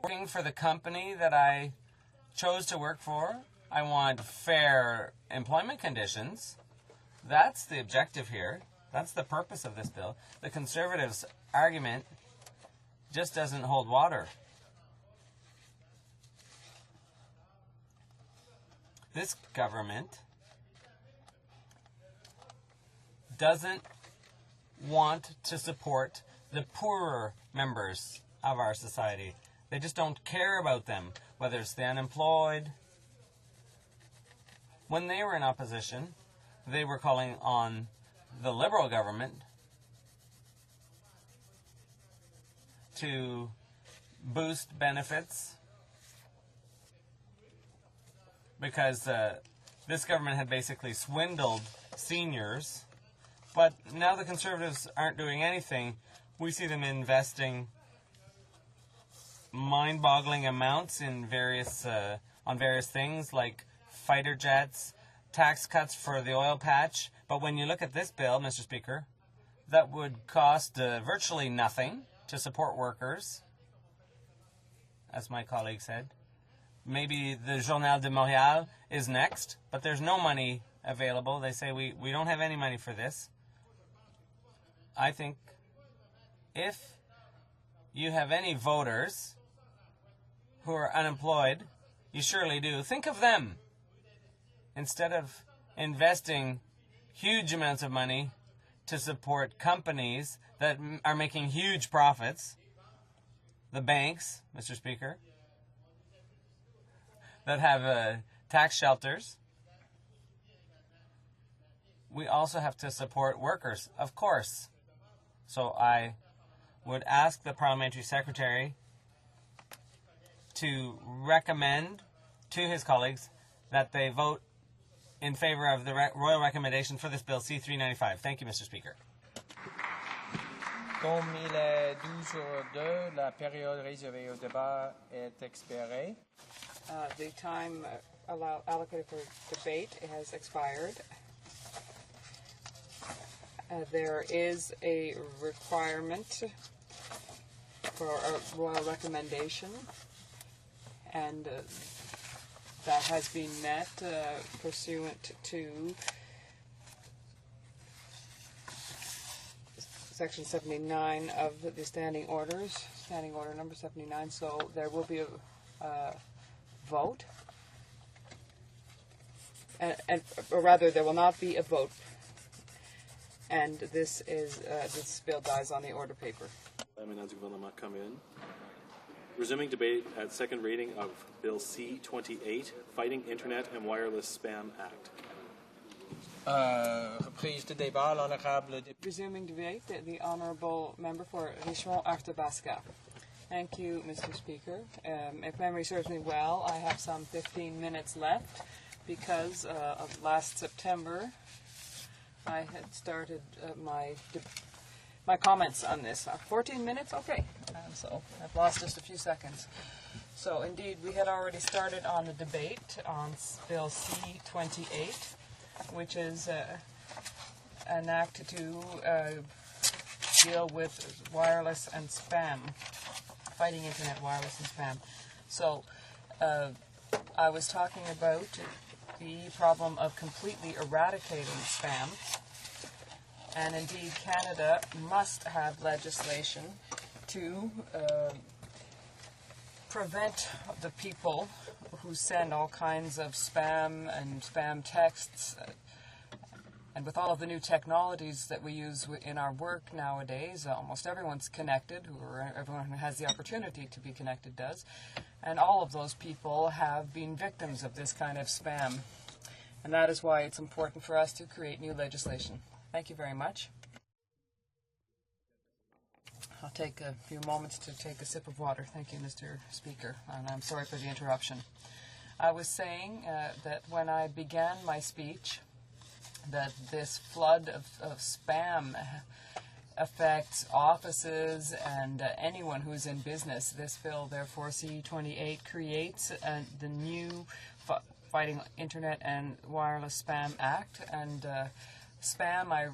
Working for the company that I chose to work for. I want fair employment conditions. That's the objective here. That's the purpose of this bill. The Conservatives' argument just doesn't hold water. This government doesn't want to support the poorer members of our society. They just don't care about them, whether it's the unemployed. When they were in opposition, they were calling on the Liberal government to boost benefits because this government had basically swindled seniors. But now the Conservatives aren't doing anything. We see them investing mind-boggling amounts in on various things like fighter jets, tax cuts for the oil patch. But when you look at this bill, Mr. Speaker, that would cost virtually nothing to support workers, as my colleague said. Maybe the Journal de Montréal is next, but there's no money available. They say we don't have any money for this. I think if you have any voters who are unemployed, you surely do. Think of them. Instead of investing huge amounts of money to support companies that are making huge profits, the banks, Mr. Speaker, that have tax shelters, we also have to support workers, of course. So I would ask the Parliamentary Secretary to recommend to his colleagues that they vote in favor of the royal recommendation for this bill C-395. Thank you, Mr. Speaker. Comme il est 12h02, la période réservée au débat est expirée. The time allocated for debate has expired. There is a requirement for a royal recommendation, and that has been met pursuant to Section 79 of the Standing Orders, Standing Order number 79. So there will be a vote, or rather, there will not be a vote. And this bill dies on the order paper. Come in. Resuming debate at second reading of Bill C-28, Fighting Internet and Wireless Spam Act. Reprise de débat, l'honorable député. Resuming debate, the honourable member for Richmond-Arthabasca. Thank you, Mr. Speaker. If memory serves me well, I have some 15 minutes left because of last September I had started my comments on this. 14 minutes? Okay. So I've lost just a few seconds. So indeed, we had already started on the debate on Bill C-28, which is an act to deal with wireless and spam, fighting internet wireless and spam. So I was talking about the problem of completely eradicating spam. And indeed, Canada must have legislation to prevent the people who send all kinds of spam and spam texts. And with all of the new technologies that we use in our work nowadays, almost everyone's connected, or everyone who has the opportunity to be connected does. And all of those people have been victims of this kind of spam. And that is why it's important for us to create new legislation. Thank you very much. I'll take a few moments to take a sip of water. Thank you, Mr. Speaker, and I'm sorry for the interruption. I was saying that when I began my speech, that this flood of spam affects offices and anyone who's in business. This bill, therefore, C-28, creates the new Fighting Internet and Wireless Spam Act. And spam, I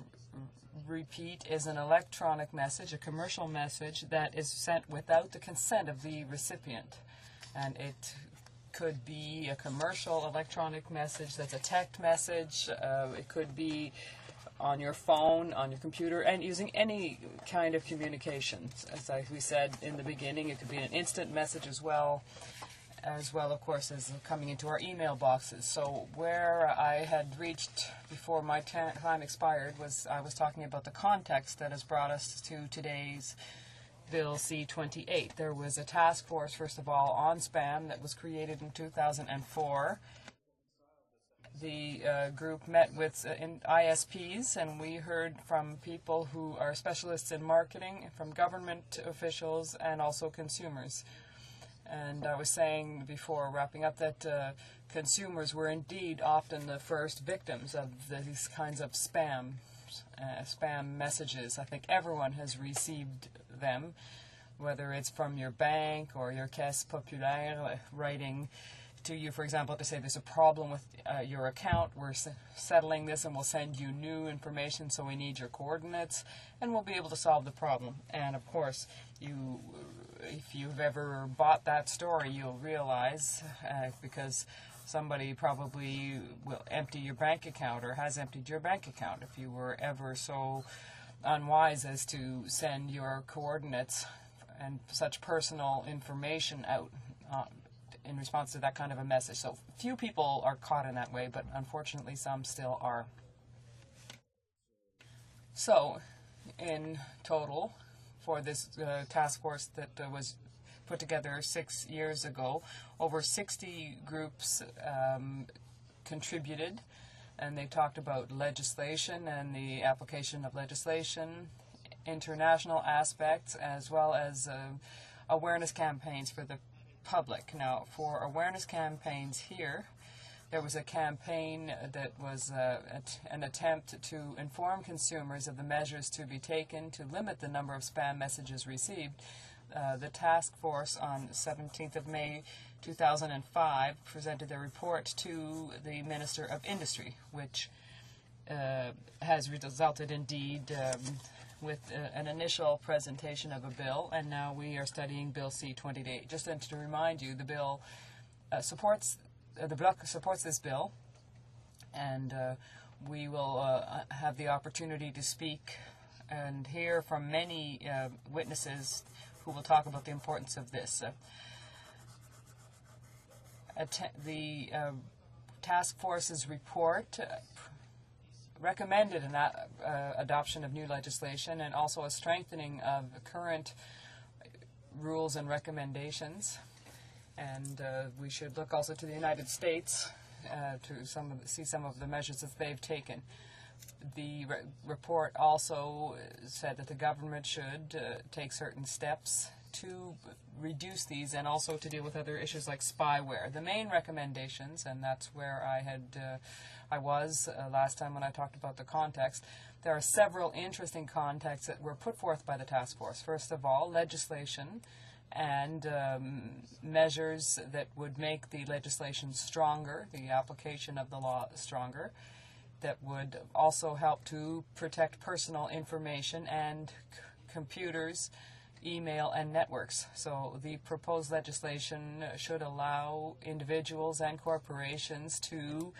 repeat, is an electronic message, a commercial message that is sent without the consent of the recipient. And it could be a commercial electronic message that's a text message. It could be on your phone, on your computer, and using any kind of communication. As we said in the beginning, it could be an instant message as well, of course, as coming into our email boxes. So where I had reached before my time expired was I was talking about the context that has brought us to today's Bill C-28. There was a task force, first of all, on spam that was created in 2004. The group met with ISPs, and we heard from people who are specialists in marketing, from government officials, and also consumers. And I was saying before wrapping up that consumers were indeed often the first victims of these kinds of spam messages. I think everyone has received them, whether it's from your bank or your Caisse Populaire writing to you, for example, to say there's a problem with your account, we're settling this and we'll send you new information, so we need your coordinates, and we'll be able to solve the problem. And of course, if you've ever bought that story, you'll realize, because somebody probably will empty your bank account or has emptied your bank account, if you were ever so unwise as to send your coordinates and such personal information out in response to that kind of a message. So few people are caught in that way, but unfortunately some still are. So in total, for this task force that was put together 6 years ago, over 60 groups contributed, and they talked about legislation and the application of legislation, international aspects, as well as awareness campaigns for the public. Now, for awareness campaigns here, there was a campaign that was an attempt to inform consumers of the measures to be taken to limit the number of spam messages received. The task force on 17th of May 2005 presented their report to the Minister of Industry, which has resulted indeed with an initial presentation of a bill, and now we are studying Bill C-28. Just to remind you, the bill supports this bill, and we will have the opportunity to speak and hear from many witnesses who will talk about the importance of this. The task force's report recommended an adoption of new legislation and also a strengthening of current rules and recommendations. And we should look also to the United States to see some of the measures that they've taken. The report also said that the government should take certain steps to reduce these and also to deal with other issues like spyware. The main recommendations, and that's where I was last time when I talked about the context, there are several interesting contexts that were put forth by the task force. First of all, legislation and measures that would make the legislation stronger, the application of the law stronger, that would also help to protect personal information and computers, email, and networks. So the proposed legislation should allow individuals and corporations to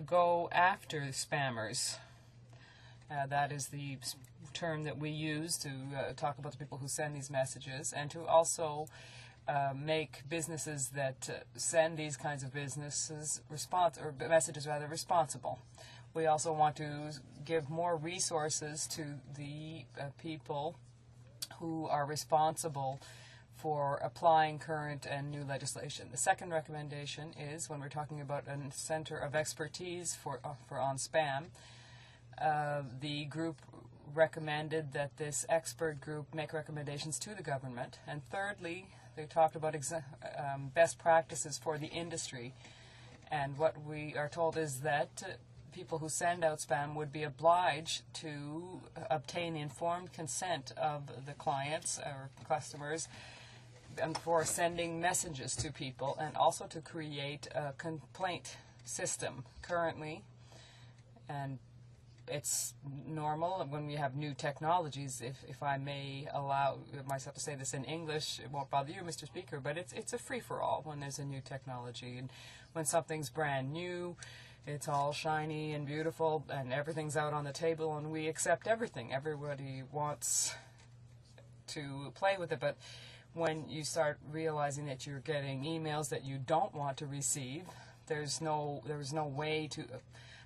go after spammers. That is the term that we use to talk about the people who send these messages, and to also make businesses that send these kinds of messages responsible. We also want to give more resources to the people who are responsible for applying current and new legislation. The second recommendation is, when we're talking about a center of expertise for on spam, the group recommended that this expert group make recommendations to the government. And thirdly, they talked about best practices for the industry. And what we are told is that people who send out spam would be obliged to obtain informed consent of the clients or customers for sending messages to people, and also to create a complaint system currently. And it's normal when we have new technologies, if I may allow myself to say this in English, it won't bother you, Mr. Speaker, but it's a free-for-all when there's a new technology. And when something's brand new, it's all shiny and beautiful, and everything's out on the table, and we accept everything. Everybody wants to play with it, but when you start realizing that you're getting emails that you don't want to receive, there's no way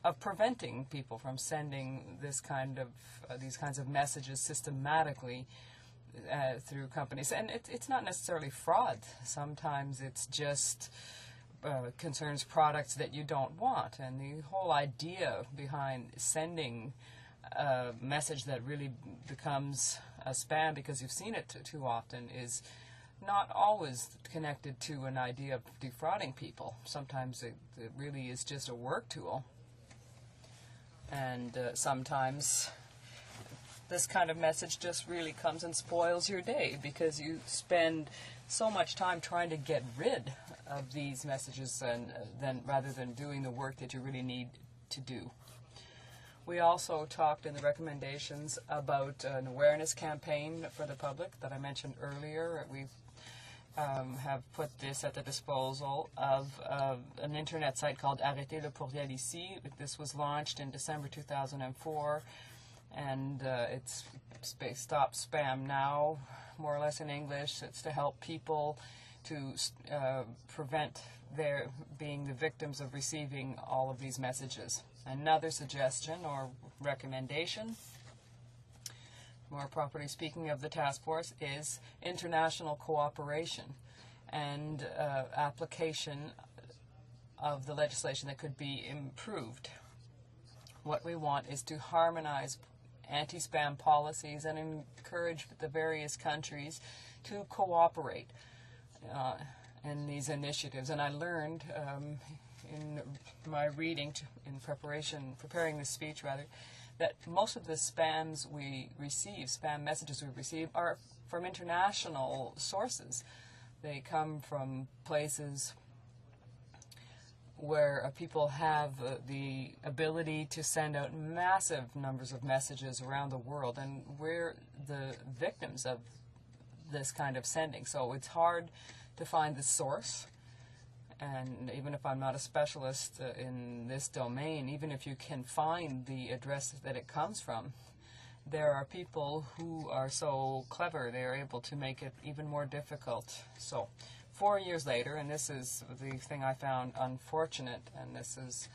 of preventing people from sending these kinds of messages systematically through companies. And it's not necessarily fraud. Sometimes it's just concerns products that you don't want. And the whole idea behind sending a message that really becomes a spam because you've seen it too often is not always connected to an idea of defrauding people. Sometimes it really is just a work tool. And sometimes this kind of message just really comes and spoils your day because you spend so much time trying to get rid of these messages rather than doing the work that you really need to do. We also talked in the recommendations about an awareness campaign for the public that I mentioned earlier. We have put this at the disposal of an internet site called Arrêtez le Courriel Ici. This was launched in December 2004, and it's Stop Spam Now, more or less in English. It's to help people to prevent their being the victims of receiving all of these messages. Another suggestion or recommendation, more properly speaking, of the task force is international cooperation and application of the legislation that could be improved. What we want is to harmonize anti-spam policies and encourage the various countries to cooperate in these initiatives. And I learned in my reading, preparing this speech rather, that most of the spams we receive, spam messages we receive, are from international sources. They come from places where people have the ability to send out massive numbers of messages around the world, and we're the victims of this kind of sending. So it's hard to find the source. And even if I'm not a specialist in this domain, even if you can find the address that it comes from, there are people who are so clever they are able to make it even more difficult. So 4 years later, and this is the thing I found unfortunate, and this is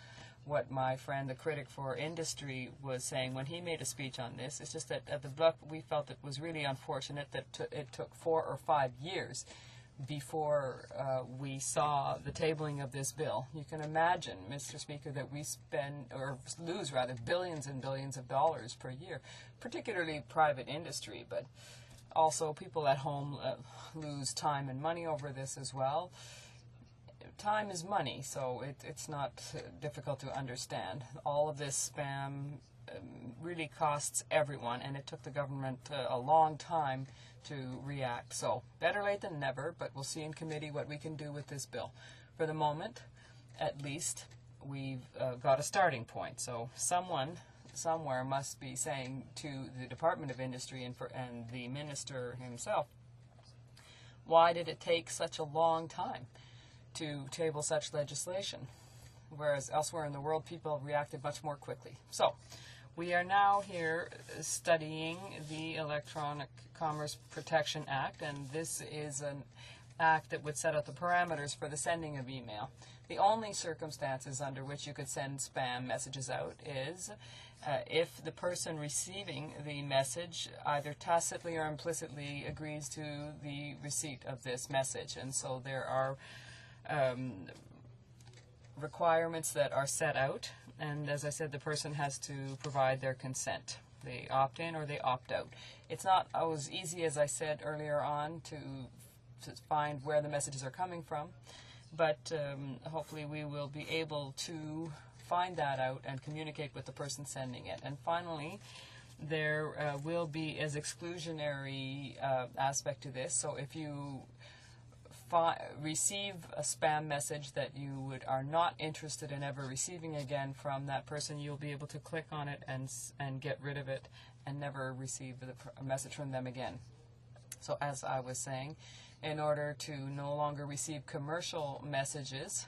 what my friend, the critic for industry, was saying when he made a speech on this. It's just that at the Bloc we felt it was really unfortunate that it took 4 or 5 years before we saw the tabling of this bill. You can imagine, Mr. Speaker, that we lose billions and billions of dollars per year, particularly private industry, but also people at home lose time and money over this as well. Time is money, so it's not difficult to understand. All of this spam really costs everyone, and it took the government a long time to react. So better late than never, but we'll see in committee what we can do with this bill. For the moment, at least, we've got a starting point. So someone somewhere must be saying to the Department of Industry and the minister himself, why did it take such a long time to table such legislation, whereas elsewhere in the world people reacted much more quickly. So we are now here studying the Electronic Commerce Protection Act, and this is an act that would set out the parameters for the sending of email. The only circumstances under which you could send spam messages out is if the person receiving the message either tacitly or implicitly agrees to the receipt of this message. And so there are requirements that are set out, and as I said, the person has to provide their consent. They opt in or they opt out. It's not always easy, as I said earlier on, to find where the messages are coming from, but hopefully we will be able to find that out and communicate with the person sending it. And finally, there will be an exclusionary aspect to this. So if you receive a spam message that you are not interested in ever receiving again from that person, you'll be able to click on it and get rid of it and never receive a message from them again. So as I was saying, in order to no longer receive commercial messages,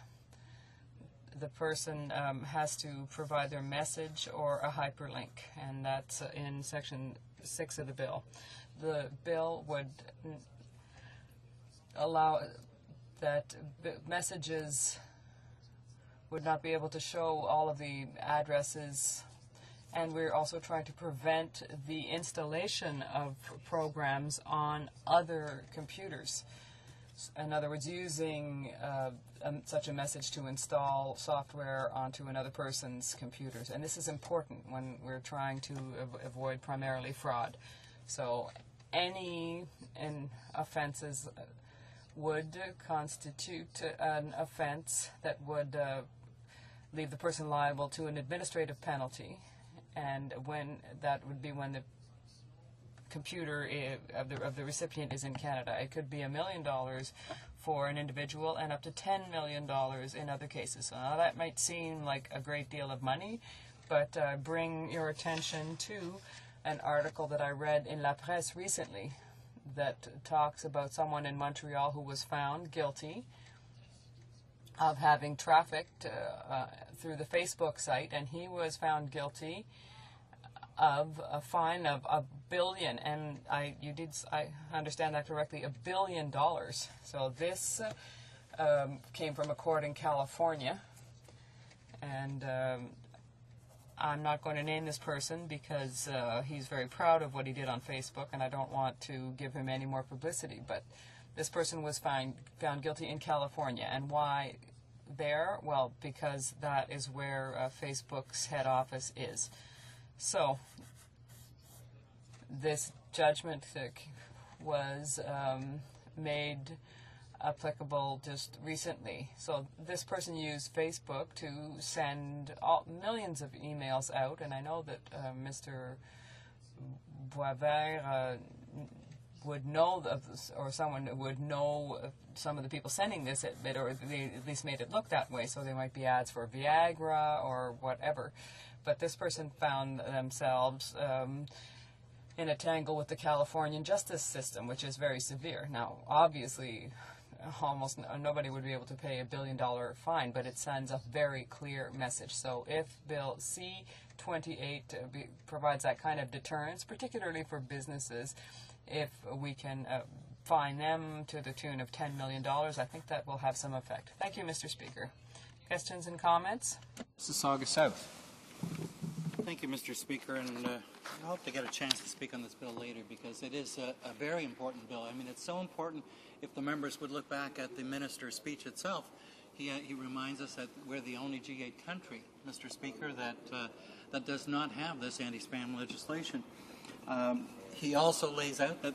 the person has to provide their message or a hyperlink, and that's in Section 6 of the bill. The bill would allow that messages would not be able to show all of the addresses, and we're also trying to prevent the installation of programs on other computers. In other words, using such a message to install software onto another person's computers. And this is important when we're trying to avoid primarily fraud. So any offenses would constitute an offense that would leave the person liable to an administrative penalty, and when that would be when the computer of the recipient is in Canada. It could be $1 million for an individual and up to $10 million in other cases. So now that might seem like a great deal of money, but bring your attention to an article that I read in La Presse recently that talks about someone in Montreal who was found guilty of having trafficked through the Facebook site, and he was found guilty of a fine of $1 billion, and I understand that correctly, $1 billion. So this came from a court in California, and I'm not going to name this person because he's very proud of what he did on Facebook, and I don't want to give him any more publicity, but this person was found guilty in California. And why there? Well, because that is where Facebook's head office is. So this judgment was made applicable just recently. So this person used Facebook to send millions of emails out, and I know that Mr. Boisvert would know, or someone would know some of the people sending this, or they at least made it look that way, so they might be ads for Viagra or whatever. But this person found themselves in a tangle with the Californian justice system, which is very severe. Now, obviously, almost nobody would be able to pay $1 billion fine, but it sends a very clear message. So if Bill C-28 provides that kind of deterrence, particularly for businesses, if we can fine them to the tune of $10 million, I think that will have some effect. Thank you, Mr. Speaker. Questions and comments? Mississauga South. Thank you, Mr. Speaker, and I hope to get a chance to speak on this bill later because it is a very important bill. I mean, it's so important. If the members would look back at the minister's speech itself, he reminds us that we're the only G8 country, Mr. Speaker, that does not have this anti-spam legislation. He also lays out that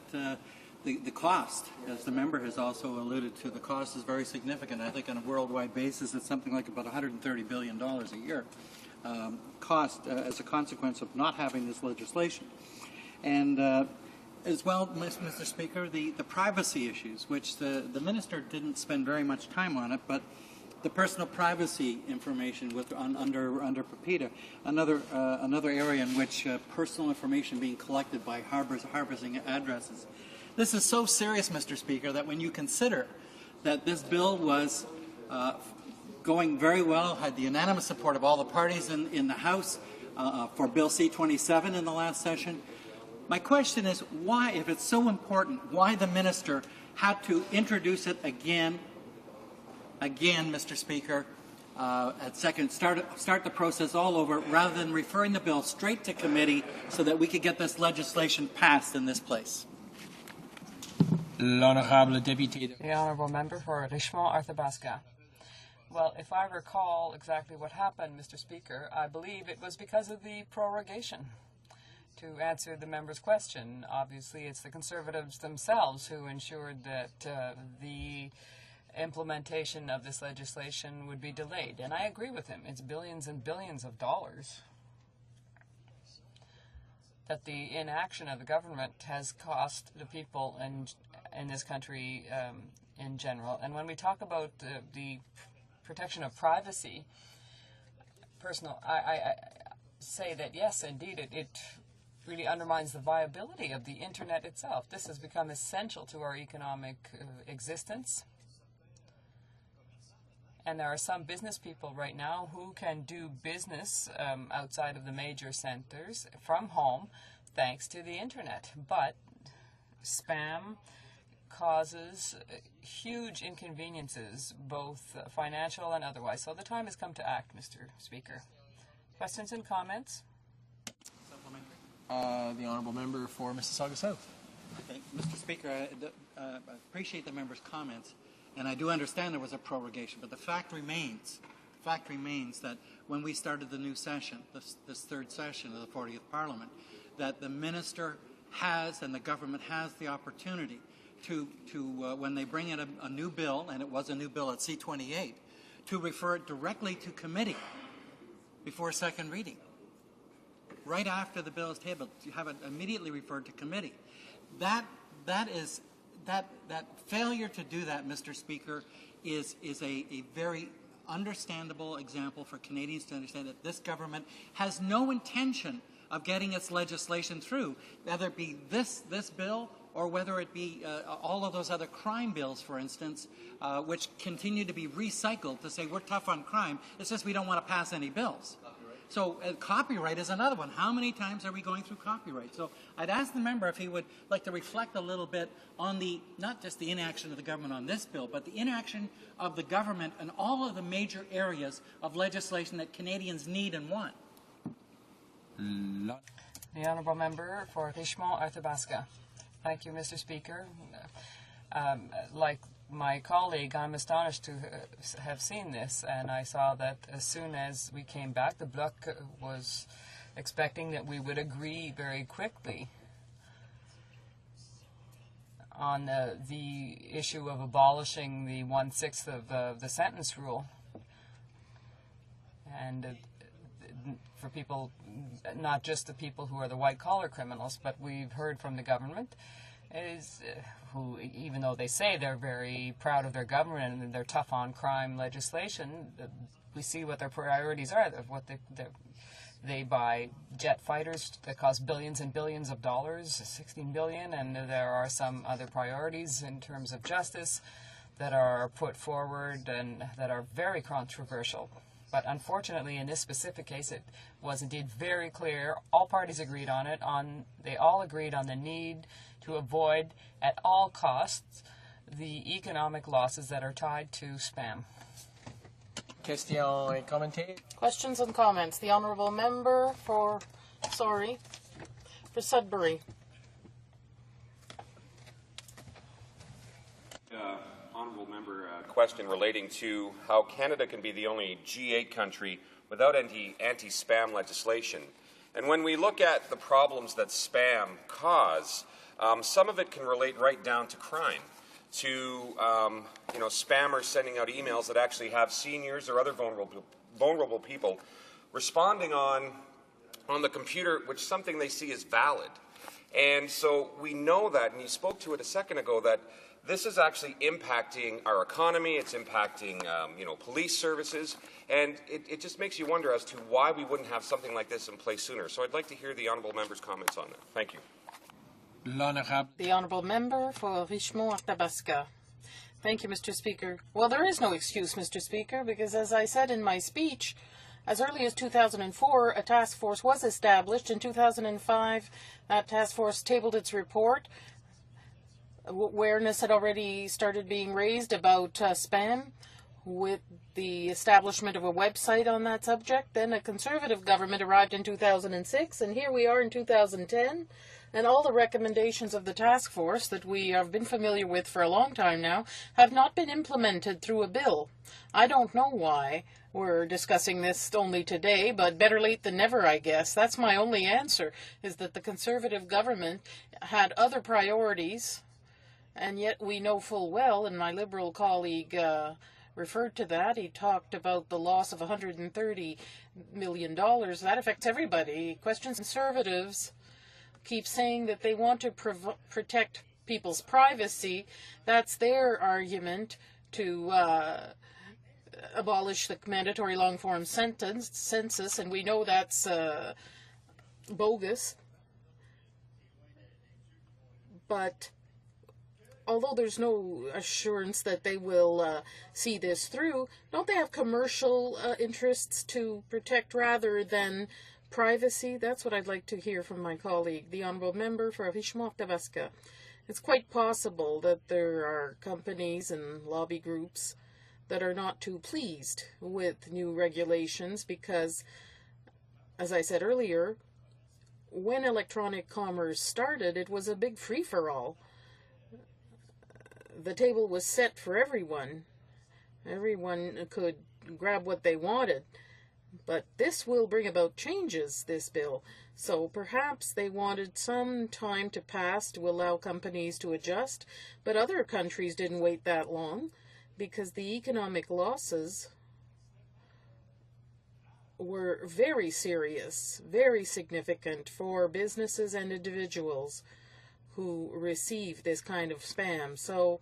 the cost, as the member has also alluded to, the cost is very significant. I think on a worldwide basis, it's something like about $130 billion a year. Cost as a consequence of not having this legislation. And as well, Mr. Speaker, the privacy issues, which the minister didn't spend very much time on it, but the personal privacy information under PPIDA, another area in which personal information being collected by harboring addresses. This is so serious, Mr. Speaker, that when you consider that this bill was going very well, had the unanimous support of all the parties in the House for Bill C-27 in the last session. My question is why, if it's so important, why the minister had to introduce it again, Mr. Speaker, at second, start the process all over, rather than referring the bill straight to committee so that we could get this legislation passed in this place. L'honorable député. The honourable member for Richmond-Arthabasca. Well, if I recall exactly what happened, Mr. Speaker, I believe it was because of the prorogation. To answer the member's question, obviously it's the Conservatives themselves who ensured that the implementation of this legislation would be delayed. And I agree with him. It's billions and billions of dollars. that the inaction of the government has cost the people in this country in general. And when we talk about the protection of privacy, I say that yes, indeed, it really undermines the viability of the internet itself. This has become essential to our economic existence. And there are some business people right now who can do business outside of the major centers from home thanks to the internet. But spam causes huge inconveniences, both financial and otherwise. So the time has come to act, Mr. Speaker. Questions and comments? The Honourable Member for Mississauga South. Mr. Speaker, I appreciate the member's comments, and I do understand there was a prorogation, but the fact remains that when we started the new session, this third session of the 40th Parliament, that the minister has and the government has the opportunity to when they bring in a new bill, and it was a new bill at C-28, to refer it directly to committee before second reading. Right after the bill is tabled, you have it immediately referred to committee. That failure to do that, Mr. Speaker, is a very understandable example for Canadians to understand that this government has no intention of getting its legislation through, whether it be this bill or whether it be all of those other crime bills, for instance, which continue to be recycled to say we're tough on crime. It's just we don't want to pass any bills. So copyright is another one. How many times are we going through copyright? So I'd ask the member if he would like to reflect a little bit on not just the inaction of the government on this bill, but the inaction of the government in all of the major areas of legislation that Canadians need and want. The Honourable Member for Richmond-Arthabaska. Thank you, Mr. Speaker. Like my colleague, I'm astonished to have seen this, and I saw that as soon as we came back, the Bloc was expecting that we would agree very quickly on the issue of abolishing the 1/6 of the sentence rule. And for people, not just the people who are the white-collar criminals, but we've heard from the government who, even though they say they're very proud of their government and they're tough on crime legislation, we see what their priorities are. What they buy jet fighters that cost billions and billions of dollars, 16 billion, and there are some other priorities in terms of justice that are put forward and that are very controversial. But unfortunately, in this specific case, it was indeed very clear. All parties agreed on it. They all agreed on the need to avoid, at all costs, the economic losses that are tied to spam. Questions et commentaires? Questions and comments. The Honourable Member for Sudbury. Honourable Member, question relating to how Canada can be the only G8 country without anti-spam legislation. And when we look at the problems that spam cause, some of it can relate right down to crime, to spammers sending out emails that actually have seniors or other vulnerable people responding on the computer, which is something they see as valid. And so we know that, and you spoke to it a second ago, that this is actually impacting our economy. It's impacting, police services, and it just makes you wonder as to why we wouldn't have something like this in place sooner. So I'd like to hear the honourable member's comments on that. Thank you. The Honourable Member for Richmond-Arthabaska. Thank you, Mr. Speaker. Well, there is no excuse, Mr. Speaker, because as I said in my speech, as early as 2004, a task force was established. In 2005, that task force tabled its report. Awareness had already started being raised about spam with the establishment of a website on that subject. Then a Conservative government arrived in 2006, and here we are in 2010, and all the recommendations of the task force that we have been familiar with for a long time now have not been implemented through a bill. I don't know why we're discussing this only today, but better late than never, I guess. That's my only answer, is that the Conservative government had other priorities. And yet we know full well, and my Liberal colleague referred to that, he talked about the loss of $130 million. That affects everybody. Questions Conservatives keep saying that they want to protect people's privacy. That's their argument to abolish the mandatory long-form census, and we know that's bogus. But although there's no assurance that they will see this through, don't they have commercial interests to protect rather than privacy? That's what I'd like to hear from my colleague, the Honourable Member for Richmond-Tabasca. It's quite possible that there are companies and lobby groups that are not too pleased with new regulations because, as I said earlier, when electronic commerce started, it was a big free-for-all. The table was set for everyone. Everyone could grab what they wanted. But this will bring about changes, this bill. So perhaps they wanted some time to pass to allow companies to adjust, but other countries didn't wait that long because the economic losses were very serious, very significant for businesses and individuals who receive this kind of spam. So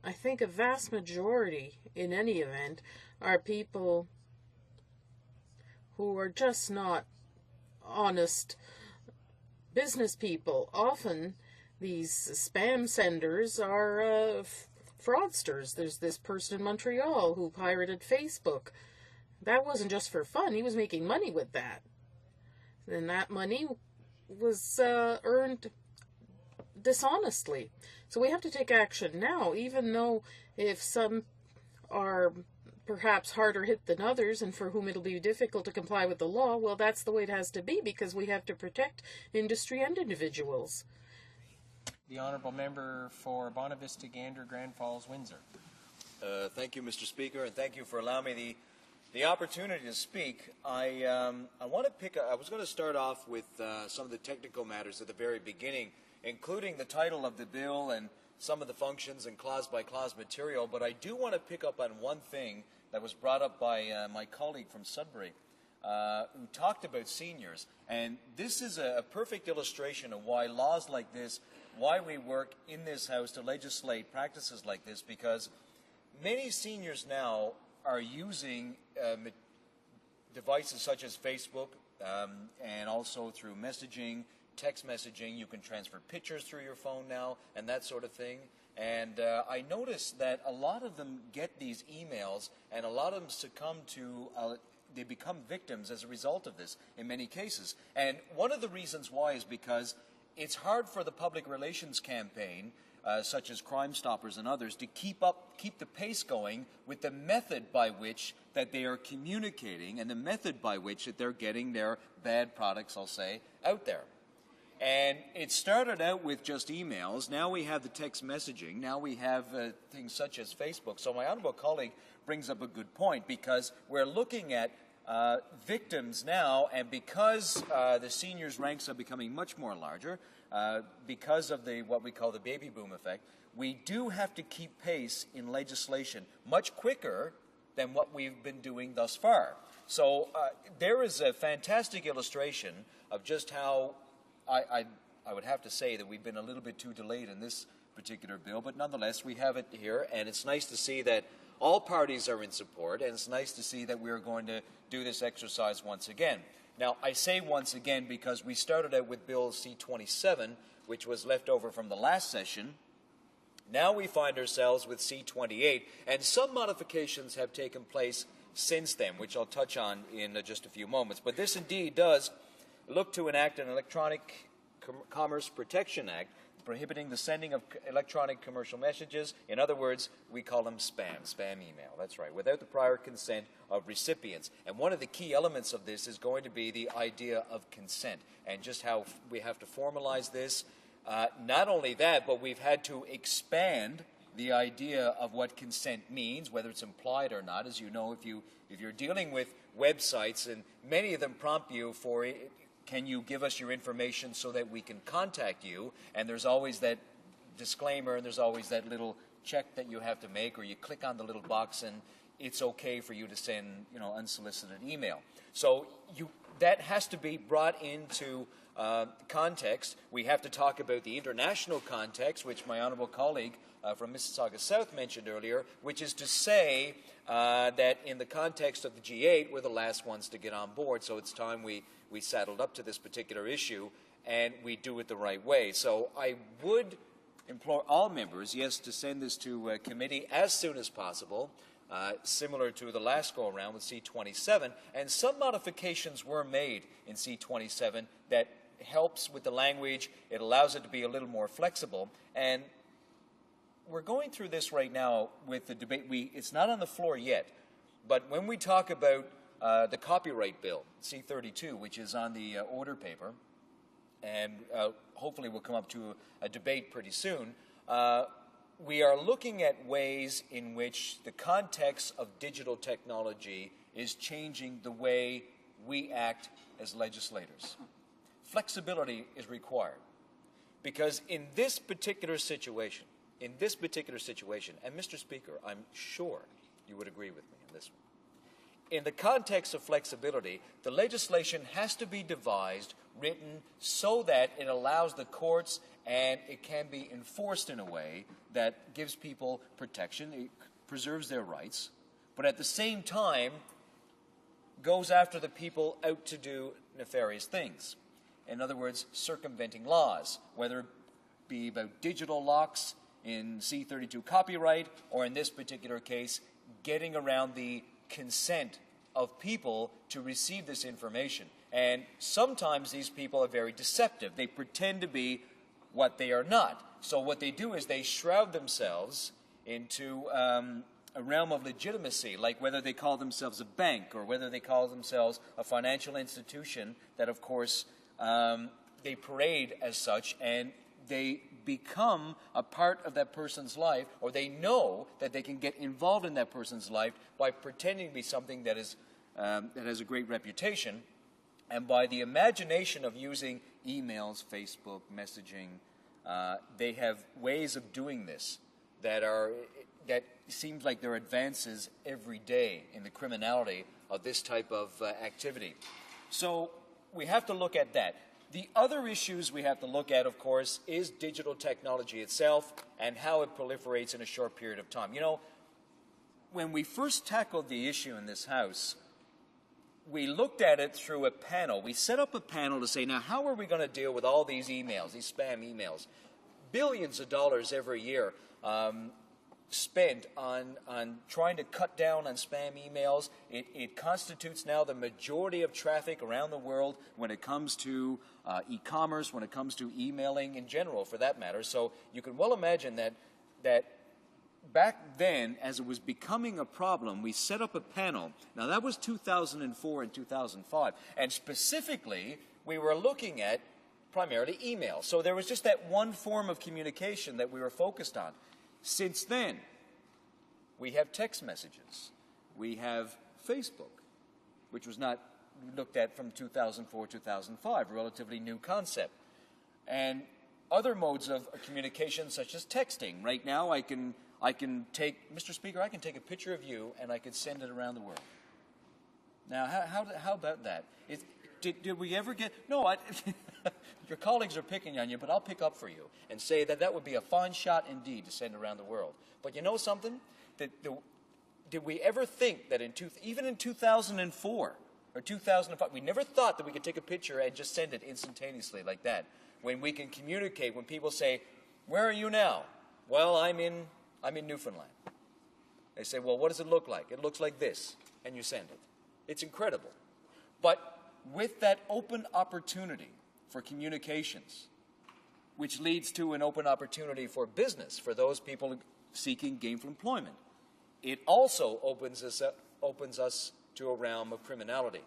I think a vast majority, in any event, are people who are just not honest business people. Often these spam senders are fraudsters. There's this person in Montreal who pirated Facebook. That wasn't just for fun. He was making money with that. And that money was earned dishonestly. So we have to take action now, even though if some are perhaps harder hit than others and for whom it'll be difficult to comply with the law, well, that's the way it has to be because we have to protect industry and individuals. The Honourable Member for Bonavista, Gander, Grand Falls, Windsor. Thank you, Mr. Speaker, and thank you for allowing me the opportunity to speak. I want to I was going to start off with some of the technical matters at the very beginning, including the title of the bill and some of the functions and clause-by-clause material, but I do want to pick up on one thing that was brought up by my colleague from Sudbury, who talked about seniors. And this is a perfect illustration of why laws like this, why we work in this House to legislate practices like this, because many seniors now are using devices such as Facebook and also through messaging, text messaging. You can transfer pictures through your phone now and that sort of thing. And I noticed that a lot of them get these emails and a lot of them succumb to, they become victims as a result of this in many cases. And one of the reasons why is because it's hard for the public relations campaign, such as Crime Stoppers and others, to keep the pace going with the method by which that they are communicating and the method by which that they're getting their bad products, I'll say, out there. And it started out with just emails. Now we have the text messaging. Now we have things such as Facebook. So my honourable colleague brings up a good point, because we're looking at victims now, and because the seniors' ranks are becoming much more larger, because of what we call the baby boom effect, we do have to keep pace in legislation much quicker than what we've been doing thus far. So there is a fantastic illustration of just how I would have to say that we've been a little bit too delayed in this particular bill, but nonetheless we have it here, and it's nice to see that all parties are in support, and it's nice to see that we're going to do this exercise once again. Now, I say once again because we started out with Bill C-27, which was left over from the last session. Now we find ourselves with C-28, and some modifications have taken place since then, which I'll touch on in just a few moments. But this indeed does look to enact an Electronic Commerce Protection Act prohibiting the sending of electronic commercial messages. In other words, we call them spam email. That's right, without the prior consent of recipients. And one of the key elements of this is going to be the idea of consent and just how we have to formalize this. Not only that, but we've had to expand the idea of what consent means, whether it's implied or not. As you know, if you're dealing with websites, and many of them prompt you for, can you give us your information so that we can contact you? And there's always that disclaimer, and there's always that little check that you have to make, or you click on the little box and it's okay for you to send, unsolicited email. So that has to be brought into context, we have to talk about the international context, which my honourable colleague from Mississauga South mentioned earlier, which is to say that in the context of the G8, we're the last ones to get on board, so it's time we saddled up to this particular issue and we do it the right way. So I would implore all members, yes, to send this to committee as soon as possible, similar to the last go-around with C-27, and some modifications were made in C-27 that helps with the language. It allows it to be a little more flexible, and we're going through this right now with the debate. It's not on the floor yet, but when we talk about the copyright bill, C-32, which is on the order paper, and hopefully we'll come up to a debate pretty soon, we are looking at ways in which the context of digital technology is changing the way we act as legislators. Flexibility is required because in this particular situation, and Mr. Speaker, I'm sure you would agree with me on this one, in the context of flexibility, the legislation has to be devised, written, so that it allows the courts and it can be enforced in a way that gives people protection, it preserves their rights, but at the same time goes after the people out to do nefarious things. In other words, circumventing laws, whether it be about digital locks in C-32 copyright, or in this particular case, getting around the consent of people to receive this information. And sometimes these people are very deceptive. They pretend to be what they are not. So what they do is they shroud themselves into a realm of legitimacy, like whether they call themselves a bank or whether they call themselves a financial institution that, of course, they parade as such, and they become a part of that person's life, or they know that they can get involved in that person's life by pretending to be something that is that has a great reputation, and by the imagination of using emails, Facebook, messaging, they have ways of doing this that seems like they're advances every day in the criminality of this type of activity. So we have to look at that. The other issues we have to look at, of course, is digital technology itself and how it proliferates in a short period of time. You know, when we first tackled the issue in this House, we looked at it through a panel. We set up a panel to say, now, how are we going to deal with all these emails, these spam emails? Billions of dollars every year spent on trying to cut down on spam emails. It constitutes now the majority of traffic around the world when it comes to e-commerce, when it comes to emailing in general, for that matter. So you can well imagine that back then, as it was becoming a problem, we set up a panel. Now, that was 2004 and 2005. And specifically, we were looking at primarily email. So there was just that one form of communication that we were focused on. Since then, we have text messages. We have Facebook, which was not looked at from 2004, 2005, a relatively new concept. And other modes of communication, such as texting. Right now, I can take, Mr. Speaker, I can take a picture of you and I can send it around the world. Now, how about that? Did we ever get, no, your colleagues are picking on you, but I'll pick up for you and say that would be a fine shot indeed to send around the world. But you know something? Did we ever think that even in 2004 or 2005, we never thought that we could take a picture and just send it instantaneously like that. When we can communicate, when people say, where are you now? Well, I'm in Newfoundland. They say, well, what does it look like? It looks like this, and you send it. It's incredible. But with that open opportunity for communications, which leads to an open opportunity for business, for those people seeking gainful employment, it also opens us to a realm of criminality,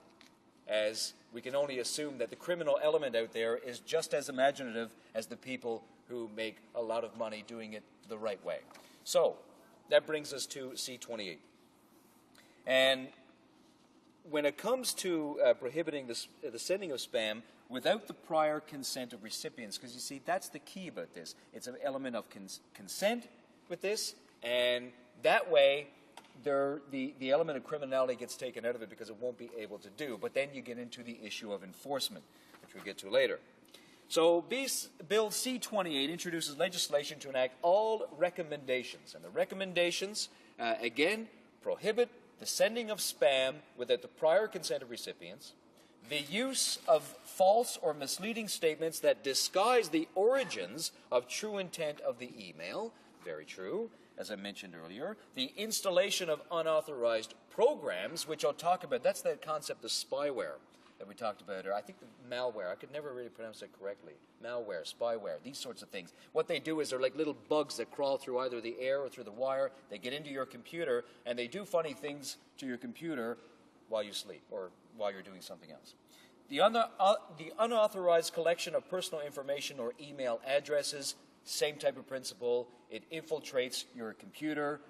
as we can only assume that the criminal element out there is just as imaginative as the people who make a lot of money doing it the right way. So that brings us to C-28. And when it comes to prohibiting the sending of spam without the prior consent of recipients, because you see, that's the key about this. It's an element of consent with this, and that way the element of criminality gets taken out of it because it won't be able to do. But then you get into the issue of enforcement, which we'll get to later. So Bill C-28 introduces legislation to enact all recommendations. And the recommendations, again, prohibit the sending of spam without the prior consent of recipients, the use of false or misleading statements that disguise the origins of true intent of the email, very true, as I mentioned earlier, the installation of unauthorized programs, which I'll talk about. That's the concept of spyware that we talked about earlier. I think the malware, I could never really pronounce it correctly. Malware, spyware, these sorts of things. What they do is they're like little bugs that crawl through either the air or through the wire. They get into your computer, and they do funny things to your computer while you sleep or while you're doing something else. The unauthorized collection of personal information or email addresses, same type of principle. It infiltrates your computer.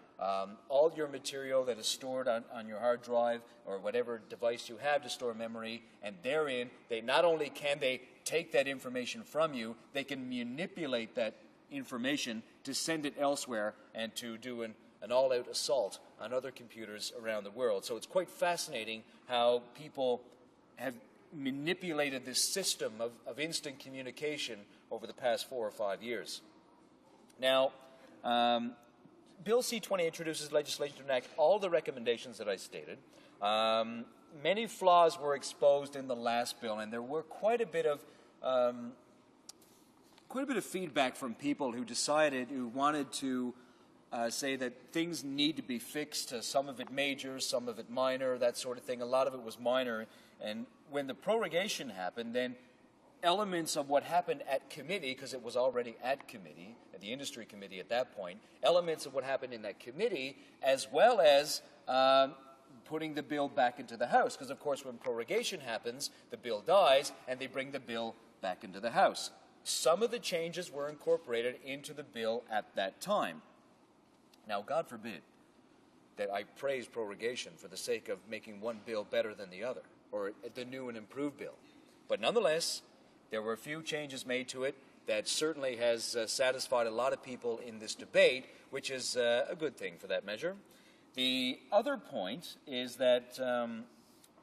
All your material that is stored on your hard drive or whatever device you have to store memory, and therein, they not only can they take that information from you, they can manipulate that information to send it elsewhere and to do an all-out assault on other computers around the world. So it's quite fascinating how people have manipulated this system of instant communication over the past 4 or 5 years. Now, Bill C-20 introduces legislation to enact all the recommendations that I stated. Many flaws were exposed in the last bill, and there were quite a bit of feedback from people who wanted to say that things need to be fixed. Some of it major, some of it minor, that sort of thing. A lot of it was minor, and when the prorogation happened, then elements of what happened at committee, because it was already at committee, at the industry committee at that point, elements of what happened in that committee, as well as putting the bill back into the House, because of course when prorogation happens, the bill dies, and they bring the bill back into the House. Some of the changes were incorporated into the bill at that time. Now, God forbid that I praise prorogation for the sake of making one bill better than the other, or the new and improved bill. But nonetheless, there were a few changes made to it that certainly has satisfied a lot of people in this debate, which is a good thing for that measure. The other point is that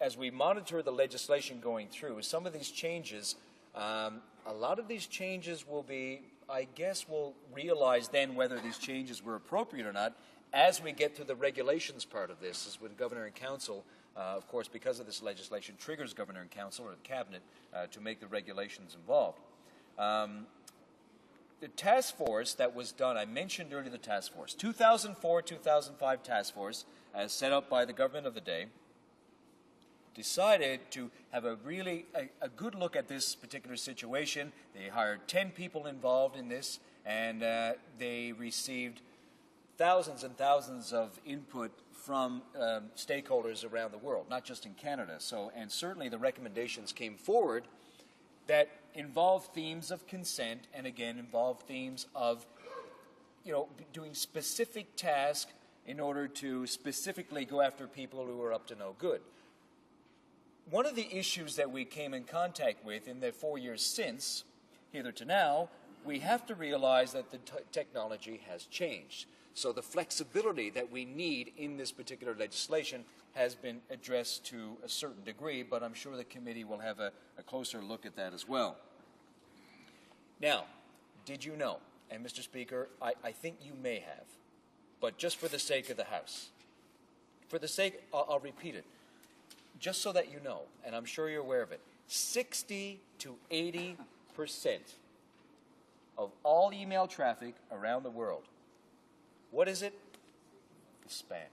as we monitor the legislation going through, some of these changes, a lot of these changes will be, I guess we'll realize then whether these changes were appropriate or not as we get to the regulations part of this, is when Governor and Council, of course, because of this legislation, triggers Governor and Council or the Cabinet to make the regulations involved. The task force that was done, I mentioned earlier the task force, 2004-2005 task force, as set up by the government of the day, decided to have a good look at this particular situation. They hired 10 people involved in this, and they received thousands and thousands of input from stakeholders around the world, not just in Canada. And certainly the recommendations came forward that involved themes of consent, and again involved themes of, doing specific tasks in order to specifically go after people who are up to no good. One of the issues that we came in contact with in the 4 years since, hither to now, we have to realize that the technology has changed. So the flexibility that we need in this particular legislation has been addressed to a certain degree, but I'm sure the committee will have a closer look at that as well. Now, did you know, and Mr. Speaker, I think you may have, but just for the sake of the House, for the sake, I'll repeat it, just so that you know, and I'm sure you're aware of it, 60 to 80% of all email traffic around the world, what is it? Spam.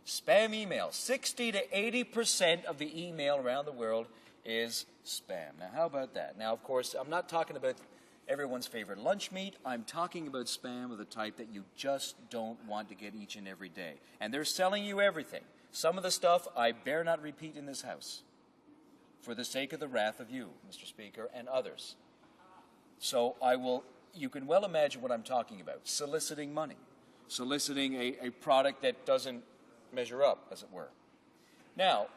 Spam email. 60 to 80% of the email around the world is spam. Now, how about that? Now, of course, I'm not talking about everyone's favorite lunch meat. I'm talking about spam of the type that you just don't want to get each and every day. And they're selling you everything. Some of the stuff I dare not repeat in this House for the sake of the wrath of you, Mr. Speaker, and others. So you can well imagine what I'm talking about. Soliciting money. Soliciting a product that doesn't measure up, as it were. Now,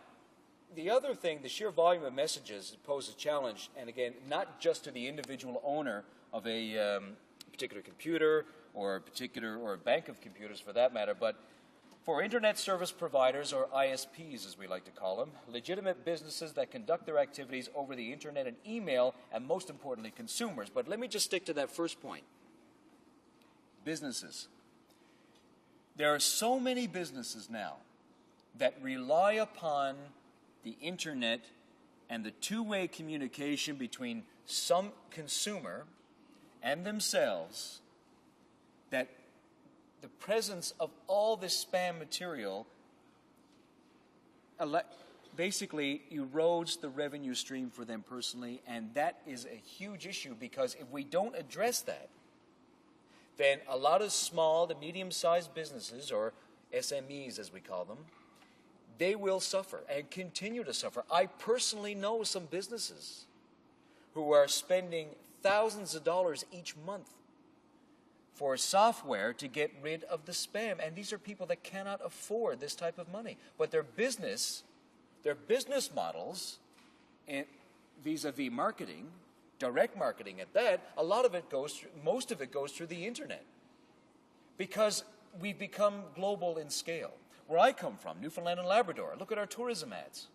the other thing, the sheer volume of messages poses a challenge, and again, not just to the individual owner of a particular computer or a bank of computers for that matter, but For Internet service providers, or ISPs as we like to call them, legitimate businesses that conduct their activities over the Internet and email, and most importantly, consumers. But let me just stick to that first point. Businesses. There are so many businesses now that rely upon the Internet and the two-way communication between some consumer and themselves, that the presence of all this spam material basically erodes the revenue stream for them personally, and that is a huge issue, because if we don't address that, then a lot of small to medium-sized businesses, or SMEs as we call them, they will suffer and continue to suffer. I personally know some businesses who are spending thousands of dollars each month for software to get rid of the spam. And these are people that cannot afford this type of money. But their business models, vis-a-vis marketing, direct marketing at that, most of it goes through the Internet. Because we've become global in scale. Where I come from, Newfoundland and Labrador, look at our tourism ads.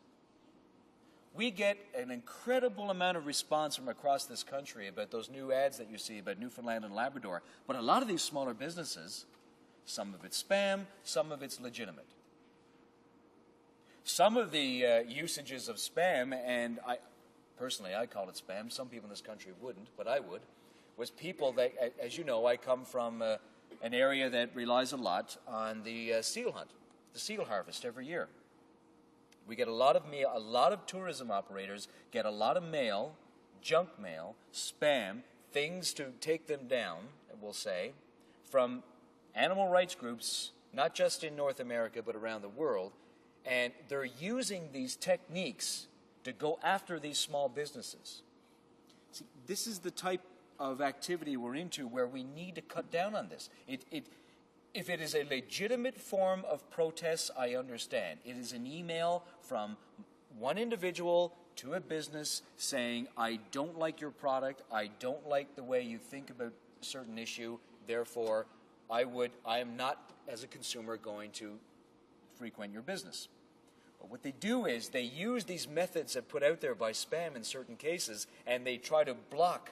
We get an incredible amount of response from across this country about those new ads that you see about Newfoundland and Labrador. But a lot of these smaller businesses, some of it's spam, some of it's legitimate. Some of the usages of spam, and personally I call it spam, some people in this country wouldn't, but I would, was people that, as you know, I come from an area that relies a lot on the seal hunt, the seal harvest every year. We get a lot of tourism operators get a lot of mail, junk mail, spam, things to take them down, we'll say, from animal rights groups, not just in North America, but around the world. And they're using these techniques to go after these small businesses. See, this is the type of activity we're into where we need to cut down on this. If it is a legitimate form of protest, I understand. It is an email from one individual to a business saying, I don't like your product, I don't like the way you think about a certain issue, therefore I am not, as a consumer, going to frequent your business. But what they do is they use these methods that put out there by spam in certain cases, and they try to block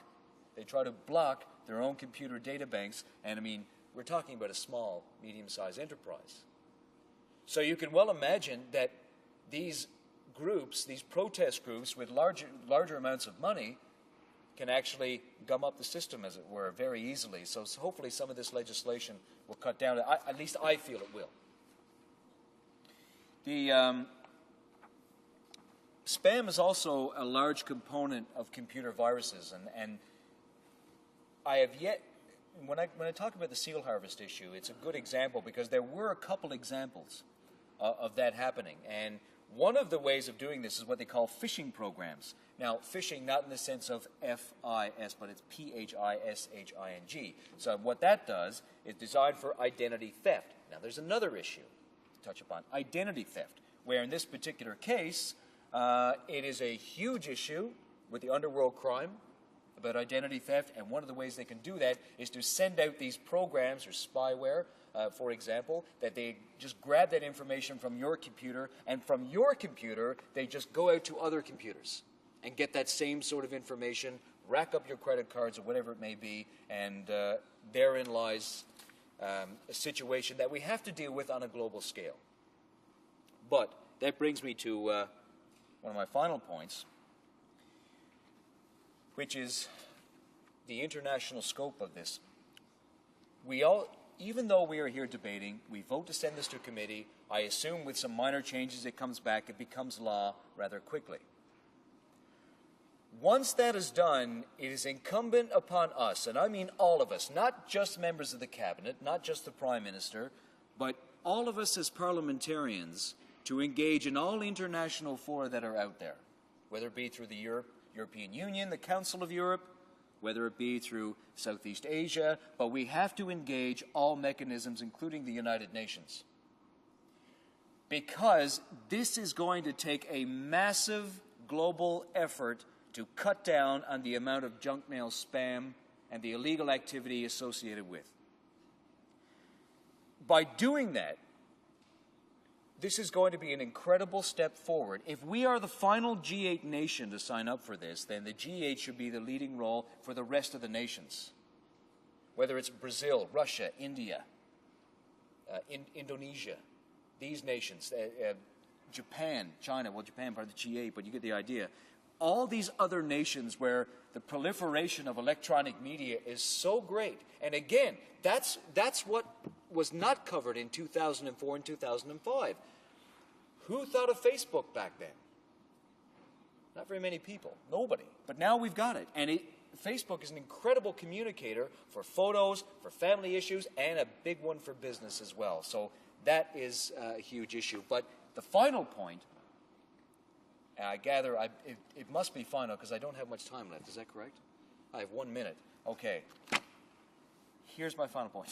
their own computer data banks, and I mean, we're talking about a small, medium-sized enterprise. So you can well imagine that these groups, these protest groups with larger amounts of money, can actually gum up the system, as it were, very easily. So hopefully some of this legislation will cut down. At least I feel it will. The spam is also a large component of computer viruses, and I have yet... When I talk about the seal harvest issue, it's a good example because there were a couple examples of that happening. And one of the ways of doing this is what they call phishing programs. Now, phishing not in the sense of F-I-S, but it's P-H-I-S-H-I-G. So what that does is designed for identity theft. Now, there's another issue to touch upon, identity theft, where in this particular case, it is a huge issue with the underworld crime about identity theft, and one of the ways they can do that is to send out these programs or spyware, for example, that they just grab that information from your computer, and from your computer, they just go out to other computers and get that same sort of information, rack up your credit cards or whatever it may be, and therein lies a situation that we have to deal with on a global scale. But that brings me to one of my final points, which is the international scope of this. Even though we are here debating, we vote to send this to committee. I assume with some minor changes it comes back, it becomes law rather quickly. Once that is done, it is incumbent upon us, and I mean all of us, not just members of the cabinet, not just the Prime Minister, but all of us as parliamentarians, to engage in all international fora that are out there, whether it be through the European Union, the Council of Europe, whether it be through Southeast Asia, but we have to engage all mechanisms, including the United Nations. Because this is going to take a massive global effort to cut down on the amount of junk mail, spam, and the illegal activity associated with. By doing that, This is going to be an incredible step forward. If we are the final G8 nation to sign up for this, then the G8 should be the leading role for the rest of the nations. Whether it's Brazil, Russia, India, Indonesia, these nations, Japan, China, well, Japan part of the G8, but you get the idea. All these other nations where the proliferation of electronic media is so great. And again, that's what was not covered in 2004 and 2005. Who thought of Facebook back then? Not very many people. Nobody. But now we've got it. And Facebook is an incredible communicator for photos, for family issues, and a big one for business as well. So that is a huge issue. But the final point, and I gather it must be final because I don't have much time left. Is that correct? I have 1 minute. Okay. Here's my final point.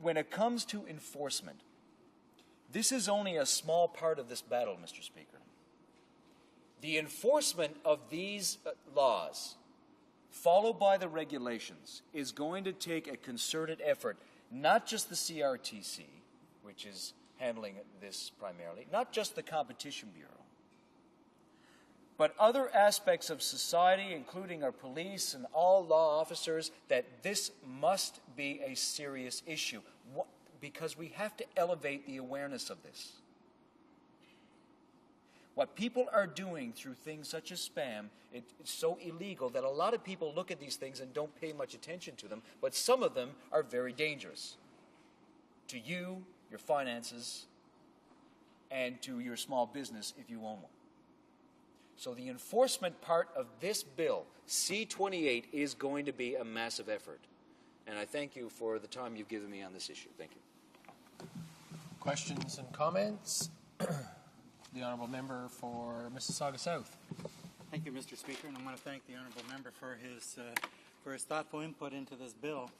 When it comes to enforcement, this is only a small part of this battle, Mr. Speaker. The enforcement of these laws, followed by the regulations, is going to take a concerted effort, not just the CRTC, which is handling this primarily, not just the Competition Bureau, but other aspects of society, including our police and all law officers, that this must be a serious issue because we have to elevate the awareness of this. What people are doing through things such as spam, it's so illegal that a lot of people look at these things and don't pay much attention to them, but some of them are very dangerous to you, your finances, and to your small business if you own one. So the enforcement part of this bill, C-28, is going to be a massive effort. And I thank you for the time you've given me on this issue. Thank you. Questions and comments? The Honourable Member for Mississauga South. Thank you, Mr. Speaker, and I want to thank the Honourable Member for his thoughtful input into this bill.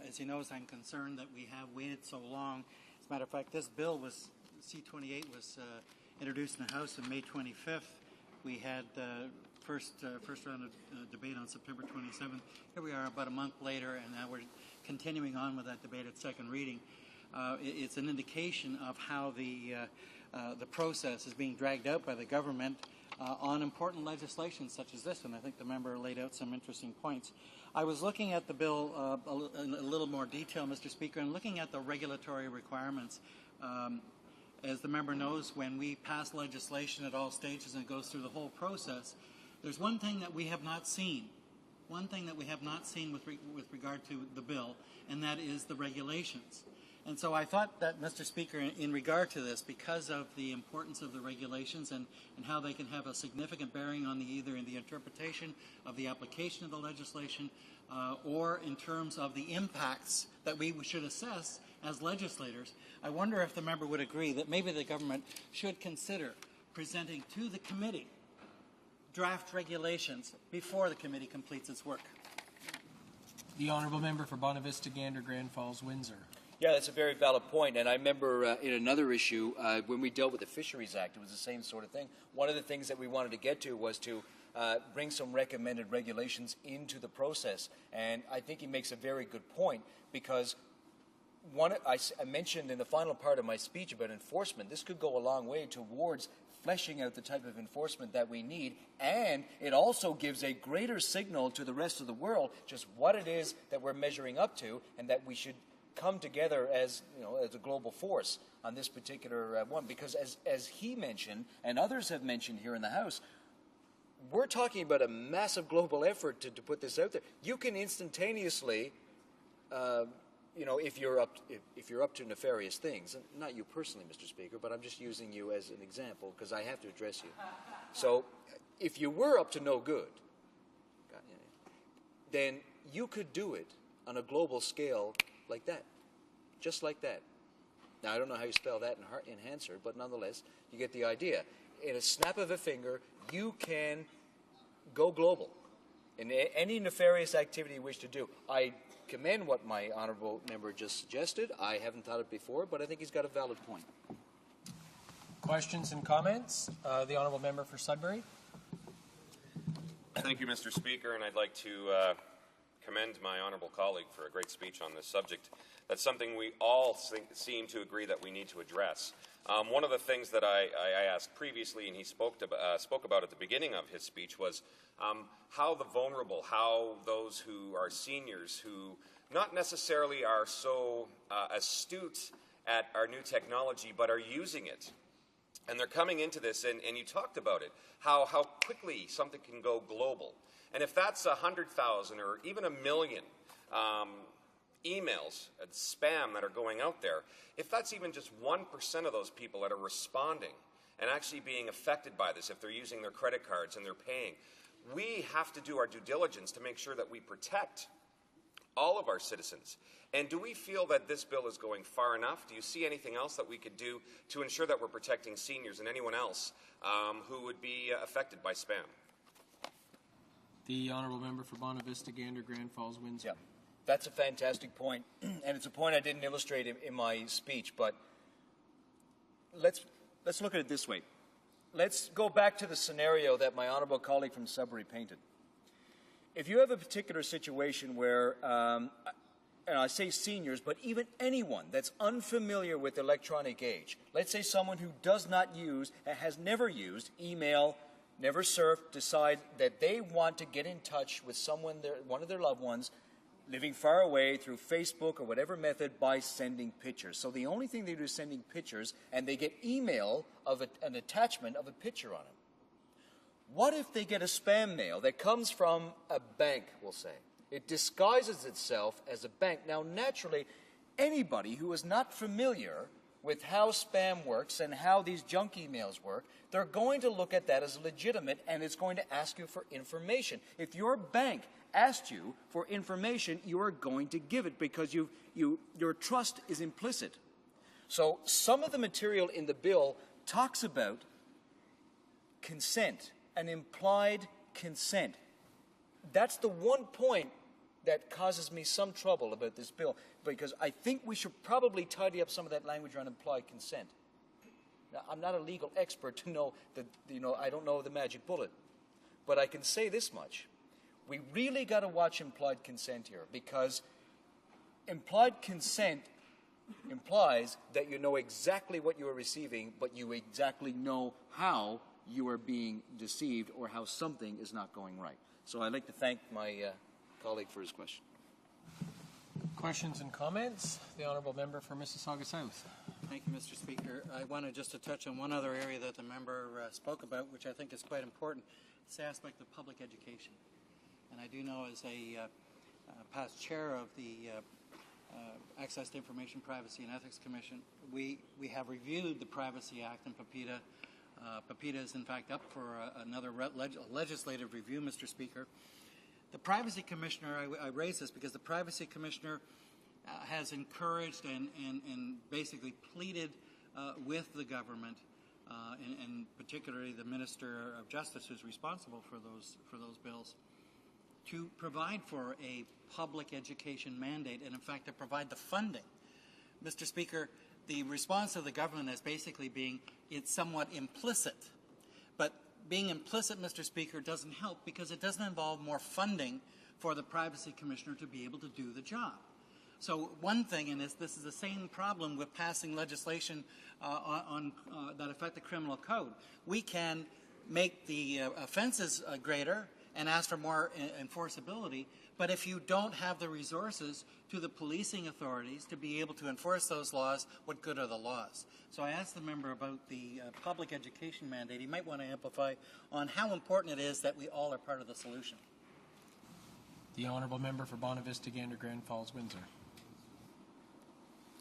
As he knows, I'm concerned that we have waited so long. As a matter of fact, this bill was, C-28 was introduced in the House on May 25th. We had first round of debate on September 27th. Here we are about a month later, and now we're continuing on with that debate at second reading. It's an indication of how the process is being dragged out by the government on important legislation such as this, and I think the member laid out some interesting points. I was looking at the bill in a little more detail, Mr. Speaker, and looking at the regulatory requirements. As the member knows, when we pass legislation at all stages and it goes through the whole process, there's one thing that we have not seen. One thing that we have not seen with regard to the bill, and that is the regulations. And so I thought that, Mr. Speaker, in regard to this, because of the importance of the regulations and how they can have a significant bearing on either in the interpretation of the application of the legislation or in terms of the impacts that we should assess as legislators, I wonder if the member would agree that maybe the government should consider presenting to the committee draft regulations before the committee completes its work. The Honourable Member for Bonavista, Gander, Grand Falls, Windsor. Yeah, that's a very valid point. And I remember in another issue, when we dealt with the Fisheries Act, it was the same sort of thing. One of the things that we wanted to get to was to bring some recommended regulations into the process. And I think he makes a very good point because I mentioned in the final part of my speech about enforcement, this could go a long way towards fleshing out the type of enforcement that we need, and it also gives a greater signal to the rest of the world just what it is that we're measuring up to, and that we should come together as, as a global force on this particular one. Because as he mentioned, and others have mentioned here in the House, we're talking about a massive global effort to put this out there. You can instantaneously if you're up to nefarious things, and not you personally, Mr. Speaker, but I'm just using you as an example because I have to address you. So, if you were up to no good, then you could do it on a global scale like that, just like that. Now, I don't know how you spell that in Hansard, but nonetheless, you get the idea. In a snap of a finger, you can go global in any nefarious activity you wish to do. I commend what my honourable member just suggested. I haven't thought it before, but I think he's got a valid point. Questions and comments? The Honourable Member for Sudbury. Thank you, Mr. Speaker, and I'd like to commend my honourable colleague for a great speech on this subject. That's something we all seem to agree that we need to address. One of the things that I asked previously, and he spoke about at the beginning of his speech, was how the vulnerable, how those who are seniors, who not necessarily are so astute at our new technology, but are using it. And they're coming into this, and you talked about it, how quickly something can go global. And if that's 100,000 or even 1 million emails and spam that are going out there, if that's even just 1% of those people that are responding and actually being affected by this, if they're using their credit cards and they're paying, we have to do our due diligence to make sure that we protect all of our citizens. And do we feel that this bill is going far enough? Do you see anything else that we could do to ensure that we're protecting seniors and anyone else who would be affected by spam? The honourable member for Bonavista, Gander, Grand Falls, Windsor. Yeah, that's a fantastic point, and it's a point I didn't illustrate in my speech, but let's look at it this way. Let's go back to the scenario that my honourable colleague from Sudbury painted. If you have a particular situation where, and I say seniors, but even anyone that's unfamiliar with the electronic age, let's say someone who does not use, has never used email, never surfed, decide that they want to get in touch with someone, one of their loved ones, living far away through Facebook or whatever method by sending pictures. So the only thing they do is sending pictures, and they get email of an attachment of a picture on it. What if they get a spam mail that comes from a bank, we'll say? It disguises itself as a bank. Now, naturally, anybody who is not familiar with how spam works and how these junk emails work, they're going to look at that as legitimate, and it's going to ask you for information. If your bank asked you for information, you are going to give it because your trust is implicit. So some of the material in the bill talks about consent, an implied consent. That's the one point that causes me some trouble about this bill, because I think we should probably tidy up some of that language around implied consent. Now, I'm not a legal expert to know that, I don't know the magic bullet, but I can say this much. We really got to watch implied consent here, because implied consent implies that you know exactly what you are receiving, but you exactly know how you are being deceived or how something is not going right. So I'd like to thank my colleague for his question. Questions and comments? The honourable member for Mississauga South. Thank you, Mr. Speaker. I wanted just to touch on one other area that the member spoke about, which I think is quite important. It's the aspect of public education. And I do know, as a past chair of the Access to Information, Privacy and Ethics Commission, we have reviewed the Privacy Act and PIPEDA. PIPEDA is, in fact, up for another legislative review, Mr. Speaker. The Privacy Commissioner, I raise this because the Privacy Commissioner has encouraged and basically pleaded with the government, and particularly the Minister of Justice, who's responsible for those bills, to provide for a public education mandate, and in fact to provide the funding. Mr. Speaker, the response of the government is basically it's somewhat implicit. But being implicit, Mr. Speaker, doesn't help because it doesn't involve more funding for the Privacy Commissioner to be able to do the job. So one thing, and this is the same problem with passing legislation that affect the criminal code. We can make the offenses greater and ask for more enforceability, but if you don't have the resources to the policing authorities to be able to enforce those laws, what good are the laws? So I asked the member about the public education mandate. He might want to amplify on how important it is that we all are part of the solution. The honourable member for Bonavista, Gander, Grand Falls, Windsor.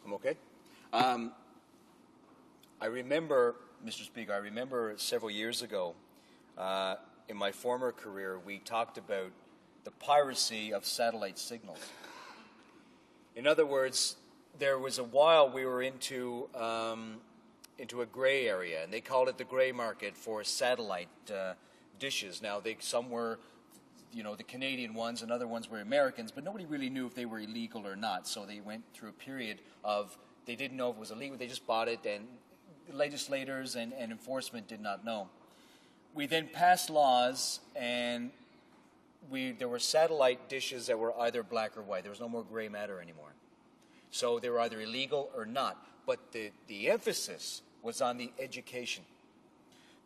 I'm okay. I remember, Mr. Speaker, several years ago, in my former career, we talked about the piracy of satellite signals. In other words, there was a while we were into a gray area, and they called it the gray market for satellite dishes. Now, some were, the Canadian ones, and other ones were Americans, but nobody really knew if they were illegal or not. So they went through a period of, they didn't know if it was illegal, they just bought it, and legislators and enforcement did not know. We then passed laws, and there were satellite dishes that were either black or white. There was no more gray matter anymore. So they were either illegal or not. But the emphasis was on the education,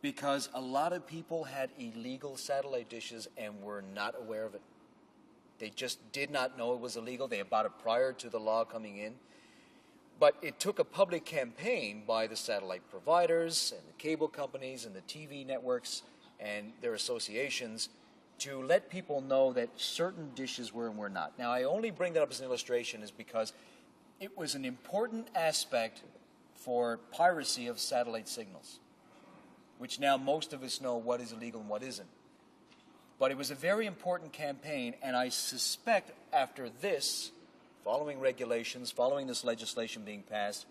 because a lot of people had illegal satellite dishes and were not aware of it. They just did not know it was illegal. They had bought it prior to the law coming in. But it took a public campaign by the satellite providers and the cable companies and the TV networks and their associations to let people know that certain dishes were and were not. Now, I only bring that up as an illustration is because it was an important aspect for piracy of satellite signals, which now most of us know what is illegal and what isn't. But it was a very important campaign, and I suspect after this, following regulations, following this legislation being passed,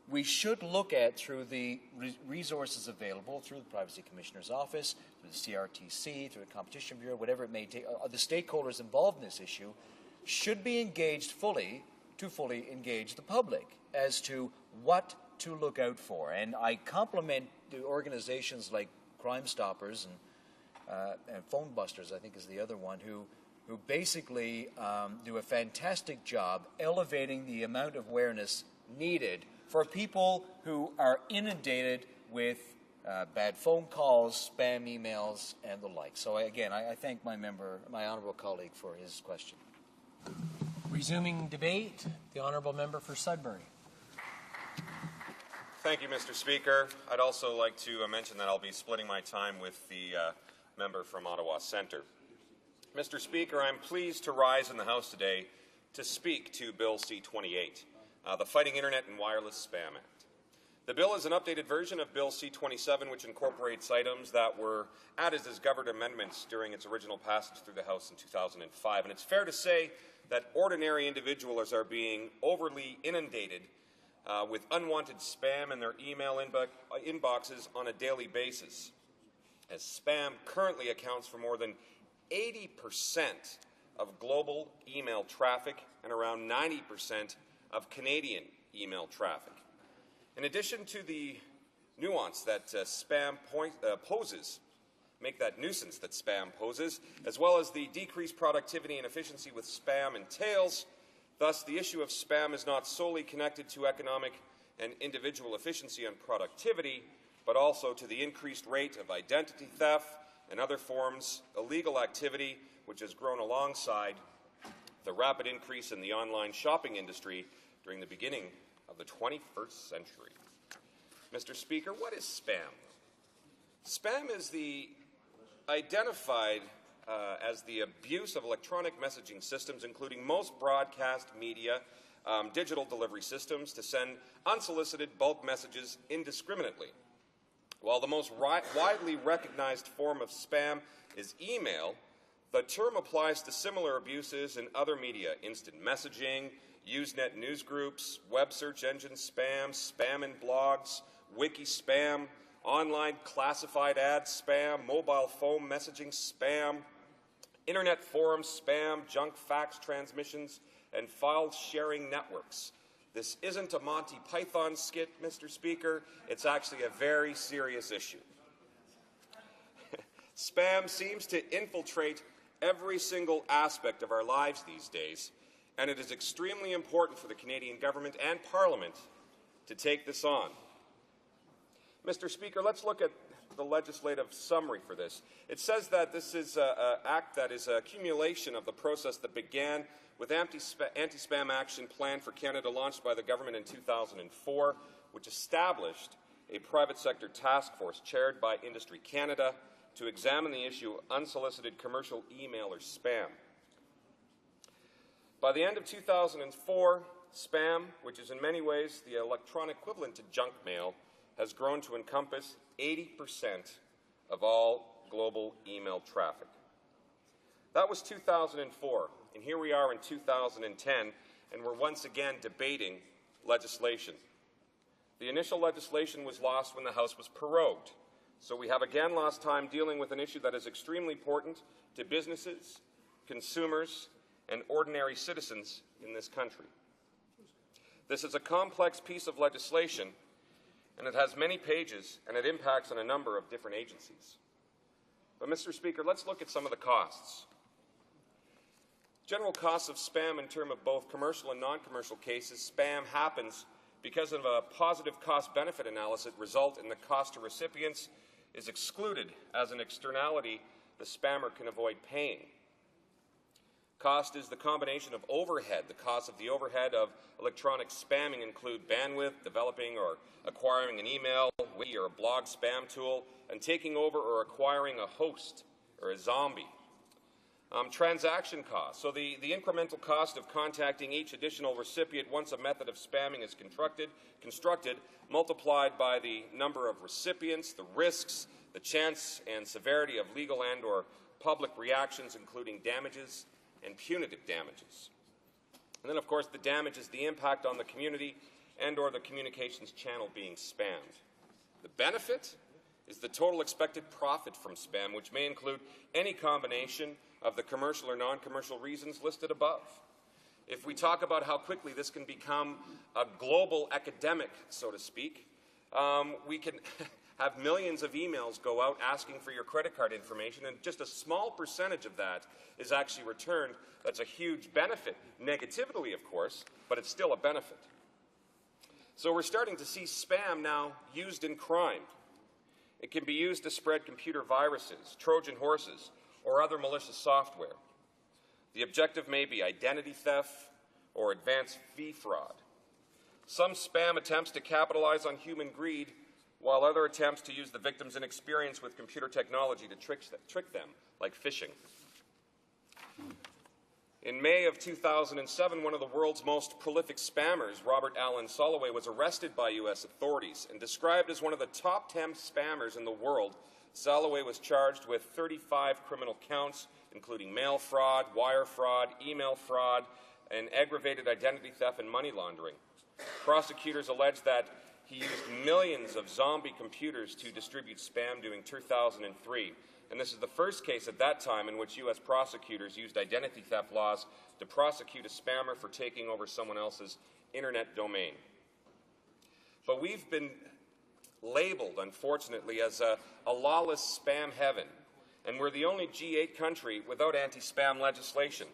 we should look at, through the resources available, through the Privacy Commissioner's Office, through the CRTC, through the Competition Bureau, whatever it may take, the stakeholders involved in this issue should be engaged fully to fully engage the public as to what to look out for. And I compliment the organizations like Crime Stoppers and Phone Busters, I think is the other one, who basically do a fantastic job elevating the amount of awareness needed for people who are inundated with bad phone calls, spam emails, and the like. So again, I thank my honourable colleague for his question. Resuming debate, the honourable member for Sudbury. Thank you, Mr. Speaker. I'd also like to mention that I'll be splitting my time with the member from Ottawa Centre. Mr. Speaker, I'm pleased to rise in the House today to speak to Bill C-28, the Fighting Internet and Wireless Spam Act. The bill is an updated version of Bill C-27, which incorporates items that were added as government amendments during its original passage through the House in 2005. And it's fair to say that ordinary individuals are being overly inundated with unwanted spam in their email inboxes on a daily basis, as spam currently accounts for more than 80% of global email traffic and around 90% of Canadian email traffic. In addition to the nuance that spam poses, make that nuisance that spam poses, as well as the decreased productivity and efficiency with spam entails, thus the issue of spam is not solely connected to economic and individual efficiency and productivity, but also to the increased rate of identity theft and other forms of illegal activity, which has grown alongside the rapid increase in the online shopping industry during the beginning of the 21st century. Mr. Speaker, what is spam? Spam is identified as the abuse of electronic messaging systems, including most broadcast media, digital delivery systems, to send unsolicited bulk messages indiscriminately. While the most widely recognized form of spam is email, the term applies to similar abuses in other media: instant messaging, Usenet news groups, web search engine spam, spam in blogs, wiki spam, online classified ad spam, mobile phone messaging spam, internet forum spam, junk fax transmissions, and file sharing networks. This isn't a Monty Python skit, Mr. Speaker. It's actually a very serious issue. Spam seems to infiltrate every single aspect of our lives these days, and it is extremely important for the Canadian government and Parliament to take this on. Mr. Speaker, let's look at the legislative summary for this. It says that this is an act that is a accumulation of the process that began with anti-spam action plan for Canada launched by the government in 2004, which established a private sector task force chaired by Industry Canada to examine the issue of unsolicited commercial email or spam. By the end of 2004, spam, which is in many ways the electronic equivalent to junk mail, has grown to encompass 80% of all global email traffic. That was 2004, and here we are in 2010, and we're once again debating legislation. The initial legislation was lost when the House was prorogued, so we have again lost time dealing with an issue that is extremely important to businesses, consumers, and ordinary citizens in this country. This is a complex piece of legislation, and it has many pages, and it impacts on a number of different agencies. But, Mr. Speaker, let's look at some of the costs. General costs of spam in terms of both commercial and non-commercial cases. Spam happens because of a positive cost-benefit analysis result in the cost to recipients is excluded as an externality the spammer can avoid paying. Cost is the combination of overhead. The costs of the overhead of electronic spamming include bandwidth, developing or acquiring an email, wiki, or a blog spam tool, and taking over or acquiring a host or a zombie. Transaction costs. So the incremental cost of contacting each additional recipient once a method of spamming is constructed, multiplied by the number of recipients, the risks, the chance and severity of legal and or public reactions, including damages and punitive damages. And then, of course, the damage is the impact on the community and or the communications channel being spammed. The benefit is the total expected profit from spam, which may include any combination of the commercial or non-commercial reasons listed above. If we talk about how quickly this can become a global epidemic, so to speak, we can have millions of emails go out asking for your credit card information, and just a small percentage of that is actually returned. That's a huge benefit. Negatively, of course, but it's still a benefit. So we're starting to see spam now used in crime. It can be used to spread computer viruses, Trojan horses, or other malicious software. The objective may be identity theft or advanced fee fraud. Some spam attempts to capitalize on human greed, while other attempts to use the victim's inexperience with computer technology to trick them, like phishing. In May of 2007, one of the world's most prolific spammers, Robert Allen Soloway, was arrested by U.S. authorities and described as one of the top 10 spammers in the world. Soloway was charged with 35 criminal counts, including mail fraud, wire fraud, email fraud, and aggravated identity theft and money laundering. Prosecutors allege that he used millions of zombie computers to distribute spam during 2003. And this is the first case at that time in which U.S. prosecutors used identity theft laws to prosecute a spammer for taking over someone else's internet domain. But we've been labeled, unfortunately, as a lawless spam heaven. And we're the only G8 country without anti-spam legislation.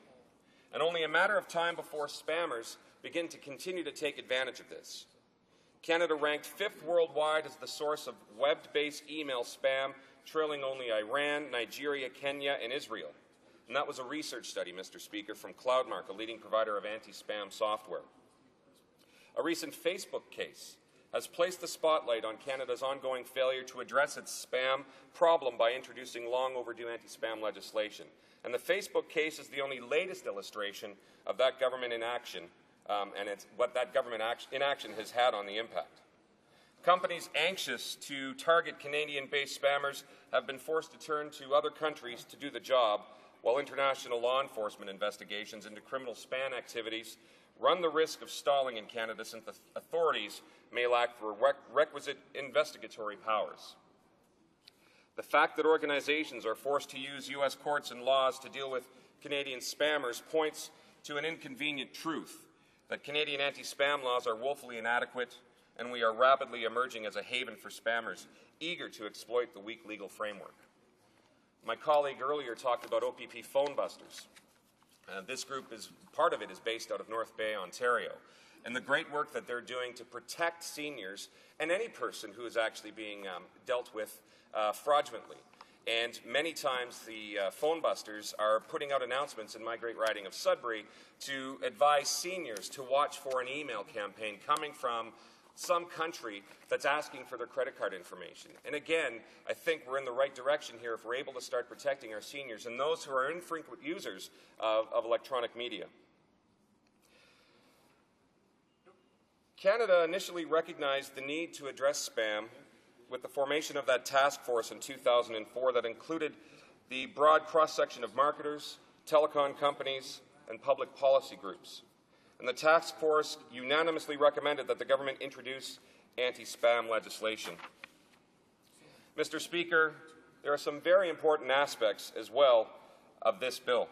And only a matter of time before spammers begin to continue to take advantage of this. Canada ranked 5th worldwide as the source of web-based email spam, trailing only Iran, Nigeria, Kenya, and Israel. And that was a research study, Mr. Speaker, from Cloudmark, a leading provider of anti-spam software. A recent Facebook case has placed the spotlight on Canada's ongoing failure to address its spam problem by introducing long overdue anti-spam legislation. And the Facebook case is the only latest illustration of that government inaction, and it's what that government inaction has had on the impact. Companies anxious to target Canadian-based spammers have been forced to turn to other countries to do the job, while international law enforcement investigations into criminal spam activities run the risk of stalling in Canada, since the authorities may lack the requisite investigatory powers. The fact that organizations are forced to use U.S. courts and laws to deal with Canadian spammers points to an inconvenient truth, that Canadian anti-spam laws are woefully inadequate, and we are rapidly emerging as a haven for spammers eager to exploit the weak legal framework. My colleague earlier talked about OPP phone busters. This group part of it is based out of North Bay, Ontario, and the great work that they're doing to protect seniors and any person who is actually being dealt with fraudulently. And many times the phone busters are putting out announcements in my great riding of Sudbury to advise seniors to watch for an email campaign coming from some country that's asking for their credit card information. And again, I think we're in the right direction here if we're able to start protecting our seniors and those who are infrequent users of electronic media. Canada initially recognized the need to address spam with the formation of that task force in 2004 that included the broad cross-section of marketers, telecom companies, and public policy groups. And the task force unanimously recommended that the government introduce anti-spam legislation. Mr. Speaker, there are some very important aspects as well of this bill.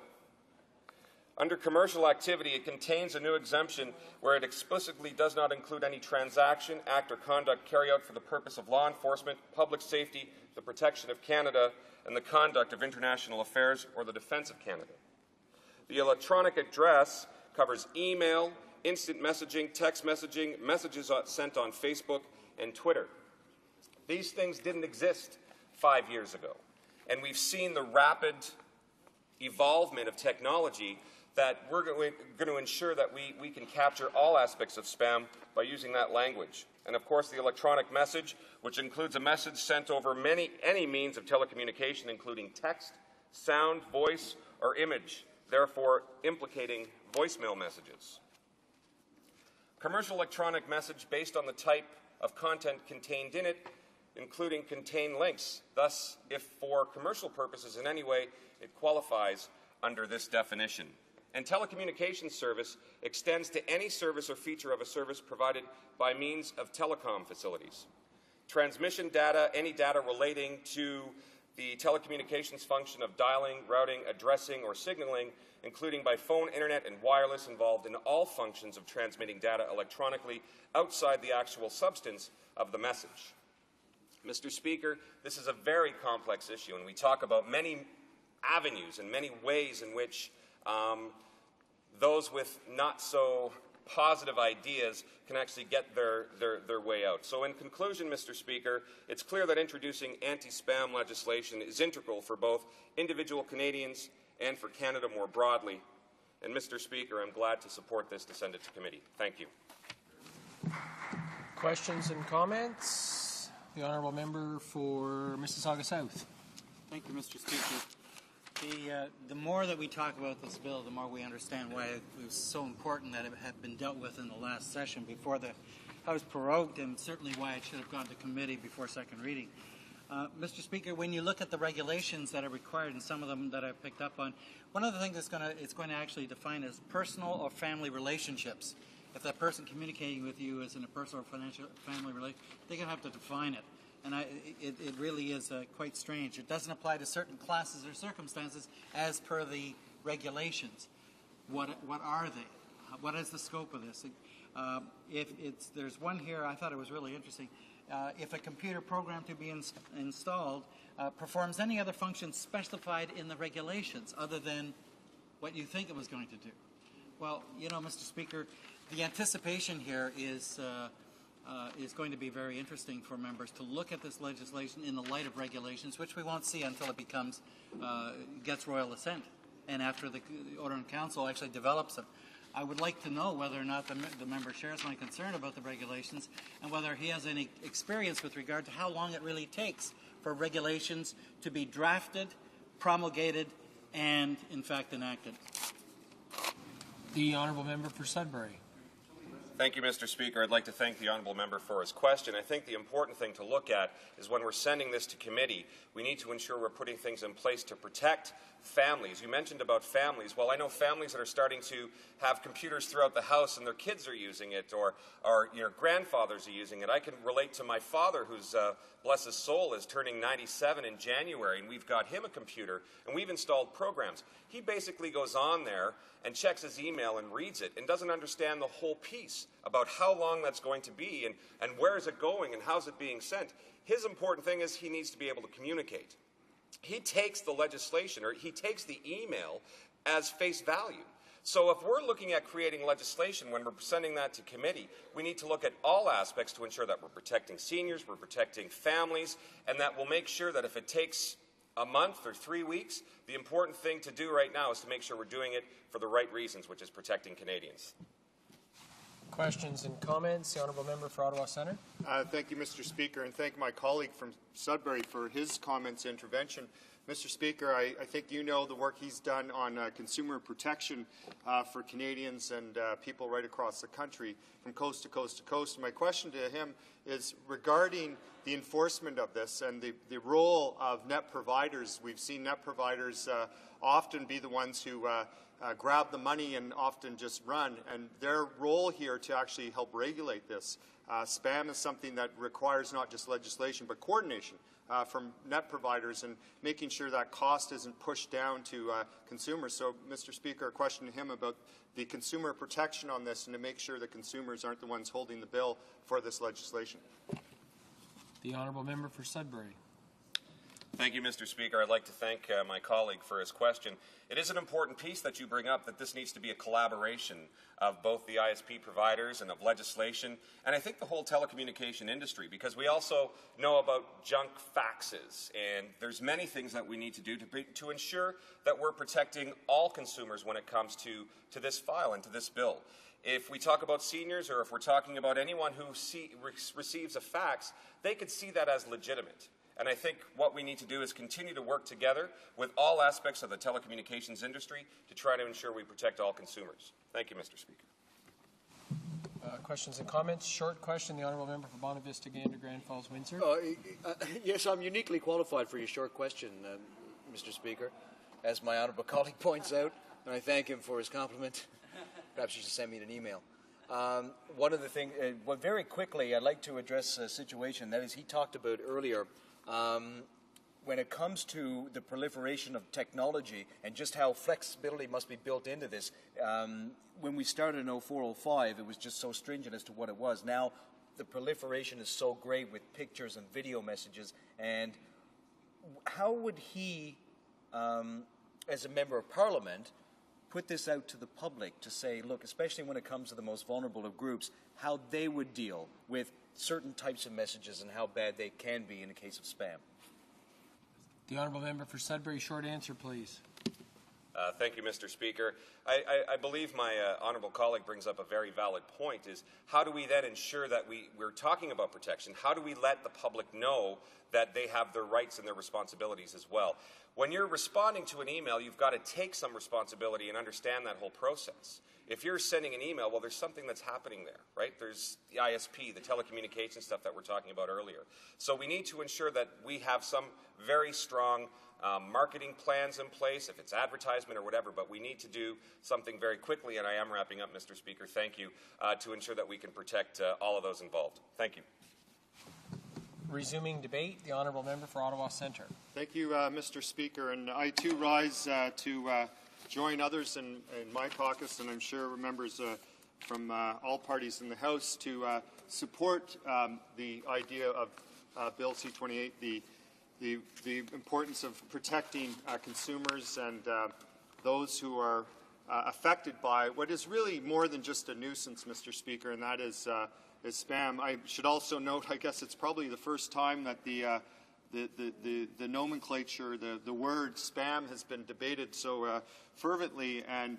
Under commercial activity, it contains a new exemption where it explicitly does not include any transaction, act, or conduct carried out for the purpose of law enforcement, public safety, the protection of Canada, and the conduct of international affairs or the defense of Canada. The electronic address covers email, instant messaging, text messaging, messages sent on Facebook and Twitter. These things didn't exist 5 years ago, and we've seen the rapid evolvement of technology that we're going to ensure that we can capture all aspects of spam by using that language. And of course, the electronic message, which includes a message sent over any means of telecommunication, including text, sound, voice, or image, therefore implicating voicemail messages. Commercial electronic message based on the type of content contained in it, including contain links. Thus, if for commercial purposes in any way, it qualifies under this definition. And telecommunications service extends to any service or feature of a service provided by means of telecom facilities. Transmission data, any data relating to the telecommunications function of dialing, routing, addressing, or signaling, including by phone, internet, and wireless, involved in all functions of transmitting data electronically outside the actual substance of the message. Mr. Speaker, this is a very complex issue, and we talk about many avenues and many ways in which those with not so positive ideas can actually get their way out. So in conclusion, Mr. Speaker, it's clear that introducing anti-spam legislation is integral for both individual Canadians and for Canada more broadly. And Mr. Speaker, I'm glad to support this to send it to committee. Thank you. Questions and comments? The honourable member for Mississauga South. Thank you, Mr. Speaker. The more that we talk about this bill, the more we understand why it was so important that it had been dealt with in the last session before the House prorogued, and certainly why it should have gone to committee before second reading. Mr. Speaker, when you look at the regulations that are required, and some of them that I've picked up on, one of the things it's going to actually define is personal or family relationships. If that person communicating with you is in a personal or family relationship, they're going to have to define it. And it really is quite strange. It doesn't apply to certain classes or circumstances as per the regulations. What are they? What is the scope of this? There's one here, I thought it was really interesting. If a computer program to be installed performs any other function specified in the regulations other than what you think it was going to do. Well, you know, Mr. Speaker, the anticipation here is going to be very interesting for members to look at this legislation in the light of regulations, which we won't see until it gets royal assent, and after the Order in Council actually develops them. I would like to know whether or not the member shares my concern about the regulations, and whether he has any experience with regard to how long it really takes for regulations to be drafted, promulgated, and in fact enacted. The honourable member for Sudbury. Thank you, Mr. Speaker. I'd like to thank the honourable member for his question. I think the important thing to look at is when we're sending this to committee, we need to ensure we're putting things in place to protect families. You mentioned about families. Well, I know families that are starting to have computers throughout the house and their kids are using it, or your grandfathers are using it. I can relate to my father, who's, bless his soul, is turning 97 in January, and we've got him a computer, and we've installed programs. He basically goes on there and checks his email and reads it and doesn't understand the whole piece about how long that's going to be and where is it going and how's it being sent. His important thing is he needs to be able to communicate. He takes the legislation, or he takes the email as face value. So if we're looking at creating legislation when we're sending that to committee, we need to look at all aspects to ensure that we're protecting seniors, we're protecting families, and that we'll make sure that if it takes a month or 3 weeks, the important thing to do right now is to make sure we're doing it for the right reasons, which is protecting Canadians. Questions and comments? The honourable member for Ottawa Centre. Thank you, Mr. Speaker, and thank my colleague from Sudbury for his comments and intervention. Mr. Speaker, I think you know the work he's done on consumer protection for Canadians and people right across the country from coast to coast to coast. My question to him is regarding the enforcement of this and the role of net providers. We've seen net providers often be the ones who grab the money and often just run, and their role here to actually help regulate this. Spam is something that requires not just legislation but coordination from net providers and making sure that cost isn't pushed down to consumers. So, Mr. Speaker, a question to him about the consumer protection on this and to make sure that consumers aren't the ones holding the bill for this legislation. The honourable member for Sudbury. Thank you, Mr. Speaker. I'd like to thank my colleague for his question. It is an important piece that you bring up, that this needs to be a collaboration of both the ISP providers and of legislation, and I think the whole telecommunication industry, because we also know about junk faxes, and there's many things that we need to do to ensure that we're protecting all consumers when it comes to this file and to this bill. If we talk about seniors, or if we're talking about anyone who receives a fax, they could see that as legitimate. And I think what we need to do is continue to work together with all aspects of the telecommunications industry to try to ensure we protect all consumers. Thank you, Mr. Speaker. Questions and comments? Short question, the Honourable Member for Bonavista, Gander, Grand Falls, Windsor. Yes, I'm uniquely qualified for your short question, Mr. Speaker, as my honourable colleague points out, and I thank him for his compliment. Perhaps you should send me an email. One of the things, very quickly, I'd like to address a situation that is he talked about earlier. When it comes to the proliferation of technology and just how flexibility must be built into this, when we started in 04-05, it was just so stringent as to what it was. Now, the proliferation is so great with pictures and video messages. And how would he, as a member of Parliament, put this out to the public to say, look, especially when it comes to the most vulnerable of groups, how they would deal with certain types of messages and how bad they can be in the case of spam? The Honourable Member for Sudbury, short answer, please. Thank you, Mr. Speaker. I believe my honourable colleague brings up a very valid point, is how do we then ensure that we're talking about protection? How do we let the public know that they have their rights and their responsibilities as well? When you're responding to an email, you've got to take some responsibility and understand that whole process. If you're sending an email, well, there's something that's happening there, right? There's the ISP, the telecommunications stuff that we're talking about earlier. So we need to ensure that we have some very strong marketing plans in place, if it's advertisement or whatever, but we need to do something very quickly, and I am wrapping up, Mr. Speaker, thank you, to ensure that we can protect all of those involved. Thank you. Resuming debate, the Honourable Member for Ottawa Centre. Thank you, Mr. Speaker. And I, too, rise to join others in my caucus, and I'm sure members from all parties in the House, to support the idea of Bill C-28, the importance of protecting consumers and those who are affected by what is really more than just a nuisance, Mr. Speaker, and that is spam. I should also note, I guess it's probably the first time that the nomenclature, the word spam has been debated so fervently and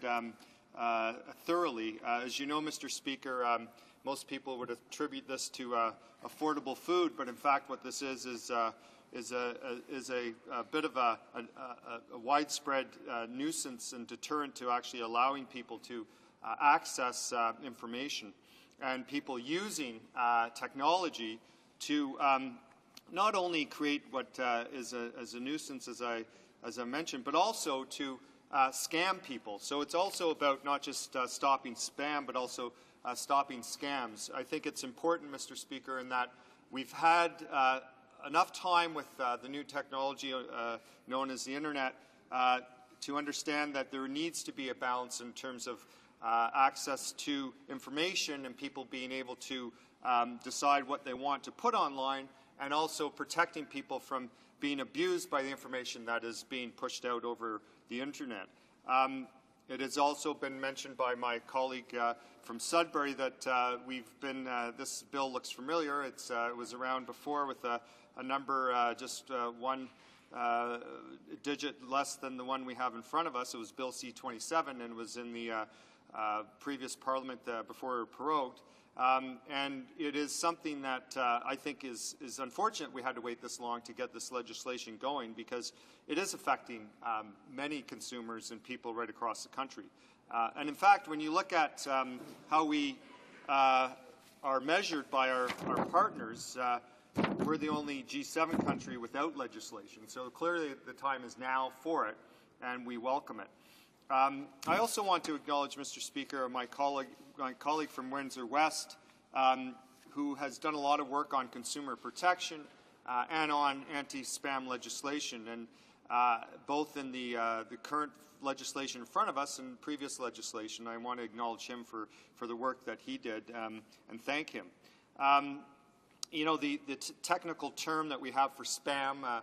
thoroughly. As you know, Mr. Speaker, most people would attribute this to affordable food, but in fact what this is a bit of a widespread nuisance and deterrent to actually allowing people to access information, and people using technology to not only create what is a nuisance, as I mentioned, but also to scam people. So it's also about not just stopping spam, but also stopping scams. I think it's important, Mr. Speaker, in that we've had enough time with the new technology known as the Internet to understand that there needs to be a balance in terms of access to information and people being able to decide what they want to put online, and also protecting people from being abused by the information that is being pushed out over the Internet. It has also been mentioned by my colleague from Sudbury that this bill looks familiar. It was around before with a number just one digit less than the one we have in front of us. It was Bill C-27 and was in the previous Parliament before it was prorogued. And it is something that I think is unfortunate we had to wait this long to get this legislation going, because it is affecting many consumers and people right across the country. And in fact, when you look at how we are measured by our partners, we're the only G7 country without legislation. So clearly the time is now for it, and we welcome it. I also want to acknowledge, Mr. Speaker, my colleague from Windsor West, who has done a lot of work on consumer protection and on anti-spam legislation, and both in the current legislation in front of us and previous legislation. I want to acknowledge him for the work that he did and thank him. You know, the technical term that we have for spam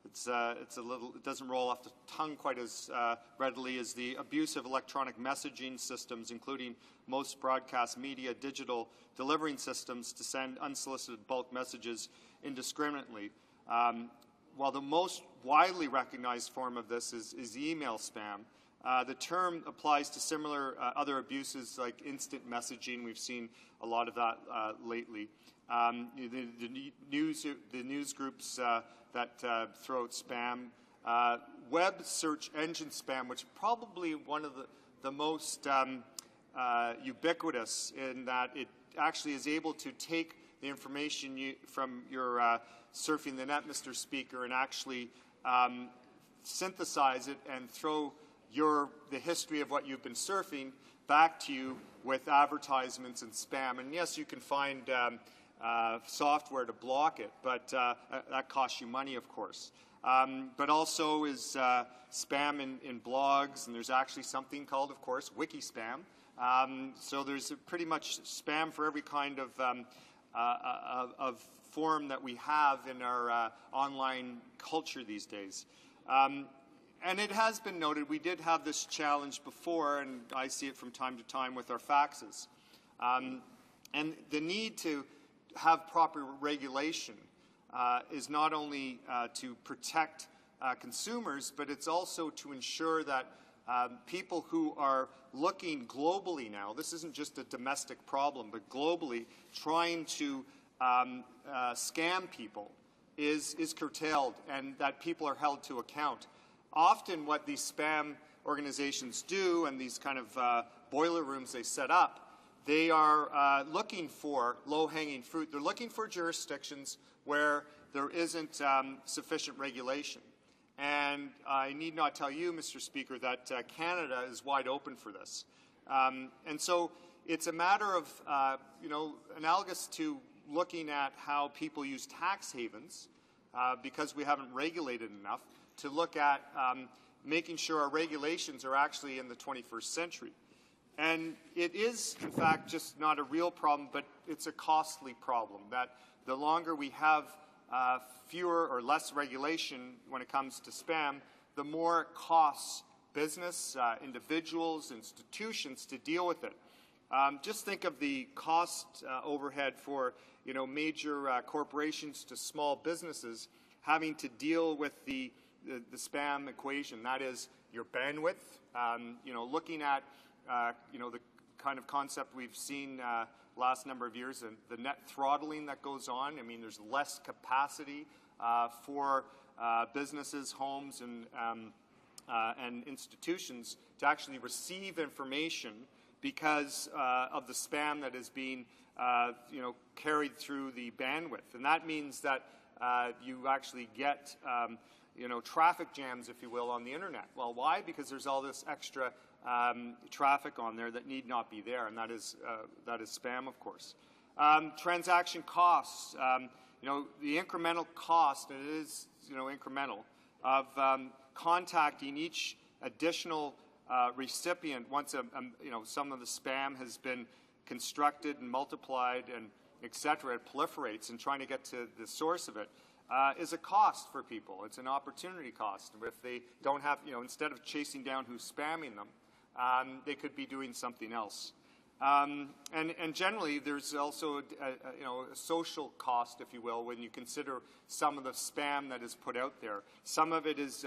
it's a little, it doesn't roll off the tongue quite as readily as the abuse of electronic messaging systems, including most broadcast media digital delivering systems to send unsolicited bulk messages indiscriminately. While the most widely recognized form of this is email spam, the term applies to similar other abuses like instant messaging. We've seen a lot of that lately. The news groups that throw out spam, web search engine spam, which is probably one of the most ubiquitous in that it actually is able to take the information from your surfing the net, Mr. Speaker, and actually synthesize it and throw the history of what you've been surfing back to you with advertisements and spam. And yes, you can find software to block it, but that costs you money, of course. But also is spam in blogs, and there's actually something called, of course, wiki spam. So there's pretty much spam for every kind of form that we have in our online culture these days. And it has been noted, we did have this challenge before, and I see it from time to time with our faxes. And the need to have proper regulation is not only to protect consumers, but it's also to ensure that people who are looking globally now, this isn't just a domestic problem, but globally, trying to scam people is curtailed, and that people are held to account. Often what these spam organizations do, and these kind of boiler rooms they set up, they are looking for low-hanging fruit. They're looking for jurisdictions where there isn't sufficient regulation. And I need not tell you, Mr. Speaker, that Canada is wide open for this. And so it's a matter of, analogous to looking at how people use tax havens, because we haven't regulated enough, to look at making sure our regulations are actually in the 21st century. And it is, in fact, just not a real problem, but it's a costly problem, that the longer we have fewer or less regulation when it comes to spam, the more it costs business, individuals, institutions to deal with it. Just think of the cost overhead for major corporations to small businesses having to deal with the spam equation. That is your bandwidth. Looking at the kind of concept we've seen last number of years, and the net throttling that goes on. I mean, there's less capacity for businesses, homes, and institutions to actually receive information because of the spam that is being carried through the bandwidth. And that means that you actually get traffic jams, if you will, on the internet. Well, why? Because there's all this extra traffic on there that need not be there, and that is spam, of course. Transaction costs, the incremental cost, and it is incremental, of contacting each additional recipient once some of the spam has been constructed and multiplied and et cetera, it proliferates, and trying to get to the source of it is a cost for people. It's an opportunity cost. If they don't have, instead of chasing down who's spamming them, they could be doing something else. And generally, there's also a social cost, if you will, when you consider some of the spam that is put out there. Some of it is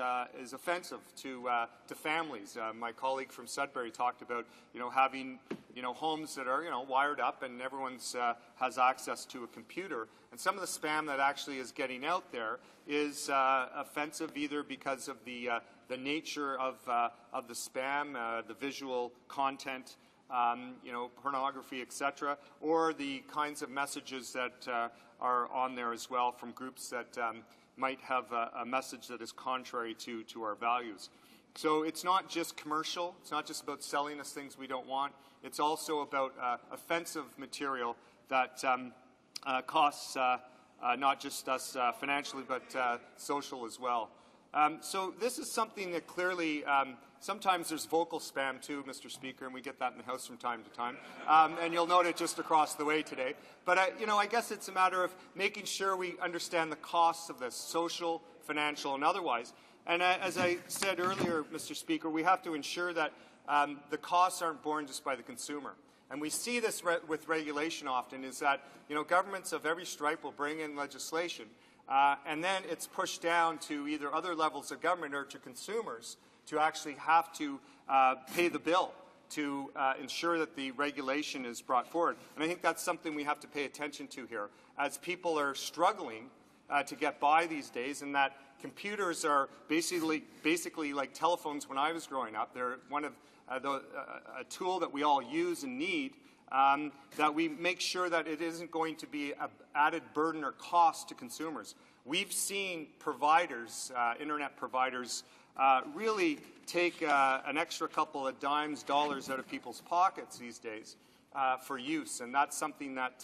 offensive to families. My colleague from Sudbury talked about having homes that are wired up and everyone's has access to a computer. And some of the spam that actually is getting out there is offensive either because of the nature of the spam, the visual content, pornography, etc., or the kinds of messages that are on there as well from groups that might have a message that is contrary to our values. So it's not just commercial. It's not just about selling us things we don't want. It's also about offensive material that costs not just us financially, but social as well. So this is something that clearly, sometimes there's vocal spam too, Mr. Speaker, and we get that in the House from time to time. And you'll note it just across the way today. But, I guess it's a matter of making sure we understand the costs of this, social, financial, and otherwise. And as I said earlier, Mr. Speaker, we have to ensure that the costs aren't borne just by the consumer. And we see this with regulation often, is that governments of every stripe will bring in legislation, and then it's pushed down to either other levels of government or to consumers to actually have to pay the bill to ensure that the regulation is brought forward. And I think that's something we have to pay attention to here, as people are struggling to get by these days, and that computers are basically like telephones when I was growing up. They're one of a tool that we all use and need, that we make sure that it isn't going to be an added burden or cost to consumers. We've seen providers, internet providers, really take an extra couple of dimes, dollars out of people's pockets these days for use, and that's something that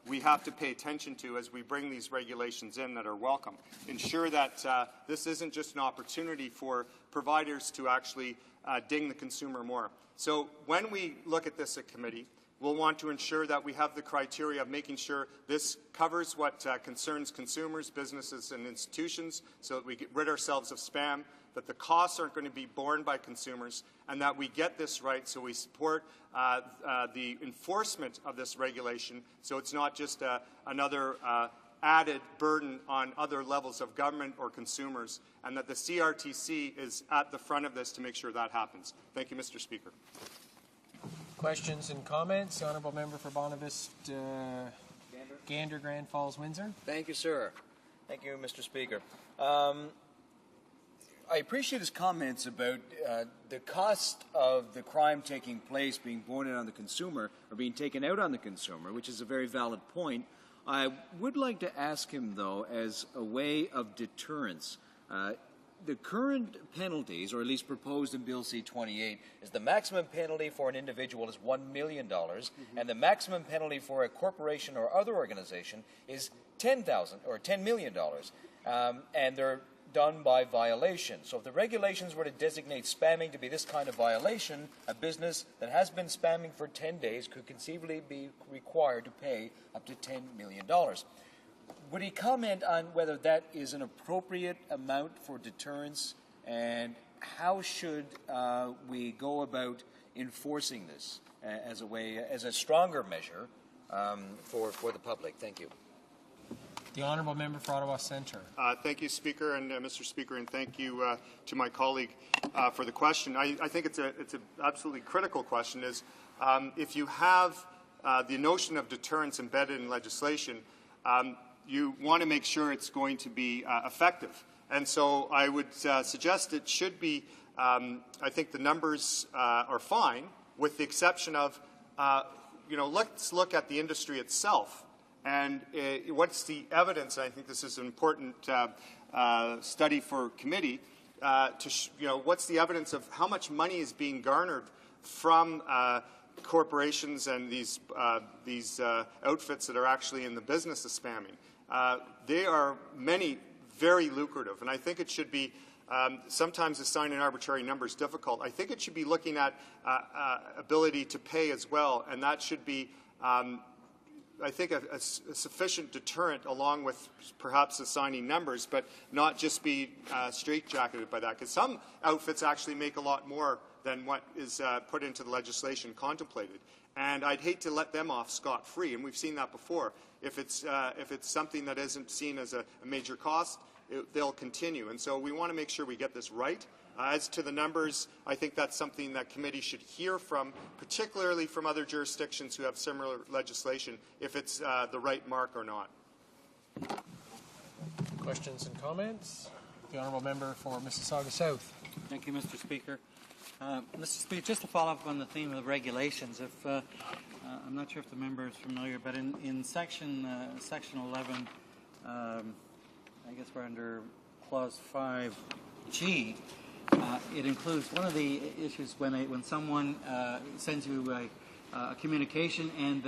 we have to pay attention to as we bring these regulations in that are welcome. Ensure that this isn't just an opportunity for providers to actually ding the consumer more. So when we look at this at committee, we'll want to ensure that we have the criteria of making sure this covers what concerns consumers, businesses, and institutions, so that we get rid ourselves of spam, that the costs aren't going to be borne by consumers, and that we get this right so we support the enforcement of this regulation, so it's not just another added burden on other levels of government or consumers, and that the CRTC is at the front of this to make sure that happens. Thank you, Mr. Speaker. Questions and comments? The Honourable Member for Bonavist, Gander, Grand Falls, Windsor. Thank you, sir. Thank you, Mr. Speaker. I appreciate his comments about the cost of the crime taking place being borne on the consumer, or being taken out on the consumer, which is a very valid point. I would like to ask him, though, as a way of deterrence, the current penalties, or at least proposed in Bill C-28, is the maximum penalty for an individual is $1 million, and the maximum penalty for a corporation or other organization is $10 million, and they're done by violation. So if the regulations were to designate spamming to be this kind of violation, a business that has been spamming for 10 days could conceivably be required to pay up to $10 million. Would he comment on whether that is an appropriate amount for deterrence, and how should we go about enforcing this as a stronger measure for the public? Thank you. The Honourable Member for Ottawa Centre. Thank you, Speaker, and Mr. Speaker, and thank you to my colleague for the question. I think it's an absolutely critical question. Is if you have the notion of deterrence embedded in legislation, you want to make sure it's going to be effective. And so I would suggest it should be, I think the numbers are fine, with the exception of, let's look at the industry itself. And what's the evidence? And I think this is an important study for committee. What's the evidence of how much money is being garnered from corporations and these outfits that are actually in the business of spamming? They are many very lucrative, and I think it should be. Sometimes assigning arbitrary numbers is difficult. I think it should be looking at ability to pay as well, and that should be. I think a sufficient deterrent, along with perhaps assigning numbers, but not just be straitjacketed by that. Because some outfits actually make a lot more than what is put into the legislation contemplated. And I'd hate to let them off scot-free, and we've seen that before. If it's something that isn't seen as a major cost, they'll continue. And so we want to make sure we get this right. As to the numbers, I think that's something that committee should hear from, particularly from other jurisdictions who have similar legislation, if it's the right mark or not. Questions and comments? The Honourable Member for Mississauga South. Thank you, Mr. Speaker. Mr. Speaker, just to follow up on the theme of regulations, if I'm not sure if the member is familiar, but in section 11, I guess we're under clause 5G. It includes one of the issues when someone sends you a communication and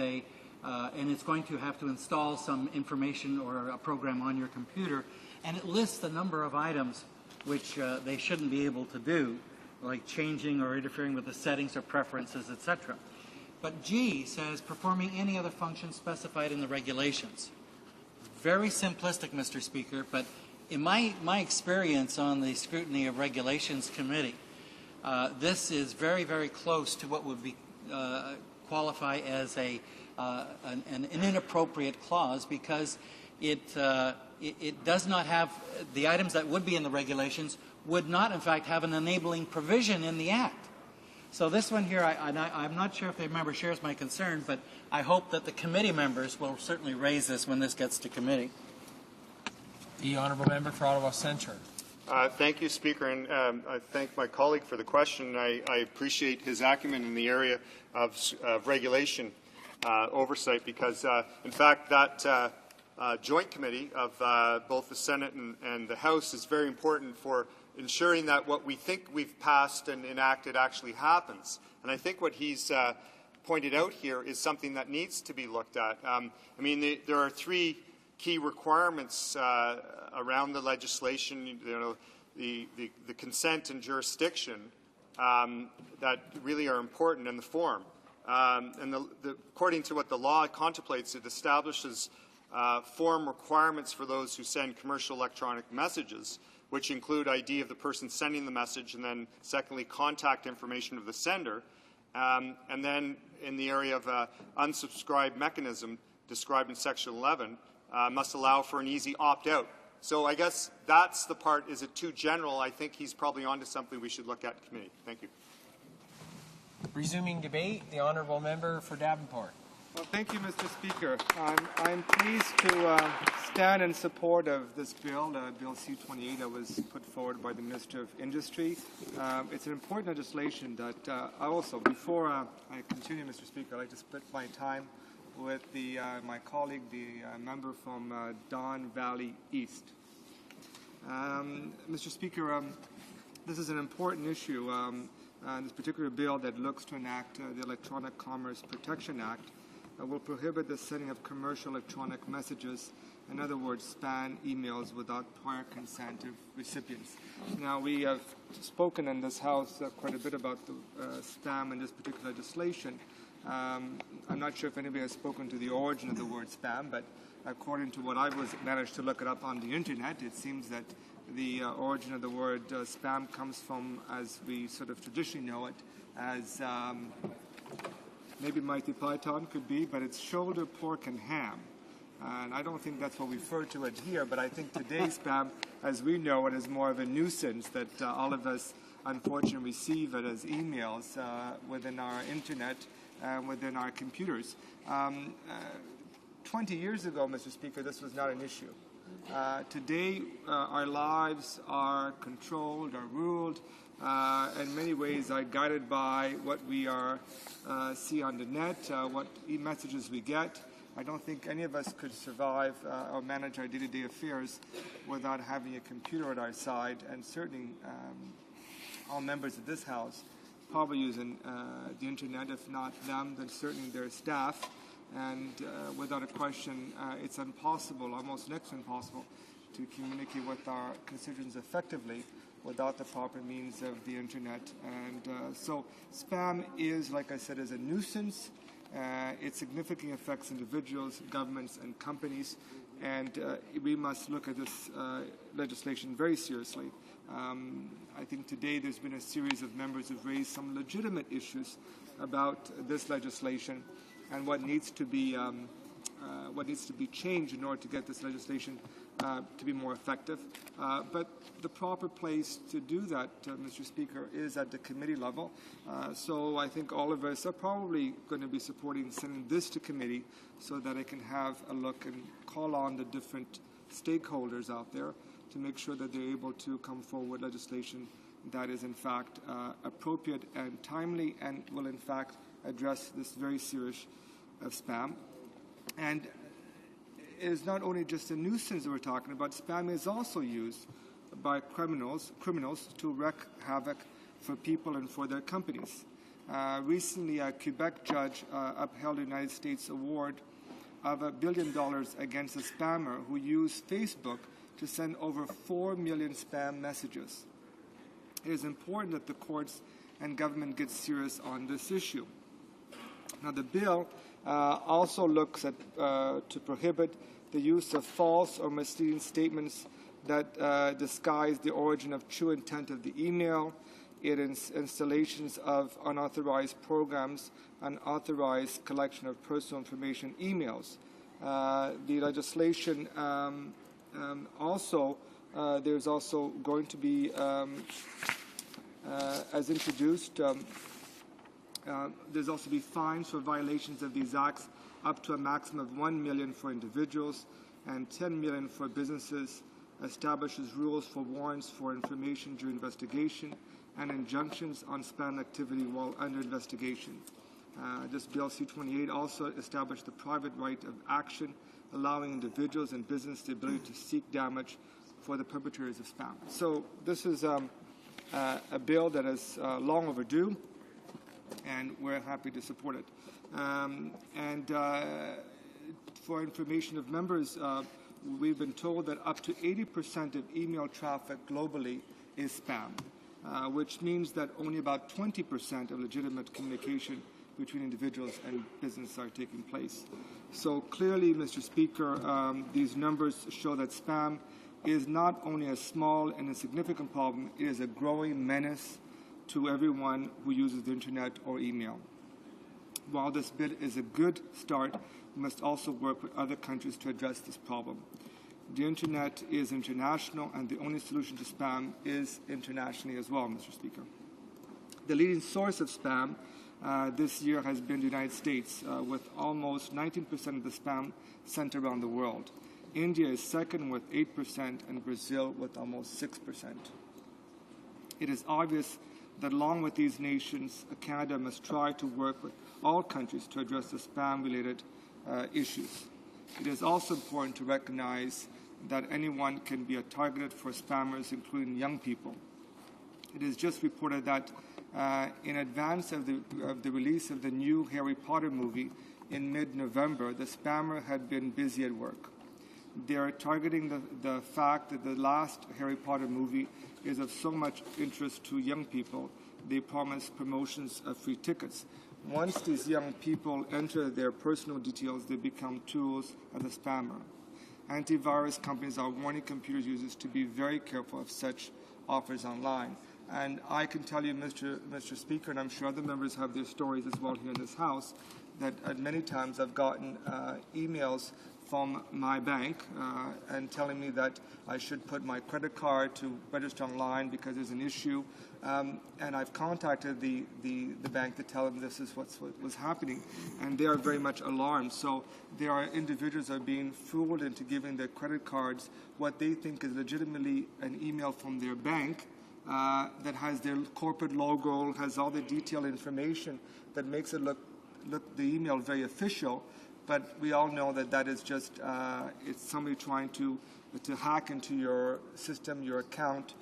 it's going to have to install some information or a program on your computer, and it lists the number of items which they shouldn't be able to do, like changing or interfering with the settings or preferences, etc. But G says performing any other function specified in the regulations. Very simplistic, Mr. Speaker, but in my experience on the Scrutiny of Regulations Committee, this is very, very close to what would be qualify as an inappropriate clause, because it does not have the items that would be in the regulations would not, in fact, have an enabling provision in the Act. So this one here, I'm not sure if the member shares my concern, but I hope that the committee members will certainly raise this when this gets to committee. The honourable member for Ottawa Centre. Thank you, Speaker, and I thank my colleague for the question. I appreciate his acumen in the area of regulation oversight, because, in fact, that joint committee of both the Senate and the House is very important for ensuring that what we think we've passed and enacted actually happens. And I think what he's pointed out here is something that needs to be looked at. I mean, there are three key requirements around the legislation, you know, the consent and jurisdiction that really are important in the form. And according to what the law contemplates, it establishes form requirements for those who send commercial electronic messages, which include ID of the person sending the message, and then secondly, contact information of the sender. And then in the area of unsubscribe mechanism described in Section 11, must allow for an easy opt-out. So I guess that's the part. Is it too general? I think he's probably onto something we should look at in committee. Thank you. Resuming debate, the honourable member for Davenport. Well, thank you, Mr. Speaker. I'm pleased to stand in support of this bill, Bill C-28, that was put forward by the Minister of Industry. It's an important legislation that I also, before I continue, Mr. Speaker, I'd like to split my time with my colleague, the member from Don Valley East. Mr. Speaker, this is an important issue. This particular bill that looks to enact the Electronic Commerce Protection Act will prohibit the sending of commercial electronic messages, in other words, spam emails, without prior consent of recipients. Now, we have spoken in this House quite a bit about the spam in this particular legislation. I'm not sure if anybody has spoken to the origin of the word spam, but according to what I managed to look it up on the internet, it seems that the origin of the word spam comes from, as we sort of traditionally know it, as maybe Monty Python could be, but it's shoulder, pork, and ham. And I don't think that's what we refer to it here, but I think today's spam, as we know it, is more of a nuisance that all of us, unfortunately, receive it as emails within our internet and within our computers. 20 years ago, Mr. Speaker, this was not an issue. Today, our lives are controlled, are ruled, in many ways are guided by what we see on the net, what messages we get. I don't think any of us could survive or manage our day-to-day affairs without having a computer at our side, and certainly all members of this House probably using the internet, if not them, then certainly their staff. And without a question, it's impossible, almost next to impossible, to communicate with our constituents effectively without the proper means of the internet. And so spam is, like I said, is a nuisance. It significantly affects individuals, governments, and companies. And we must look at this legislation very seriously. I think today there's been a series of members who've raised some legitimate issues about this legislation and what needs to be changed in order to get this legislation to be more effective. But the proper place to do that, Mr. Speaker, is at the committee level. So I think all of us are probably going to be supporting sending this to committee so that it can have a look and call on the different stakeholders out there to make sure that they're able to come forward with legislation that is in fact appropriate and timely and will in fact address this very serious of spam. And it is not only just a nuisance that we're talking about. Spam is also used by criminals to wreak havoc for people and for their companies. Recently, a Quebec judge upheld the United States award of $1 billion against a spammer who used Facebook to send over 4 million spam messages. It is important that the courts and government get serious on this issue. Now, the bill also looks at to prohibit the use of false or misleading statements that disguise the origin of true intent of the email. It installations of unauthorized programs, unauthorized collection of personal information emails. The legislation also, there's also going to be, as introduced, there's also be fines for violations of these acts up to a maximum of 1 million for individuals and 10 million for businesses, establishes rules for warrants for information during investigation, and injunctions on spam activity while under investigation. This Bill C-28 also established the private right of action, allowing individuals and business the ability to seek damage for the perpetrators of spam. So this is a bill that is long overdue, and we're happy to support it. For information of members, we've been told that up to 80% of email traffic globally is spam, which means that only about 20% of legitimate communication between individuals and business are taking place. So clearly, Mr. Speaker, these numbers show that spam is not only a small and insignificant problem, it is a growing menace to everyone who uses the internet or email. While this bill is a good start, we must also work with other countries to address this problem. The internet is international, and the only solution to spam is internationally as well, Mr. Speaker. The leading source of spam this year has been the United States, with almost 19% of the spam sent around the world. India is second with 8%, and Brazil with almost 6%. It is obvious that along with these nations, Canada must try to work with all countries to address the spam-related issues. It is also important to recognize that anyone can be a target for spammers, including young people. It is just reported that in advance of the release of the new Harry Potter movie in mid-November, the spammer had been busy at work. They are targeting the fact that the last Harry Potter movie is of so much interest to young people. They promise promotions of free tickets. Once these young people enter their personal details, they become tools of the spammer. Antivirus companies are warning computer users to be very careful of such offers online. And I can tell you, Mr. Speaker, and I'm sure other members have their stories as well here in this House, that at many times I've gotten emails from my bank and telling me that I should put my credit card to register online because there's an issue. And I've contacted the bank to tell them this is what was happening, and they are very much alarmed. So there are individuals that are being fooled into giving their credit cards what they think is legitimately an email from their bank that has their corporate logo, has all the detailed information that makes it look the email very official. But we all know that that is just it's somebody trying to hack into your system, your account,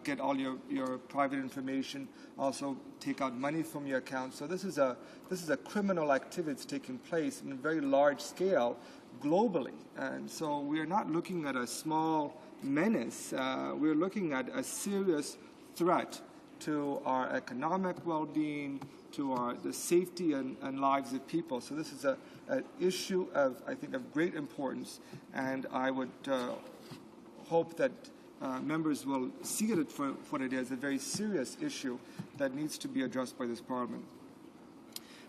get all your private information, also take out money from your account. So this is a criminal activity that's taking place in a very large scale globally. And so we are not looking at a small menace. We're looking at a serious threat to our economic well-being, to the safety and lives of people. So this is an issue of, I think, of great importance, and I would hope that members will see it for what it is, a very serious issue that needs to be addressed by this Parliament.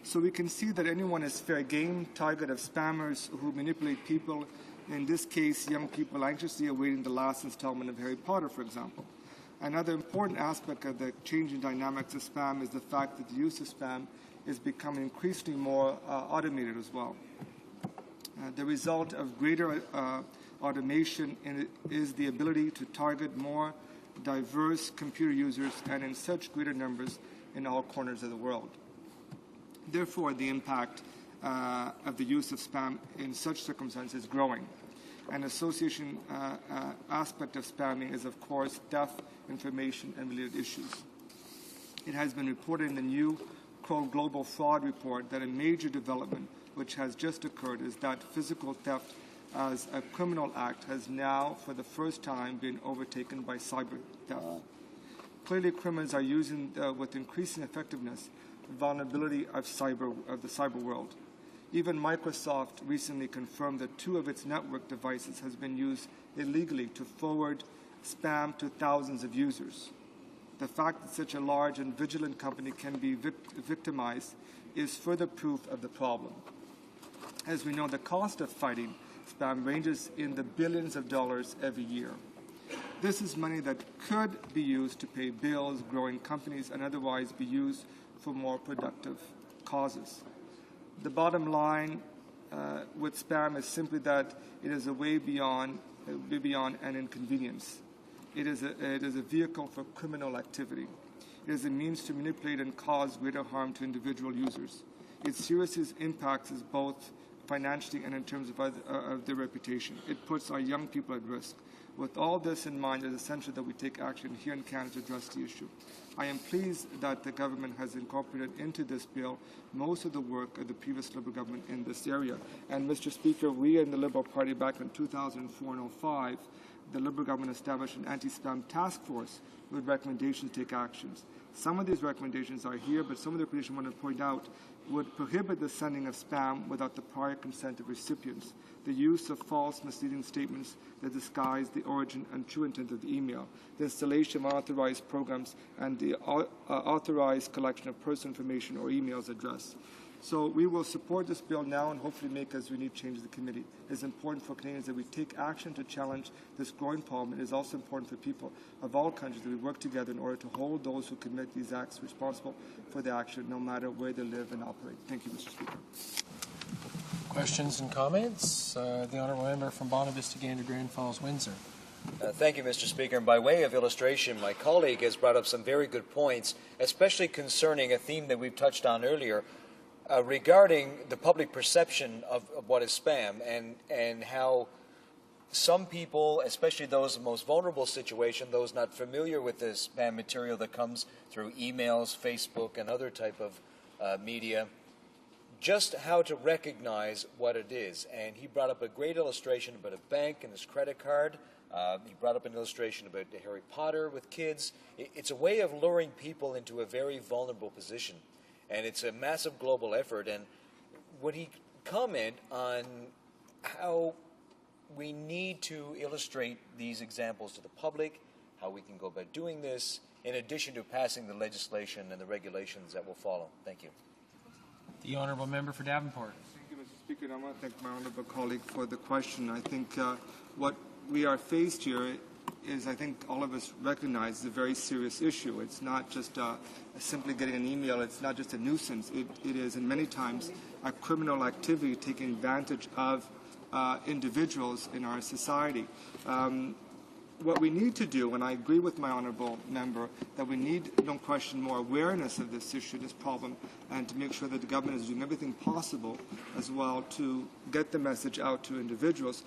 So we can see that anyone is fair game, target of spammers who manipulate people, in this case, young people anxiously awaiting the last installment of Harry Potter, for example. Another important aspect of the changing dynamics of spam is the fact that the use of spam is becoming increasingly more automated as well. The result of greater automation is the ability to target more diverse computer users and in such greater numbers in all corners of the world. Therefore, the impact of the use of spam in such circumstances is growing. An association aspect of spamming is, of course, theft, information, and related issues. It has been reported in the new Global Fraud Report that a major development which has just occurred is that physical theft as a criminal act has now, for the first time, been overtaken by cyber theft. Clearly, criminals are using, with increasing effectiveness, the vulnerability of the cyber world. Even Microsoft recently confirmed that 2 of its network devices has been used illegally to forward spam to thousands of users. The fact that such a large and vigilant company can be victimized is further proof of the problem. As we know, the cost of fighting spam ranges in the billions of dollars every year. This is money that could be used to pay bills, growing companies, and otherwise be used for more productive causes. The bottom line with spam is simply that it is a way beyond an inconvenience. It is a vehicle for criminal activity. It is a means to manipulate and cause greater harm to individual users. It seriously impacts us both financially and in terms of their reputation. It puts our young people at risk. With all this in mind, it is essential that we take action here in Canada to address the issue. I am pleased that the government has incorporated into this bill most of the work of the previous Liberal government in this area. And, Mr. Speaker, we in the Liberal Party back in 2004 and 2005, the Liberal government established an anti-spam task force with recommendations to take actions. Some of these recommendations are here, but some of the recommendations I want to point out would prohibit the sending of spam without the prior consent of recipients, the use of false, misleading statements that disguise the origin and true intent of the email, the installation of unauthorized programs, and the authorized collection of personal information or emails addressed. So we will support this bill now and hopefully make as we need changes in the committee. It is important for Canadians that we take action to challenge this growing problem. It is also important for people of all countries that we work together in order to hold those who commit these acts responsible for the action, no matter where they live and operate. Thank you, Mr. Speaker. Questions and comments? The Honourable Member from Bonavista, Gander, Grand Falls, Windsor. Thank you, Mr. Speaker. And by way of illustration, my colleague has brought up some very good points, especially concerning a theme that we've touched on earlier, regarding the public perception of what is spam and how some people, especially those in the most vulnerable situation, those not familiar with this spam material that comes through emails, Facebook, and other type of media, just how to recognize what it is. And he brought up a great illustration about a bank and his credit card. He brought up an illustration about Harry Potter with kids. It's a way of luring people into a very vulnerable position. And it's a massive global effort. And would he comment on how we need to illustrate these examples to the public, how we can go about doing this, in addition to passing the legislation and the regulations that will follow? Thank you. The Honourable Member for Davenport. Thank you, Mr. Speaker. And I want to thank my honourable colleague for the question. I think what we are faced here is, I think all of us recognize, a very serious issue. It's not just simply getting an email. It's not just a nuisance. It is, and many times, a criminal activity taking advantage of individuals in our society. What we need to do, and I agree with my honourable member, that we need, no question, more awareness of this issue, this problem, and to make sure that the government is doing everything possible as well to get the message out to individuals,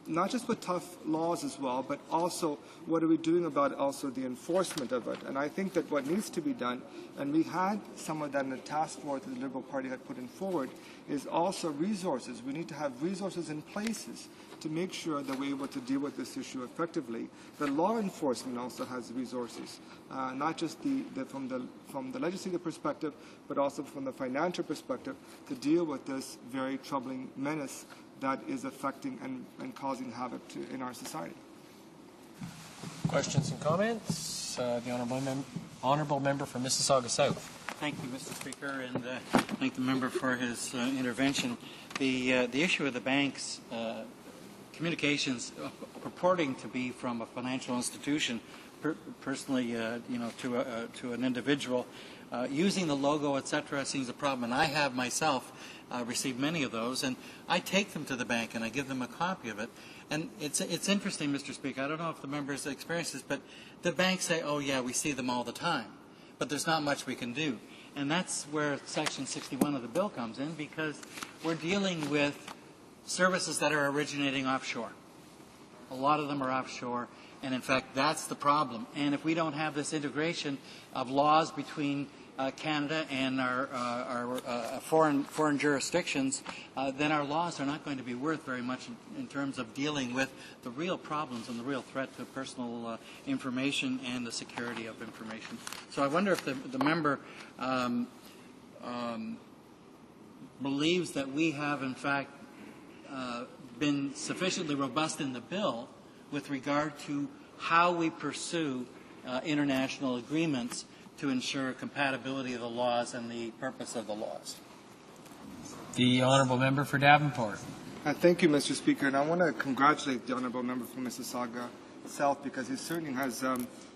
not just with tough laws as well, but also what are we doing about also the enforcement of it. And I think that what needs to be done, and we had some of that in the task force that the Liberal Party had put in forward, is also resources. We need to have resources in places to make sure that we're able to deal with this issue effectively. The law enforcement also has resources, not just from the legislative perspective, but also from the financial perspective, to deal with this very troubling menace that is affecting and causing havoc in our society. Questions and comments? The Honourable Member for Mississauga South. Thank you, Mr. Speaker, and thank the member for his intervention. The issue of the bank's communications purporting to be from a financial institution, personally, to an individual, using the logo, etc., seems a problem. And I have myself received many of those, and I take them to the bank and I give them a copy of it. And it's interesting, Mr. Speaker. I don't know if the members experience this, but the banks say, "Oh yeah, we see them all the time," but there's not much we can do. And that's where Section 61 of the bill comes in, because we're dealing with services that are originating offshore. A lot of them are offshore, and in fact, that's the problem. And if we don't have this integration of laws between Canada and our foreign jurisdictions, then our laws are not going to be worth very much in terms of dealing with the real problems and the real threat to personal information and the security of information. So I wonder if the member believes that we have, in fact, been sufficiently robust in the bill with regard to how we pursue international agreements to ensure compatibility of the laws and the purpose of the laws. The honourable member for Davenport. Thank you, Mr. Speaker, and I want to congratulate the honourable member from Mississauga South because he certainly has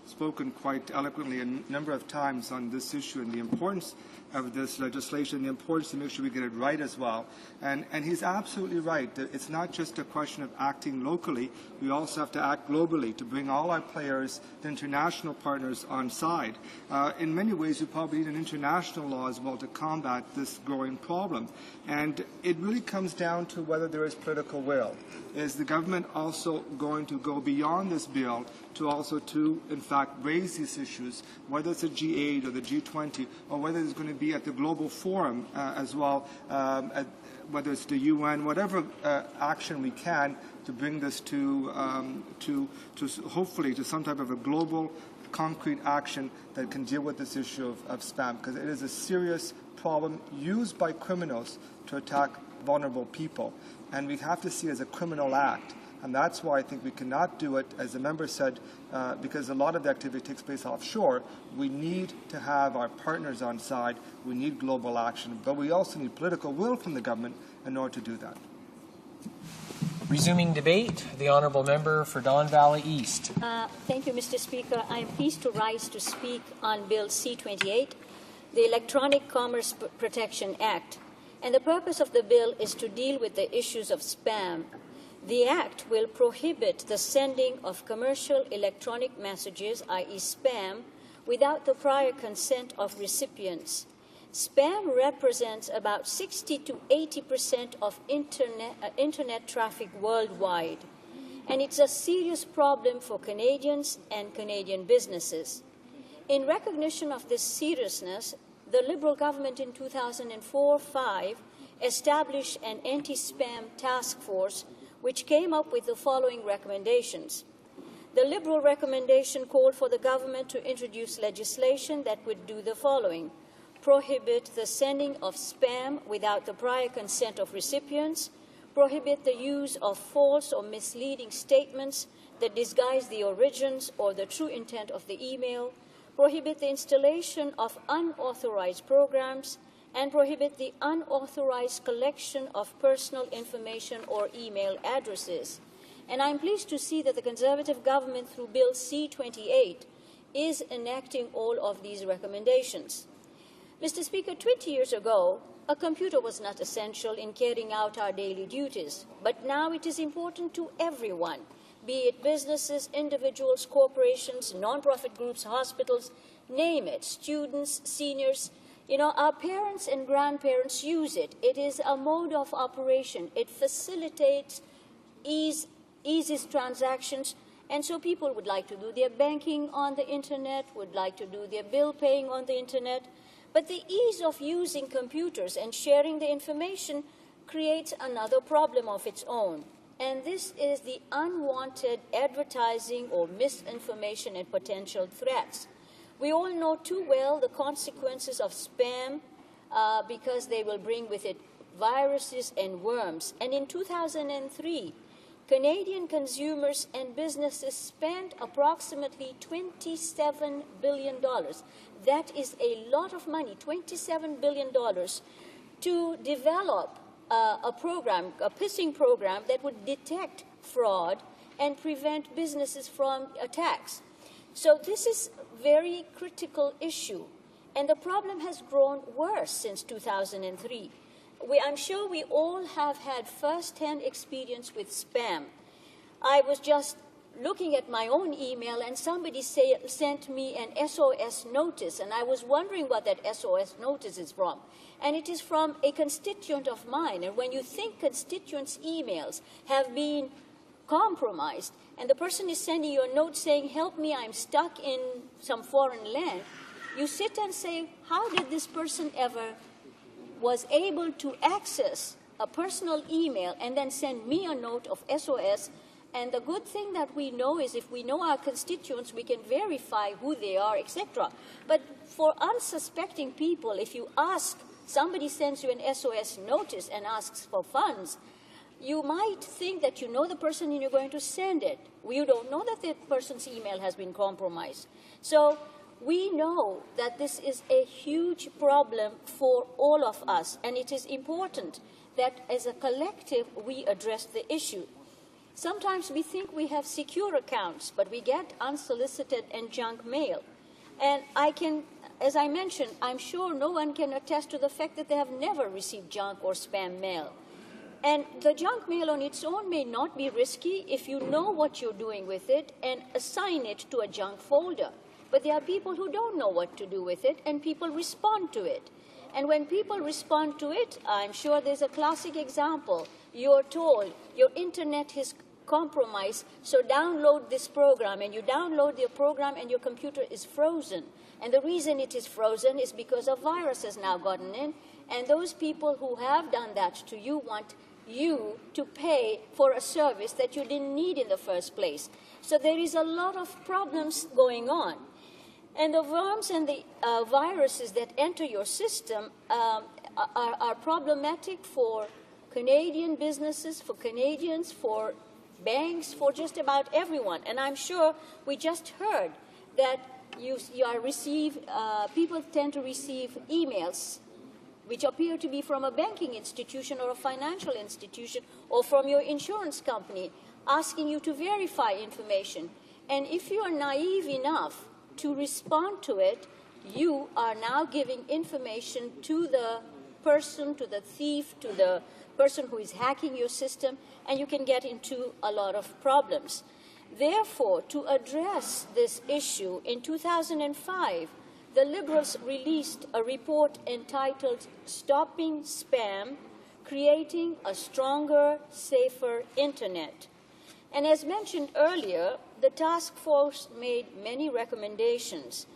spoken quite eloquently a number of times on this issue and the importance of this legislation, the importance to make sure we get it right as well. And he's absolutely right. It's not just a question of acting locally. We also have to act globally to bring all our players, the international partners, on side. In many ways, we probably need an international law as well to combat this growing problem. And it really comes down to whether there is political will. Is the government also going to go beyond this bill to in fact, raise these issues, whether it's a G8 or the G20, or whether it's going to be at the global forum as well, whether it's the UN, whatever action we can to bring this to hopefully to some type of a global concrete action that can deal with this issue of spam, because it is a serious problem used by criminals to attack vulnerable people, and we have to see it as a criminal act. And that's why I think we cannot do it, as the member said, because a lot of the activity takes place offshore. We need to have our partners on side. We need global action. But we also need political will from the government in order to do that. Resuming debate, the honourable member for Don Valley East. Thank you, Mr. Speaker. I am pleased to rise to speak on Bill C-28, the Electronic Commerce Protection Act. And the purpose of the bill is to deal with the issues of spam. The Act will prohibit the sending of commercial electronic messages, i.e. spam, without the prior consent of recipients. Spam represents about 60 to 80% of internet traffic worldwide, and it's a serious problem for Canadians and Canadian businesses. In recognition of this seriousness, the Liberal government in 2004-05 established an anti-spam task force which came up with the following recommendations. The Liberal recommendation called for the government to introduce legislation that would do the following: prohibit the sending of spam without the prior consent of recipients, prohibit the use of false or misleading statements that disguise the origins or the true intent of the email, prohibit the installation of unauthorized programs, and prohibit the unauthorized collection of personal information or email addresses. And I'm pleased to see that the Conservative government, through Bill C-28, is enacting all of these recommendations. Mr. Speaker, 20 years ago, a computer was not essential in carrying out our daily duties, but now it is important to everyone, be it businesses, individuals, corporations, non-profit groups, hospitals, name it, students, seniors. You know, our parents and grandparents use it. It is a mode of operation. It facilitates, eases transactions, and so people would like to do their banking on the internet, would like to do their bill paying on the internet. But the ease of using computers and sharing the information creates another problem of its own. And this is the unwanted advertising or misinformation and potential threats. We all know too well the consequences of spam because they will bring with it viruses and worms. And in 2003, Canadian consumers and businesses spent approximately $27 billion. That is a lot of money, $27 billion, to develop a program, a phishing program that would detect fraud and prevent businesses from attacks. So this is a very critical issue, and the problem has grown worse since 2003. I'm sure we all have had first-hand experience with spam. I was just looking at my own email, and somebody sent me an SOS notice, and I was wondering what that SOS notice is from. And it is from a constituent of mine. And when you think constituents' emails have been compromised, and the person is sending you a note saying, help me, I'm stuck in some foreign land, you sit and say, how did this person ever was able to access a personal email and then send me a note of SOS? And the good thing that we know is if we know our constituents, we can verify who they are, etc. But for unsuspecting people, if you ask, somebody sends you an SOS notice and asks for funds, you might think that you know the person and you're going to send it. You don't know that the person's email has been compromised. So we know that this is a huge problem for all of us, and it is important that as a collective we address the issue. Sometimes we think we have secure accounts, but we get unsolicited and junk mail. And as I mentioned, I'm sure no one can attest to the fact that they have never received junk or spam mail. And the junk mail on its own may not be risky if you know what you're doing with it and assign it to a junk folder. But there are people who don't know what to do with it, and people respond to it. And when people respond to it, I'm sure there's a classic example. You're told your internet is compromised, so download this program, and you download the program and your computer is frozen. And the reason it is frozen is because a virus has now gotten in, and those people who have done that to you want you to pay for a service that you didn't need in the first place. So there is a lot of problems going on. And the worms and the viruses that enter your system are problematic for Canadian businesses, for Canadians, for banks, for just about everyone. And I'm sure we just heard that people tend to receive emails which appear to be from a banking institution or a financial institution or from your insurance company asking you to verify information. And if you are naive enough to respond to it, you are now giving information to the person, to the thief, to the person who is hacking your system, and you can get into a lot of problems. Therefore, to address this issue, in 2005, the Liberals released a report entitled Stopping Spam, Creating a Stronger, Safer Internet. And as mentioned earlier, the task force made many recommendations,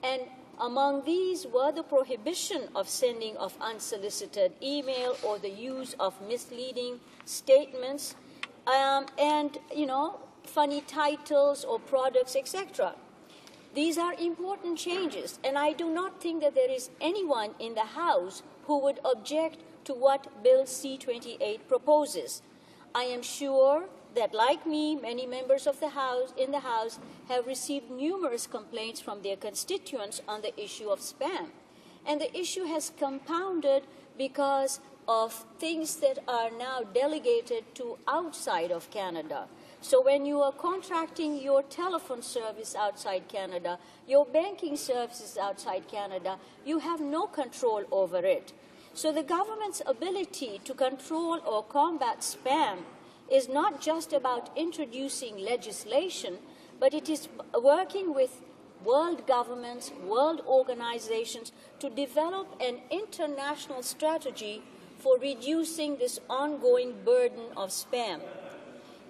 and among these were the prohibition of sending of unsolicited email or the use of misleading statements and, funny titles or products, etc. These are important changes, and I do not think that there is anyone in the House who would object to what Bill C-28 proposes. I am sure that, like me, many members of the House have received numerous complaints from their constituents on the issue of spam. And the issue has compounded because of things that are now delegated to outside of Canada. So when you are contracting your telephone service outside Canada, your banking services outside Canada, you have no control over it. So the government's ability to control or combat spam is not just about introducing legislation, but it is working with world governments, world organizations to develop an international strategy for reducing this ongoing burden of spam.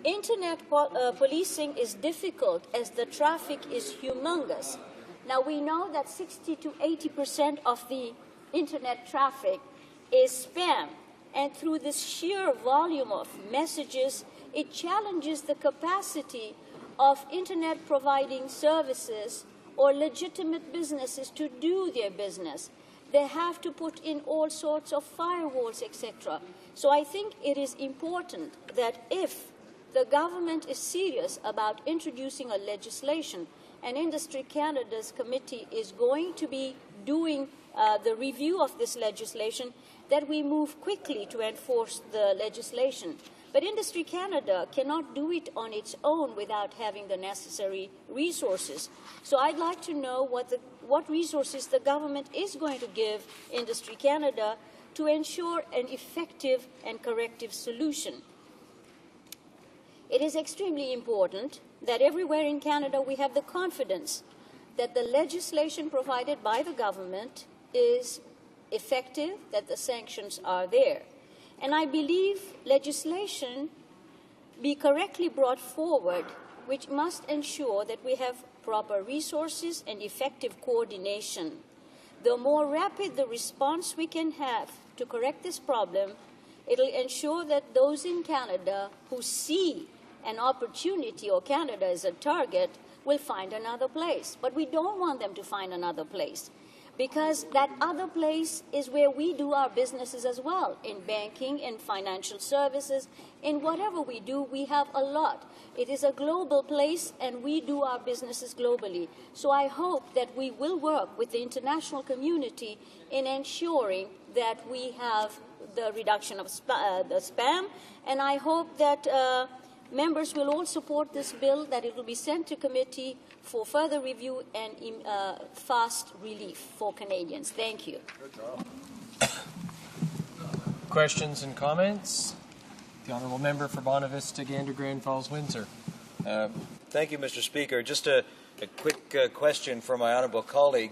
Internet policing is difficult as the traffic is humongous. Now we know that 60 to 80% of the internet traffic is spam. And through this sheer volume of messages, it challenges the capacity of internet providing services or legitimate businesses to do their business. They have to put in all sorts of firewalls, etc. So I think it is important that if the government is serious about introducing a legislation, and Industry Canada's committee is going to be doing the review of this legislation, that we move quickly to enforce the legislation. But Industry Canada cannot do it on its own without having the necessary resources. So I'd like to know what resources the government is going to give Industry Canada to ensure an effective and corrective solution. It is extremely important that everywhere in Canada we have the confidence that the legislation provided by the government is effective, that the sanctions are there. And I believe legislation be correctly brought forward, which must ensure that we have proper resources and effective coordination. The more rapid the response we can have to correct this problem, it'll ensure that those in Canada who see an opportunity or Canada as a target will find another place. But we don't want them to find another place, because that other place is where we do our businesses as well. In banking, in financial services, in whatever we do, we have a lot. It is a global place, and we do our businesses globally. So I hope that we will work with the international community in ensuring that we have the reduction of the spam, and I hope that members will all support this bill, that it will be sent to committee for further review and fast relief for Canadians. Thank you. Questions and comments? The Honourable Member for Bonavista, Gander, Grand Falls, Windsor. Thank you, Mr. Speaker. Just a quick question for my honourable colleague,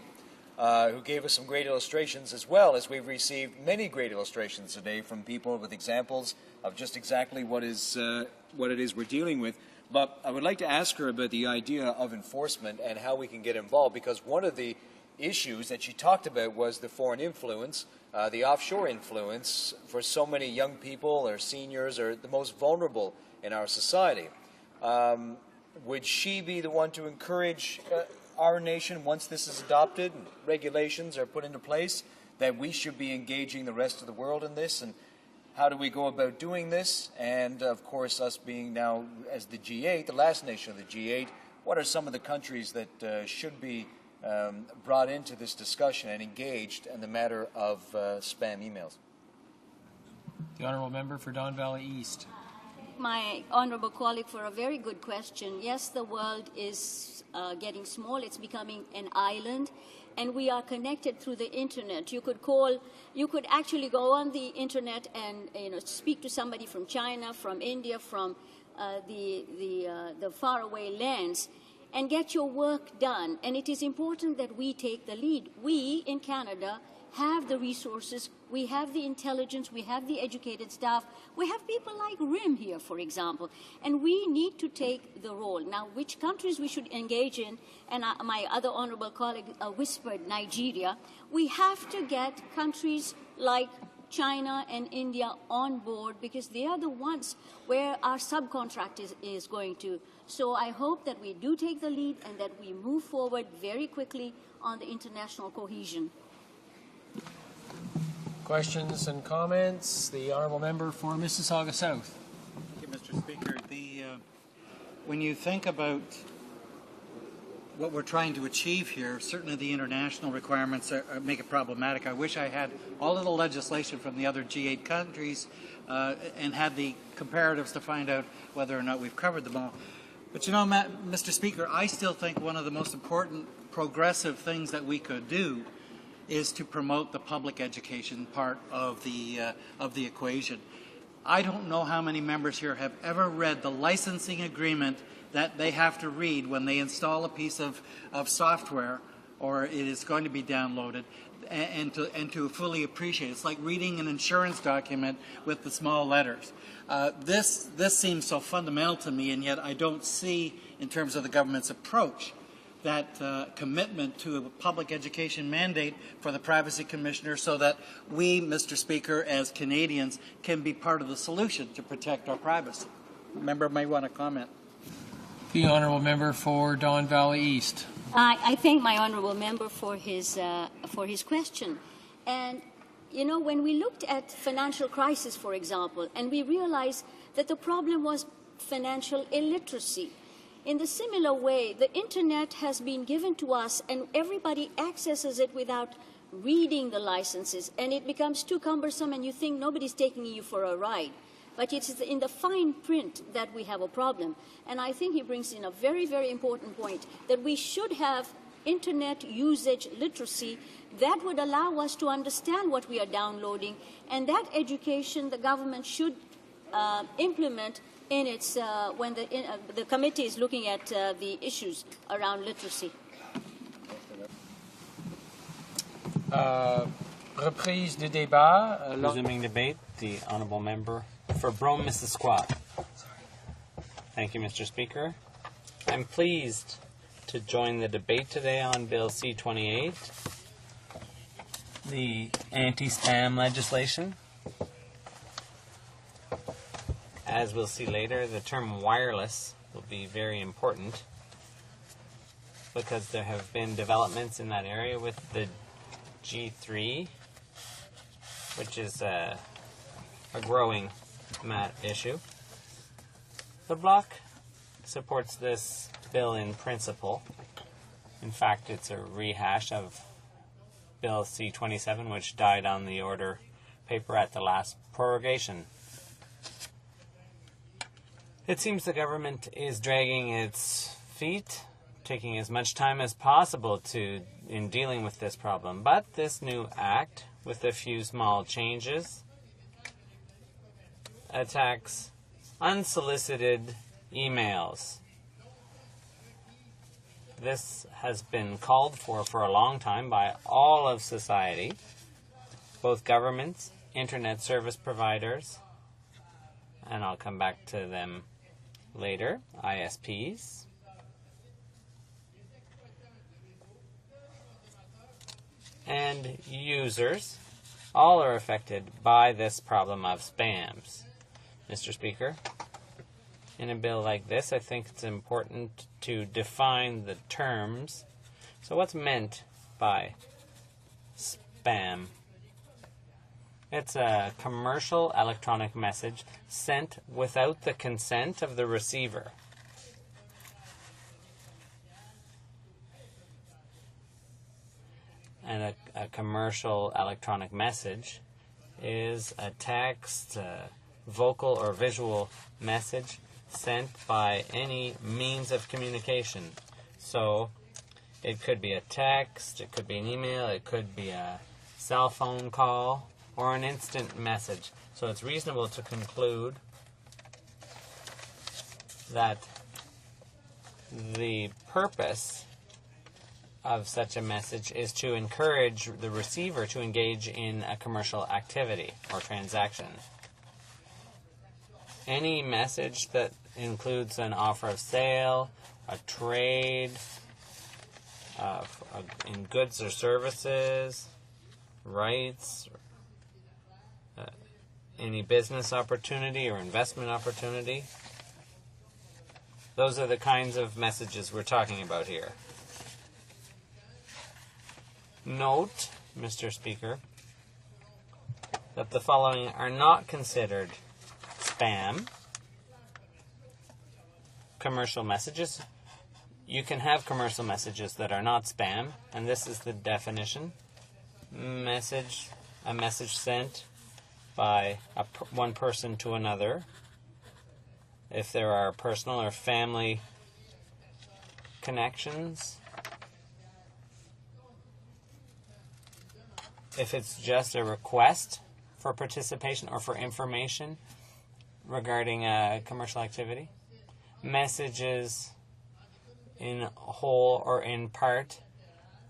who gave us some great illustrations, as well as we've received many great illustrations today from people with examples of just exactly what it is we're dealing with. But I would like to ask her about the idea of enforcement and how we can get involved, because one of the issues that she talked about was the foreign influence, the offshore influence for so many young people or seniors or the most vulnerable in our society. Would she be the one to encourage our nation, once this is adopted and regulations are put into place, that we should be engaging the rest of the world in this? And how do we go about doing this? And of course, us being now as the G8, the last nation of the G8, what are some of the countries that should be brought into this discussion and engaged in the matter of spam emails? The Honourable Member for Don Valley East. My honourable colleague, for a very good question. Yes, the world is getting small. It's becoming an island, and we are connected through the internet. You could actually go on the internet and speak to somebody from China, from India, from the faraway lands, and get your work done. And it is important that we take the lead. We in Canada have the resources, we have the intelligence, we have the educated staff, we have people like RIM here, for example, and we need to take the role. Now, which countries we should engage in, and my other honourable colleague whispered Nigeria, we have to get countries like China and India on board, because they are the ones where our subcontract is going to. So I hope that we do take the lead and that we move forward very quickly on the international cohesion. Questions and comments? The Honourable Member for Mississauga South. Thank you, Mr. Speaker. When you think about what we're trying to achieve here, certainly the international requirements make it problematic. I wish I had all of the legislation from the other G8 countries and had the comparatives to find out whether or not we've covered them all. But you know, Mr. Speaker, I still think one of the most important progressive things that we could do is to promote the public education part of the equation. I don't know how many members here have ever read the licensing agreement that they have to read when they install a piece of software or it is going to be downloaded, and to fully appreciate it. It's like reading an insurance document with the small letters. This seems so fundamental to me, and yet I don't see, in terms of the government's approach, that commitment to a public education mandate for the Privacy Commissioner, so that we, Mr. Speaker, as Canadians, can be part of the solution to protect our privacy. Member may want to comment. The Honourable Member for Don Valley East. I thank my honourable member for his question. And, you know, when we looked at financial crisis, for example, and we realized that the problem was financial illiteracy, in the similar way, the internet has been given to us and everybody accesses it without reading the licenses, and it becomes too cumbersome and you think nobody's taking you for a ride. But it's in the fine print that we have a problem. And I think he brings in a very, very important point, that we should have internet usage literacy that would allow us to understand what we are downloading, and that education the government should implement in its when the committee is looking at the issues around literacy. Reprise du débat. Resuming debate, the honourable member for Brome, Missisquoi. Thank you, Mr. Speaker. I'm pleased to join the debate today on Bill C-28, the anti-spam legislation. As we'll see later, the term wireless will be very important because there have been developments in that area with the G3, which is a growing issue. The Bloc supports this bill in principle. In fact, it's a rehash of Bill C-27, which died on the order paper at the last prorogation. It seems the government is dragging its feet, taking as much time as possible in dealing with this problem. But this new act, with a few small changes, attacks unsolicited emails. This has been called for a long time by all of society, both governments, internet service providers, and I'll come back to them later, ISPs, and users. All are affected by this problem of spams. Mr. Speaker, in a bill like this, I think it's important to define the terms. So what's meant by spam? It's a commercial electronic message sent without the consent of the receiver. And a commercial electronic message is a text, vocal or visual message sent by any means of communication. So it could be a text, it could be an email, it could be a cell phone call, or an instant message. So it's reasonable to conclude that the purpose of such a message is to encourage the receiver to engage in a commercial activity or transaction. Any message that includes an offer of sale, a trade, in goods or services, rights, any business opportunity or investment opportunity. Those are the kinds of messages we're talking about here. Note, Mr. Speaker, that the following are not considered spam. Commercial messages. You can have commercial messages that are not spam, and this is the definition. A message sent by one person to another. If there are personal or family connections. If it's just a request for participation or for information regarding a commercial activity. Messages in whole or in part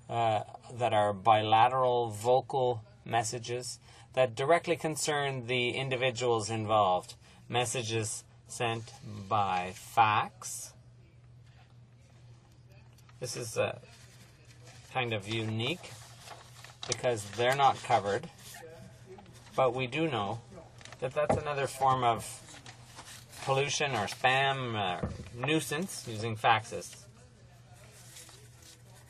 that are bilateral vocal messages that directly concern the individuals involved. Messages sent by fax. This is kind of unique because they're not covered, but we do know that that's another form of pollution or spam nuisance using faxes.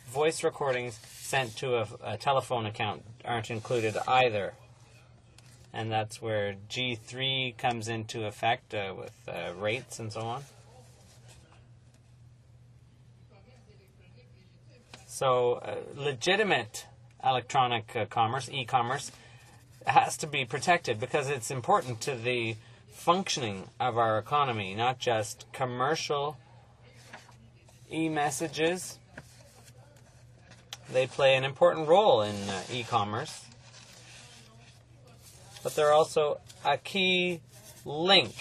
Voice recordings sent to a telephone account aren't included either. And that's where G3 comes into effect with rates and so on. So legitimate electronic commerce, e-commerce, has to be protected because it's important to the functioning of our economy, not just commercial e-messages. They play an important role in e-commerce, but they're also a key link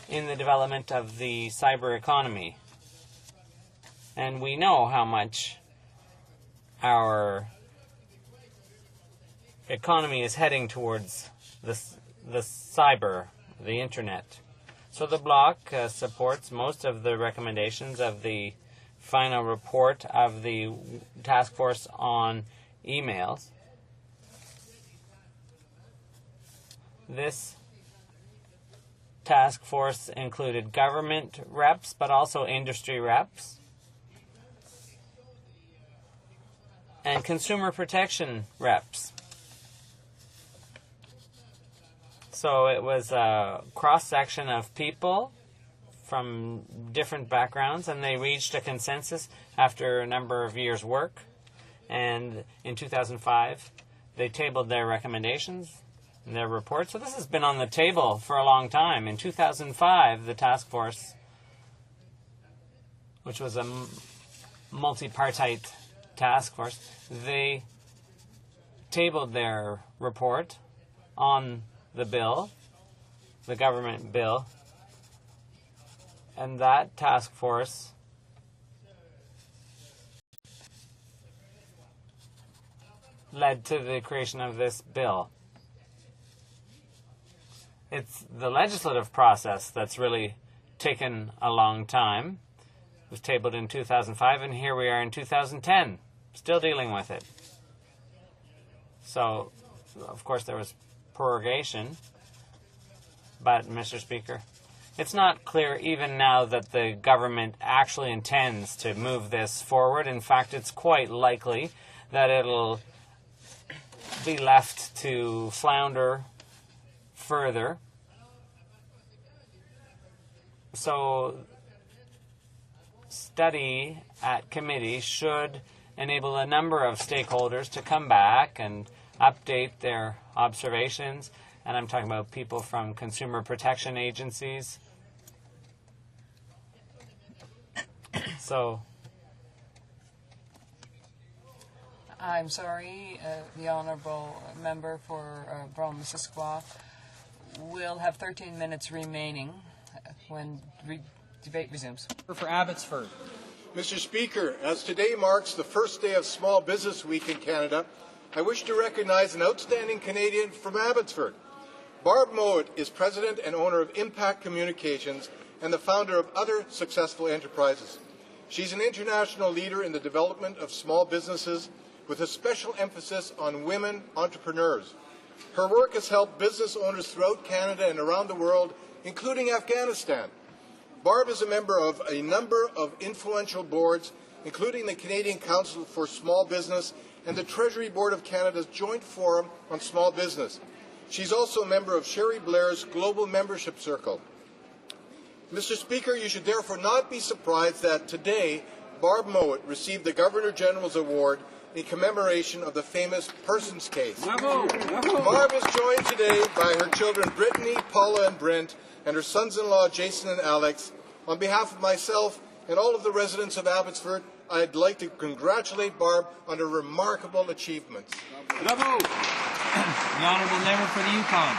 in the development of the cyber economy. And we know how much our economy is heading towards the cyber, the internet. So the bloc supports most of the recommendations of the final report of the task force on emails. This task force included government reps, but also industry reps and consumer protection reps. So it was a cross-section of people from different backgrounds, and they reached a consensus after a number of years' work. And in 2005, they tabled their recommendations and their report. So this has been on the table for a long time. In 2005, the task force, which was a multi-partite task force, they tabled their report on the bill, the government bill, and that task force led to the creation of this bill. It's the legislative process that's really taken a long time. It was tabled in 2005, and here we are in 2010, still dealing with it. So, of course, there was prorogation, but, Mr. Speaker, it's not clear even now that the government actually intends to move this forward. In fact, it's quite likely that it'll be left to flounder further. So, study at committee should enable a number of stakeholders to come back and update their observations, and I'm talking about people from consumer protection agencies. So, I'm sorry, the honourable member for Brown-Missisquoi will have 13 minutes remaining when debate resumes. For Abbotsford. Mr. Speaker, as today marks the first day of Small Business Week in Canada, I wish to recognize an outstanding Canadian from Abbotsford. Barb Mowat is president and owner of Impact Communications and the founder of other successful enterprises. She's an international leader in the development of small businesses with a special emphasis on women entrepreneurs. Her work has helped business owners throughout Canada and around the world, including Afghanistan. Barb is a member of a number of influential boards, including the Canadian Council for Small Business and the Treasury Board of Canada's Joint Forum on Small Business. She's also a member of Sherry Blair's Global Membership Circle. Mr. Speaker, you should therefore not be surprised that today Barb Mowat received the Governor-General's Award in commemoration of the famous Persons case. Bravo! Bravo! Barb is joined today by her children Brittany, Paula, and Brent, and her sons-in-law Jason and Alex. On behalf of myself and all of the residents of Abbotsford, I'd like to congratulate Barb on her remarkable achievements. Bravo! The honourable member for the Yukon.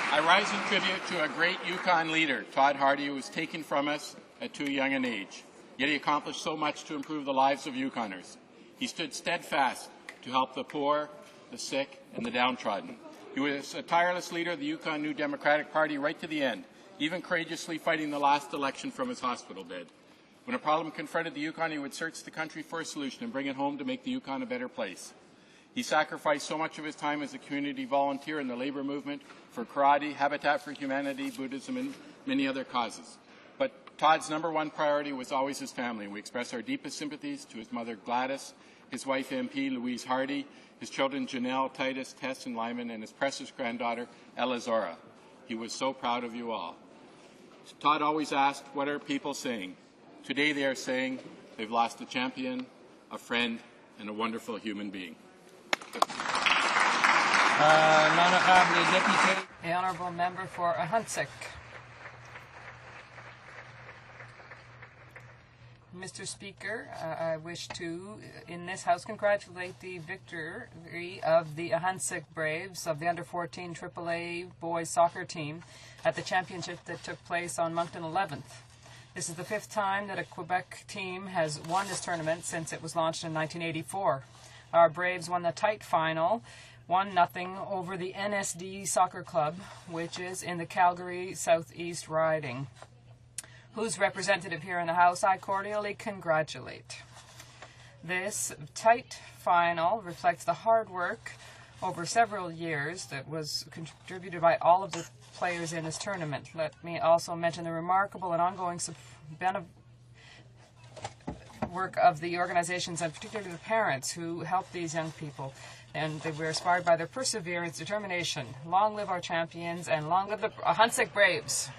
I rise in tribute to a great Yukon leader, Todd Hardy, who was taken from us at too young an age. Yet he accomplished so much to improve the lives of Yukoners. He stood steadfast to help the poor, the sick, and the downtrodden. He was a tireless leader of the Yukon New Democratic Party right to the end, even courageously fighting the last election from his hospital bed. When a problem confronted the Yukon, he would search the country for a solution and bring it home to make the Yukon a better place. He sacrificed so much of his time as a community volunteer in the labor movement for karate, Habitat for Humanity, Buddhism, and many other causes. But Todd's #1 priority was always his family, and we express our deepest sympathies to his mother Gladys, his wife MP Louise Hardy, his children Janelle, Titus, Tess, and Lyman, and his precious granddaughter Ella Zora. He was so proud of you all. Todd always asked, what are people saying? Today they are saying they've lost a champion, a friend, and a wonderful human being. The honourable member for Ahuntsic. Mr. Speaker, I wish to, in this House, congratulate the victory of the Ahuntsic Braves of the under-14 AAA boys soccer team at the championship that took place on Moncton 11th. This is the 5th time that a Quebec team has won this tournament since it was launched in 1984. Our Braves won the tight final 1-0 over the NSD Soccer Club, which is in the Calgary Southeast riding, whose representative here in the House I cordially congratulate. This tight final reflects the hard work over several years that was contributed by all of the players in this tournament. Let me also mention the remarkable and ongoing work of the organizations, and particularly the parents who helped these young people. And they were inspired by their perseverance, determination. Long live our champions, and long live the Huntsic Braves.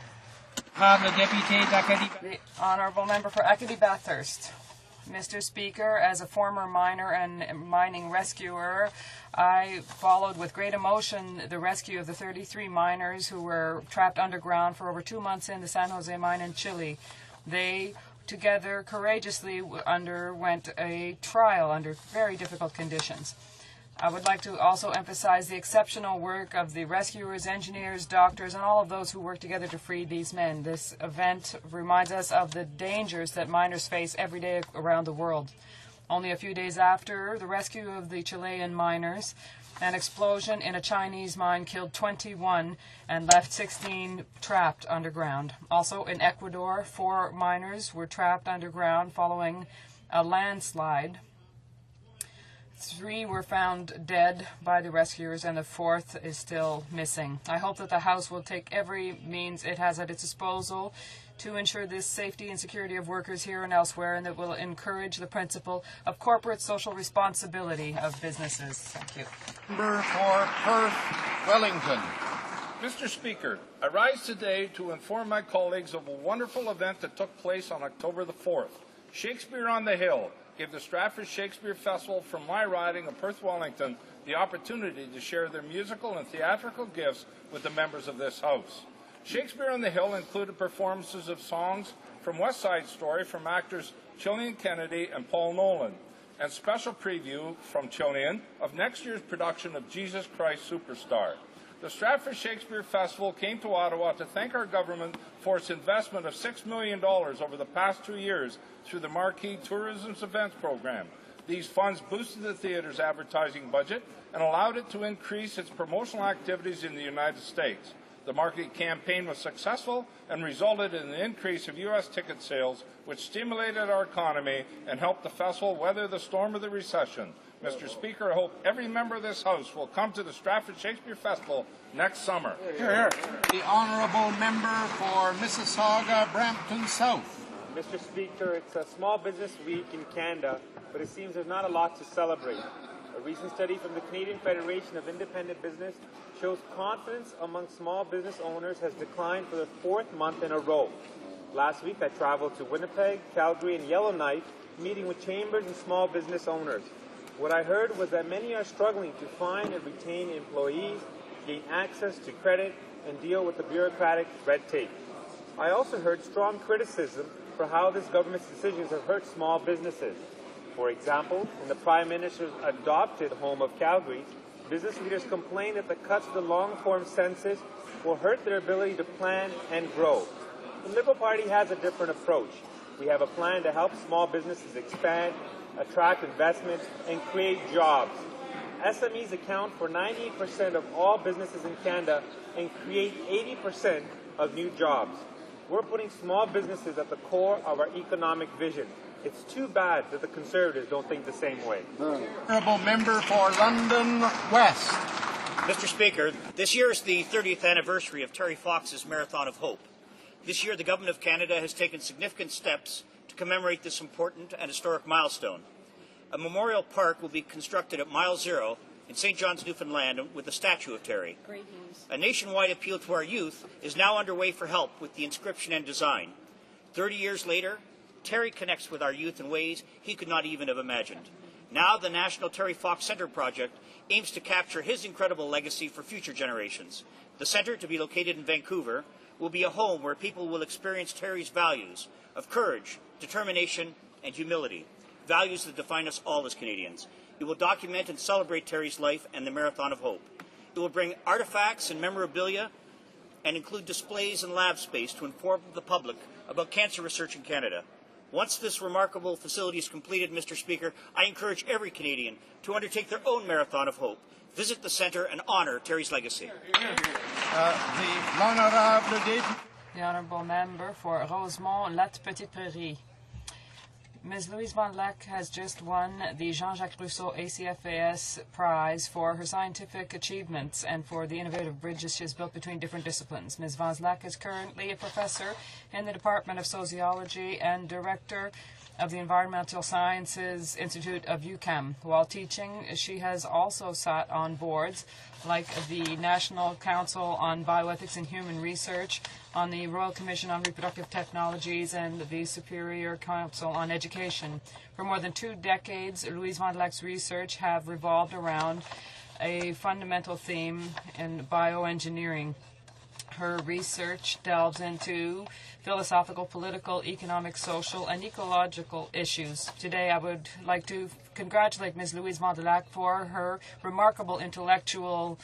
The Honourable Member for Acadie Bathurst. Mr. Speaker, as a former miner and mining rescuer, I followed with great emotion the rescue of the 33 miners who were trapped underground for over 2 months in the San Jose mine in Chile. They together courageously underwent a trial under very difficult conditions. I would like to also emphasize the exceptional work of the rescuers, engineers, doctors, and all of those who work together to free these men. This event reminds us of the dangers that miners face every day around the world. Only a few days after the rescue of the Chilean miners, an explosion in a Chinese mine killed 21 and left 16 trapped underground. Also in Ecuador, 4 miners were trapped underground following a landslide. 3 were found dead by the rescuers, and the 4th is still missing. I hope that the House will take every means it has at its disposal to ensure the safety and security of workers here and elsewhere, and that will encourage the principle of corporate social responsibility of businesses. Thank you. Member for Perth, Wellington. Mr. Speaker, I rise today to inform my colleagues of a wonderful event that took place on October the 4th. Shakespeare on the Hill gave the Stratford Shakespeare Festival from my riding of Perth Wellington the opportunity to share their musical and theatrical gifts with the members of this House. Shakespeare on the Hill included performances of songs from West Side Story from actors Cillian Kennedy and Paul Nolan, and special preview from Cillian of next year's production of Jesus Christ Superstar. The Stratford Shakespeare Festival came to Ottawa to thank our government for its investment of $6 million over the past 2 years through the Marquee Tourism's Events Program. These funds boosted the theatre's advertising budget and allowed it to increase its promotional activities in the United States. The marketing campaign was successful and resulted in an increase of U.S. ticket sales, which stimulated our economy and helped the festival weather the storm of the recession. Mr. Speaker, I hope every member of this House will come to the Stratford Shakespeare Festival next summer. Hear, hear. The Honourable Member for Mississauga, Brampton South. Mr. Speaker, it's a Small Business Week in Canada, but it seems there's not a lot to celebrate. A recent study from the Canadian Federation of Independent Business shows confidence among small business owners has declined for the 4th month in a row. Last week, I traveled to Winnipeg, Calgary, and Yellowknife, meeting with chambers and small business owners. What I heard was that many are struggling to find and retain employees, gain access to credit, and deal with the bureaucratic red tape. I also heard strong criticism for how this government's decisions have hurt small businesses. For example, in the Prime Minister's adopted home of Calgary, business leaders complained that the cuts to the long-form census will hurt their ability to plan and grow. The Liberal Party has a different approach. We have a plan to help small businesses expand, attract investment, and create jobs. SMEs account for 98% of all businesses in Canada and create 80% of new jobs. We're putting small businesses at the core of our economic vision. It's too bad that the Conservatives don't think the same way. Honourable Member for London West. Mr. Speaker, this year is the 30th anniversary of Terry Fox's Marathon of Hope. This year, the Government of Canada has taken significant steps to commemorate this important and historic milestone. A memorial park will be constructed at Mile Zero in St. John's, Newfoundland, with a statue of Terry. Great news. A nationwide appeal to our youth is now underway for help with the inscription and design. 30 years later, Terry connects with our youth in ways he could not even have imagined. Now, the National Terry Fox Centre project aims to capture his incredible legacy for future generations. The centre, to be located in Vancouver, will be a home where people will experience Terry's values of courage, determination, and humility, values that define us all as Canadians. It will document and celebrate Terry's life and the Marathon of Hope. It will bring artifacts and memorabilia and include displays and lab space to inform the public about cancer research in Canada. Once this remarkable facility is completed, Mr. Speaker, I encourage every Canadian to undertake their own marathon of hope. Visit the centre and honour Terry's legacy. The Honourable Member for Rosemont-Latte-Petite Prairie. Ms. Louise Van Leck has just won the Jean-Jacques Rousseau ACFAS Prize for her scientific achievements and for the innovative bridges she has built between different disciplines. Ms. Van Leck is currently a professor in the Department of Sociology and director of the Environmental Sciences Institute of UQAM. While teaching, she has also sat on boards like the National Council on Bioethics and Human Research, on the Royal Commission on Reproductive Technologies, and the Superior Council on Education. For more than 2 decades, Louise Van Leck's research have revolved around a fundamental theme in bioengineering. Her research delves into philosophical, political, economic, social, and ecological issues. Today, I would like to congratulate Ms. Louise Van Leck for her remarkable intellectual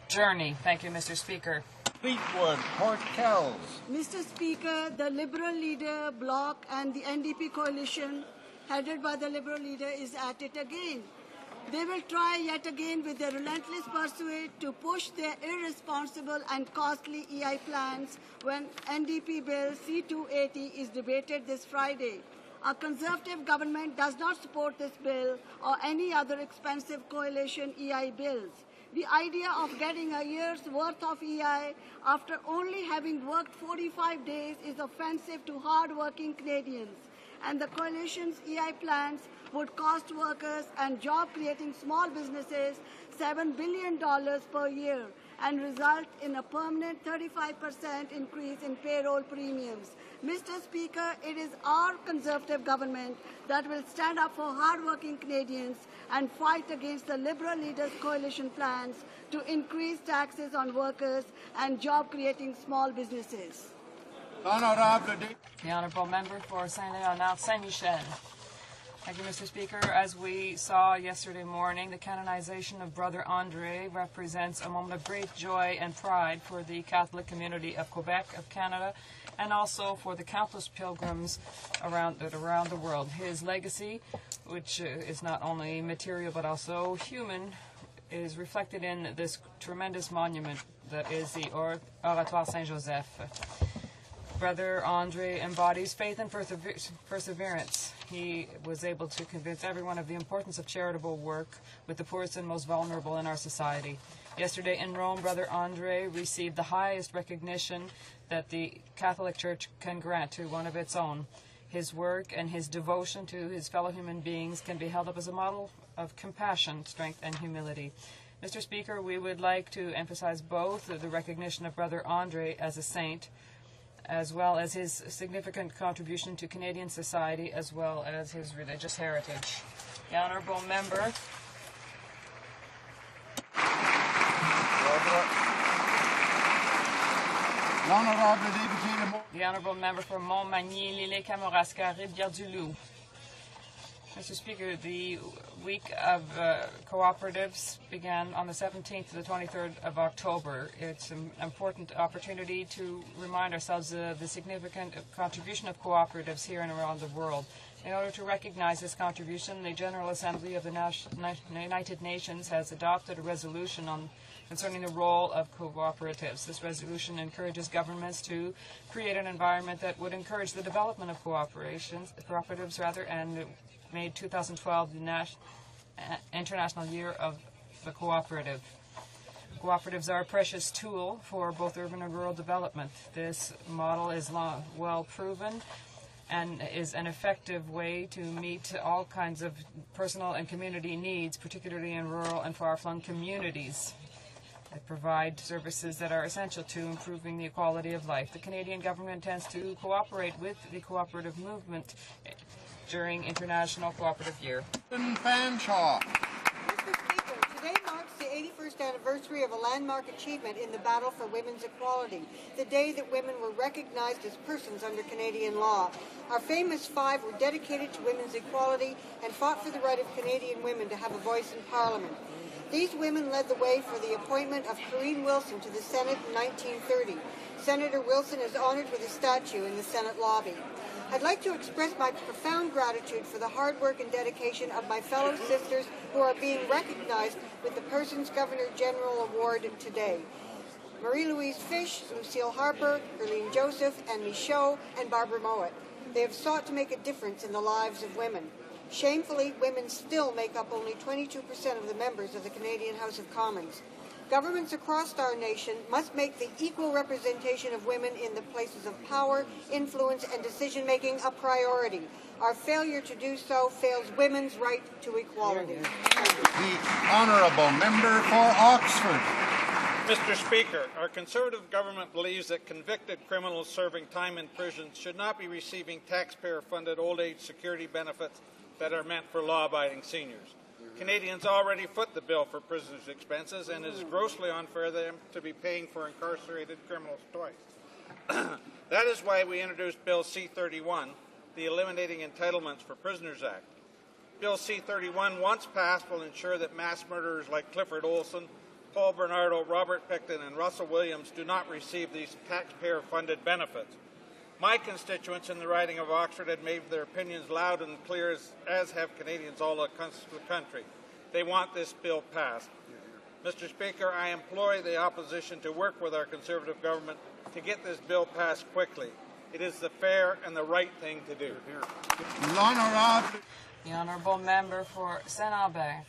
journey. Thank you, Mr. Speaker. Fleetwood, Port Kells. Mr. Speaker, the Liberal Leader Bloc and the NDP coalition, headed by the Liberal Leader, is at it again. They will try yet again with their relentless pursuit to push their irresponsible and costly EI plans when NDP Bill C-280 is debated this Friday. A Conservative government does not support this bill or any other expensive coalition EI bills. The idea of getting a year's worth of EI after only having worked 45 days is offensive to hard-working Canadians, and the coalition's EI plans would cost workers and job-creating small businesses $7 billion per year and result in a permanent 35% increase in payroll premiums. Mr. Speaker, it is our Conservative government that will stand up for hard-working Canadians and fight against the Liberal leaders' coalition plans to increase taxes on workers and job-creating small businesses. The Honourable Member for Saint-Léonard, Saint-Michel. Thank you, Mr. Speaker. As we saw yesterday morning, the canonization of Brother Andre represents a moment of great joy and pride for the Catholic community of Quebec, of Canada, and also for the countless pilgrims around the world. His legacy, which is not only material but also human, is reflected in this tremendous monument that is the Oratoire Saint-Joseph. Brother Andre embodies faith and perseverance. He was able to convince everyone of the importance of charitable work with the poorest and most vulnerable in our society. Yesterday in Rome, Brother Andre received the highest recognition that the Catholic Church can grant to one of its own. His work and his devotion to his fellow human beings can be held up as a model of compassion, strength, and humility. Mr. Speaker, we would like to emphasize both the recognition of Brother Andre as a saint, as well as his significant contribution to Canadian society, as well as his religious heritage. The Honourable Member. The Honourable Member for Montmagny, Lille-Kamouraska, Rivière-du-Loup. Mr. Speaker, the week of cooperatives began on the 17th to the 23rd of October. It's an important opportunity to remind ourselves of the significant contribution of cooperatives here and around the world. In order to recognize this contribution, the General Assembly of the United Nations has adopted a resolution concerning the role of cooperatives. This resolution encourages governments to create an environment that would encourage the development of cooperatives, and made 2012 the International Year of the Cooperative. Cooperatives are a precious tool for both urban and rural development. This model is well proven and is an effective way to meet all kinds of personal and community needs, particularly in rural and far-flung communities. They provide services that are essential to improving the quality of life. The Canadian government intends to cooperate with the cooperative movement during International Cooperative Year. Fanshawe. Mr. Speaker, today marks the 81st anniversary of a landmark achievement in the battle for women's equality, the day that women were recognized as persons under Canadian law. Our famous five were dedicated to women's equality and fought for the right of Canadian women to have a voice in Parliament. These women led the way for the appointment of Corrine Wilson to the Senate in 1930. Senator Wilson is honored with a statue in the Senate lobby. I'd like to express my profound gratitude for the hard work and dedication of my fellow sisters who are being recognized with the Persons Governor General Award today. Marie-Louise Fish, Lucille Harper, Erlene Joseph, and Michaud, and Barbara Mowat. They have sought to make a difference in the lives of women. Shamefully, women still make up only 22% of the members of the Canadian House of Commons. Governments across our nation must make the equal representation of women in the places of power, influence, and decision-making a priority. Our failure to do so fails women's right to equality. The honourable member for Oxford. Mr. Speaker, our Conservative government believes that convicted criminals serving time in prison should not be receiving taxpayer-funded old age security benefits that are meant for law-abiding seniors. Canadians already foot the bill for prisoners' expenses, and it is grossly unfair for them to be paying for incarcerated criminals twice. That is why we introduced Bill C-31, the Eliminating Entitlements for Prisoners Act. Bill C-31, once passed, will ensure that mass murderers like Clifford Olson, Paul Bernardo, Robert Pickton, and Russell Williams do not receive these taxpayer-funded benefits. My constituents in the riding of Oxford have made their opinions loud and clear, as have Canadians all across the country. They want this bill passed. Mr. Speaker, I implore the opposition to work with our Conservative government to get this bill passed quickly. It is the fair and the right thing to do. The Honourable Member for Saint-Albert.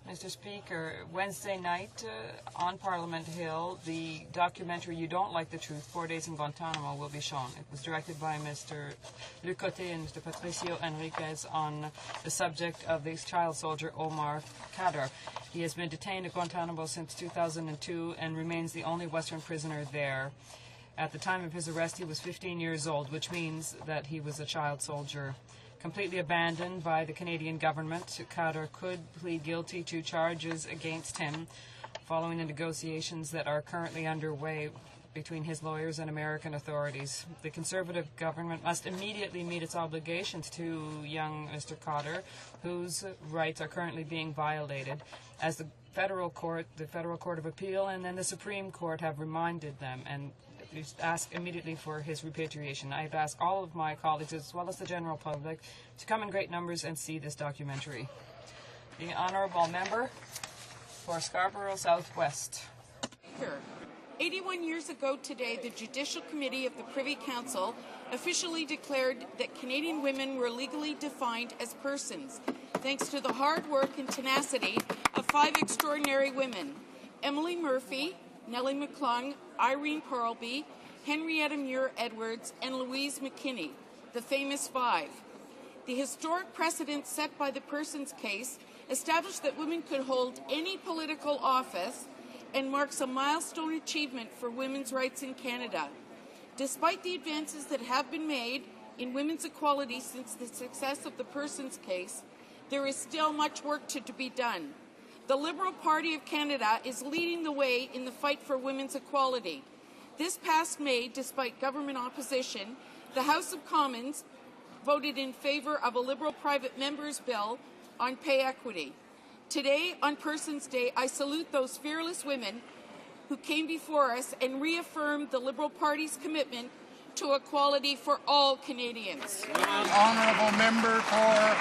Mr. Speaker, Wednesday night on Parliament Hill, the documentary You Don't Like the Truth, 4 Days in Guantanamo, will be shown. It was directed by Mr. Luc Côté and Mr. Patricio Enriquez on the subject of the child soldier Omar Khadr. He has been detained at Guantanamo since 2002 and remains the only Western prisoner there. At the time of his arrest, he was 15 years old, which means that he was a child soldier. Completely abandoned by the Canadian government, Khadr could plead guilty to charges against him following the negotiations that are currently underway between his lawyers and American authorities. The Conservative government must immediately meet its obligations to young Mr. Khadr, whose rights are currently being violated, as the Federal Court of Appeal, and then the Supreme Court have reminded them, and ask immediately for his repatriation. I've asked all of my colleagues, as well as the general public, to come in great numbers and see this documentary. The Honourable Member for Scarborough Southwest. 81 years ago today, the Judicial Committee of the Privy Council officially declared that Canadian women were legally defined as persons, thanks to the hard work and tenacity of 5 extraordinary women: Emily Murphy, Nellie McClung, Irene Pearlby, Henrietta Muir-Edwards, and Louise McKinney, the famous 5. The historic precedent set by the Persons case established that women could hold any political office and marks a milestone achievement for women's rights in Canada. Despite the advances that have been made in women's equality since the success of the Persons case, there is still much work to be done. The Liberal Party of Canada is leading the way in the fight for women's equality. This past May, despite government opposition, the House of Commons voted in favour of a Liberal private members' bill on pay equity. Today, on Persons Day, I salute those fearless women who came before us and reaffirmed the Liberal Party's commitment to equality for all Canadians. Honourable Member for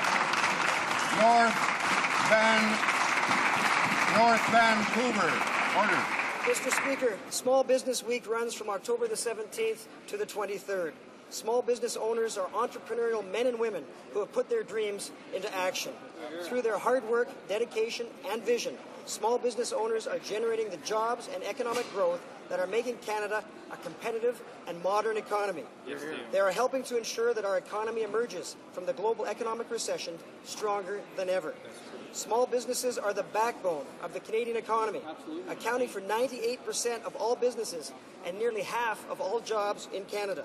North Vancouver. Order. Mr. Speaker, Small Business Week runs from October the 17th to the 23rd. Small business owners are entrepreneurial men and women who have put their dreams into action. Through their hard work, dedication, and vision, small business owners are generating the jobs and economic growth that are making Canada a competitive and modern economy. They are helping to ensure that our economy emerges from the global economic recession stronger than ever. Small businesses are the backbone of the Canadian economy, accounting for 98% of all businesses and nearly half of all jobs in Canada.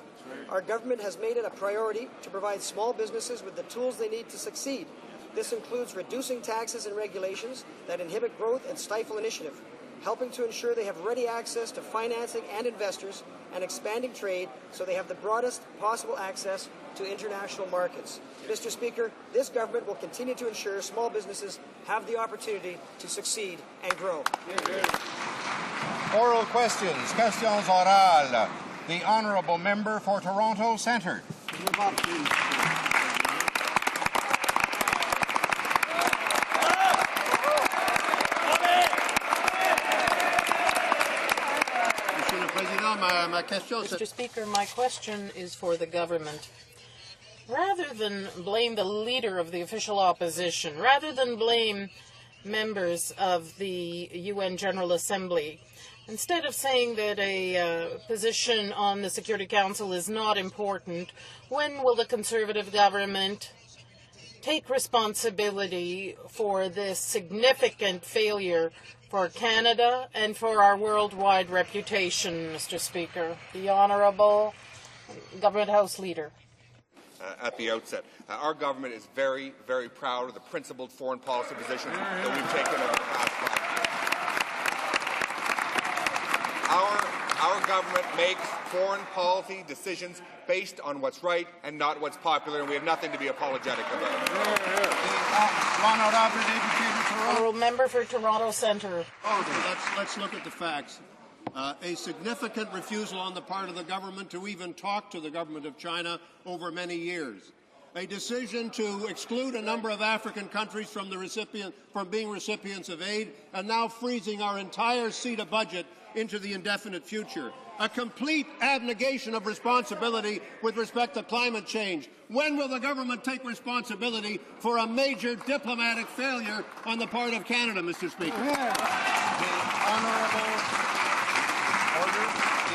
Our government has made it a priority to provide small businesses with the tools they need to succeed. This includes reducing taxes and regulations that inhibit growth and stifle initiative, helping to ensure they have ready access to financing and investors, and expanding trade so they have the broadest possible access to international markets. Mr. Speaker, this government will continue to ensure small businesses have the opportunity to succeed and grow. Oral questions. Questions orales. The Honourable Member for Toronto Centre. Mr. Speaker, my question is for the government. Rather than blame the leader of the official opposition, rather than blame members of the UN General Assembly, instead of saying that a position on the Security Council is not important, when will the Conservative government take responsibility for this significant failure for Canada and for our worldwide reputation, Mr. Speaker? The Honourable Government House Leader. At the outset, our government is very, very proud of the principled foreign policy positions that we've taken over the past 5 years. Our government makes foreign policy decisions based on what's right and not what's popular, and we have nothing to be apologetic about. Honourable Member for Toronto Centre. Let's look at the facts. A significant refusal on the part of the government to even talk to the government of China over many years. A decision to exclude a number of African countries from being recipients of aid, and now freezing our entire CETA budget into the indefinite future. A complete abnegation of responsibility with respect to climate change. When will the government take responsibility for a major diplomatic failure on the part of Canada, Mr. Speaker? The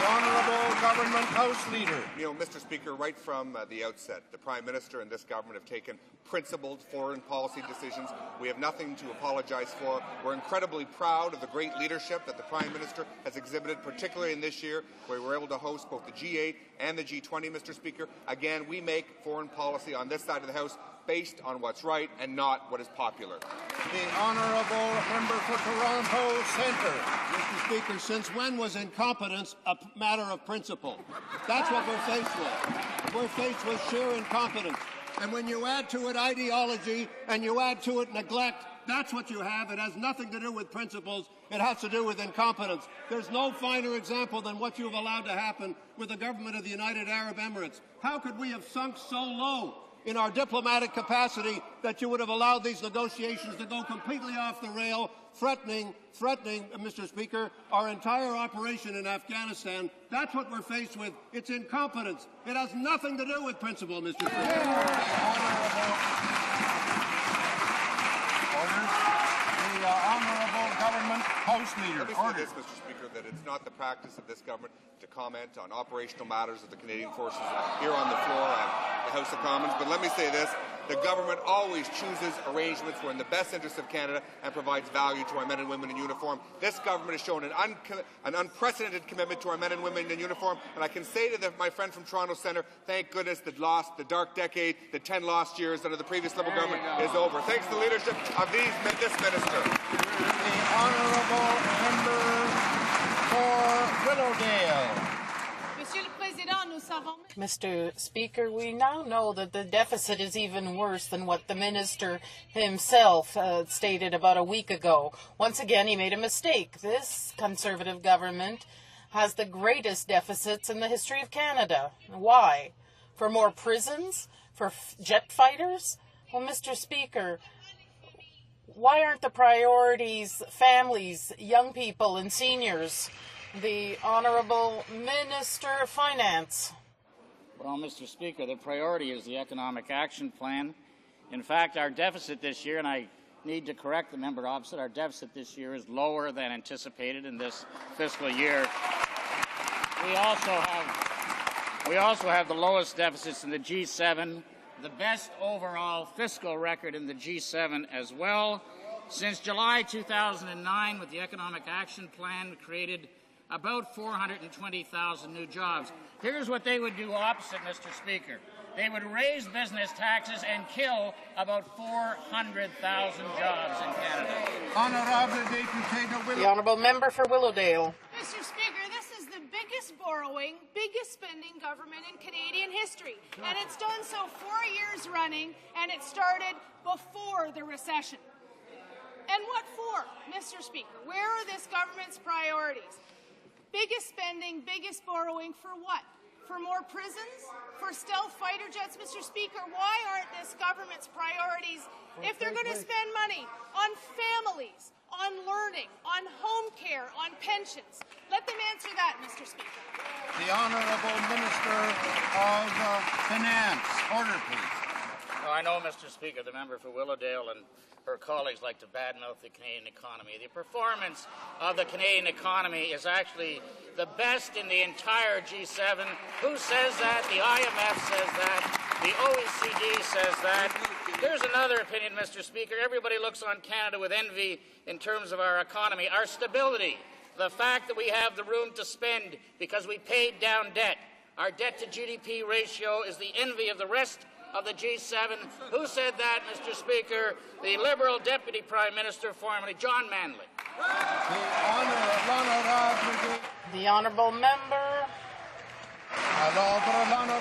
Honourable Government House Leader. You know, Mr. Speaker, right from the outset, the Prime Minister and this government have taken principled foreign policy decisions. We have nothing to apologize for. We're incredibly proud of the great leadership that the Prime Minister has exhibited, particularly in this year, where we were able to host both the G8 and the G20, Mr. Speaker. Again, we make foreign policy on this side of the House based on what's right and not what is popular. The Honourable Member for Toronto Centre. Mr. Speaker, since when was incompetence a matter of principle? That's what we're faced with. We're faced with sheer incompetence. And when you add to it ideology and you add to it neglect, that's what you have. It has nothing to do with principles. It has to do with incompetence. There's no finer example than what you've allowed to happen with the government of the United Arab Emirates. How could we have sunk so low in our diplomatic capacity that you would have allowed these negotiations to go completely off the rail, threatening, Mr. Speaker, our entire operation in Afghanistan? That's what we're faced with. It's incompetence. It has nothing to do with principle, Mr. Speaker. The Honourable Government House Leader. Let me say this, Mr. Speaker, that it's not the practice of this government to comment on operational matters of the Canadian Forces here on the floor at the House of Commons. But let me say this. The government always chooses arrangements that are in the best interest of Canada and provides value to our men and women in uniform. This government has shown an unprecedented commitment to our men and women in uniform, and I can say to my friend from Toronto Centre, thank goodness the dark decade, the 10 lost years under the previous Liberal government is over. Thanks to the leadership of this minister. The Honourable Member for Willowdale. Mr. Speaker, we now know that the deficit is even worse than what the minister himself stated about a week ago. Once again, he made a mistake. This Conservative government has the greatest deficits in the history of Canada. Why? For more prisons? For jet fighters? Well, Mr. Speaker, why aren't the priorities families, young people, and seniors? The Honourable Minister of Finance. Well, Mr. Speaker, the priority is the Economic Action Plan. In fact, our deficit this year, and I need to correct the member opposite, our deficit this year is lower than anticipated in this fiscal year. We also have the lowest deficits in the G7, the best overall fiscal record in the G7 as well. Since July 2009, with the Economic Action Plan, we created about 420,000 new jobs. Here's what they would do opposite, Mr. Speaker. They would raise business taxes and kill about 400,000 jobs in Canada. The Honourable Member for Willowdale. Mr. Speaker, this is the biggest borrowing, biggest spending government in Canadian history. And it's done so 4 years running, and it started before the recession. And what for, Mr. Speaker? Where are this government's priorities? Biggest spending, biggest borrowing for what? For more prisons? For stealth fighter jets, Mr. Speaker? Why aren't this government's priorities, if they're going to spend money on families, on learning, on home care, on pensions? Let them answer that, Mr. Speaker. The Honourable Minister of Finance. Order, please. Well, I know, Mr. Speaker, the member for Willowdale and her colleagues like to badmouth the Canadian economy. The performance of the Canadian economy is actually the best in the entire G7. Who says that? The IMF says that. The OECD says that. Here's another opinion, Mr. Speaker. Everybody looks on Canada with envy in terms of our economy, our stability, the fact that we have the room to spend because we paid down debt. Our debt-to-GDP ratio is the envy of the rest of the G7. Who said that, Mr. Speaker? The Liberal Deputy Prime Minister, formerly John Manley. The Honourable Member.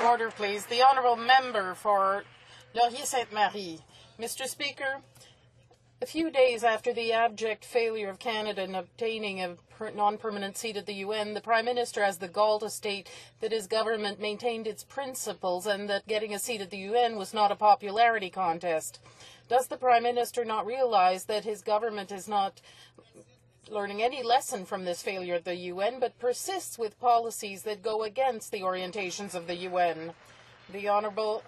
Order, please. The Honourable Member for Laurier-Sainte-Marie. Mr. Speaker, a few days after the abject failure of Canada in obtaining a non-permanent seat at the UN, the Prime Minister has the gall to state that his government maintained its principles and that getting a seat at the UN was not a popularity contest. Does the Prime Minister not realize that his government is not learning any lesson from this failure at the UN, but persists with policies that go against the orientations of the UN? The Honourable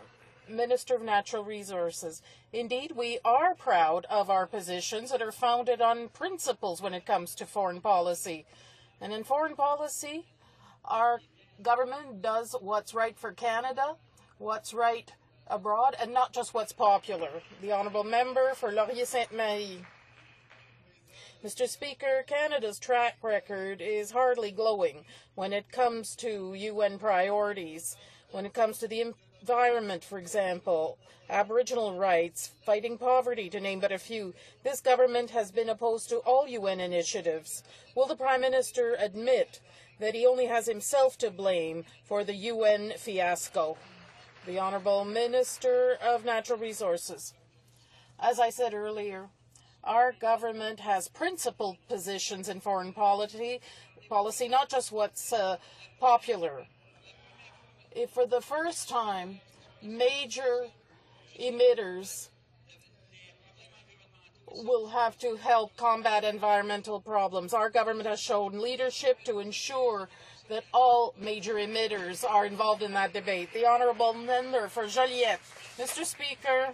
Minister of Natural Resources. Indeed, we are proud of our positions that are founded on principles when it comes to foreign policy. And in foreign policy, our government does what's right for Canada, what's right abroad, and not just what's popular. The Honourable Member for Laurier-Sainte-Marie. Mr. Speaker, Canada's track record is hardly glowing when it comes to UN priorities, when it comes to the environment, for example, Aboriginal rights, fighting poverty, to name but a few. This government has been opposed to all UN initiatives. Will the Prime Minister admit that he only has himself to blame for the UN fiasco? The Honourable Minister of Natural Resources. As I said earlier, our government has principled positions in foreign policy, not just what's popular. If for the first time, major emitters will have to help combat environmental problems. Our government has shown leadership to ensure that all major emitters are involved in that debate. The Honourable Member for Joliette. Mr. Speaker,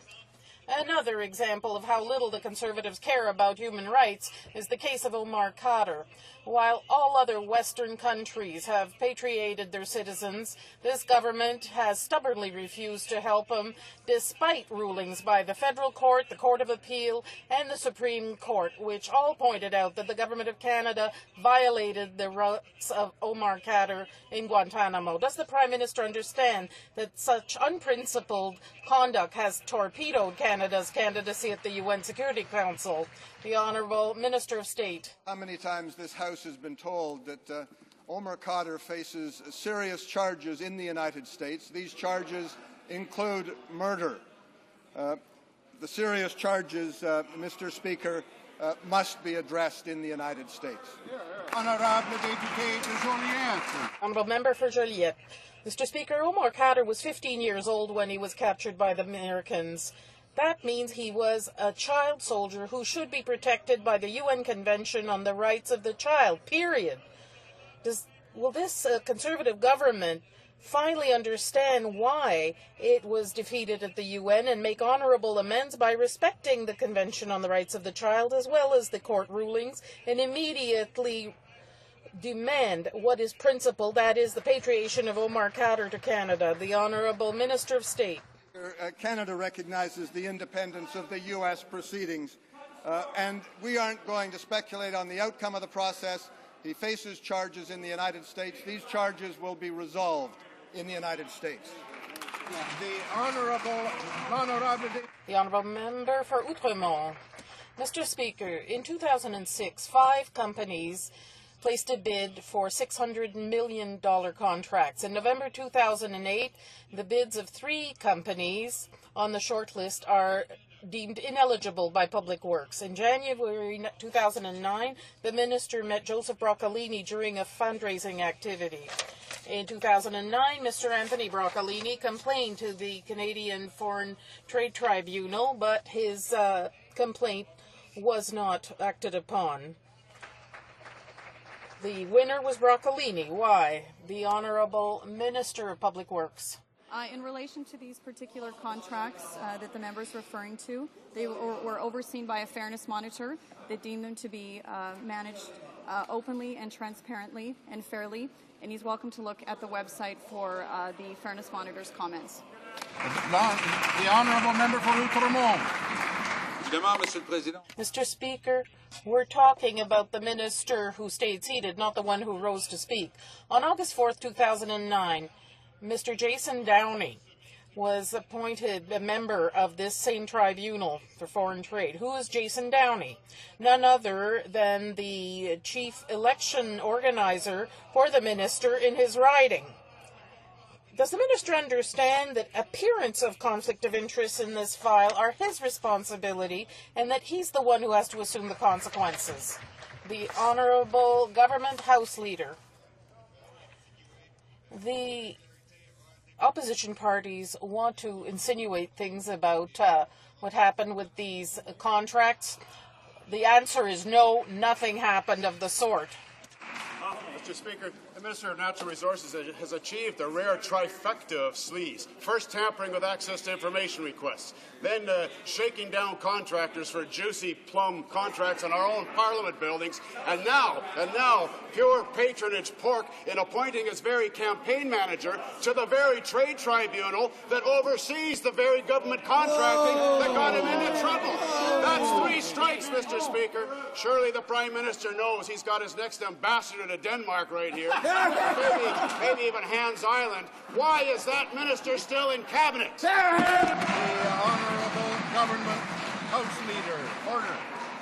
another example of how little the Conservatives care about human rights is the case of Omar Khadr. While all other Western countries have patriated their citizens, this government has stubbornly refused to help them, despite rulings by the Federal Court, the Court of Appeal, and the Supreme Court, which all pointed out that the Government of Canada violated the rights of Omar Khadr in Guantanamo. Does the Prime Minister understand that such unprincipled conduct has torpedoed Canada's candidacy at the UN Security Council? The Honourable Minister of State. How many times this House has been told that Omar Khadr faces serious charges in the United States. These charges include murder. The serious charges, Mr. Speaker, must be addressed in the United States. Honourable Member for Joliette. Mr. Speaker, Omar Khadr was 15 years old when he was captured by the Americans. That means he was a child soldier who should be protected by the UN Convention on the Rights of the Child, period. Will this Conservative government finally understand why it was defeated at the UN and make honourable amends by respecting the Convention on the Rights of the Child as well as the court rulings and immediately demand what is principled, that is, the patriation of Omar Khadr to Canada? The Honourable Minister of State. Canada recognizes the independence of the U.S. proceedings, and we aren't going to speculate on the outcome of the process. He faces charges in the United States. These charges will be resolved in the United States. The Honourable Member for Outremont. Mr. Speaker, in 2006, 5 companies placed a bid for $600 million contracts. In November 2008, the bids of 3 companies on the shortlist are deemed ineligible by Public Works. In January 2009, the Minister met Joseph Broccolini during a fundraising activity. In 2009, Mr. Anthony Broccolini complained to the Canadian Foreign Trade Tribunal, but his complaint was not acted upon. The winner was Broccolini. Why? The Honourable Minister of Public Works. In relation to these particular contracts that the member is referring to, they were overseen by a fairness monitor that deemed them to be managed openly and transparently and fairly, and he's welcome to look at the website for the fairness monitor's comments. The Honourable Member for Outremont. Mr. Speaker, we're talking about the minister who stayed seated, not the one who rose to speak. On August 4th, 2009, Mr. Jason Downey was appointed a member of this same tribunal for foreign trade. Who is Jason Downey? None other than the chief election organizer for the minister in his riding. Does the minister understand that appearance of conflict of interest in this file are his responsibility and that he's the one who has to assume the consequences? The Honourable Government House Leader. The opposition parties want to insinuate things about what happened with these contracts. The answer is no, nothing happened of the sort. Mr. Speaker, the Minister of Natural Resources has achieved a rare trifecta of sleaze. First, tampering with access to information requests, then shaking down contractors for juicy plum contracts on our own Parliament buildings, and now pure patronage pork in appointing his very campaign manager to the very trade tribunal that oversees the very government contracting that got him into trouble. That's 3 strikes, Mr. Speaker. Surely the Prime Minister knows he's got his next ambassador to Denmark right here. Maybe even Hans Island. Why is that minister still in cabinet? The Honourable Government House Leader. Order.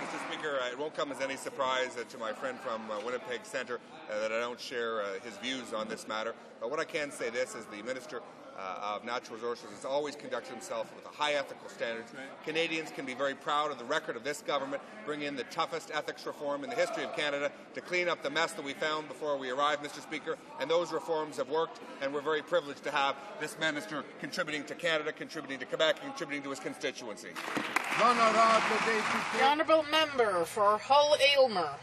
Mr. Speaker, it won't come as any surprise to my friend from Winnipeg Centre that I don't share his views on this matter. But what I can say this is the Minister of Natural Resources has always conducted himself with a high ethical standards. Canadians can be very proud of the record of this government, bringing in the toughest ethics reform in the history of Canada to clean up the mess that we found before we arrived, Mr. Speaker, and those reforms have worked, and we're very privileged to have this minister contributing to Canada, contributing to Quebec, contributing to his constituency. The Honourable Member for Hull-Aylmer.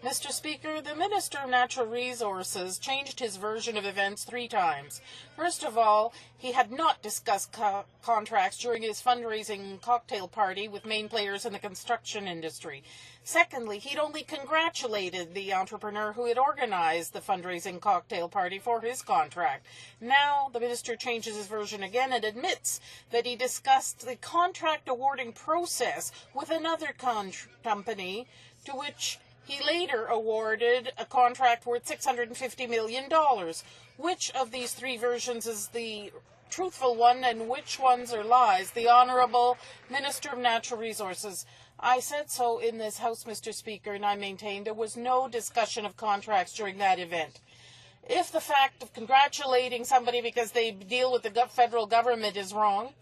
Mr. Speaker, the Minister of Natural Resources changed his version of events 3 times. First of all, he had not discussed contracts during his fundraising cocktail party with main players in the construction industry. Secondly, he'd only congratulated the entrepreneur who had organized the fundraising cocktail party for his contract. Now, the minister changes his version again and admits that he discussed the contract awarding process with another company to which he later awarded a contract worth $650 million. Which of these 3 versions is the truthful one and which ones are lies? The Honourable Minister of Natural Resources. I said so in this House, Mr. Speaker, and I maintained there was no discussion of contracts during that event. If the fact of congratulating somebody because they deal with the federal government is wrong,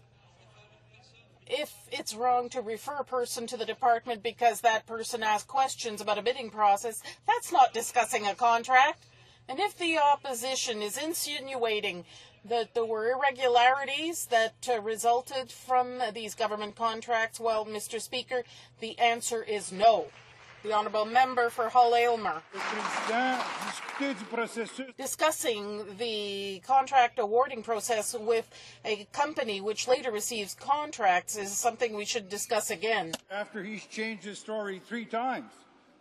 if it's wrong to refer a person to the department because that person asked questions about a bidding process, that's not discussing a contract. And if the opposition is insinuating that there were irregularities that resulted from these government contracts, well, Mr. Speaker, the answer is no. The Honourable Member for Hull-Aylmer. Discussing the contract awarding process with a company which later receives contracts is something we should discuss again. After he's changed his story 3 times,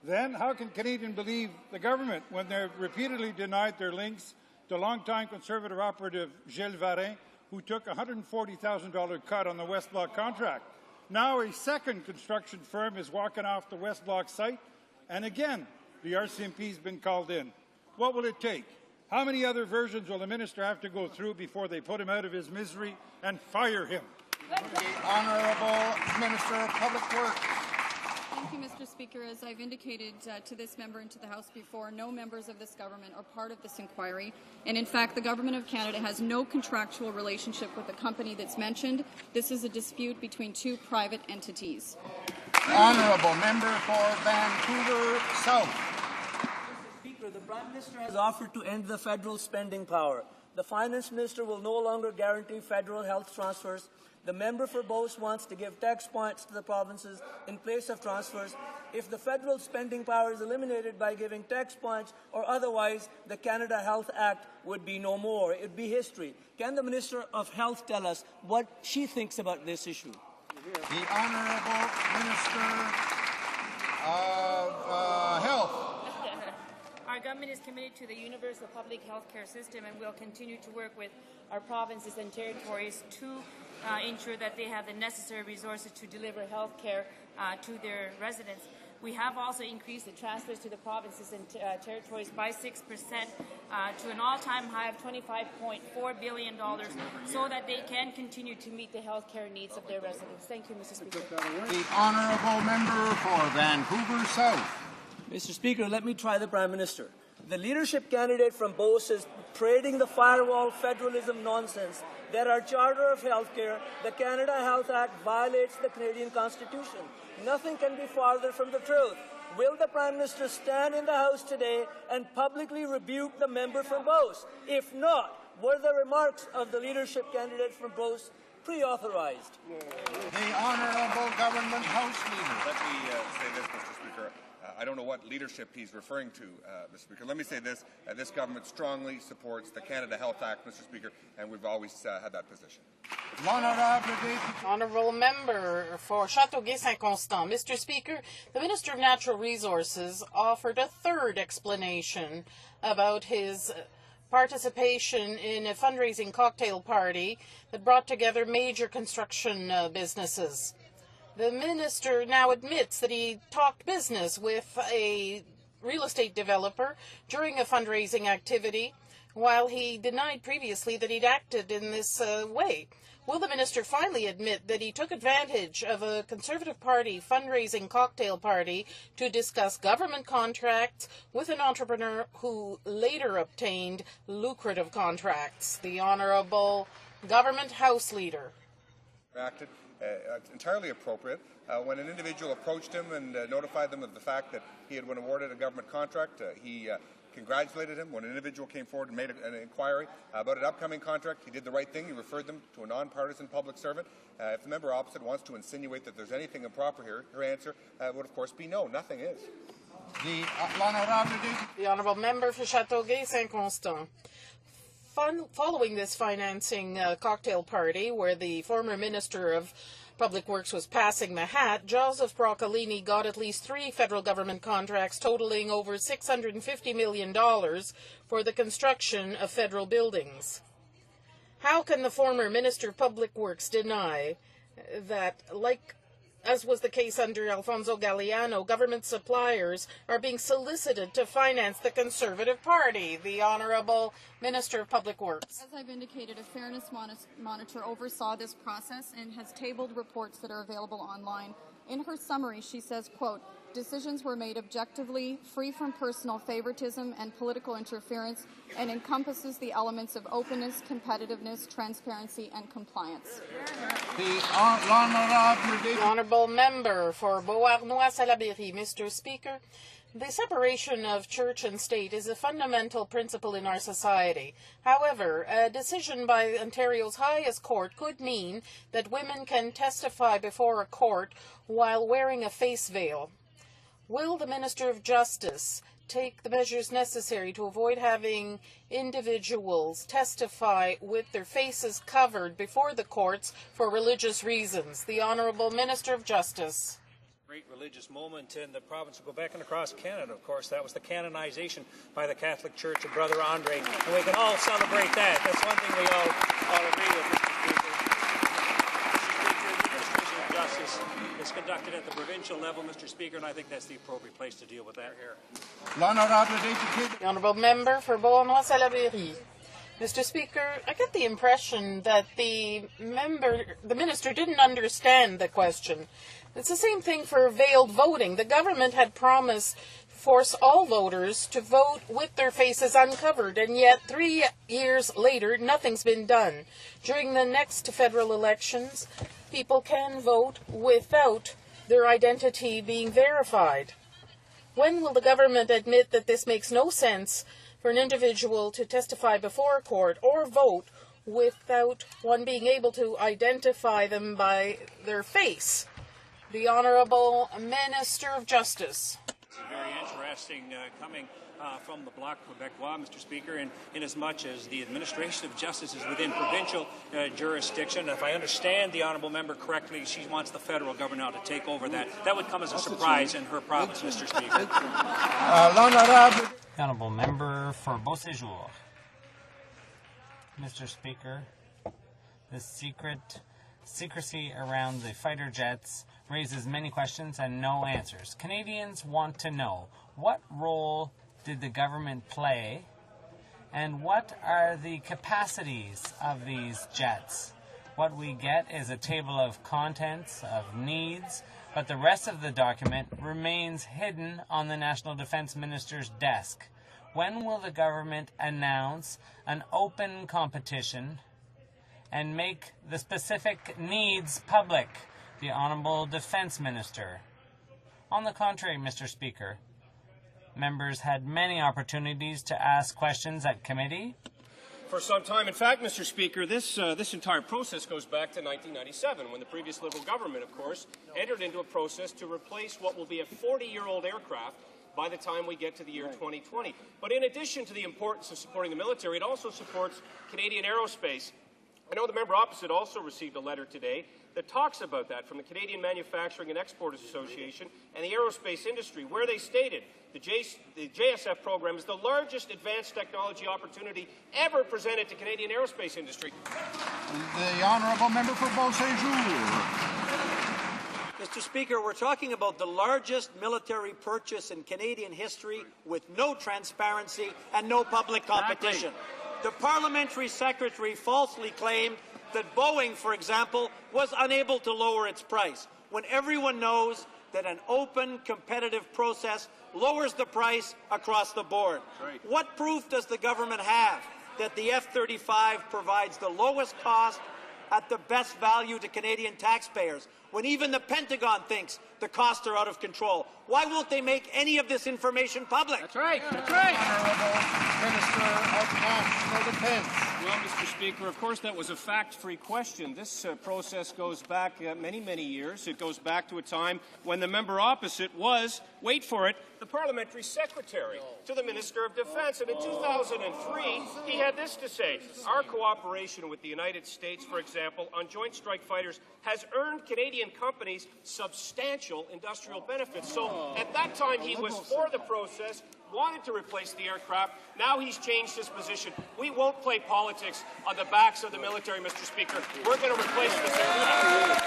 then how can Canadians believe the government when they're repeatedly denied their links to longtime Conservative operative Gilles Varin, who took a $140,000 cut on the West Block contract? Now a second construction firm is walking off the West Block site, and again, the RCMP has been called in. What will it take? How many other versions will the minister have to go through before they put him out of his misery and fire him? The Honourable Minister of Public Works. Thank you, Mr. Speaker. As I've indicated to this member and to the House before, no members of this government are part of this inquiry. And in fact, the Government of Canada has no contractual relationship with the company that's mentioned. This is a dispute between 2 private entities. Honourable Member for Vancouver South. Mr. Speaker, the Prime Minister has offered to end the federal spending power. The Finance Minister will no longer guarantee federal health transfers. The member for Beauce wants to give tax points to the provinces in place of transfers. If the federal spending power is eliminated by giving tax points or otherwise, the Canada Health Act would be no more. It would be history. Can the Minister of Health tell us what she thinks about this issue? The Honourable Minister of Health. Our government is committed to the universal public health care system, and will continue to work with our provinces and territories to ensure that they have the necessary resources to deliver health care to their residents. We have also increased the transfers to the provinces and territories by 6% to an all-time high of $25.4 billion so that they can continue to meet the health care needs of their residents. Thank you, Mr. Speaker. The Honourable Member for Vancouver South. Mr. Speaker, let me try the Prime Minister. The leadership candidate from Beauce is parading the firewall federalism nonsense that our Charter of Healthcare, the Canada Health Act, violates the Canadian Constitution. Nothing can be farther from the truth. Will the Prime Minister stand in the House today and publicly rebuke the member from Beauce? If not, were the remarks of the leadership candidate from Beauce pre-authorized? The Honourable Government House Leader. Let me say this, Mr. Speaker. I don't know what leadership he's referring to, Mr. Speaker. Let me say this. This government strongly supports the Canada Health Act, Mr. Speaker, and we've always had that position. Honourable Member for Châteauguay-Saint-Constant. Mr. Speaker, the Minister of Natural Resources offered a third explanation about his participation in a fundraising cocktail party that brought together major construction businesses. The minister now admits that he talked business with a real estate developer during a fundraising activity, while he denied previously that he'd acted in this way. Will the minister finally admit that he took advantage of a Conservative Party fundraising cocktail party to discuss government contracts with an entrepreneur who later obtained lucrative contracts? The Honourable Government House Leader. Acted entirely appropriate. When an individual approached him and notified them of the fact that he had been awarded a government contract, he congratulated him. When an individual came forward and made an inquiry about an upcoming contract, he did the right thing. He referred them to a nonpartisan public servant. If the member opposite wants to insinuate that there's anything improper here, her answer would, of course, be no, nothing is. The Honourable Member for Châteauguay-Saint-Constant. Following this financing cocktail party, where the former Minister of Public Works was passing the hat, Joseph Broccolini got at least 3 federal government contracts totaling over $650 million for the construction of federal buildings. How can the former Minister of Public Works deny that, as was the case under Alfonso Galeano, government suppliers are being solicited to finance the Conservative Party? The Honourable Minister of Public Works. As I've indicated, a fairness monitor oversaw this process and has tabled reports that are available online. In her summary, she says, quote, "Decisions were made objectively, free from personal favoritism and political interference, and encompasses the elements of openness, competitiveness, transparency, and compliance." The Honourable Member for Beauharnois-Salaberry. Mr. Speaker, the separation of church and state is a fundamental principle in our society. However, a decision by Ontario's highest court could mean that women can testify before a court while wearing a face veil. Will the Minister of Justice take the measures necessary to avoid having individuals testify with their faces covered before the courts for religious reasons? The Honourable Minister of Justice. Great religious moment in the province of Quebec and across Canada, of course. That was the canonization by the Catholic Church of Brother Andre, and we can all celebrate that. That's one thing we all agree with, Mr. Speaker. The administration of justice is conducted at the provincial level, Mr. Speaker, and I think that's the appropriate place to deal with that here. The Honourable Member for Beauharnois-Salaberry. Mr. Speaker, I get the impression that the minister didn't understand the question. It's the same thing for veiled voting. The government had promised force all voters to vote with their faces uncovered, and yet 3 years later, nothing's been done. During the next federal elections, people can vote without their identity being verified. When will the government admit that this makes no sense for an individual to testify before a court or vote without one being able to identify them by their face? The Honourable Minister of Justice. It's very interesting coming from the Bloc Québécois, Mr. Speaker, in as much as the administration of justice is within provincial jurisdiction. If I understand the honourable member correctly, she wants the federal government now to take over that. That would come as a surprise in her province, Mr. Speaker. The honourable member for Beauséjour. Mr. Speaker, the secrecy around the fighter jets raises many questions and no answers. Canadians want to know, what role did the government play, and what are the capacities of these jets? What we get is a table of contents, of needs, but the rest of the document remains hidden on the National Defence Minister's desk. When will the government announce an open competition and make the specific needs public? The Honourable Defence Minister. On the contrary, Mr. Speaker, members had many opportunities to ask questions at committee. For some time. In fact, Mr. Speaker, this entire process goes back to 1997, when the previous Liberal government, of course, entered into a process to replace what will be a 40-year-old aircraft by the time we get to the year 2020. But in addition to the importance of supporting the military, it also supports Canadian aerospace. I know the member opposite also received a letter today that talks about that from the Canadian Manufacturing and Exporters Association and the aerospace industry, where they stated the JSF program is the largest advanced technology opportunity ever presented to Canadian aerospace industry. The honourable member for Beauséjour. Mr. Speaker, we're talking about the largest military purchase in Canadian history with no transparency and no public competition. The parliamentary secretary falsely claimed that Boeing, for example, was unable to lower its price, when everyone knows that an open, competitive process lowers the price across the board. Right. What proof does the government have that the F-35 provides the lowest cost at the best value to Canadian taxpayers, when even the Pentagon thinks the costs are out of control? Why won't they make any of this information public? That's right. That's right. Honourable Minister of National Defence. Well, Mr. Speaker, of course that was a fact-free question. This process goes back many, many years. It goes back to a time when the member opposite was, wait for it, the parliamentary secretary to the Minister of Defence. And in 2003, he had this to say: our cooperation with the United States, for example, on Joint Strike Fighters has earned Canadian companies substantial industrial benefits. So at that time, he was for the process, wanted to replace the aircraft. Now he's changed his position. We won't play politics on the backs of the military, Mr. Speaker. We're going to replace this aircraft.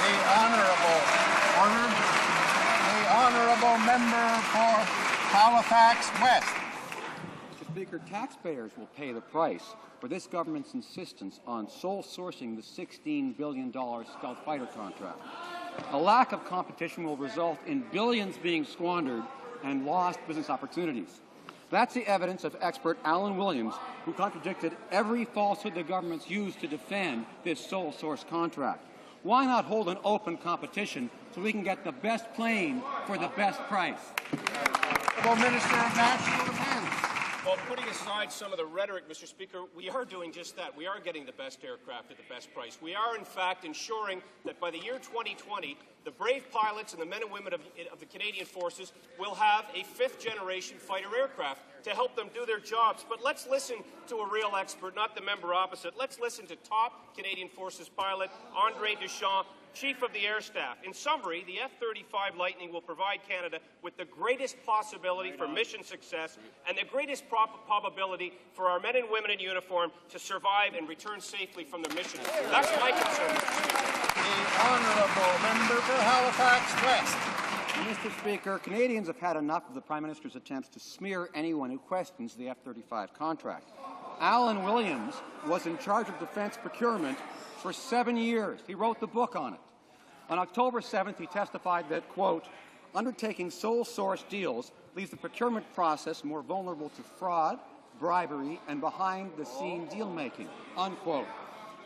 The honourable member for Halifax West. Mr. Speaker, taxpayers will pay the price for this government's insistence on sole sourcing the $16 billion stealth fighter contract. A lack of competition will result in billions being squandered and lost business opportunities. That's the evidence of expert Alan Williams, who contradicted every falsehood the government's used to defend this sole source contract. Why not hold an open competition so we can get the best plane for the best price? Minister of National Defence. Well, putting aside some of the rhetoric, Mr. Speaker, we are doing just that. We are getting the best aircraft at the best price. We are, in fact, ensuring that by the year 2020, the brave pilots and the men and women of the Canadian Forces will have a fifth-generation fighter aircraft to help them do their jobs. But let's listen to a real expert, not the member opposite. Let's listen to top Canadian Forces pilot Andre Deschamps, Chief of the Air Staff. In summary, the F-35 Lightning will provide Canada with the greatest possibility for mission success and the greatest probability for our men and women in uniform to survive and return safely from their mission. That's my concern, Mr. Speaker. The honourable member for Halifax West. Mr. Speaker, Canadians have had enough of the Prime Minister's attempts to smear anyone who questions the F-35 contract. Alan Williams was in charge of defence procurement for 7 years. He wrote the book on it. On October 7th, he testified that, quote, undertaking sole source deals leaves the procurement process more vulnerable to fraud, bribery, and behind-the-scene deal-making, unquote.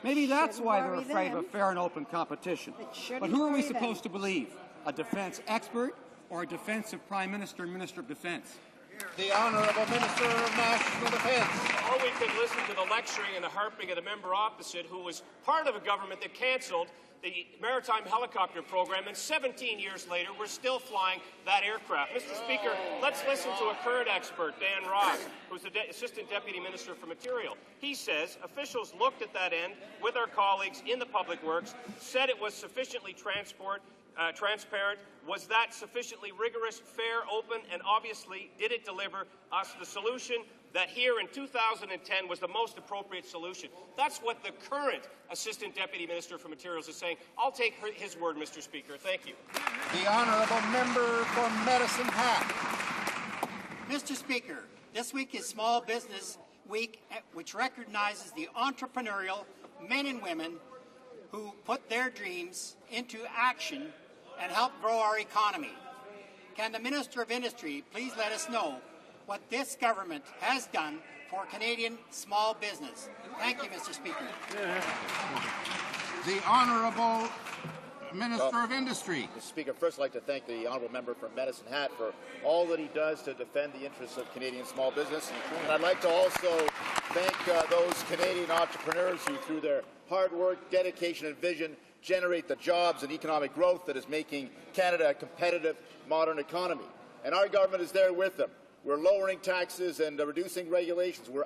Maybe that's why they're afraid of a fair and open competition. But who are we supposed to believe? A defence expert or defense of Prime Minister and Minister of Defence? The Honourable Minister of National Defence. Or we could listen to the lecturing and the harping of the member opposite, who was part of a government that cancelled the maritime helicopter program, and 17 years later, we're still flying that aircraft. Mr. Speaker, let's listen to a current expert, Dan Ross, who's the Assistant Deputy Minister for Material. He says officials looked at that end with our colleagues in the Public Works, said it was sufficiently transparent. Was that sufficiently rigorous, fair, open, and obviously did it deliver us the solution that here in 2010 was the most appropriate solution? That's what the current Assistant Deputy Minister for Materials is saying. I'll take his word, Mr. Speaker. Thank you. The Honourable Member for Medicine Hat. Mr. Speaker, this week is Small Business Week, which recognizes the entrepreneurial men and women who put their dreams into action and help grow our economy. Can the Minister of Industry please let us know what this government has done for Canadian small business? Thank you, Mr. Speaker. The Honourable Minister of Industry. Mr. Speaker, first I'd like to thank the Honourable Member from Medicine Hat for all that he does to defend the interests of Canadian small business. And I'd like to also thank those Canadian entrepreneurs who, through their hard work, dedication and vision, generate the jobs and economic growth that is making Canada a competitive, modern economy. And our government is there with them. We're lowering taxes and reducing regulations. We're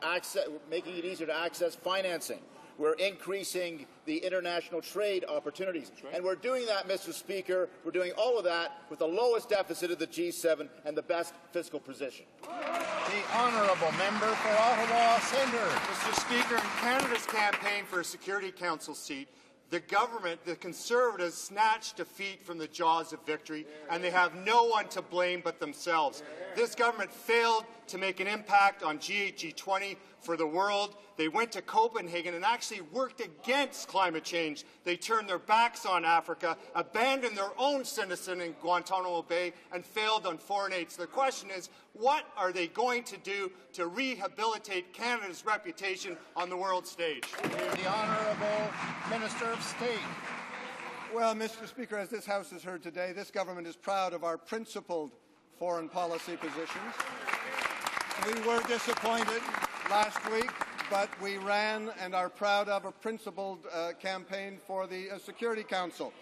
making it easier to access financing. We're increasing the international trade opportunities. And we're doing that, Mr. Speaker, we're doing all of that with the lowest deficit of the G7 and the best fiscal position. The Honourable Member for Ottawa Centre. Mr. Speaker, in Canada's campaign for a Security Council seat, the government, the Conservatives, snatched defeat from the jaws of victory, and they have no one to blame but themselves. This government failed to make an impact on G8, G20 for the world. They went to Copenhagen and actually worked against climate change. They turned their backs on Africa, abandoned their own citizen in Guantanamo Bay, and failed on foreign aid. So the question is, what are they going to do to rehabilitate Canada's reputation on the world stage? The Honourable Minister of State. Well, Mr. Speaker, as this House has heard today, this government is proud of our principled foreign policy positions. We were disappointed last week, but we ran and are proud of a principled campaign for the Security Council.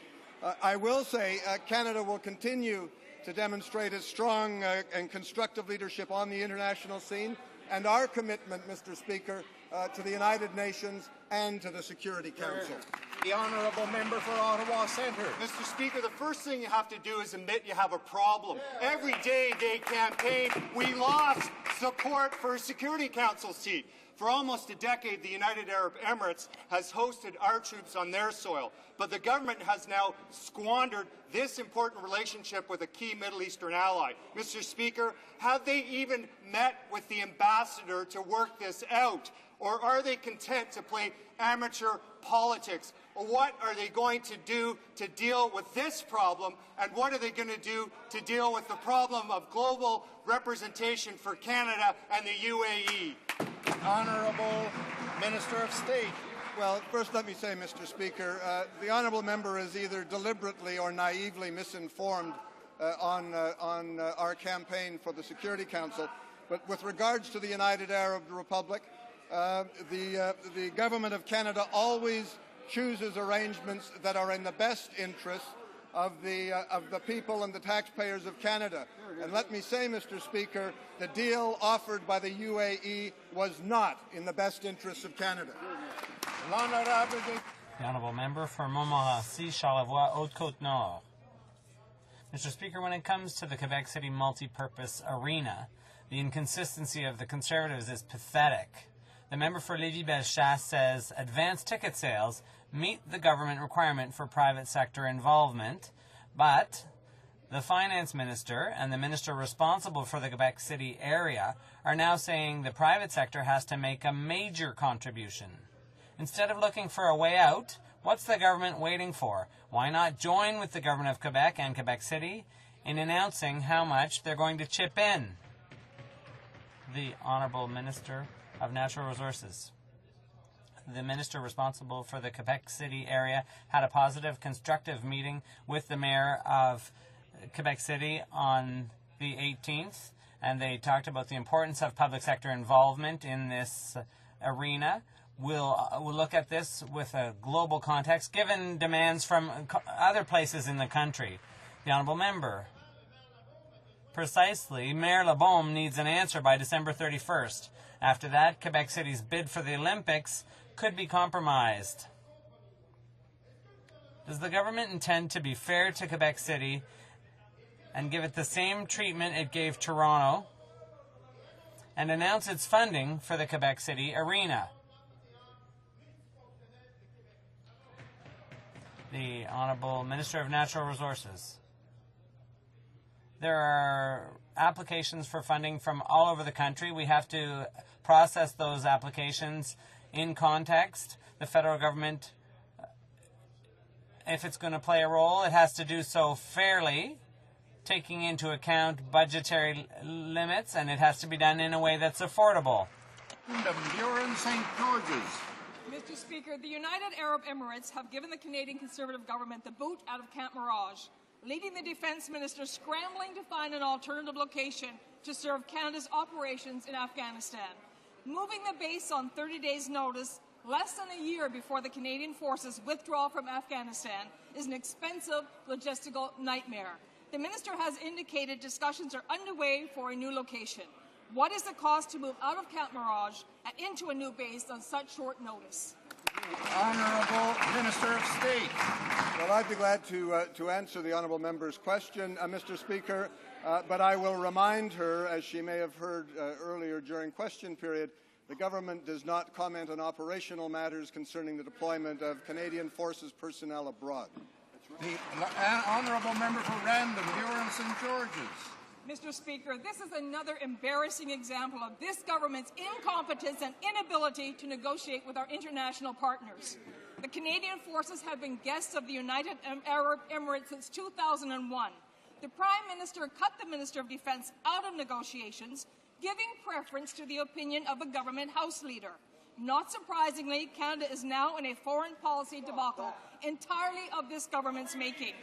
I will say Canada will continue to demonstrate its strong and constructive leadership on the international scene and our commitment, Mr. Speaker, to the United Nations and to the Security Council. The Honourable Member for Ottawa Centre. Mr. Speaker, the first thing you have to do is admit you have a problem. Every day they campaign, we lost support for a Security Council seat. For almost a decade, the United Arab Emirates has hosted our troops on their soil, but the government has now squandered this important relationship with a key Middle Eastern ally. Mr. Speaker, have they even met with the ambassador to work this out? Or are they content to play amateur politics? Or what are they going to do to deal with this problem? And what are they going to do to deal with the problem of global representation for Canada and the UAE? Honourable Minister of State. Well, first let me say, Mr. Speaker, the honourable member is either deliberately or naively misinformed on our campaign for the Security Council. But with regards to the United Arab Republic, the Government of Canada always chooses arrangements that are in the best interest of the people and the taxpayers of Canada. And let me say, Mr. Speaker, the deal offered by the UAE was not in the best interests of Canada. The Honourable Member for Montmorency, Charlevoix, Haute-Côte-Nord. Mr. Speaker, when it comes to the Quebec City multi-purpose arena, the inconsistency of the Conservatives is pathetic. The member for Lévis-Bellechasse says advanced ticket sales meet the government requirement for private sector involvement, but the finance minister and the minister responsible for the Quebec City area are now saying the private sector has to make a major contribution. Instead of looking for a way out, what's the government waiting for? Why not join with the government of Quebec and Quebec City in announcing how much they're going to chip in? The Honourable Minister of Natural Resources. The minister responsible for the Quebec City area had a positive, constructive meeting with the mayor of Quebec City on the 18th, and they talked about the importance of public sector involvement in this arena. We'll look at this with a global context, given demands from other places in the country. The Honourable Member. Precisely, Mayor Lebaume needs an answer by December 31st. After that, Quebec City's bid for the Olympics could be compromised. Does the government intend to be fair to Quebec City and give it the same treatment it gave Toronto and announce its funding for the Quebec City arena? The Honourable Minister of Natural Resources. There are applications for funding from all over the country. We have to process those applications in context. The federal government, if it's going to play a role, it has to do so fairly, taking into account budgetary limits, and it has to be done in a way that's affordable. Buren St. George's. Mr. Speaker, the United Arab Emirates have given the Canadian Conservative government the boot out of Camp Mirage, leading the Defence Minister scrambling to find an alternative location to serve Canada's operations in Afghanistan. Moving the base on 30 days' notice, less than a year before the Canadian forces withdraw from Afghanistan, is an expensive logistical nightmare. The Minister has indicated discussions are underway for a new location. What is the cost to move out of Camp Mirage and into a new base on such short notice? Honourable Minister of State. Well, I'd be glad to answer the honourable member's question, Mr. Speaker, but I will remind her, as she may have heard earlier during question period, the government does not comment on operational matters concerning the deployment of Canadian Forces personnel abroad. The Honourable Member for Random, Buren St. George's. Mr. Speaker, this is another embarrassing example of this government's incompetence and inability to negotiate with our international partners. The Canadian forces have been guests of the United Arab Emirates since 2001. The Prime Minister cut the Minister of Defence out of negotiations, giving preference to the opinion of a government House leader. Not surprisingly, Canada is now in a foreign policy debacle entirely of this government's making.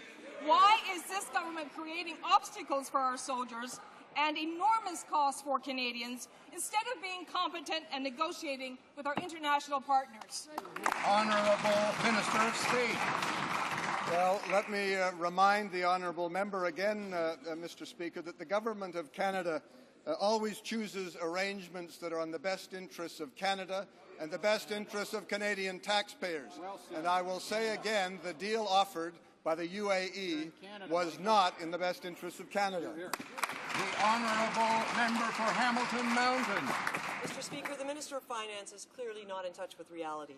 Why is this government creating obstacles for our soldiers and enormous costs for Canadians instead of being competent and negotiating with our international partners? Honourable Minister of State. Well, let me remind the honourable member again, Mr. Speaker, that the Government of Canada always chooses arrangements that are on the best interests of Canada and the best interests of Canadian taxpayers. And I will say again, the deal offered by the UAE was not in the best interests of Canada. The Honourable Member for Hamilton Mountain. Mr. Speaker, the Minister of Finance is clearly not in touch with reality.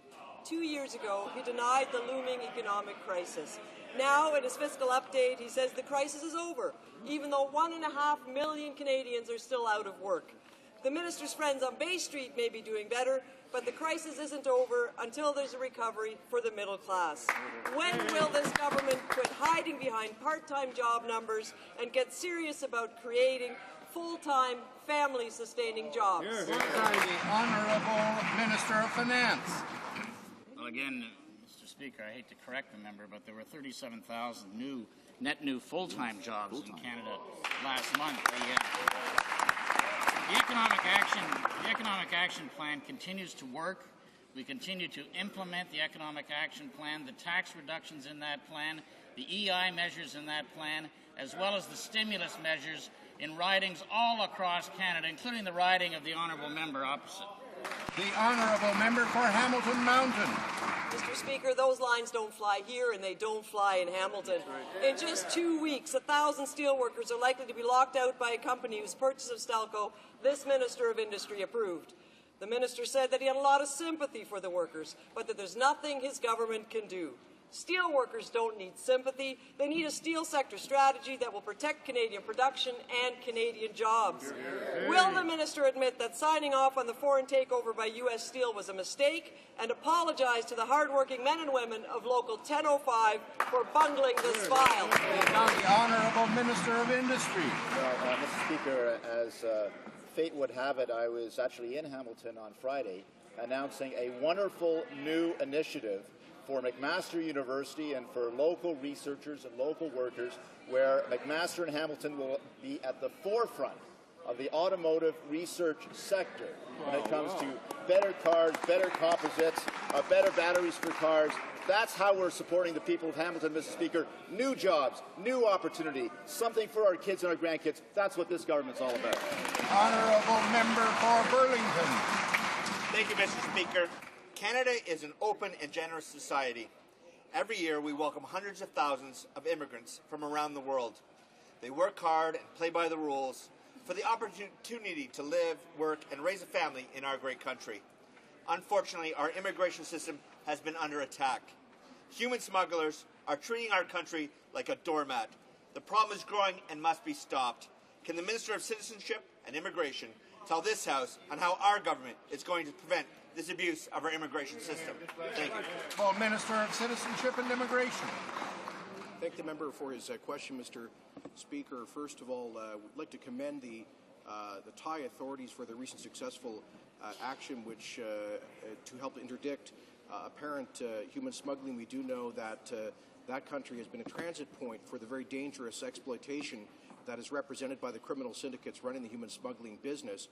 2 years ago, he denied the looming economic crisis. Now, in his fiscal update, he says the crisis is over, even though 1.5 million Canadians are still out of work. The Minister's friends on Bay Street may be doing better, but the crisis isn't over until there's a recovery for the middle class. When will this government quit hiding behind part-time job numbers and get serious about creating full-time, family-sustaining jobs? The Honourable Minister of Finance. Well, again, Mr. Speaker, I hate to correct the member, but there were 37,000 net new full-time jobs in Canada last month. The Economic Action Plan continues to work. We continue to implement the Economic Action Plan, the tax reductions in that plan, the EI measures in that plan, as well as the stimulus measures in ridings all across Canada, including the riding of the Honourable Member opposite. The Honourable Member for Hamilton Mountain. Mr. Speaker, those lines don't fly here and they don't fly in Hamilton. In just 2 weeks, 1,000 steelworkers are likely to be locked out by a company whose purchase of Stelco this Minister of Industry approved. The Minister said that he had a lot of sympathy for the workers, but that there's nothing his government can do. Steelworkers don't need sympathy. They need a steel sector strategy that will protect Canadian production and Canadian jobs. Will the Minister admit that signing off on the foreign takeover by U.S. Steel was a mistake and apologize to the hardworking men and women of Local 1005 for bungling this file? The Honourable Minister of Industry. Well, Mr. Speaker, as fate would have it, I was actually in Hamilton on Friday announcing a wonderful new initiative for McMaster University and for local researchers and local workers, where McMaster and Hamilton will be at the forefront of the automotive research sector when it comes to better cars, better composites, better batteries for cars. That's how we're supporting the people of Hamilton, Mr. Speaker. New jobs, new opportunity, something for our kids and our grandkids. That's what this government's all about. Honourable member for Burlington. Thank you, Mr. Speaker. Canada is an open and generous society. Every year we welcome hundreds of thousands of immigrants from around the world. They work hard and play by the rules for the opportunity to live, work, and raise a family in our great country. Unfortunately, our immigration system has been under attack. Human smugglers are treating our country like a doormat. The problem is growing and must be stopped. Can the Minister of Citizenship and Immigration tell this House on how our government is going to prevent this abuse of our immigration system? Thank you. Minister of Citizenship and Immigration. Thank the member for his question, Mr. Speaker. First of all, would like to commend the Thai authorities for their recent successful action, which to help interdict apparent human smuggling. We do know that that country has been a transit point for the very dangerous exploitation that is represented by the criminal syndicates running the human smuggling business.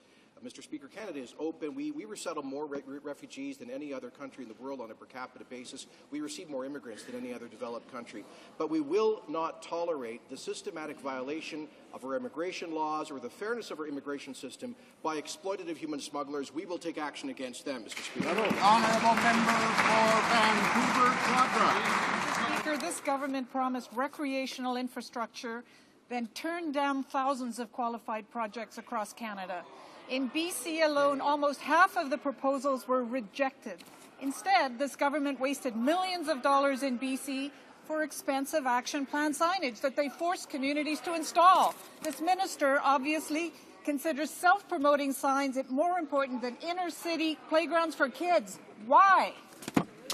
Mr. Speaker, Canada is open. We resettle more refugees than any other country in the world on a per capita basis. We receive more immigrants than any other developed country. But we will not tolerate the systematic violation of our immigration laws or the fairness of our immigration system by exploitative human smugglers. We will take action against them, Mr. Speaker. Honourable member for Vancouver Quadra. Speaker, this government promised recreational infrastructure, then turned down thousands of qualified projects across Canada. In BC alone, almost half of the proposals were rejected. Instead, this government wasted millions of dollars in BC for expensive action plan signage that they forced communities to install. This minister obviously considers self-promoting signs more important than inner-city playgrounds for kids. Why?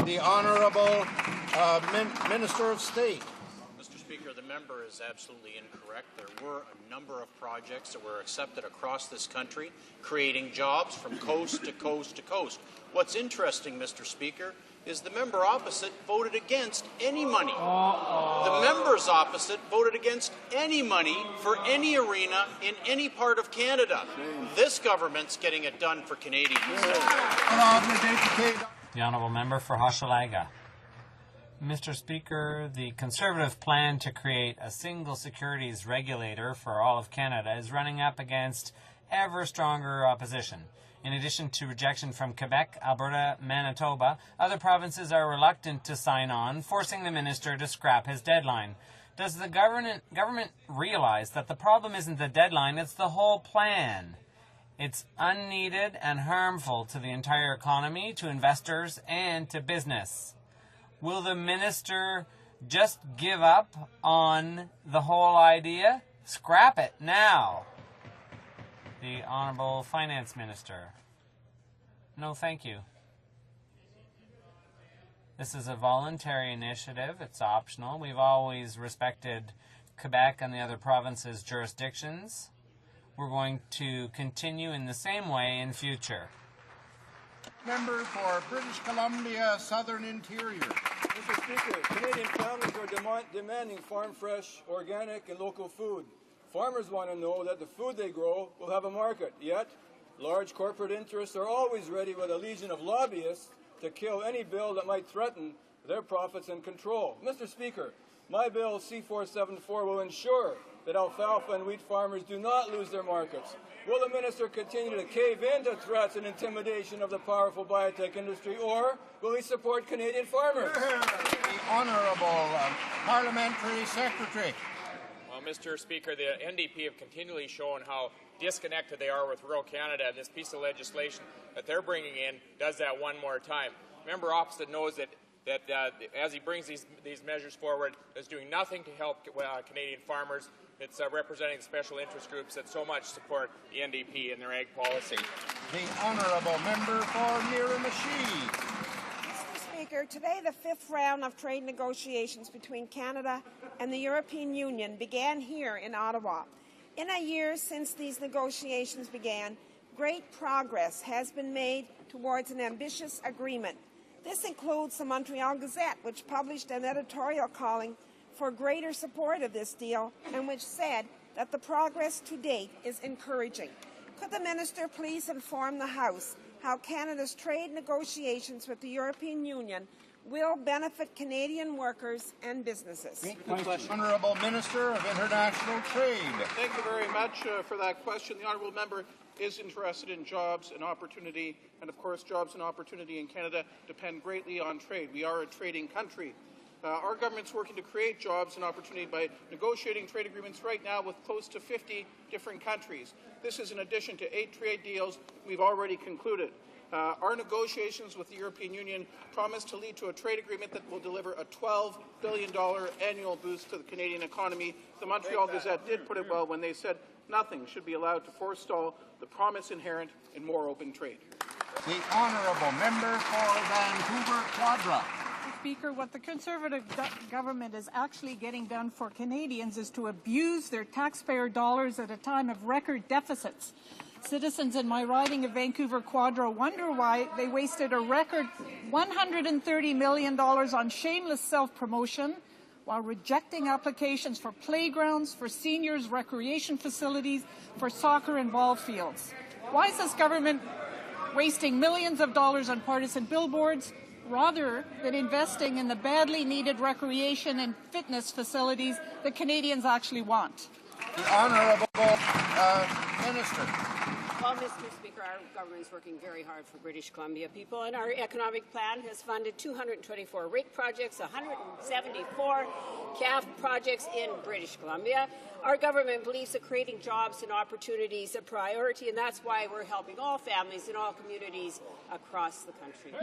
The Honourable Minister of State. Mr. Speaker, the member is absolutely incorrect. There were a number of projects that were accepted across this country, creating jobs from coast to coast to coast. What's interesting, Mr. Speaker, is the member opposite voted against any money. The members opposite voted against any money for any arena in any part of Canada. This government's getting it done for Canadians. The Honourable Member for Hochelaga. Mr. Speaker, the Conservative plan to create a single securities regulator for all of Canada is running up against ever stronger opposition. In addition to rejection from Quebec, Alberta, Manitoba, other provinces are reluctant to sign on, forcing the minister to scrap his deadline. Does the government realize that the problem isn't the deadline, it's the whole plan? It's unneeded and harmful to the entire economy, to investors, and to business. Will the minister just give up on the whole idea? Scrap it now. The Honourable Finance Minister. No, thank you. This is a voluntary initiative. It's optional. We've always respected Quebec and the other provinces' jurisdictions. We're going to continue in the same way in future. Member for British Columbia, Southern Interior. Mr. Speaker, Canadian families are demanding farm fresh, organic, and local food. Farmers want to know that the food they grow will have a market, yet large corporate interests are always ready with a legion of lobbyists to kill any bill that might threaten their profits and control. Mr. Speaker, my bill C-474 will ensure that alfalfa and wheat farmers do not lose their markets. Will the minister continue to cave in to threats and intimidation of the powerful biotech industry, or will he support Canadian farmers? The Honourable Parliamentary Secretary. Well, Mr. Speaker, the NDP have continually shown how disconnected they are with rural Canada, and this piece of legislation that they're bringing in does that one more time. Member opposite knows that as he brings these measures forward, is doing nothing to help Canadian farmers. It's representing special interest groups that so much support the NDP and their ag policy. The Honourable Member for Miramichi. Mr. Speaker, today the fifth round of trade negotiations between Canada and the European Union began here in Ottawa. In a year since these negotiations began, great progress has been made towards an ambitious agreement. This includes the Montreal Gazette, which published an editorial calling for greater support of this deal and which said that the progress to date is encouraging. Could the Minister please inform the House how Canada's trade negotiations with the European Union will benefit Canadian workers and businesses? Honourable Minister of International Trade. Thank you very much for that question. The Honourable Member is interested in jobs and opportunity, and of course jobs and opportunity in Canada depend greatly on trade. We are a trading country. Our government's working to create jobs and opportunity by negotiating trade agreements right now with close to 50 different countries. This is in addition to 8 trade deals we've already concluded. Our negotiations with the European Union promise to lead to a trade agreement that will deliver a $12 billion annual boost to the Canadian economy. The Montreal Gazette did put it well when they said nothing should be allowed to forestall the promise inherent in more open trade. The Honourable Member for Vancouver Quadra. Speaker, what the Conservative government is actually getting done for Canadians is to abuse their taxpayer dollars at a time of record deficits. Citizens in my riding of Vancouver Quadro wonder why they wasted a record $130 million on shameless self-promotion while rejecting applications for playgrounds, for seniors' recreation facilities, for soccer and ball fields. Why is this government wasting millions of dollars on partisan billboards rather than investing in the badly needed recreation and fitness facilities that Canadians actually want? The Honourable Minister. Well, Mr. Speaker, our government is working very hard for British Columbia people, and our economic plan has funded 224 RIC projects, 174 CAF projects in British Columbia. Our government believes that creating jobs and opportunities is a priority, and that's why we're helping all families in all communities across the country.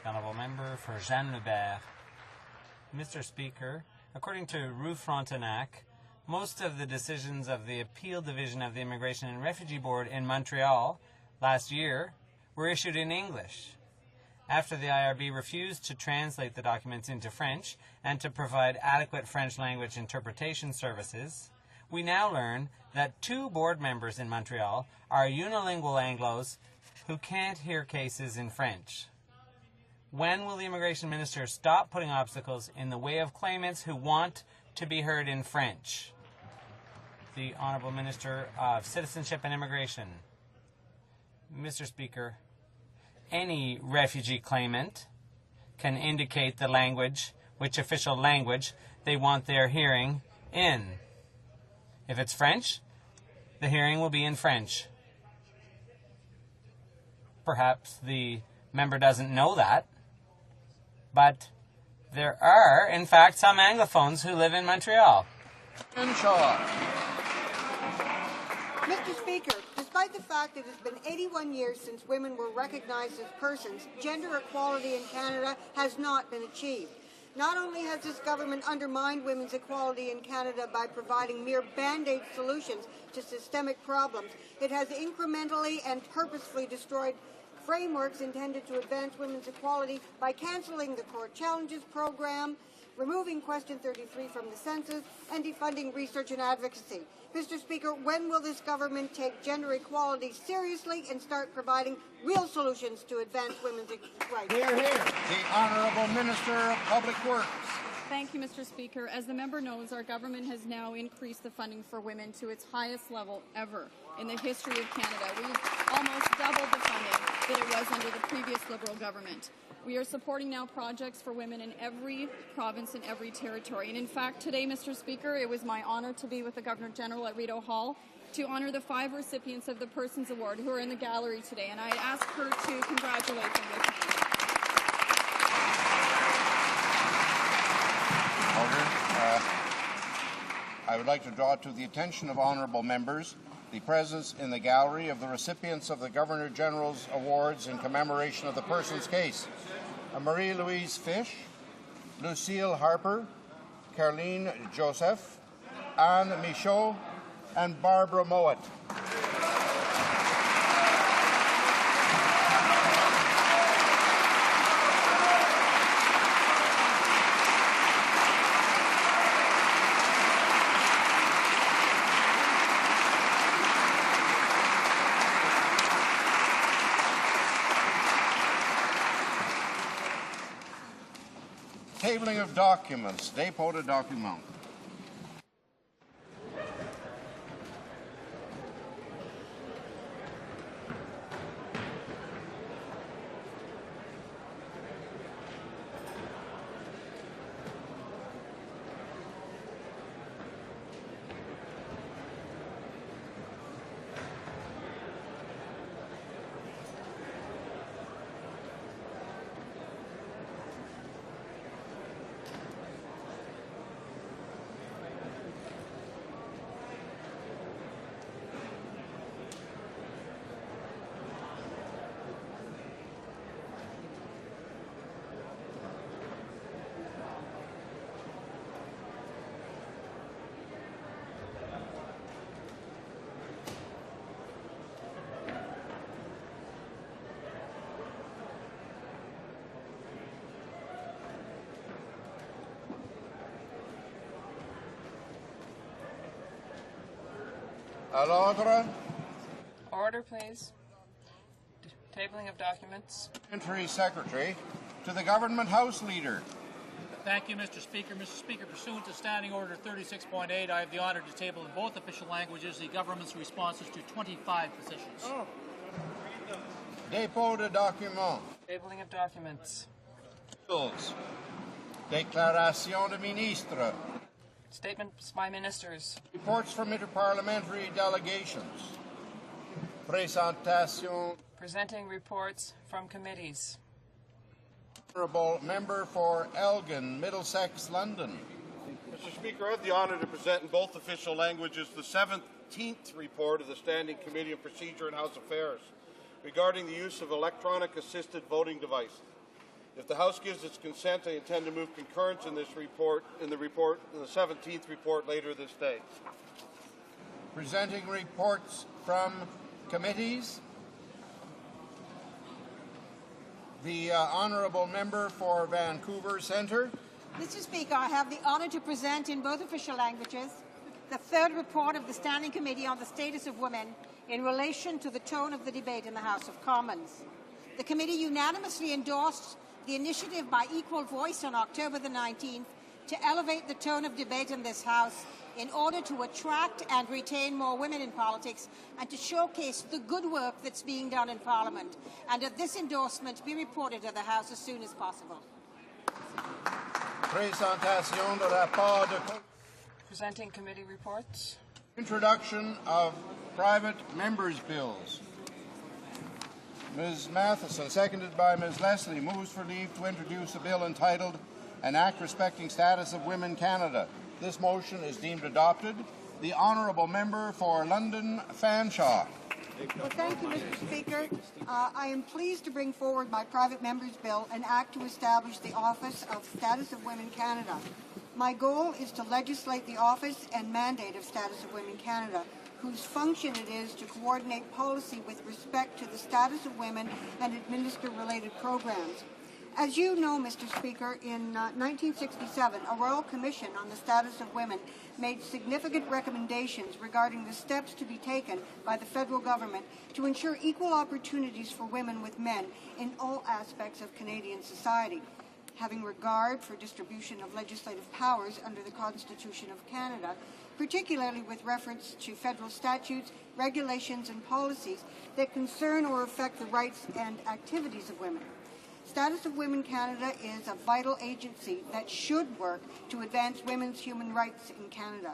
Honourable Member for Jeanne-Lebert. Mr. Speaker, according to Ruth Frontenac, most of the decisions of the Appeal Division of the Immigration and Refugee Board in Montreal last year were issued in English. After the IRB refused to translate the documents into French and to provide adequate French language interpretation services, we now learn that 2 board members in Montreal are unilingual Anglos who can't hear cases in French. When will the Immigration Minister stop putting obstacles in the way of claimants who want to be heard in French? The Honourable Minister of Citizenship and Immigration. Mr. Speaker, any refugee claimant can indicate the language, which official language they want their hearing in. If it's French, the hearing will be in French. Perhaps the member doesn't know that, but there are, in fact, some Anglophones who live in Montreal. Mr. Speaker, despite the fact that it's been 81 years since women were recognized as persons, gender equality in Canada has not been achieved. Not only has this government undermined women's equality in Canada by providing mere band-aid solutions to systemic problems, it has incrementally and purposefully destroyed frameworks intended to advance women's equality by cancelling the Court Challenges program, removing Question 33 from the census, and defunding research and advocacy. Mr. Speaker, when will this government take gender equality seriously and start providing real solutions to advance women's rights? Hear, hear. The Honourable Minister of Public Works. Thank you, Mr. Speaker. As the member knows, our government has now increased the funding for women to its highest level ever in the history of Canada. We've almost doubled the funding that it was under the previous Liberal government. We are supporting now projects for women in every province and every territory. And in fact, today, Mr. Speaker, it was my honour to be with the Governor-General at Rideau Hall to honour the 5 recipients of the Persons Award who are in the gallery today. And I ask her to congratulate them with me. I would like to draw to the attention of honourable members the presence in the gallery of the recipients of the Governor-General's Awards in commemoration of the person's case. Marie-Louise Fish, Lucille Harper, Caroline Joseph, Anne Michaud, and Barbara Mowat. tabling of documents. Dépôt de documents. À l'ordre. Order, please. Tabling of documents. Parliamentary Secretary to the Government House Leader. Thank you, Mr. Speaker. Mr. Speaker, pursuant to Standing Order 36.8, I have the honor to table in both official languages the government's responses to 25 petitions. Oh. Dépôt de documents. Tabling of documents. Déclaration de ministre. Statements by ministers. Reports from interparliamentary delegations. Présentation. Presenting reports from committees. Honourable Member for Elgin, Middlesex, London. Mr. Speaker, I have the honour to present in both official languages the 17th report of the Standing Committee on Procedure and House Affairs regarding the use of electronic assisted voting devices. If the House gives its consent, I intend to move concurrence in this report, in the 17th report later this day. Presenting reports from committees. The Honourable Member for Vancouver Centre. Mr. Speaker, I have the honour to present in both official languages the third report of the Standing Committee on the Status of Women in relation to the tone of the debate in the House of Commons. The committee unanimously endorsed the initiative by Equal Voice on October the 19th to elevate the tone of debate in this House in order to attract and retain more women in politics and to showcase the good work that's being done in Parliament, and that this endorsement be reported to the House as soon as possible. Présentation de rapport de... Presenting committee reports. Introduction of private members' bills. Ms. Matheson, seconded by Ms. Leslie, moves for leave to introduce a bill entitled An Act Respecting Status of Women Canada. This motion is deemed adopted. The Honourable Member for London, Fanshawe. Well, thank you, Mr. Speaker. I am pleased to bring forward my private member's bill, an act to establish the Office of Status of Women Canada. My goal is to legislate the office and mandate of Status of Women Canada, whose function it is to coordinate policy with respect to the status of women and administer related programs. As you know, Mr. Speaker, in 1967, a Royal Commission on the Status of Women made significant recommendations regarding the steps to be taken by the federal government to ensure equal opportunities for women with men in all aspects of Canadian society, having regard for distribution of legislative powers under the Constitution of Canada, particularly with reference to federal statutes, regulations, and policies that concern or affect the rights and activities of women. Status of Women Canada is a vital agency that should work to advance women's human rights in Canada.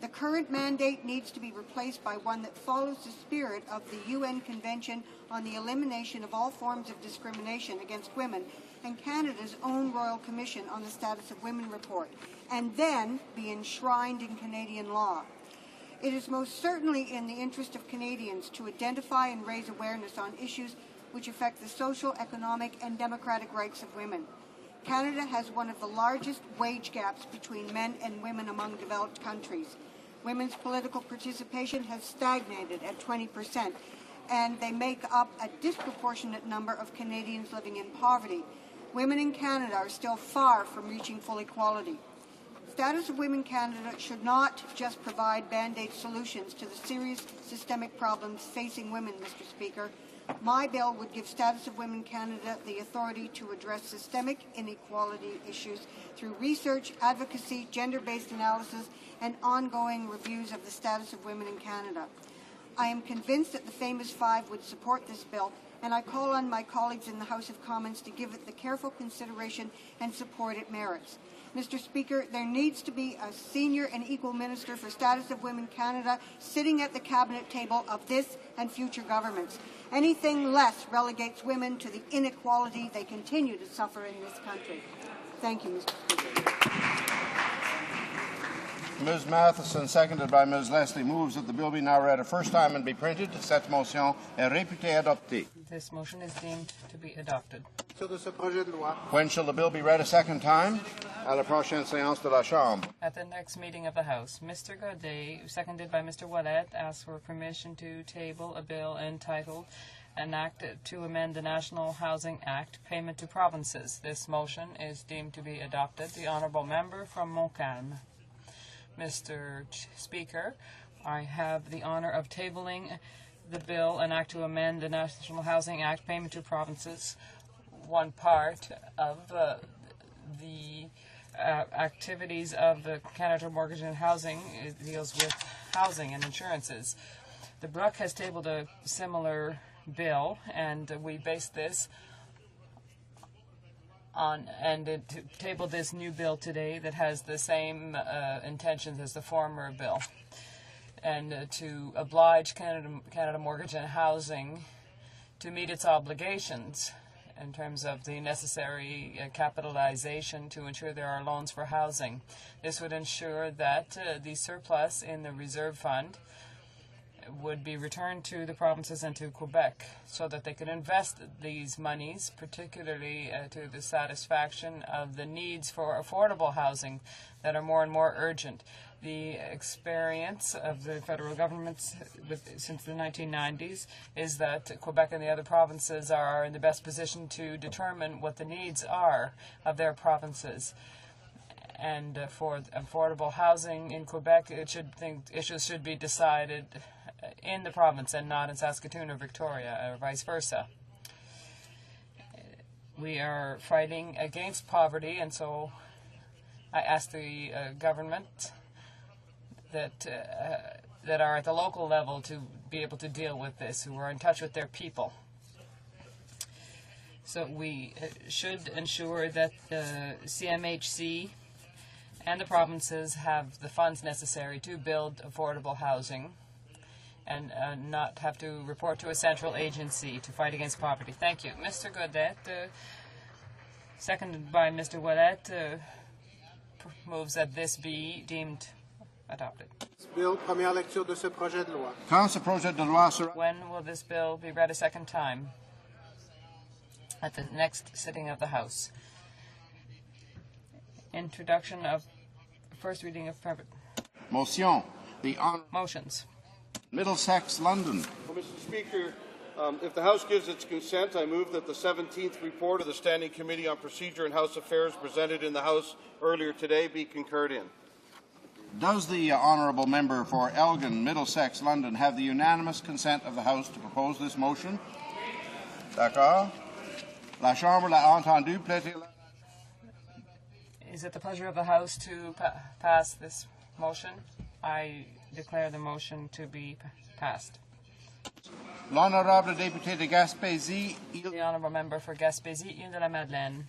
The current mandate needs to be replaced by one that follows the spirit of the UN Convention on the Elimination of All Forms of Discrimination Against Women and Canada's own Royal Commission on the Status of Women report, and then be enshrined in Canadian law. It is most certainly in the interest of Canadians to identify and raise awareness on issues which affect the social, economic, and democratic rights of women. Canada has one of the largest wage gaps between men and women among developed countries. Women's political participation has stagnated at 20%, and they make up a disproportionate number of Canadians living in poverty. Women in Canada are still far from reaching full equality. Status of Women Canada should not just provide band-aid solutions to the serious systemic problems facing women, Mr. Speaker. My bill would give Status of Women Canada the authority to address systemic inequality issues through research, advocacy, gender-based analysis, and ongoing reviews of the status of women in Canada. I am convinced that the famous five would support this bill, and I call on my colleagues in the House of Commons to give it the careful consideration and support it merits. Mr. Speaker, there needs to be a senior and equal Minister for Status of Women Canada sitting at the cabinet table of this and future governments. Anything less relegates women to the inequality they continue to suffer in this country. Thank you, Mr. Speaker. Ms. Matheson, seconded by Ms. Leslie, moves that the bill be now read a first time and be printed. Cette motion est réputée adoptée. This motion is deemed to be adopted. When shall the bill be read a second time? À la prochaine séance de la Chambre. At the next meeting of the House, Mr. Godet, seconded by Mr. Ouellet, asks for permission to table a bill entitled An Act to Amend the National Housing Act, Payment to Provinces. This motion is deemed to be adopted. The Honourable Member from Montcalm. Mr. Speaker, I have the honour of tabling the bill, An Act to Amend the National Housing Act, Payment to Provinces. One part of the activities of the Canada Mortgage and Housing deals with housing and insurances. The Brook has tabled a similar bill, and we base this on, and it tabled this new bill today that has the same intentions as the former bill, and to oblige Canada Mortgage and Housing to meet its obligations in terms of the necessary capitalization to ensure there are loans for housing. This would ensure that the surplus in the reserve fund would be returned to the provinces and to Quebec so that they could invest these monies, particularly to the satisfaction of the needs for affordable housing that are more and more urgent. The experience of the federal governments since the 1990s is that Quebec and the other provinces are in the best position to determine what the needs are of their provinces. And for affordable housing in Quebec, issues should be decided in the province and not in Saskatoon or Victoria, or vice versa. We are fighting against poverty, and so I ask the government that are at the local level to be able to deal with this, who are in touch with their people. So we should ensure that the CMHC and the provinces have the funds necessary to build affordable housing and not have to report to a central agency to fight against poverty. Thank you. Mr. Godet, seconded by Mr. Ouellet, moves that this be deemed adopted. Bill, première lecture de ce projet de loi. Quand ce projet de loi sera... When will this bill be read a second time? At the next sitting of the House. Introduction of first reading of private. Motion. Motions. Middlesex, London. Well, Mr. Speaker, if the House gives its consent, I move that the 17th report of the Standing Committee on Procedure and House Affairs presented in the House earlier today be concurred in. Does the honourable member for Elgin, Middlesex, London have the unanimous consent of the House to propose this motion? D'accord. La Chambre l'a entendu. Is it the pleasure of the House to pass this motion? I declare the motion to be passed. L'honorable député de Gaspésie. The honourable member for Gaspésie, Île-de-la-Madeleine.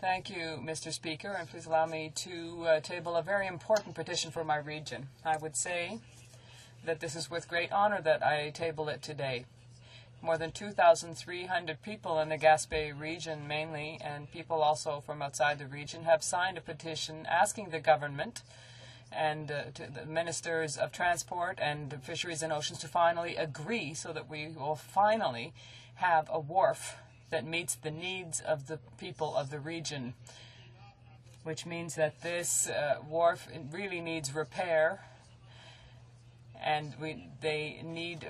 Thank you, Mr. Speaker, and please allow me to table a very important petition for my region. I would say that this is with great honour that I table it today. More than 2,300 people in the Gaspé region mainly, and people also from outside the region, have signed a petition asking the government and to the Ministers of Transport and Fisheries and Oceans to finally agree so that we will finally have a wharf that meets the needs of the people of the region, which means that this wharf really needs repair, and they need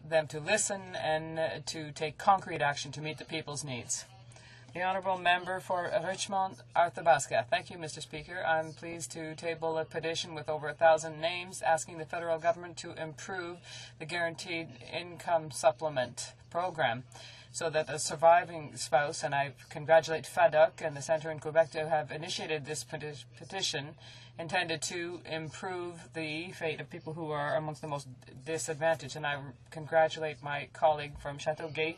them to listen and to take concrete action to meet the people's needs. The Honourable Member for Richmond, Arthabaska. Thank you, Mr. Speaker. I'm pleased to table a petition with over 1,000 names asking the federal government to improve the Guaranteed Income Supplement program so that a surviving spouse, and I congratulate FADUC and the Centre in Quebec to have initiated this petition intended to improve the fate of people who are amongst the most disadvantaged. And I congratulate my colleague from Chateauguay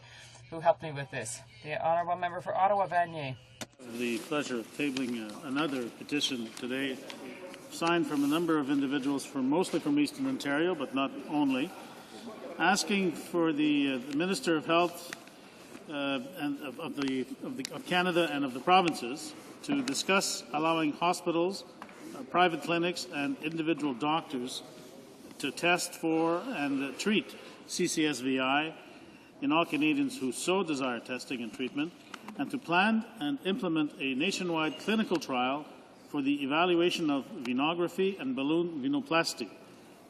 who helped me with this. The Honourable Member for Ottawa-Vanier. The pleasure of tabling another petition today, signed from a number of individuals mostly from Eastern Ontario, but not only, asking for the Minister of Health and of Canada and of the provinces to discuss allowing hospitals, private clinics, and individual doctors to test for and treat CCSVI in all Canadians who so desire testing and treatment, and to plan and implement a nationwide clinical trial for the evaluation of venography and balloon venoplasty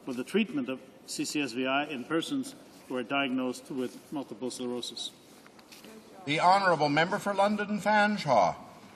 for the treatment of CCSVI in persons who are diagnosed with multiple sclerosis. The Honourable Member for London Fanshawe.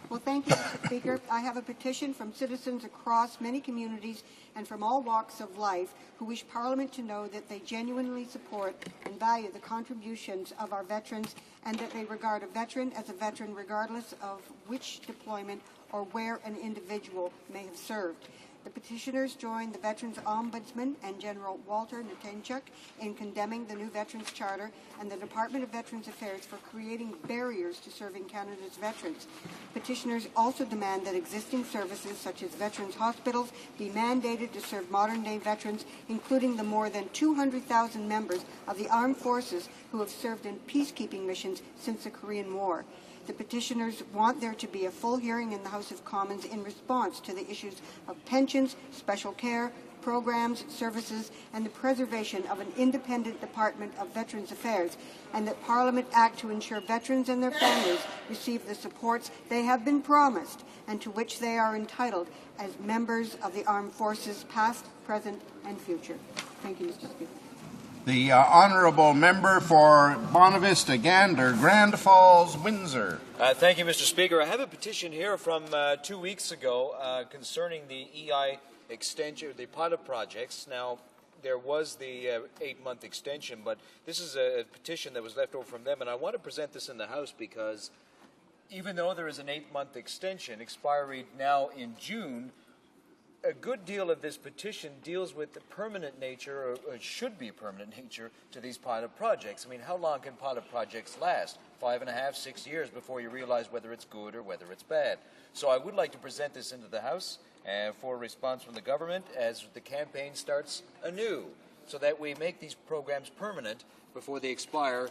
Well, thank you, Mr. Speaker. I have a petition from citizens across many communities and from all walks of life who wish Parliament to know that they genuinely support and value the contributions of our veterans and that they regard a veteran as a veteran regardless of which deployment or where an individual may have served. The petitioners joined the Veterans Ombudsman and General Walter Natenchuk in condemning the new Veterans Charter and the Department of Veterans Affairs for creating barriers to serving Canada's veterans. Petitioners also demand that existing services such as veterans hospitals be mandated to serve modern-day veterans, including the more than 200,000 members of the armed forces who have served in peacekeeping missions since the Korean War. The petitioners want there to be a full hearing in the House of Commons in response to the issues of pensions, special care, programs, services, and the preservation of an independent Department of Veterans Affairs, and that Parliament act to ensure veterans and their families receive the supports they have been promised and to which they are entitled as members of the armed forces, past, present, and future. Thank you, Mr. Speaker. The Honourable Member for Bonavista, Gander, Grand Falls, Windsor. Thank you, Mr. Speaker. I have a petition here from 2 weeks ago concerning the EI extension, the pilot projects. Now, there was the 8-month extension, but this is a petition that was left over from them, and I want to present this in the House because even though there is an 8-month extension, expiry now in June, a good deal of this petition deals with the permanent nature, or should be permanent nature, to these pilot projects. I mean, how long can pilot projects last? 5.5, 6 years before you realize whether it's good or whether it's bad. So I would like to present this into the House for a response from the government as the campaign starts anew, so that we make these programs permanent before they expire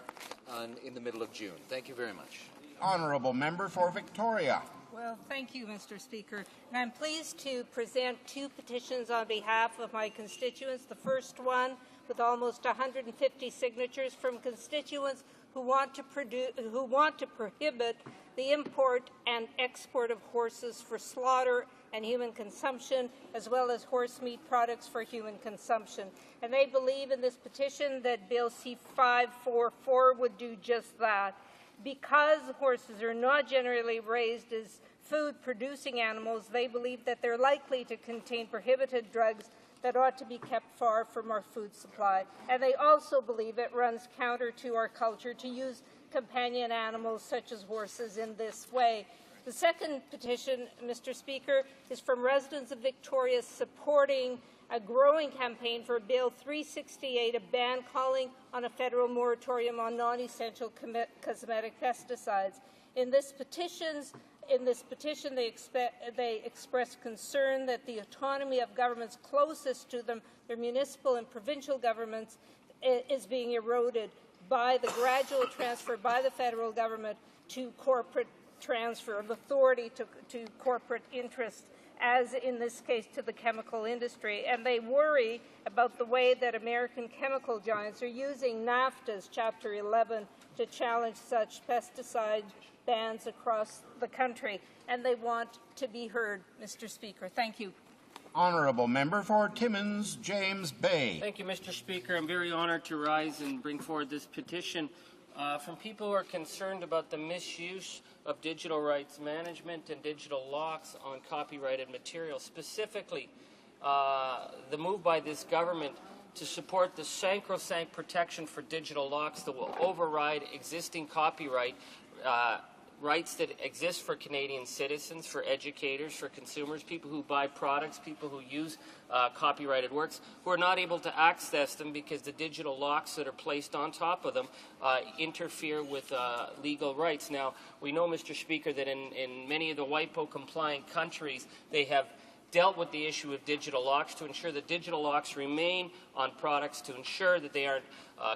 in the middle of June. Thank you very much. Honourable Member for Victoria. Well, thank you, Mr. Speaker. And I'm pleased to present 2 petitions on behalf of my constituents. The first one, with almost 150 signatures from constituents who want to prohibit the import and export of horses for slaughter and human consumption, as well as horse meat products for human consumption. And they believe in this petition that Bill C-544 would do just that. Because horses are not generally raised as food-producing animals, they believe that they're likely to contain prohibited drugs that ought to be kept far from our food supply. And they also believe it runs counter to our culture to use companion animals such as horses in this way. The second petition, Mr. Speaker, is from residents of Victoria supporting a growing campaign for Bill 368, a ban calling on a federal moratorium on non-essential cosmetic pesticides. In this petition, they express concern that the autonomy of governments closest to them, their municipal and provincial governments, is being eroded by the gradual transfer by the federal government to corporate transfer of authority to corporate interests, as in this case to the chemical industry. And they worry about the way that American chemical giants are using NAFTA's Chapter 11 to challenge such pesticide bans across the country. And they want to be heard, Mr. Speaker. Thank you. Honourable Member for Timmins, James Bay. Thank you, Mr. Speaker. I'm very honored to rise and bring forward this petition from people who are concerned about the misuse of digital rights management and digital locks on copyrighted material, specifically the move by this government to support the sacrosanct protection for digital locks that will override existing copyright rights that exist for Canadian citizens, for educators, for consumers, people who buy products, people who use copyrighted works, who are not able to access them because the digital locks that are placed on top of them interfere with legal rights. Now, we know, Mr. Speaker, that in many of the WIPO-compliant countries, they have dealt with the issue of digital locks to ensure that digital locks remain on products, to ensure that they aren't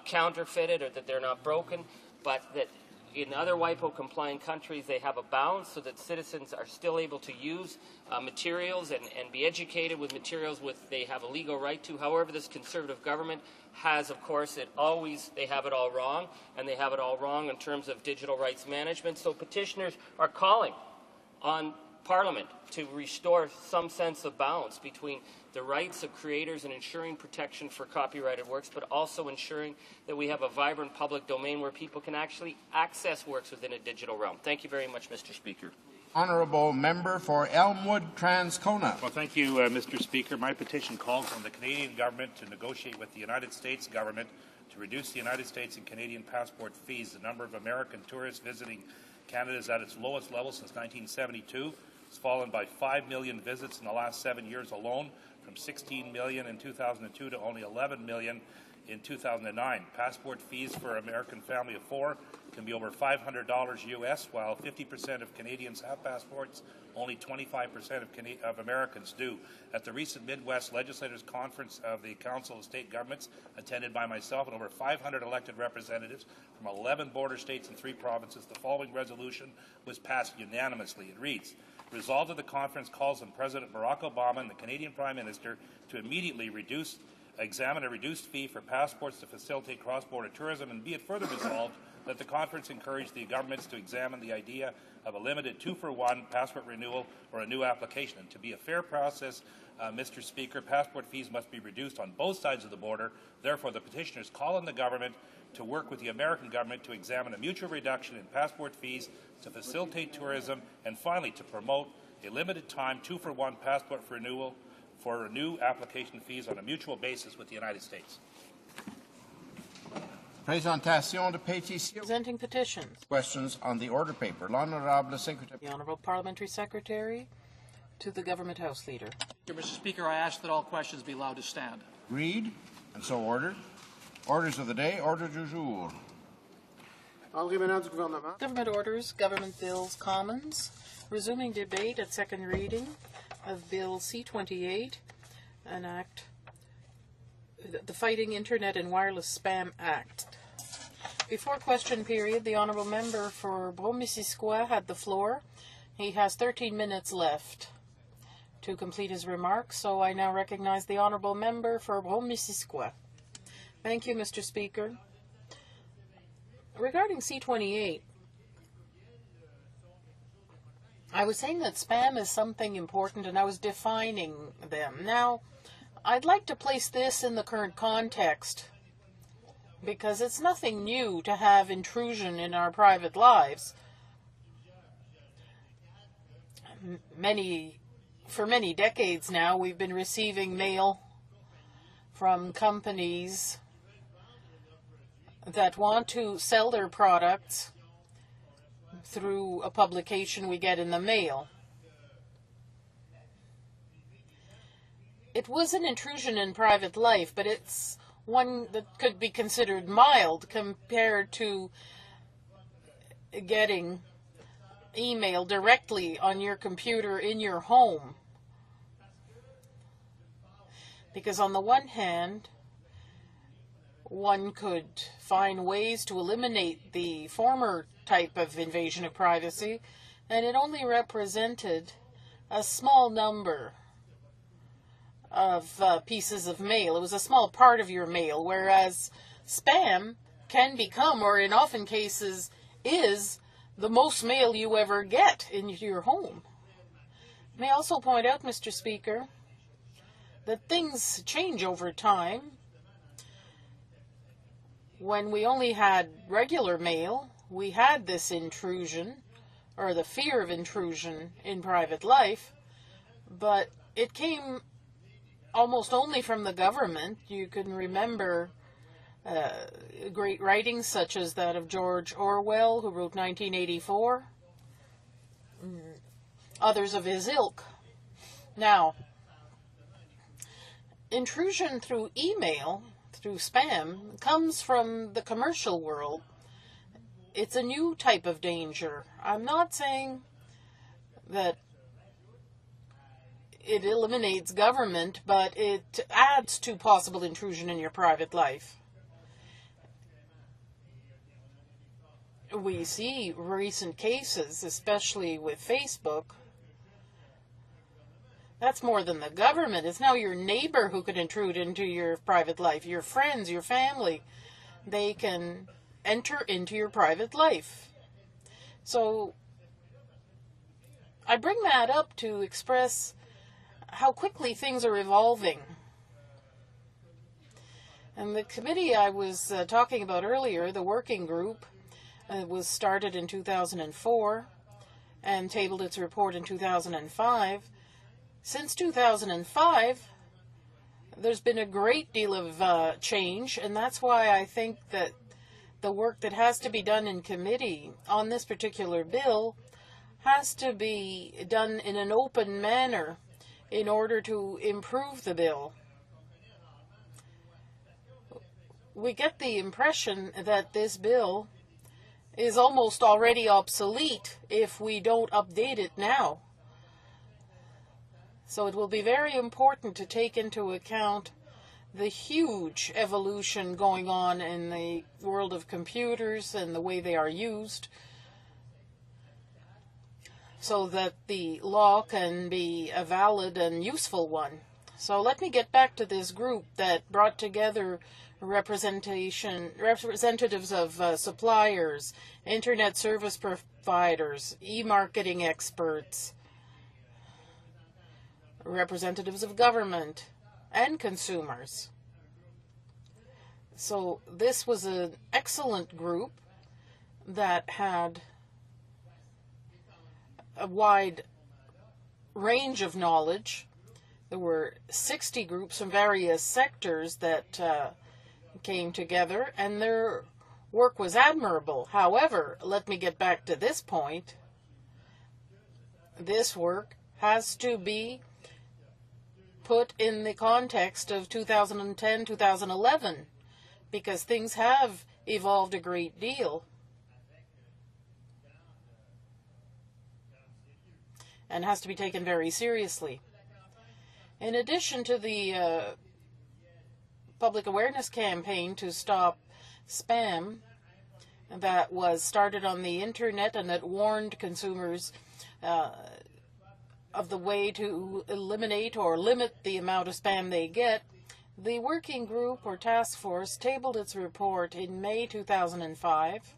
counterfeited or that they're not broken, but that in other WIPO-compliant countries, they have a balance so that citizens are still able to use materials and be educated with materials they have a legal right to. However, this Conservative government has, of course, they have it all wrong, and they have it all wrong in terms of digital rights management. So petitioners are calling on Parliament to restore some sense of balance between the rights of creators and ensuring protection for copyrighted works, but also ensuring that we have a vibrant public domain where people can actually access works within a digital realm. Thank you very much, Mr. Speaker. Honourable Member for Elmwood Transcona. Well, thank you, Mr. Speaker. My petition calls on the Canadian government to negotiate with the United States government to reduce the United States and Canadian passport fees. The number of American tourists visiting Canada is at its lowest level since 1972. It's fallen by 5 million visits in the last 7 years alone, from 16 million in 2002 to only 11 million in 2009. Passport fees for an American family of 4 can be over $500 US, while 50% of Canadians have passports. Only 25% of Americans do. At the recent Midwest Legislators Conference of the Council of State Governments, attended by myself and over 500 elected representatives from 11 border states and 3 provinces, the following resolution was passed unanimously. It reads, resolved that the conference calls on President Barack Obama and the Canadian Prime Minister to immediately examine a reduced fee for passports to facilitate cross-border tourism, and be it further resolved that the conference encourage the governments to examine the idea of a limited 2-for-1 passport renewal or a new application. And to be a fair process, Mr. Speaker, passport fees must be reduced on both sides of the border. Therefore, the petitioners call on the government to work with the American government to examine a mutual reduction in passport fees to facilitate tourism, and finally to promote a limited time 2-for-1 passport renewal for new application fees on a mutual basis with the United States. Présentation de pétitions. Presenting petitions. Questions on the order paper. L'Honorable Secretary. The Honourable Parliamentary Secretary to the Government House Leader. Mr. Speaker, I ask that all questions be allowed to stand. Agreed, and so ordered. Orders of the day. Order du jour. Government orders, government bills, Commons. Resuming debate at second reading of Bill C-28, an act, the Fighting Internet and Wireless Spam Act. Before question period, the Honourable Member for Brome-Missisquoi had the floor. He has 13 minutes left to complete his remarks, so I now recognize the Honourable Member for Brome-Missisquoi. Thank you, Mr. Speaker. Regarding C-28, I was saying that spam is something important, and I was defining them. Now, I'd like to place this in the current context, because it's nothing new to have intrusion in our private lives. For many decades now, we've been receiving mail from companies that want to sell their products through a publication we get in the mail. It was an intrusion in private life, but it's one that could be considered mild compared to getting email directly on your computer in your home. Because on the one hand, one could find ways to eliminate the former type of invasion of privacy, and it only represented a small number of pieces of mail. It was a small part of your mail, whereas spam can become, or in often cases is, the most mail you ever get in your home. May I also point out, Mr. Speaker, that things change over time. When we only had regular mail, we had this intrusion or the fear of intrusion in private life, but it came almost only from the government. You can remember great writings such as that of George Orwell, who wrote 1984, others of his ilk. Now, intrusion through email, through spam, comes from the commercial world. It's a new type of danger. I'm not saying that it eliminates government, but it adds to possible intrusion in your private life. We see recent cases, especially with Facebook. That's more than the government. It's now your neighbor who can intrude into your private life, your friends, your family. They can enter into your private life. So I bring that up to express how quickly things are evolving. And the committee I was talking about earlier, the working group, was started in 2004 and tabled its report in 2005. Since 2005, there's been a great deal of change, and that's why I think that the work that has to be done in committee on this particular bill has to be done in an open manner in order to improve the bill. We get the impression that this bill is almost already obsolete if we don't update it now. So it will be very important to take into account the huge evolution going on in the world of computers and the way they are used, so that the law can be a valid and useful one. So let me get back to this group that brought together representatives of suppliers, internet service providers, e-marketing experts, representatives of government, and consumers. So this was an excellent group that had a wide range of knowledge. There were 60 groups from various sectors that came together, and their work was admirable. However, let me get back to this point. This work has to be put in the context of 2010-2011, because things have evolved a great deal and has to be taken very seriously. In addition to the public awareness campaign to stop spam that was started on the internet and that warned consumers of the way to eliminate or limit the amount of spam they get, the working group or task force tabled its report in May 2005,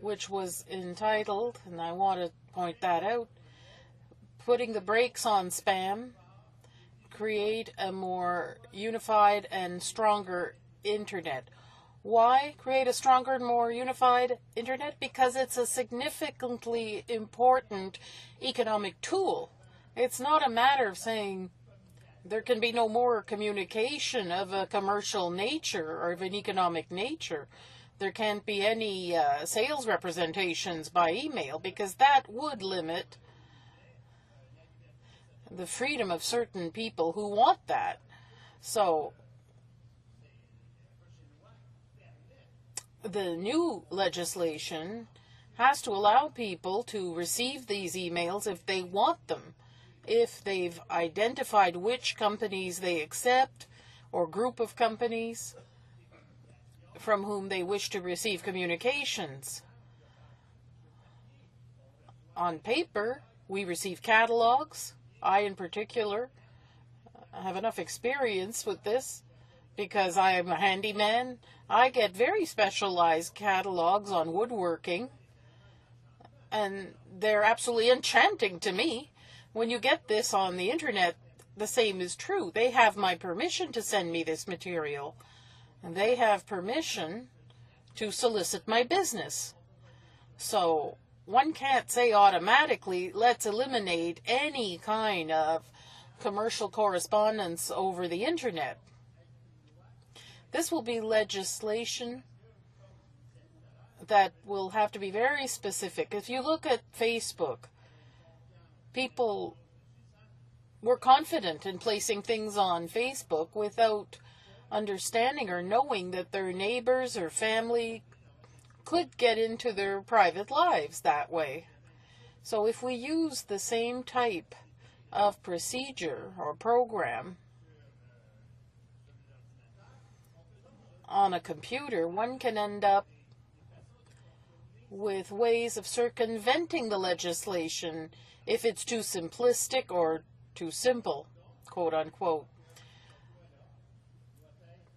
which was entitled, and I want to point that out, Putting the Brakes on Spam, Create a More Unified and Stronger Internet. Why create a stronger and more unified internet? Because it's a significantly important economic tool. It's not a matter of saying there can be no more communication of a commercial nature or of an economic nature. There can't be any sales representations by email, because that would limit the freedom of certain people who want that. So the new legislation has to allow people to receive these emails if they want them, if they've identified which companies they accept or group of companies from whom they wish to receive communications. On paper, we receive catalogs. I, in particular, have enough experience with this because I am a handyman. I get very specialized catalogs on woodworking, and they're absolutely enchanting to me. When you get this on the internet, the same is true. They have my permission to send me this material, and they have permission to solicit my business. So one can't say automatically, let's eliminate any kind of commercial correspondence over the internet. This will be legislation that will have to be very specific. If you look at Facebook, people were confident in placing things on Facebook without understanding or knowing that their neighbors or family could get into their private lives that way. So if we use the same type of procedure or program on a computer, one can end up with ways of circumventing the legislation if it's too simplistic or too simple, quote unquote.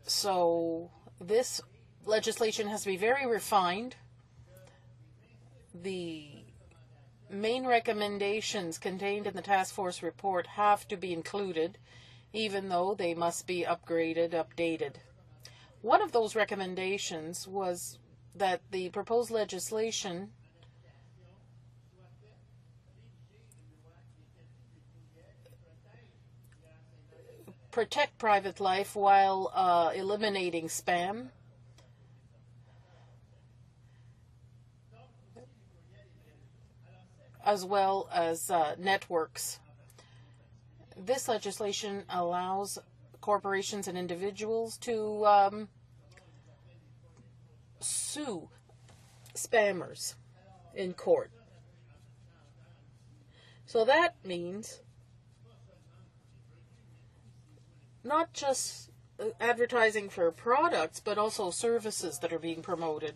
So this legislation has to be very refined. The main recommendations contained in the task force report have to be included, even though they must be upgraded, updated. One of those recommendations was that the proposed legislation protect private life while eliminating spam. As well as networks. This legislation allows corporations and individuals to sue spammers in court. So that means not just advertising for products, but also services that are being promoted.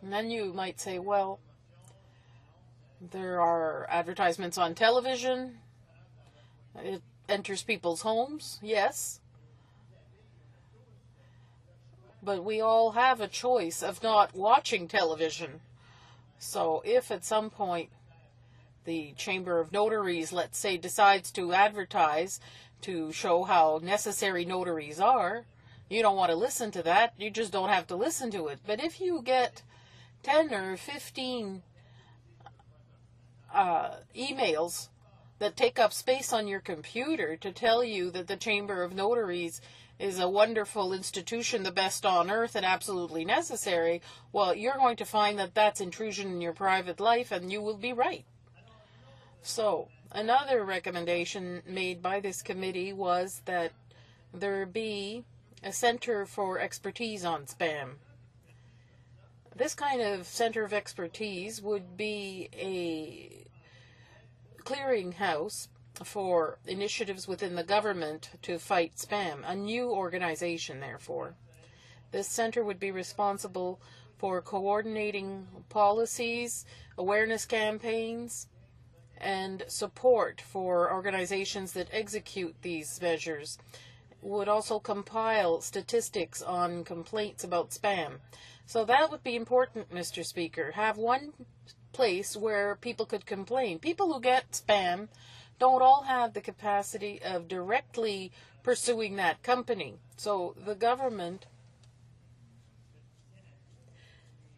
And then you might say, well, there are advertisements on television. It enters people's homes, yes. But we all have a choice of not watching television. So if at some point the Chamber of Notaries, let's say, decides to advertise to show how necessary notaries are, you don't want to listen to that. You just don't have to listen to it. But if you get 10 or 15 emails that take up space on your computer to tell you that the Chamber of Notaries is a wonderful institution, the best on earth and absolutely necessary, well, you're going to find that that's intrusion in your private life, and you will be right. So, another recommendation made by this committee was that there be a center for expertise on spam. This kind of center of expertise would be a clearinghouse for initiatives within the government to fight spam, a new organization, therefore. This center would be responsible for coordinating policies, awareness campaigns, and support for organizations that execute these measures. Would also compile statistics on complaints about spam. So that would be important, Mr. Speaker. Have one place where people could complain. People who get spam don't all have the capacity of directly pursuing that company. So the government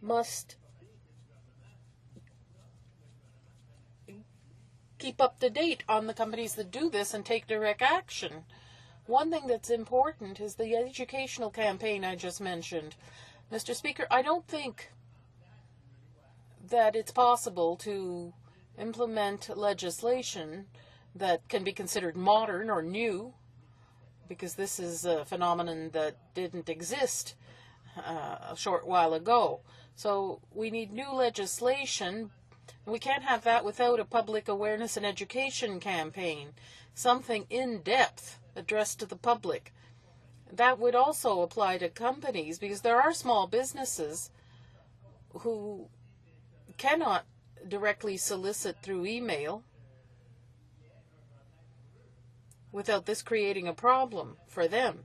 must keep up to date on the companies that do this and take direct action. One thing that's important is the educational campaign I just mentioned. Mr. Speaker, I don't think that it's possible to implement legislation that can be considered modern or new, because this is a phenomenon that didn't exist a short while ago. So we need new legislation. We can't have that without a public awareness and education campaign, something in depth addressed to the public. That would also apply to companies, because there are small businesses who cannot directly solicit through email without this creating a problem for them.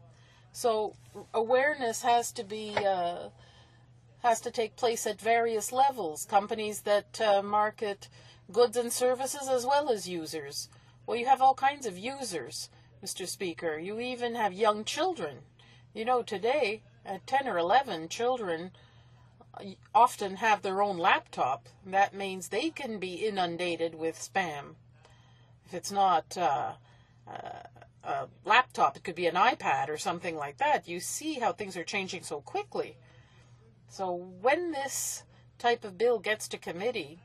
So awareness has to take place at various levels. Companies that market goods and services as well as users. Well, you have all kinds of users, Mr. Speaker. You even have young children. You know, today, at 10 or 11, children often have their own laptop. That means they can be inundated with spam. If it's not a laptop, it could be an iPad or something like that. You see how things are changing so quickly. So when this type of bill gets to committee,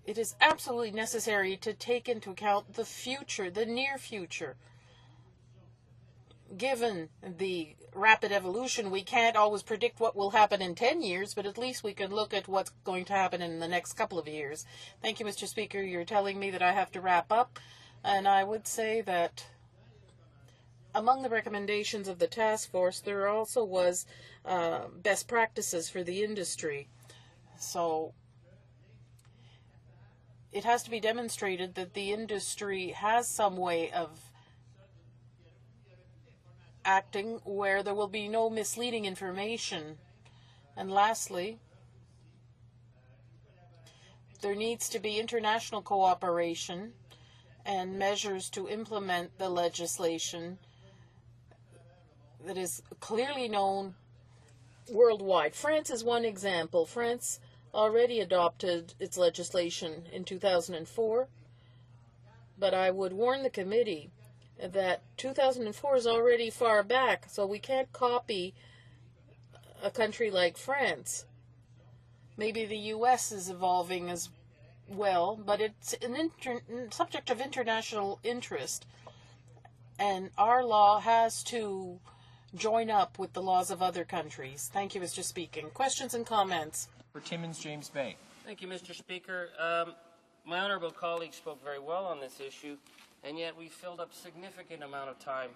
it is absolutely necessary to take into account the future, the near future. Given the rapid evolution, we can't always predict what will happen in 10 years, but at least we can look at what's going to happen in the next couple of years. Thank you, Mr. Speaker. You're telling me that I have to wrap up, and I would say that among the recommendations of the task force, there also was best practices for the industry. So it has to be demonstrated that the industry has some way of acting where there will be no misleading information. And lastly, there needs to be international cooperation and measures to implement the legislation that is clearly known worldwide. France is one example. France already adopted its legislation in 2004, but I would warn the committee that 2004 is already far back, so we can't copy a country like France. Maybe the U.S. is evolving as well, but it's an subject of international interest, and our law has to join up with the laws of other countries. Thank you, Mr. Speaker. Questions and comments? For Timmins James Bay. Thank you, Mr. Speaker. My honourable colleague spoke very well on this issue, and yet we filled up significant amount of time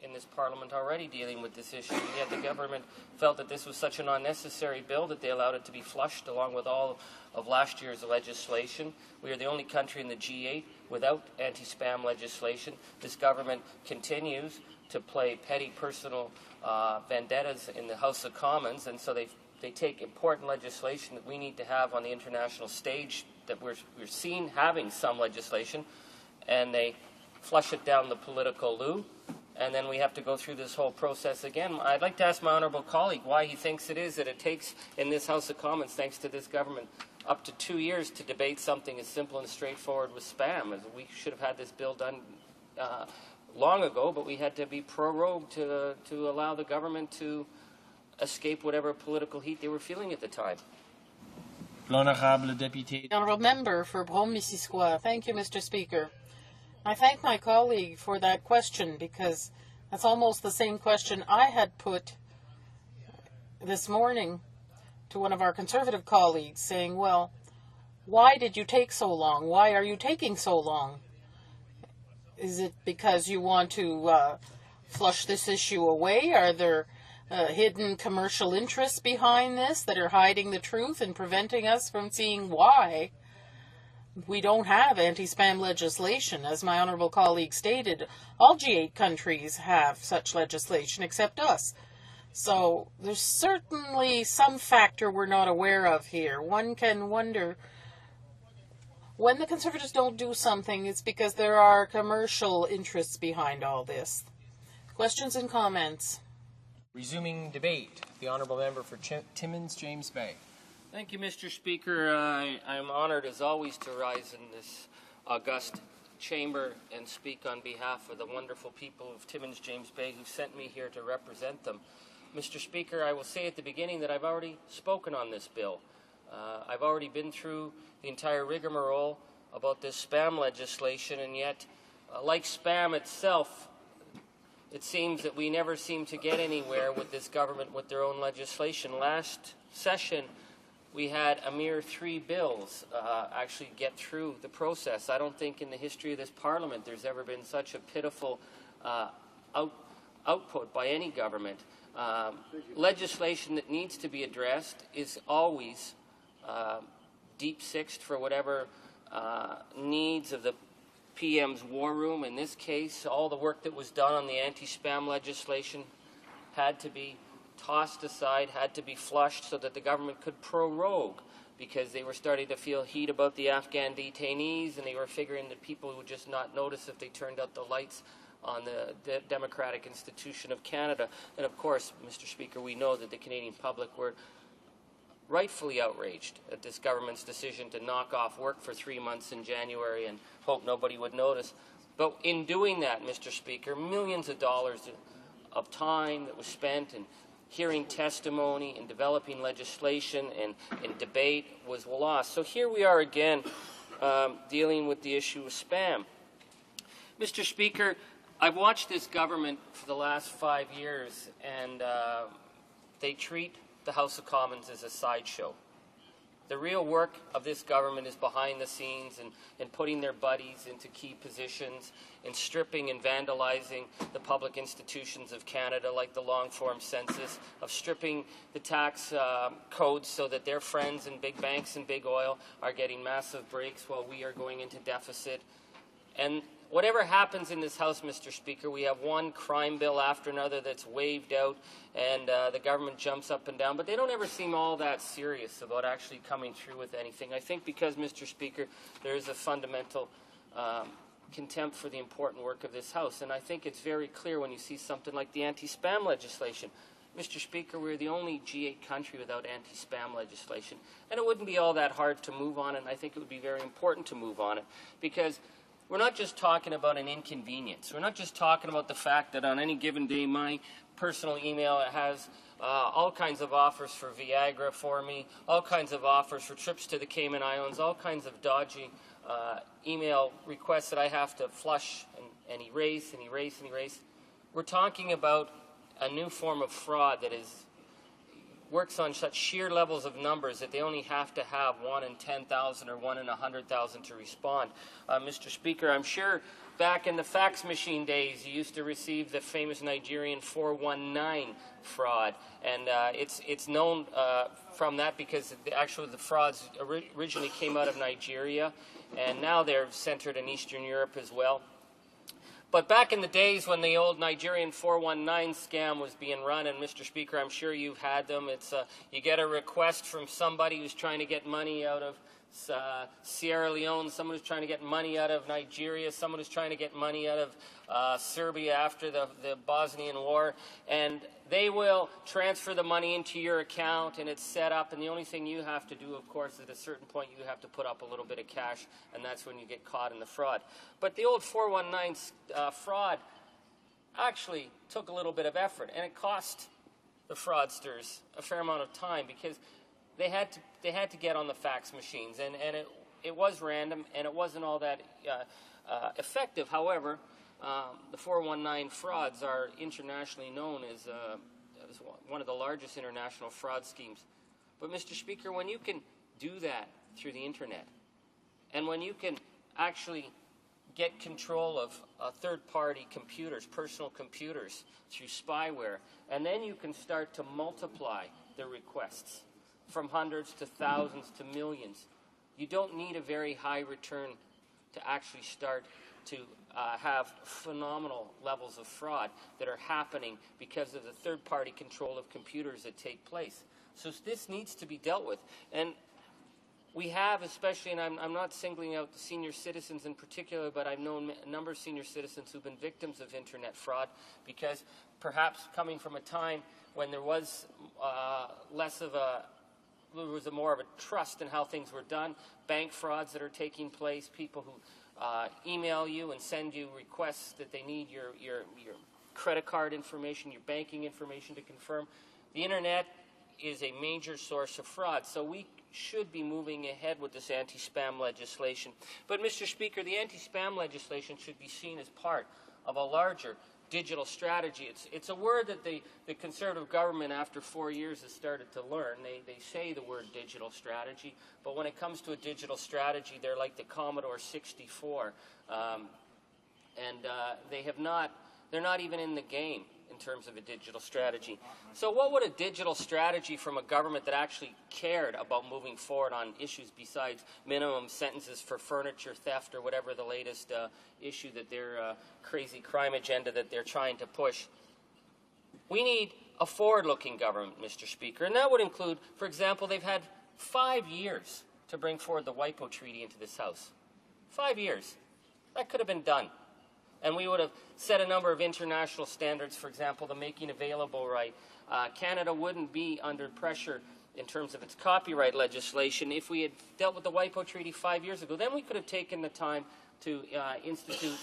in this Parliament already dealing with this issue, and yet the government felt that this was such an unnecessary bill that they allowed it to be flushed along with all of last year's legislation. We are the only country in the G8 without anti-spam legislation. This government continues to play petty personal vendettas in the House of Commons, and so they take important legislation that we need to have on the international stage, that we're seen having some legislation, and they flush it down the political loo, and then we have to go through this whole process again. I'd like to ask my honourable colleague why he thinks it is that it takes in this House of Commons, thanks to this government, up to 2 years to debate something as simple and straightforward with spam. We should have had this bill done long ago, but we had to be prorogued to allow the government to escape whatever political heat they were feeling at the time. L'honorable député. Honourable Member for Brome-Missisquoi. Thank you, Mr. Speaker. I thank my colleague for that question, because that's almost the same question I had put this morning to one of our Conservative colleagues, saying, well, why did you take so long? Why are you taking so long? Is it because you want to flush this issue away? Are there hidden commercial interests behind this that are hiding the truth and preventing us from seeing why we don't have anti-spam legislation? As my honourable colleague stated, all G8 countries have such legislation except us. So there's certainly some factor we're not aware of here. One can wonder, when the Conservatives don't do something, it's because there are commercial interests behind all this. Questions and comments? Resuming debate, the honourable member for Timmins James Bay. Thank you, Mr. Speaker. I'm honoured, as always, to rise in this august chamber and speak on behalf of the wonderful people of Timmins James Bay who sent me here to represent them. Mr. Speaker, I will say at the beginning that I've already spoken on this bill. I've already been through the entire rigmarole about this spam legislation, and yet, like spam itself, it seems that we never seem to get anywhere with this government with their own legislation. Last session, we had a mere 3 bills actually get through the process. I don't think in the history of this Parliament there's ever been such a pitiful output by any government. Legislation that needs to be addressed is always deep-sixed for whatever needs of the PM's war room. In this case, all the work that was done on the anti-spam legislation had to be tossed aside, had to be flushed so that the government could prorogue, because they were starting to feel heat about the Afghan detainees, and they were figuring that people would just not notice if they turned out the lights on the democratic institution of Canada. And of course, Mr. Speaker, we know that the Canadian public were rightfully outraged at this government's decision to knock off work for 3 months in January and hope nobody would notice. But in doing that, Mr. Speaker, millions of dollars of time that was spent in hearing testimony and developing legislation and debate was lost. So here we are again dealing with the issue of spam. Mr. Speaker, I've watched this government for the last 5 years, and they treat the House of Commons as a sideshow. The real work of this government is behind the scenes and putting their buddies into key positions, in stripping and vandalizing the public institutions of Canada, like the long-form census, of stripping the tax codes so that their friends and big banks and big oil are getting massive breaks while we are going into deficit. And whatever happens in this House, Mr. Speaker, we have one crime bill after another that's waved out, and the government jumps up and down, but they don't ever seem all that serious about actually coming through with anything. I think because, Mr. Speaker, there is a fundamental contempt for the important work of this House, and I think it's very clear when you see something like the anti-spam legislation. Mr. Speaker, we're the only G8 country without anti-spam legislation, and it wouldn't be all that hard to move on it, and I think it would be very important to move on it, because we're not just talking about an inconvenience. We're not just talking about the fact that on any given day my personal email has all kinds of offers for Viagra for me, all kinds of offers for trips to the Cayman Islands, all kinds of dodgy email requests that I have to flush and erase and erase and erase. We're talking about a new form of fraud that works on such sheer levels of numbers that they only have to have 1 in 10,000 or 1 in 100,000 to respond. Mr. Speaker, I'm sure back in the fax machine days you used to receive the famous Nigerian 419 fraud, and it's known from that because actually the frauds originally came out of Nigeria, and now they're centered in Eastern Europe as well. But back in the days when the old Nigerian 419 scam was being run, and Mr. Speaker, I'm sure you've had them, it's you get a request from somebody who's trying to get money out of Sierra Leone, someone who's trying to get money out of Nigeria, someone who's trying to get money out of Serbia after the Bosnian War, and they will transfer the money into your account, and it's set up, and the only thing you have to do, of course, at a certain point you have to put up a little bit of cash, and that's when you get caught in the fraud. But the old 419 fraud actually took a little bit of effort, and it cost the fraudsters a fair amount of time because they had to get on the fax machines, and it was random, and it wasn't all that effective. However, the 419 frauds are internationally known as one of the largest international fraud schemes. But, Mr. Speaker, when you can do that through the Internet, and when you can actually get control of third-party computers, personal computers, through spyware, and then you can start to multiply the requests from hundreds to thousands to millions. You don't need a very high return to actually start to have phenomenal levels of fraud that are happening because of the third-party control of computers that take place. So this needs to be dealt with. And we have, especially, and I'm not singling out the senior citizens in particular, but I've known a number of senior citizens who've been victims of Internet fraud because perhaps coming from a time when there was more of a trust in how things were done, bank frauds that are taking place, people who email you and send you requests that they need your credit card information, your banking information to confirm. The Internet is a major source of fraud, so we should be moving ahead with this anti-spam legislation. But, Mr. Speaker, the anti-spam legislation should be seen as part of a larger digital strategy. It's a word that the Conservative government, after 4 years, has started to learn. They say the word digital strategy, but when it comes to a digital strategy, they're like the Commodore 64, they're not even in the game in terms of a digital strategy. So what would a digital strategy from a government that actually cared about moving forward on issues besides minimum sentences for furniture theft or whatever the latest issue that their crazy crime agenda that they're trying to push? We need a forward-looking government, Mr. Speaker, and that would include, for example, they've had 5 years to bring forward the WIPO Treaty into this House. 5 years. That could have been done. And we would have set a number of international standards, for example, the making available right. Canada wouldn't be under pressure in terms of its copyright legislation. If we had dealt with the WIPO Treaty 5 years ago, then we could have taken the time to institute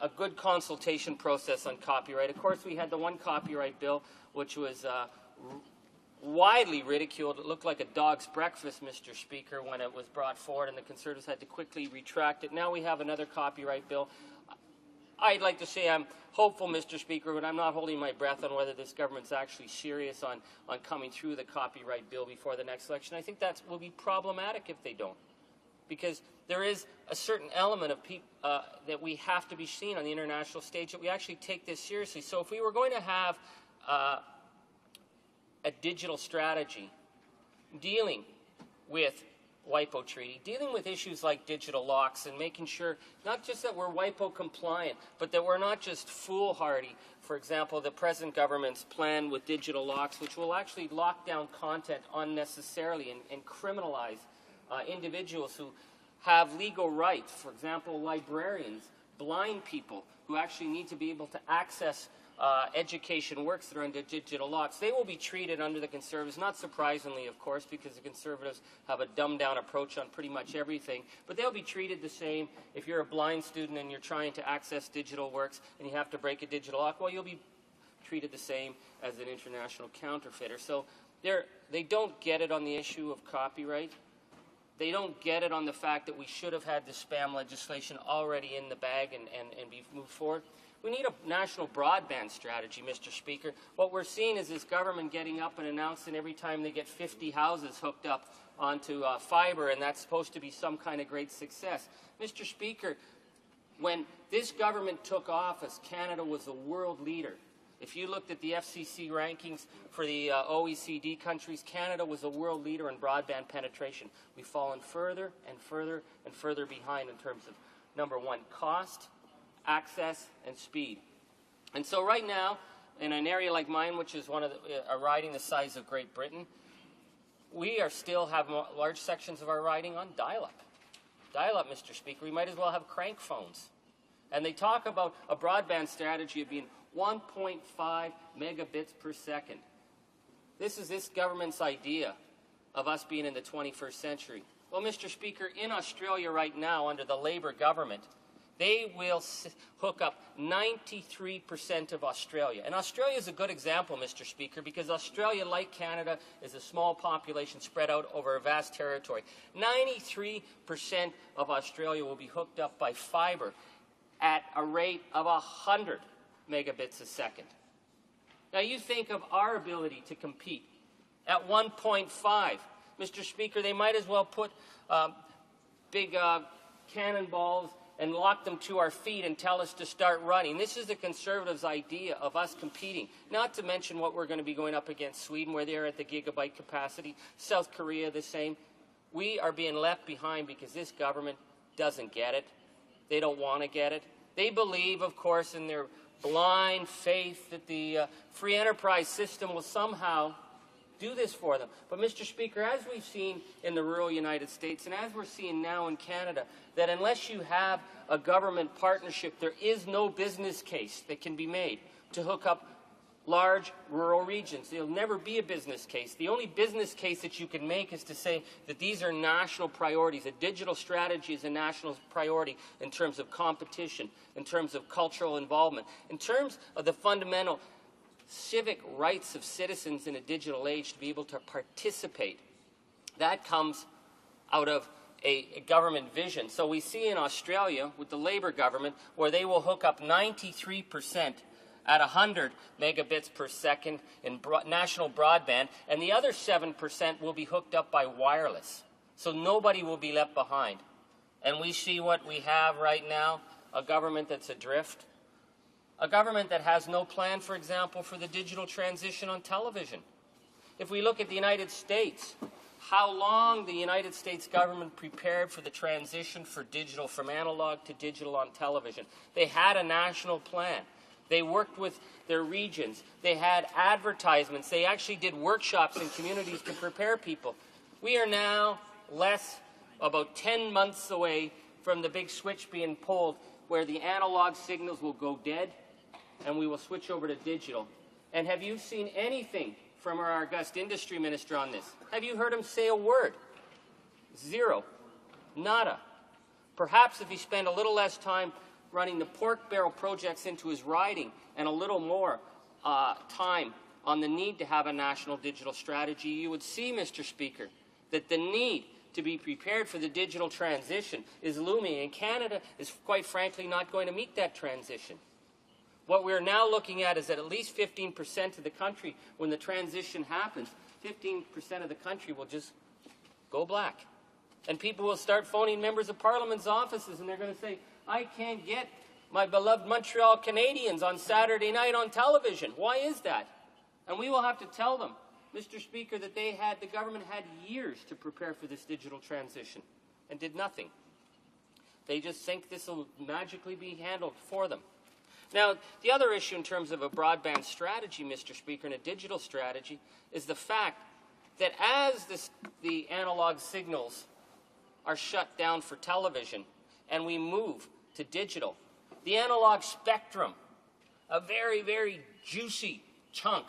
a good consultation process on copyright. Of course, we had the one copyright bill, which was widely ridiculed. It looked like a dog's breakfast, Mr. Speaker, when it was brought forward, and the Conservatives had to quickly retract it. Now we have another copyright bill. I'd like to say I'm hopeful, Mr. Speaker, but I'm not holding my breath on whether this government's actually serious on coming through the copyright bill before the next election. I think that will be problematic if they don't, because there is a certain element of that we have to be seen on the international stage, that we actually take this seriously. So if we were going to have a digital strategy dealing with WIPO Treaty, dealing with issues like digital locks and making sure not just that we're WIPO compliant, but that we're not just foolhardy. For example, the present government's plan with digital locks, which will actually lock down content unnecessarily and criminalize individuals who have legal rights. For example, librarians, blind people who actually need to be able to access education works that are under digital locks. They will be treated under the Conservatives, not surprisingly, of course, because the Conservatives have a dumbed-down approach on pretty much everything, but they'll be treated the same if you're a blind student and you're trying to access digital works and you have to break a digital lock. Well, you'll be treated the same as an international counterfeiter. So they don't get it on the issue of copyright. They don't get it on the fact that we should have had the spam legislation already in the bag and be moved forward. We need a national broadband strategy, Mr. Speaker. What we're seeing is this government getting up and announcing every time they get 50 houses hooked up onto fiber, and that's supposed to be some kind of great success. Mr. Speaker, when this government took office, Canada was a world leader. If you looked at the FCC rankings for the OECD countries, Canada was a world leader in broadband penetration. We've fallen further and further and further behind in terms of, number one, cost, access, and speed. And so right now, in an area like mine, which is one of a riding the size of Great Britain, we are still have large sections of our riding on dial-up. Dial-up, Mr. Speaker. We might as well have crank phones. And they talk about a broadband strategy of being 1.5 megabits per second. This is this government's idea of us being in the 21st century. Well, Mr. Speaker, in Australia right now, under the Labour government, they will hook up 93% of Australia. And Australia is a good example, Mr. Speaker, because Australia, like Canada, is a small population spread out over a vast territory. 93% of Australia will be hooked up by fiber at a rate of 100 megabits a second. Now you think of our ability to compete at 1.5. Mr. Speaker, they might as well put big cannonballs and lock them to our feet and tell us to start running. This is the Conservatives' idea of us competing, not to mention what we're going to be going up against Sweden, where they're at the gigabyte capacity, South Korea the same. We are being left behind because this government doesn't get it. They don't want to get it. They believe, of course, in their blind faith that the free enterprise system will somehow do this for them. But, Mr. Speaker, as we've seen in the rural United States and as we're seeing now in Canada, that unless you have a government partnership, there is no business case that can be made to hook up large rural regions. There'll never be a business case. The only business case that you can make is to say that these are national priorities. A digital strategy is a national priority in terms of competition, in terms of cultural involvement, in terms of the fundamental civic rights of citizens in a digital age to be able to participate. That comes out of a government vision. So we see in Australia with the Labour government where they will hook up 93% at 100 megabits per second in national broadband, and the other 7% will be hooked up by wireless. So nobody will be left behind. And we see what we have right now, a government that's adrift, a government that has no plan, for example, for the digital transition on television. If we look at the United States, how long the United States government prepared for the transition for digital, from analog to digital on television. They had a national plan. They worked with their regions. They had advertisements. They actually did workshops in communities to prepare people. We are now about 10 months away from the big switch being pulled where the analog signals will go dead and we will switch over to digital. And have you seen anything from our august industry minister on this? Have you heard him say a word? Zero. Nada. Perhaps if he spent a little less time running the pork barrel projects into his riding and a little more time on the need to have a national digital strategy, you would see, Mr. Speaker, that the need to be prepared for the digital transition is looming, and Canada is quite frankly not going to meet that transition. What we're now looking at is that at least 15% of the country, when the transition happens, 15% of the country will just go black. And people will start phoning members of Parliament's offices, and they're going to say, I can't get my beloved Montreal Canadiens on Saturday night on television. Why is that? And we will have to tell them, Mr. Speaker, that the government had years to prepare for this digital transition and did nothing. They just think this will magically be handled for them. Now, the other issue in terms of a broadband strategy, Mr. Speaker, and a digital strategy, is the fact that as the analog signals are shut down for television and we move to digital, the analog spectrum, a very, very juicy chunk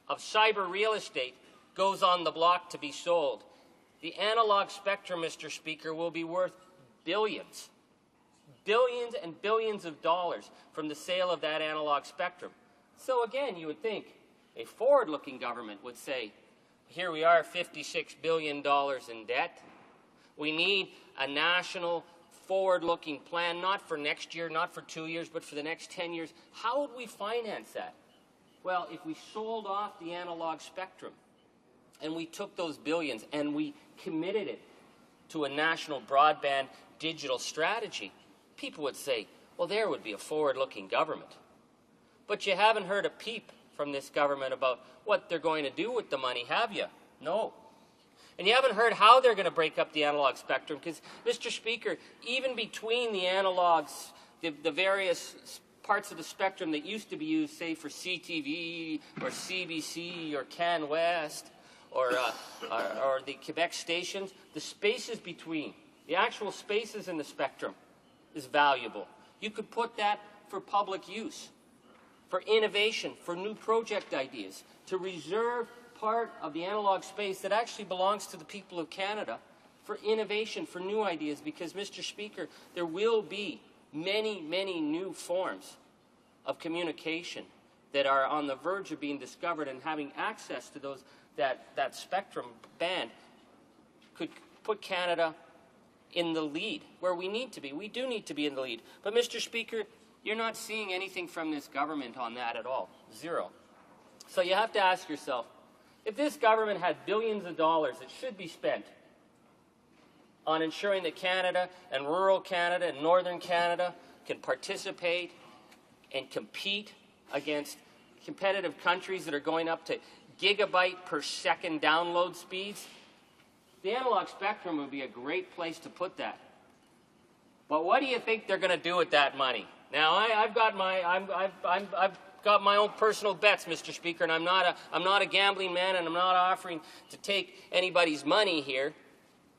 of cyber real estate, goes on the block to be sold. The analog spectrum, Mr. Speaker, will be worth billions. Billions and billions of dollars from the sale of that analog spectrum. So again, you would think a forward-looking government would say, here we are, $56 billion in debt. We need a national forward-looking plan, not for next year, not for 2 years, but for the next 10 years. How would we finance that? Well, if we sold off the analog spectrum and we took those billions and we committed it to a national broadband digital strategy, people would say, well, there would be a forward-looking government. But you haven't heard a peep from this government about what they're going to do with the money, have you? No. And you haven't heard how they're going to break up the analog spectrum because, Mr. Speaker, even between the analogs, the various parts of the spectrum that used to be used, say, for CTV or CBC or Can West or the Quebec stations, the spaces between, the actual spaces in the spectrum is valuable. You could put that for public use, for innovation, for new project ideas, to reserve part of the analog space that actually belongs to the people of Canada for innovation, for new ideas, because, Mr. Speaker, there will be many, many new forms of communication that are on the verge of being discovered, and having access to those that spectrum band could put Canada in the lead where we need to be. We do need to be in the lead. But, Mr. Speaker, you're not seeing anything from this government on that at all. Zero. So you have to ask yourself, if this government had billions of dollars that should be spent on ensuring that Canada and rural Canada and northern Canada can participate and compete against competitive countries that are going up to gigabyte per second download speeds, the analog spectrum would be a great place to put that. But what do you think they're going to do with that money? Now, I've got my own personal bets, Mr. Speaker, and I'm not a gambling man, and I'm not offering to take anybody's money here.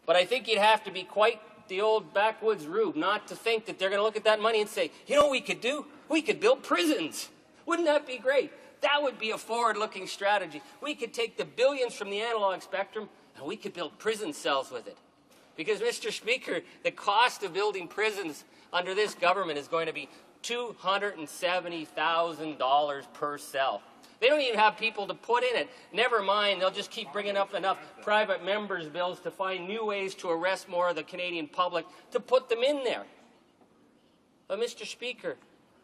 But I think you'd have to be quite the old backwoods rube not to think that they're going to look at that money and say, you know what we could do? We could build prisons. Wouldn't that be great? That would be a forward-looking strategy. We could take the billions from the analog spectrum and we could build prison cells with it. Because, Mr. Speaker, the cost of building prisons under this government is going to be $270,000 per cell. They don't even have people to put in it. Never mind, they'll just keep bringing up enough private members' bills to find new ways to arrest more of the Canadian public to put them in there. But, Mr. Speaker,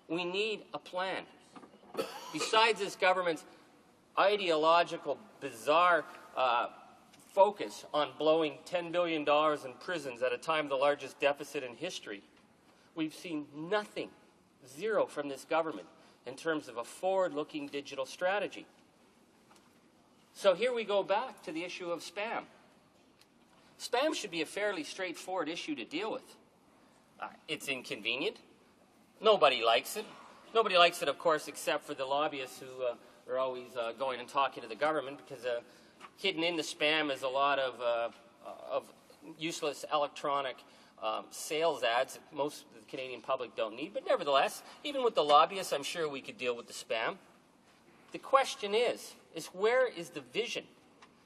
we need a plan. Besides this government's ideological, bizarre focus on blowing $10 billion in prisons at a time of the largest deficit in history, we've seen nothing, zero, from this government in terms of a forward-looking digital strategy. So here we go back to the issue of spam. Spam should be a fairly straightforward issue to deal with. It's inconvenient. Nobody likes it. Nobody likes it, of course, except for the lobbyists who are always going and talking to the government, because hidden in the spam is a lot of useless electronic sales ads that most of the Canadian public don't need. But nevertheless, even with the lobbyists, I'm sure we could deal with the spam. The question is where is the vision?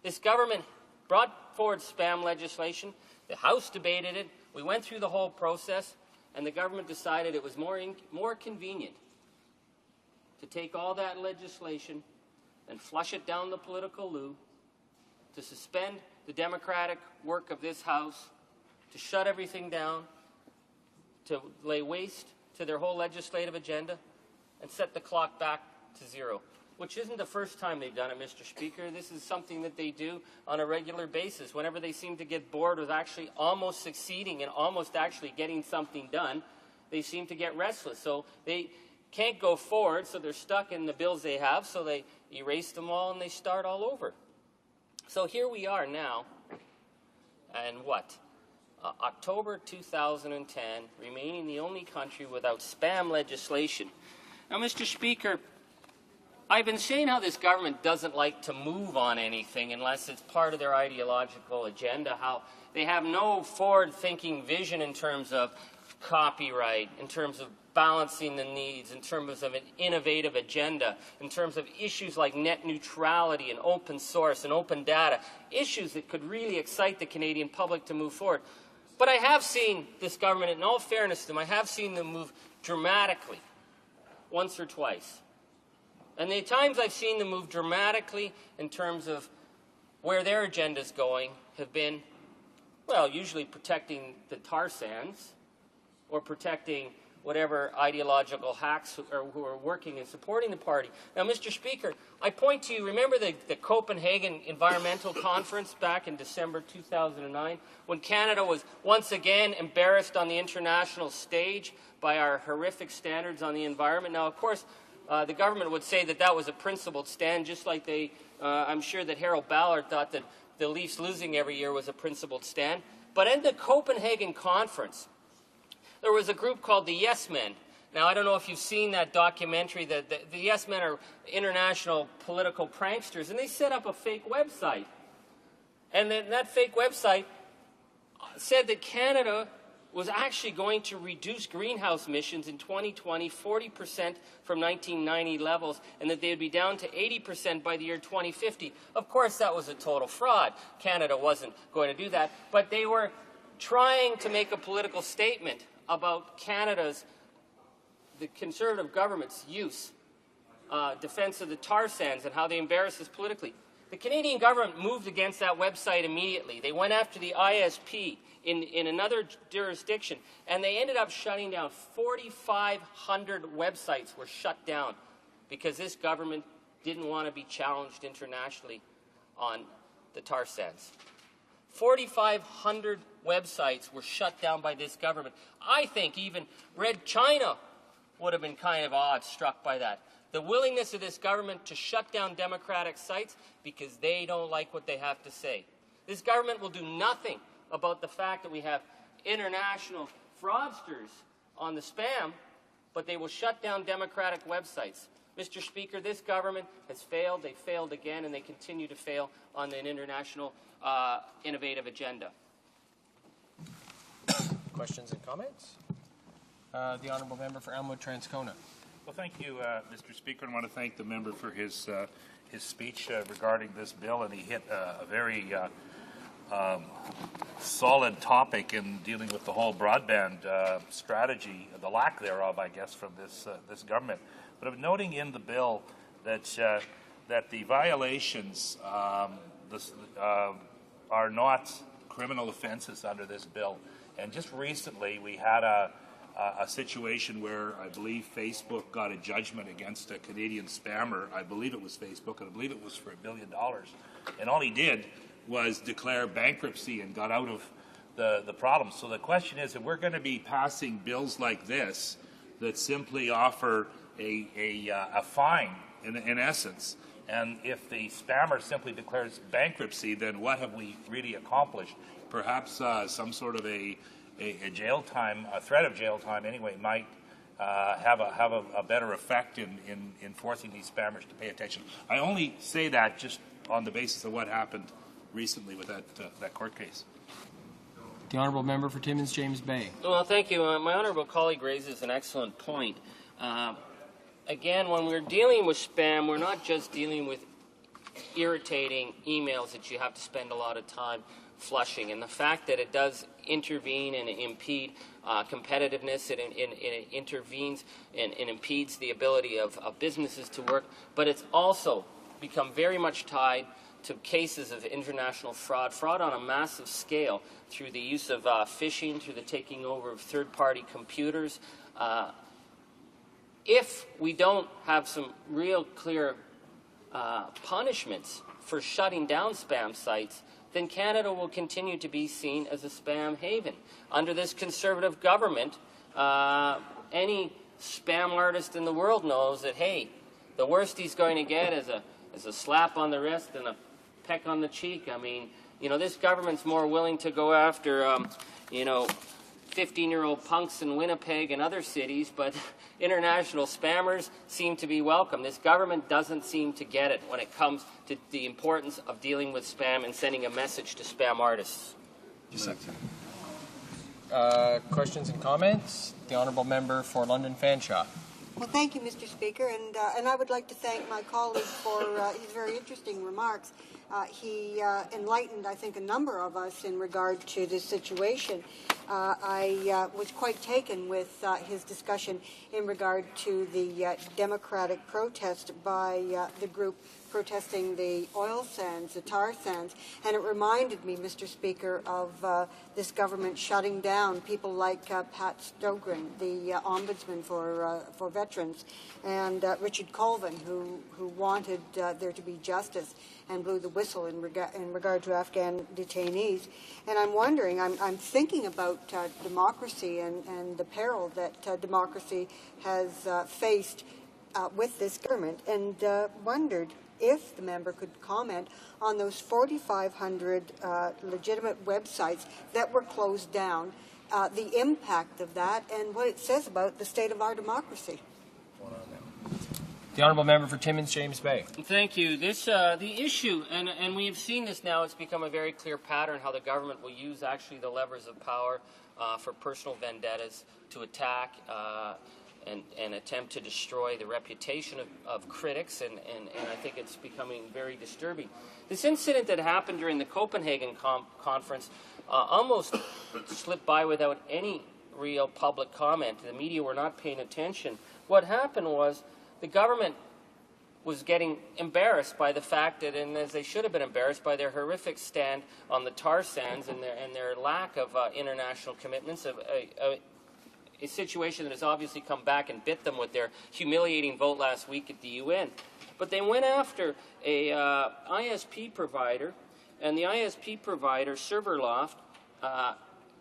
This government brought forward spam legislation. The House debated it. We went through the whole process, and the government decided it was more convenient to take all that legislation and flush it down the political loo, to suspend the democratic work of this House, to shut everything down, to lay waste to their whole legislative agenda, and set the clock back to zero, which isn't the first time they've done it, Mr. Speaker. This is something that they do on a regular basis. Whenever they seem to get bored with actually almost succeeding and almost actually getting something done, they seem to get restless. So they can't go forward, so they're stuck in the bills they have, so they erase them all and they start all over. So here we are now, and what? October 2010, remaining the only country without spam legislation. Now, Mr. Speaker, I've been saying how this government doesn't like to move on anything unless it's part of their ideological agenda, how they have no forward-thinking vision in terms of copyright, in terms of balancing the needs, in terms of an innovative agenda, in terms of issues like net neutrality and open source and open data, issues that could really excite the Canadian public to move forward. But I have seen this government, in all fairness to them, I have seen them move dramatically, once or twice. And the times I've seen them move dramatically in terms of where their agenda is going have been, well, usually protecting the tar sands or protecting whatever ideological hacks who are working and supporting the party. Now, Mr. Speaker, I point to you, remember the Copenhagen Environmental Conference back in December 2009, when Canada was once again embarrassed on the international stage by our horrific standards on the environment. Now, of course, the government would say that that was a principled stand, just like I'm sure that Harold Ballard thought that the Leafs losing every year was a principled stand. But in the Copenhagen Conference, there was a group called the Yes Men. Now, I don't know if you've seen that documentary. The Yes Men are international political pranksters, and they set up a fake website. And then that fake website said that Canada was actually going to reduce greenhouse emissions in 2020 40% from 1990 levels, and that they would be down to 80% by the year 2050. Of course, that was a total fraud. Canada wasn't going to do that, but they were trying to make a political statement about Canada's, the Conservative government's defense of the tar sands and how they embarrass us politically. The Canadian government moved against that website immediately. They went after the ISP in another jurisdiction, and they ended up shutting down 4,500 websites were shut down because this government didn't want to be challenged internationally on the tar sands. 4,500 websites were shut down by this government. I think even Red China would have been kind of awe-struck by that. The willingness of this government to shut down democratic sites because they don't like what they have to say. This government will do nothing about the fact that we have international fraudsters on the spam, but they will shut down democratic websites. Mr. Speaker, this government has failed, they failed again, and they continue to fail on an international innovative agenda. Questions and comments? The Honourable Member for Elmwood-Transcona. Well, thank you, Mr. Speaker, and I want to thank the member for his speech regarding this bill, and he hit a very solid topic in dealing with the whole broadband strategy, the lack thereof, I guess, from this government. But I'm noting in the bill that the violations are not criminal offenses under this bill. And just recently, we had a situation where I believe Facebook got a judgment against a Canadian spammer. I believe it was Facebook, and I believe it was for $1 billion. And all he did was declare bankruptcy and got out of the problem. So the question is, if we're going to be passing bills like this that simply offer a fine, in essence, and if the spammer simply declares bankruptcy, then what have we really accomplished? Perhaps some sort of a jail time, a threat of jail time anyway, might have a better effect in forcing these spammers to pay attention. I only say that just on the basis of what happened recently with that court case. The Honourable Member for Timmins James Bay. Well, thank you. My honourable colleague raises an excellent point. again, when we're dealing with spam, we're not just dealing with irritating emails that you have to spend a lot of time flushing. And the fact that it does intervene and impede competitiveness, it intervenes and impedes the ability of businesses to work, but it's also become very much tied to cases of international fraud on a massive scale through the use of phishing, through the taking over of third-party computers. If we don't have some real clear punishments for shutting down spam sites, then Canada will continue to be seen as a spam haven. Under this Conservative government, any spam artist in the world knows that, hey, the worst he's going to get is a slap on the wrist and a peck on the cheek. I mean, you know, this government's more willing to go after, 15-year-old punks in Winnipeg and other cities, but international spammers seem to be welcome. This government doesn't seem to get it when it comes to the importance of dealing with spam and sending a message to spam artists. Questions and comments? The Honourable Member for London Fanshawe. Well, thank you, Mr. Speaker, and I would like to thank my colleague for his very interesting remarks. He enlightened, I think, a number of us in regard to this situation. I was quite taken with his discussion in regard to the democratic protest by the group protesting the oil sands, the tar sands, and it reminded me, Mr. Speaker, of this government shutting down people like Pat Stogren, the ombudsman for veterans, and Richard Colvin, who wanted there to be justice and blew the whistle in regard to Afghan detainees. And I'm wondering, I'm thinking about democracy and the peril that democracy has faced with this government, and wondered if the member could comment on those 4,500 legitimate websites that were closed down, the impact of that, and what it says about the state of our democracy. The Honourable Member for Timmins, James Bay. Thank you. The issue, and we've seen this now, it's become a very clear pattern how the government will use actually the levers of power for personal vendettas to attack and attempt to destroy the reputation of critics, and I think it's becoming very disturbing. This incident that happened during the Copenhagen conference almost slipped by without any real public comment. The media were not paying attention. What happened was the government was getting embarrassed by the fact that, and as they should have been embarrassed by their horrific stand on the tar sands and their lack of international commitments, of a situation that has obviously come back and bit them with their humiliating vote last week at the UN. But they went after a ISP provider, and the ISP provider, Serverloft,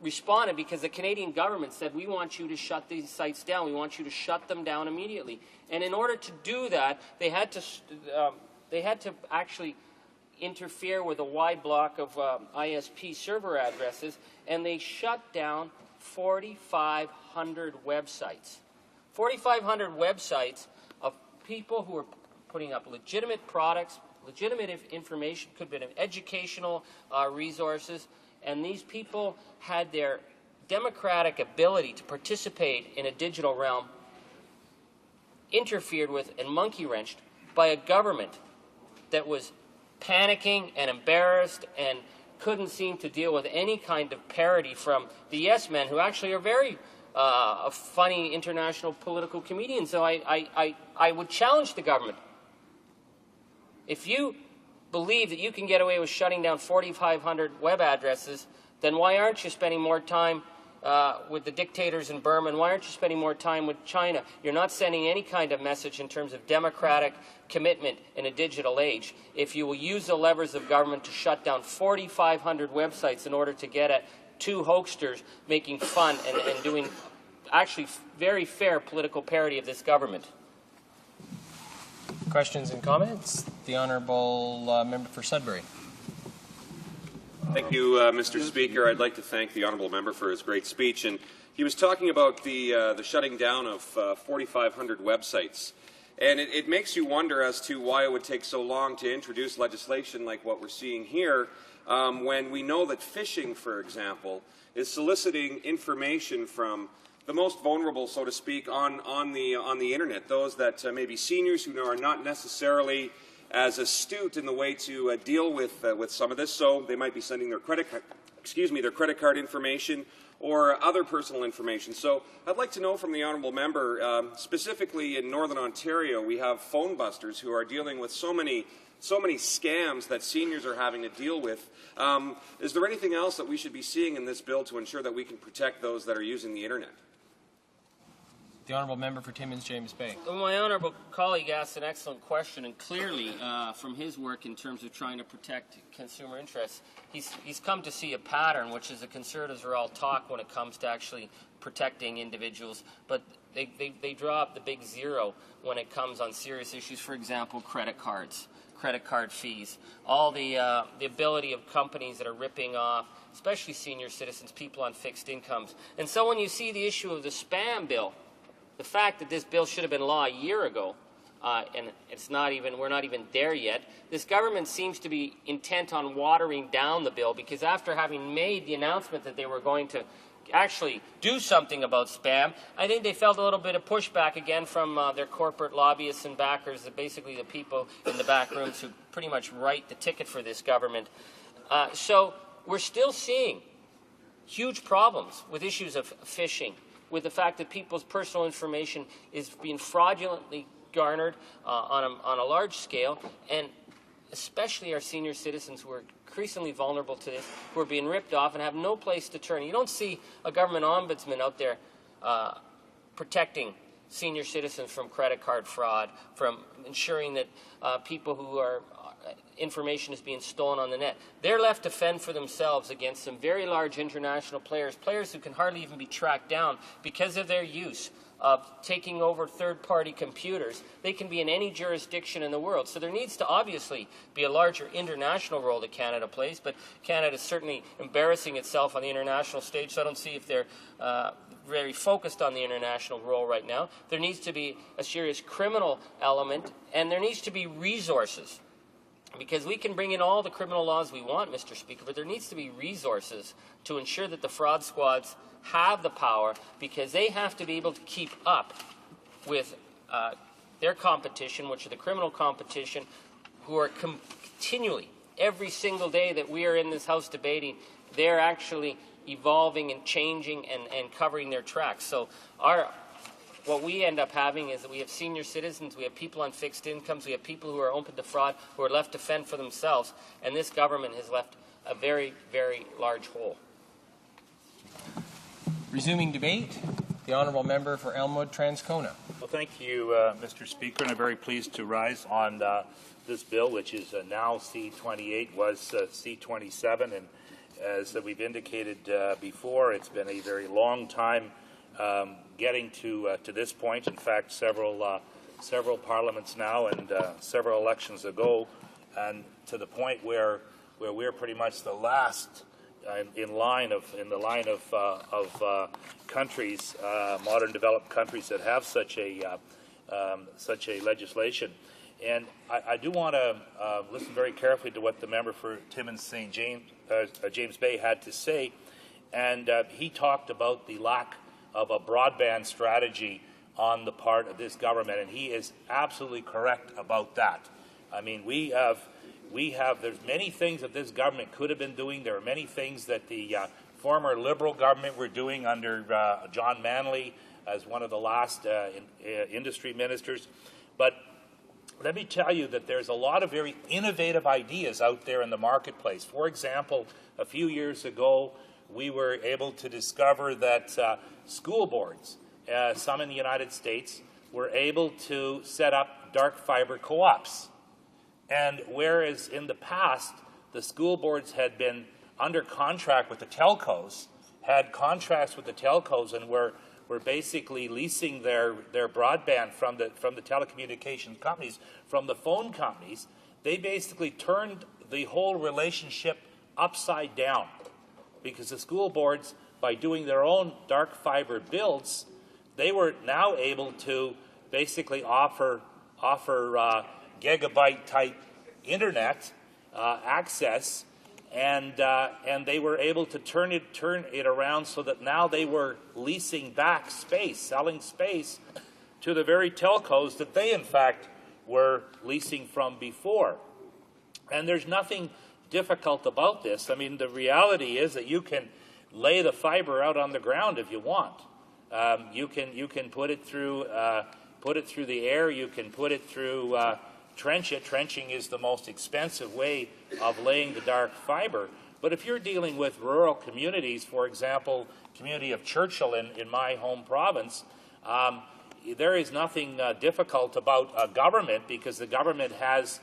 responded because the Canadian government said, we want you to shut these sites down. We want you to shut them down immediately. And in order to do that, they had to actually interfere with a wide block of ISP server addresses, and they shut down 4,500 websites. 4,500 websites of people who are putting up legitimate products, legitimate information, could be educational resources, and these people had their democratic ability to participate in a digital realm interfered with and monkey-wrenched by a government that was panicking and embarrassed and couldn't seem to deal with any kind of parody from the yes men, who actually are very funny international political comedians. So I would challenge the government. If you believe that you can get away with shutting down 4,500 web addresses, then why aren't you spending more time with the dictators in Burma, and why aren't you spending more time with China? You're not sending any kind of message in terms of democratic commitment in a digital age if you will use the levers of government to shut down 4,500 websites in order to get at two hoaxsters making fun and doing actually very fair political parody of this government. Questions and comments? The Honourable Member for Sudbury. Thank you, Mr. Speaker. I'd like to thank the Honourable Member for his great speech. And he was talking about the shutting down of 4,500 websites. And it makes you wonder as to why it would take so long to introduce legislation like what we're seeing here, when we know that phishing, for example, is soliciting information from most vulnerable, so to speak, on the internet. Those that may be seniors who are not necessarily as astute in the way to deal with some of this. So they might be sending their credit card information or other personal information. So I'd like to know from the honourable member, specifically in Northern Ontario, we have phone busters who are dealing with so many scams that seniors are having to deal with. Is there anything else that we should be seeing in this bill to ensure that we can protect those that are using the internet? The honourable member for Timmins James Bay. Well, my honourable colleague asked an excellent question, and clearly, from his work in terms of trying to protect consumer interests, he's come to see a pattern, which is the Conservatives are all talk when it comes to actually protecting individuals, but they drop the big zero when it comes on serious issues. For example, credit cards, credit card fees, all the ability of companies that are ripping off, especially senior citizens, people on fixed incomes. And so when you see the issue of the spam bill, the fact that this bill should have been law a year ago, and we're not even there yet, this government seems to be intent on watering down the bill, because after having made the announcement that they were going to actually do something about spam, I think they felt a little bit of pushback again from their corporate lobbyists and backers, basically the people in the back rooms who pretty much write the ticket for this government. So we're still seeing huge problems with issues of phishing, with the fact that people's personal information is being fraudulently garnered on a large scale, and especially our senior citizens who are increasingly vulnerable to this, who are being ripped off and have no place to turn. You don't see a government ombudsman out there protecting senior citizens from credit card fraud, from ensuring that people who are information is being stolen on the net. They're left to fend for themselves against some very large international players who can hardly even be tracked down because of their use of taking over third-party computers. They can be in any jurisdiction in the world. So there needs to obviously be a larger international role that Canada plays, but Canada is certainly embarrassing itself on the international stage, so I don't see if they're very focused on the international role right now. There needs to be a serious criminal element, and there needs to be resources. Because we can bring in all the criminal laws we want, Mr. Speaker, but there needs to be resources to ensure that the fraud squads have the power, because they have to be able to keep up with their competition, which are the criminal competition, who are continually, every single day that we are in this House debating, they're actually evolving and changing and covering their tracks. So what we end up having is that we have senior citizens, we have people on fixed incomes, we have people who are open to fraud, who are left to fend for themselves, and this government has left a very, very large hole. Resuming debate, the honourable member for Elmwood Transcona. Well, thank you, Mr. Speaker, and I'm very pleased to rise on this bill, which is now C-28, was C-27, and as we've indicated before, it's been a very long time getting to this point. In fact, several parliaments now and several elections ago, and to the point where we're pretty much the last in the line of countries, modern developed countries that have such a legislation. And I do want to listen very carefully to what the member for Timmins St. James Bay had to say, and he talked about the lack of a broadband strategy on the part of this government, and he is absolutely correct about that. I mean, there's many things that this government could have been doing. There are many things that the former Liberal government were doing under John Manley as one of the last industry ministers. But let me tell you that there's a lot of very innovative ideas out there in the marketplace. For example, a few years ago, we were able to discover that school boards, some in the United States, were able to set up dark fiber co-ops. And whereas in the past, the school boards had been under contract with the telcos, had contracts with the telcos, and were basically leasing their broadband from the telecommunications companies, from the phone companies, they basically turned the whole relationship upside down. Because the school boards, by doing their own dark fiber builds, they were now able to basically offer gigabyte-type internet access and they were able to turn it around so that now they were leasing back space, selling space to the very telcos that they in fact were leasing from before. And there's nothing difficult about this. I mean, the reality is that you can lay the fiber out on the ground if you want. You can put it through the air. You can put it through trench it. Trenching is the most expensive way of laying the dark fiber. But if you're dealing with rural communities, for example, community of Churchill in my home province, there is nothing difficult about a government, because the government has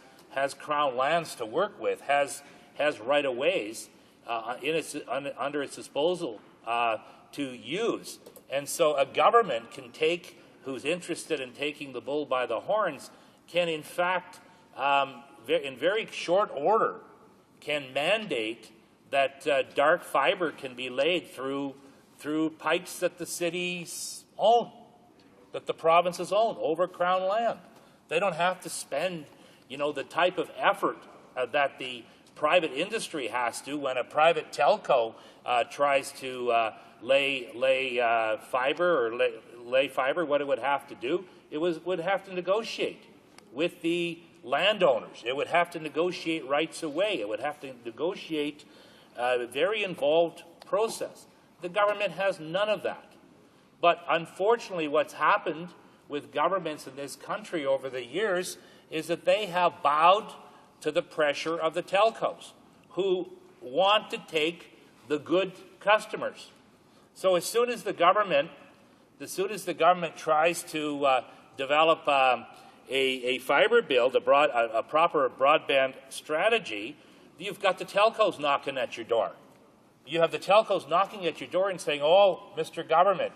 crown lands to work with, has right-of-ways under its disposal to use. And so a government can take, who's interested in taking the bull by the horns, can in fact, in very short order, can mandate that dark fiber can be laid through pipes that the cities own, that the provinces own, over crown land. They don't have to spend, the type of effort that the private industry has to when a private telco tries to lay fiber or lay fiber. What it would have to do, it would have to negotiate with the landowners. It would have to negotiate rights of way. It would have to negotiate a very involved process. The government has none of that. But unfortunately, what's happened with governments in this country over the years is that they have bowed to the pressure of the telcos, who want to take the good customers. So as soon as the government tries to develop a fiber build, a proper broadband strategy, you've got the telcos knocking at your door. You have the telcos knocking at your door and saying, "Oh, Mr. Government,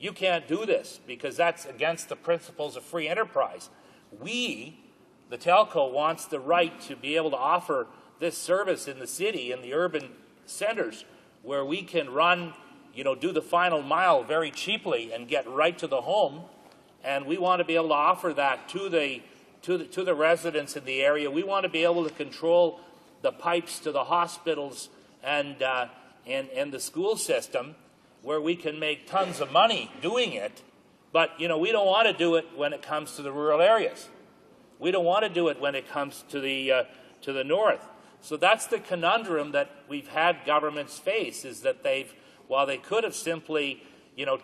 you can't do this because that's against the principles of free enterprise. We, the telco, wants the right to be able to offer this service in the city, in the urban centers, where we can run, do the final mile very cheaply and get right to the home. And we want to be able to offer that to the residents in the area. We want to be able to control the pipes to the hospitals and the school system, where we can make tons of money doing it. But, we don't want to do it when it comes to the rural areas. We don't want to do it when it comes to the north." So that's the conundrum that we've had governments face, is that while they could have simply,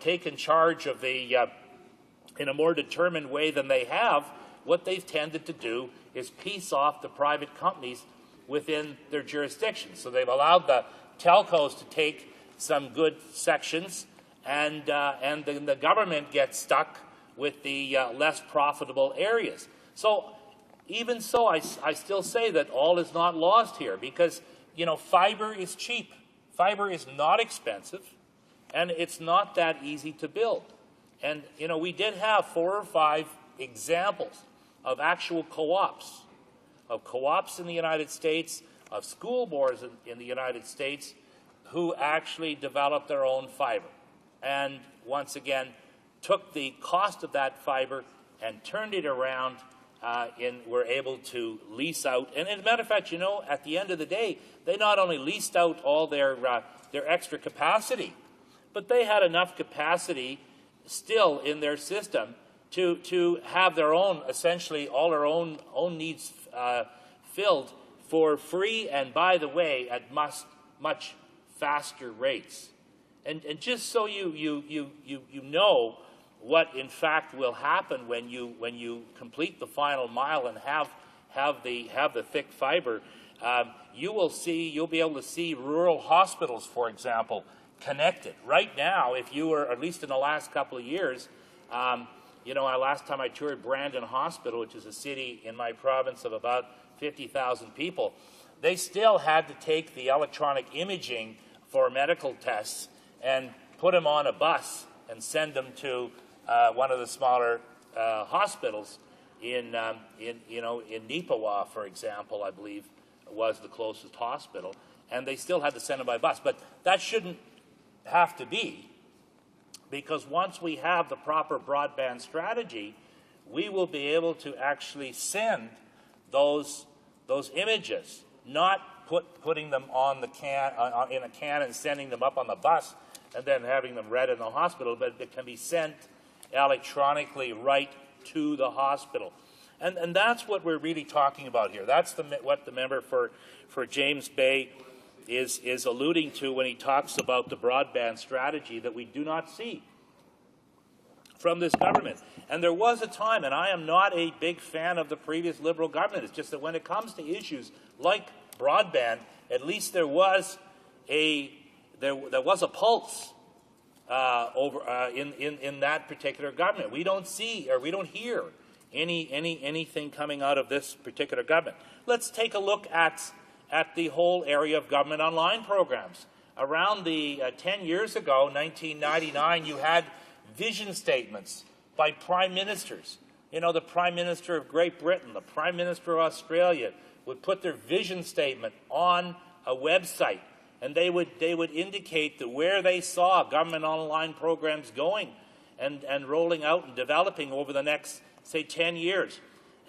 taken charge of in a more determined way than they have, what they've tended to do is piece off the private companies within their jurisdiction. So they've allowed the telcos to take some good sections, and then the government gets stuck with the less profitable areas. So even so, I still say that all is not lost here, because, fiber is cheap. Fiber is not expensive, and it's not that easy to build. And, we did have 4 or 5 examples of actual co-ops, in the United States, of school boards in the United States, who actually developed their own fiber. And once again, took the cost of that fiber and turned it around were able to lease out. And as a matter of fact, at the end of the day, they not only leased out all their extra capacity, but they had enough capacity still in their system to have their own, essentially all their own needs filled for free, and by the way, at much faster rates. And just so you know what in fact will happen when you complete the final mile and have the thick fiber, you'll be able to see rural hospitals, for example, connected. Right now, if you were, at least in the last couple of years, last time I toured Brandon Hospital, which is a city in my province of about 50,000 people, they still had to take the electronic imaging for medical tests and put them on a bus and send them to one of the smaller hospitals in Neepawa, for example, I believe was the closest hospital, and they still had to send them by bus. But that shouldn't have to be, because once we have the proper broadband strategy, we will be able to actually send those images, not putting them on the can in a can and sending them up on the bus and then having them read in the hospital, but it can be sent electronically right to the hospital. And that's what we're really talking about here. That's what the member for James Bay is alluding to when he talks about the broadband strategy that we do not see from this government. And there was a time, and I am not a big fan of the previous Liberal government, it's just that when it comes to issues like broadband, at least there was a pulse in that particular government. We don't see or we don't hear anything coming out of this particular government. Let's take a look at the whole area of government online programs. Around the 10 years ago, 1999, you had vision statements by prime ministers. You know, the Prime Minister of Great Britain, the Prime Minister of Australia would put their vision statement on a website, and they would indicate that where they saw government online programs going and rolling out and developing over the next, say, 10 years.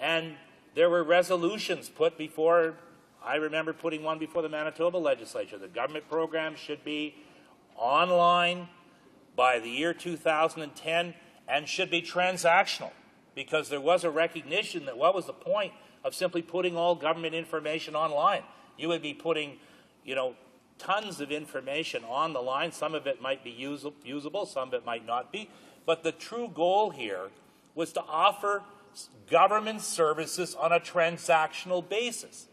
And there were resolutions put before, I remember putting one before the Manitoba legislature. The government program should be online by the year 2010 and should be transactional, because there was a recognition that what was the point of simply putting all government information online? You would be putting, tons of information on the line. Some of it might be usable, some of it might not be. But the true goal here was to offer government services on a transactional basis.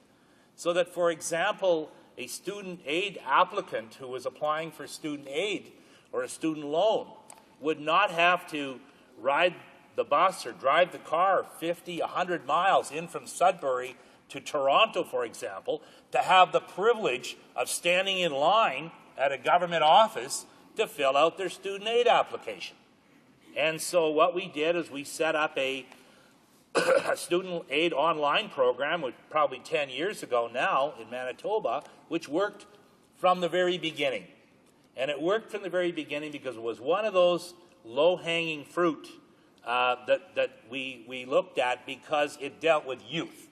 So that, for example, a student aid applicant who was applying for student aid or a student loan would not have to ride the bus or drive the car 50, 100 miles in from Sudbury to Toronto, for example, to have the privilege of standing in line at a government office to fill out their student aid application. And so what we did is we set up a student aid online program, which probably 10 years ago now in Manitoba, which worked from the very beginning. And it worked from the very beginning because it was one of those low-hanging fruit that we looked at because it dealt with youth.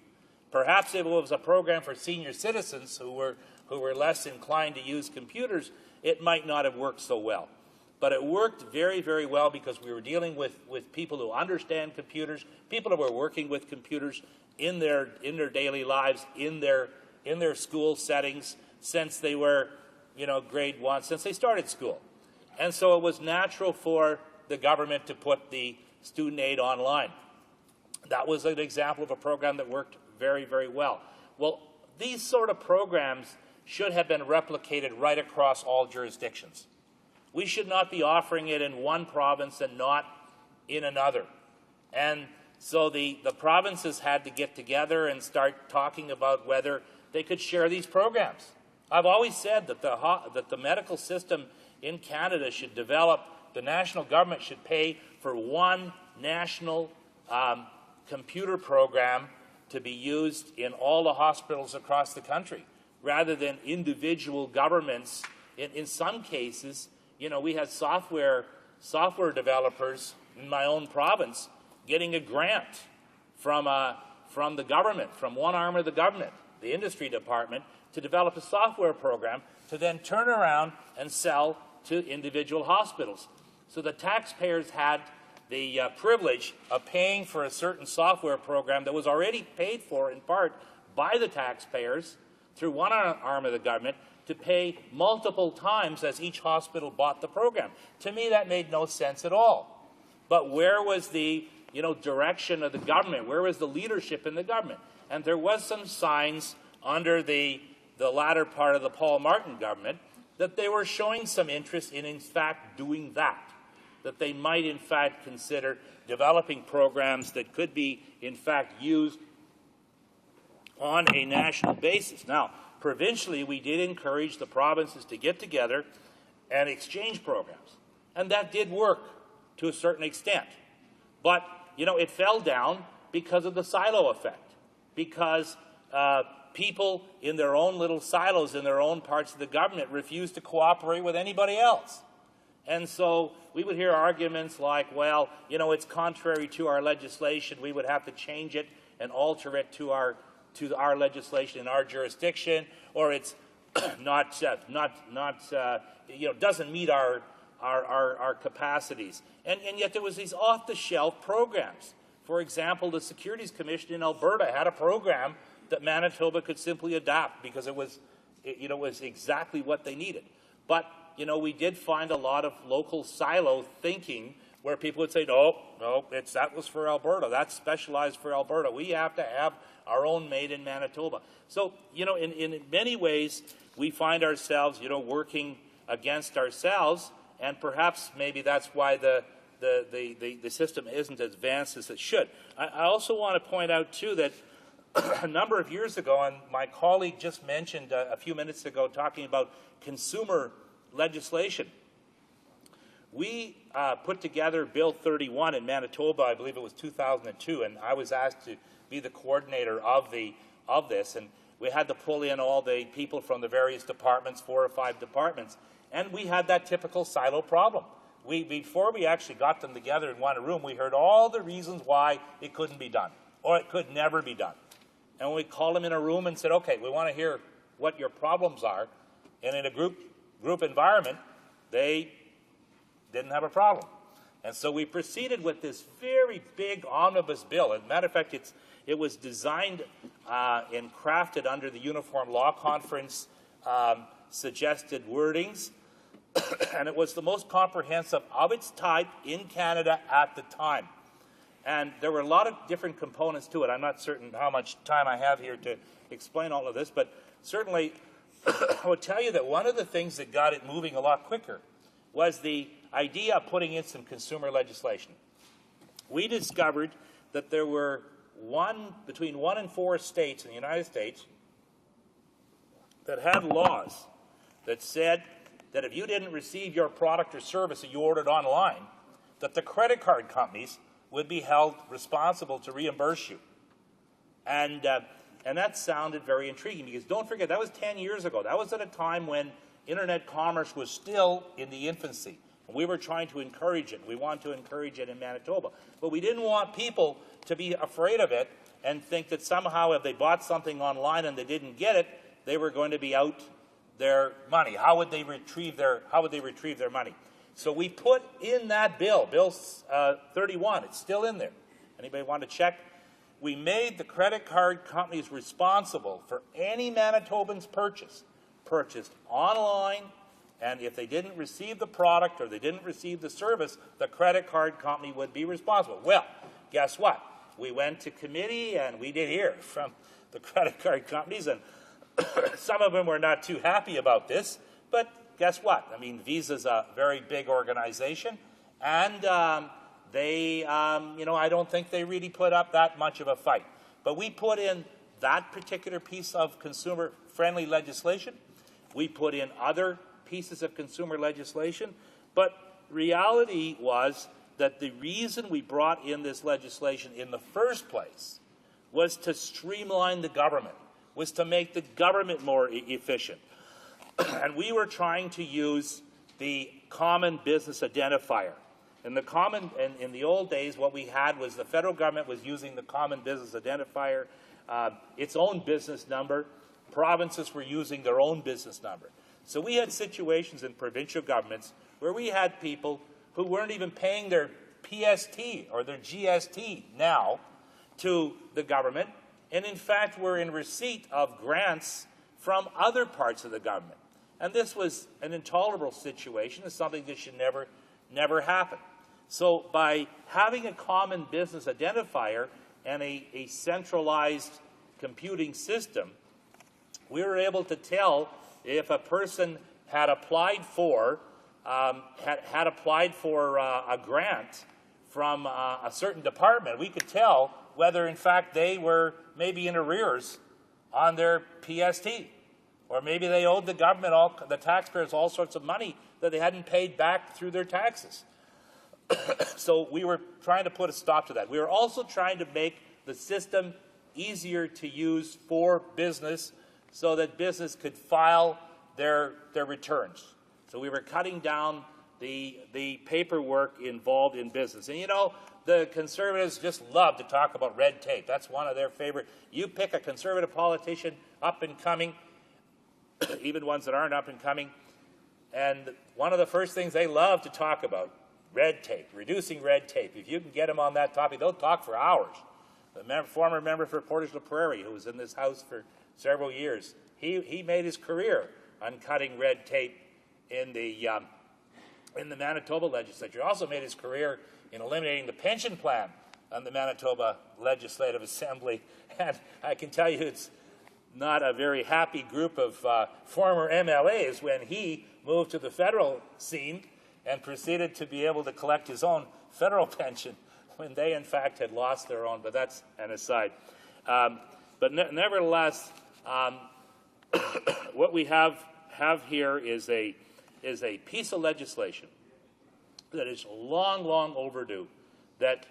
Perhaps if it was a program for senior citizens who were less inclined to use computers, it might not have worked so well. But it worked very, very well because we were dealing with people who understand computers, people who were working with computers in their daily lives, in their school settings since they were, grade 1, since they started school. And so it was natural for the government to put the student aid online. That was an example of a program that worked very, very well. Well, these sort of programs should have been replicated right across all jurisdictions. We should not be offering it in one province and not in another. And so the provinces had to get together and start talking about whether they could share these programs. I've always said that the medical system in Canada should develop, the national government should pay for one national computer program to be used in all the hospitals across the country, rather than individual governments. In some cases, we had software developers in my own province getting a grant from the government, from one arm of the government, the industry department, to develop a software program to then turn around and sell to individual hospitals. So the taxpayers had the privilege of paying for a certain software program that was already paid for in part by the taxpayers through one arm of the government to pay multiple times as each hospital bought the program. To me, that made no sense at all. But where was the direction of the government? Where was the leadership in the government? And there was some signs under the latter part of the Paul Martin government that they were showing some interest in fact, doing that they might, in fact, consider developing programs that could be, in fact, used on a national basis. Now, provincially, we did encourage the provinces to get together and exchange programs. And that did work to a certain extent. But, it fell down because of the silo effect. Because people in their own little silos in their own parts of the government refused to cooperate with anybody else. And so we would hear arguments like, well, it's contrary to our legislation. We would have to change it and alter it to our to our legislation in our jurisdiction, or it's doesn't meet our capacities. And yet there was these off-the-shelf programs. For example, the Securities Commission in Alberta had a program that Manitoba could simply adopt because it was exactly what they needed. But, we did find a lot of local silo thinking where people would say, no, that was for Alberta. That's specialized for Alberta. We have to have our own made in Manitoba. So, in many ways, we find ourselves, working against ourselves, and perhaps maybe that's why the system isn't as advanced as it should. I also want to point out, too, that a number of years ago, and my colleague just mentioned a few minutes ago talking about consumer legislation, we put together Bill 31 in Manitoba, I believe it was 2002, and I was asked to be the coordinator of this, and we had to pull in all the people from the various departments, 4 or 5 departments, and we had that typical silo problem. Before we actually got them together in one room, we heard all the reasons why it couldn't be done, or it could never be done. And when we called them in a room and said, okay, we want to hear what your problems are, and in a group environment, they didn't have a problem. And so we proceeded with this very big omnibus bill. As a matter of fact, it was designed and crafted under the Uniform Law Conference suggested wordings, and it was the most comprehensive of its type in Canada at the time. And there were a lot of different components to it. I'm not certain how much time I have here to explain all of this, but certainly I would tell you that one of the things that got it moving a lot quicker was the idea of putting in some consumer legislation. We discovered that there were between 1 and 4 states in the United States that had laws that said that if you didn't receive your product or service that you ordered online, that the credit card companies would be held responsible to reimburse you. And that sounded very intriguing because don't forget, that was 10 years ago. That was at a time when internet commerce was still in the infancy. And we were trying to encourage it. We wanted to encourage it in Manitoba. But we didn't want people to be afraid of it and think that somehow if they bought something online and they didn't get it, they were going to be out their money. How would they retrieve their money? So we put in that bill, Bill 31, it's still in there. Anybody want to check? We made the credit card companies responsible for any Manitoban's purchased online, and if they didn't receive the product or they didn't receive the service, the credit card company would be responsible. Well, guess what? We went to committee and we did hear from the credit card companies, and some of them were not too happy about this, but guess what? I mean, Visa's a very big organization, and I don't think they really put up that much of a fight. But we put in that particular piece of consumer-friendly legislation. We put in other pieces of consumer legislation. But reality was that the reason we brought in this legislation in the first place was to streamline the government, was to make the government more efficient. And we were trying to use the Common Business Identifier. In the old days, what we had was the federal government was using the Common Business Identifier, its own business number. Provinces were using their own business number. So we had situations in provincial governments where we had people who weren't even paying their PST or their GST now to the government, and in fact were in receipt of grants from other parts of the government. And this was an intolerable situation. It's something that should never happen. So by having a common business identifier and a centralized computing system, we were able to tell if a person had applied for a grant from a certain department. We could tell whether, in fact, they were maybe in arrears on their PST, or maybe they owed the government, the taxpayers, all sorts of money that they hadn't paid back through their taxes. So we were trying to put a stop to that. We were also trying to make the system easier to use for business so that business could file their returns. So we were cutting down the paperwork involved in business. And you know, the Conservatives just love to talk about red tape. That's one of their favorite. You pick a Conservative politician, up and coming, even ones that aren't up and coming, and one of the first things they love to talk about, red tape, reducing red tape. If you can get them on that topic, they'll talk for hours. The former member for Portage La Prairie, who was in this House for several years, he made his career on cutting red tape in the Manitoba legislature. He also made his career in eliminating the pension plan on the Manitoba Legislative Assembly. And I can tell you it's not a very happy group of former MLAs when he moved to the federal scene and proceeded to be able to collect his own federal pension when they, in fact, had lost their own. But that's an aside. But nevertheless, what we have here is a piece of legislation that is long, long overdue, that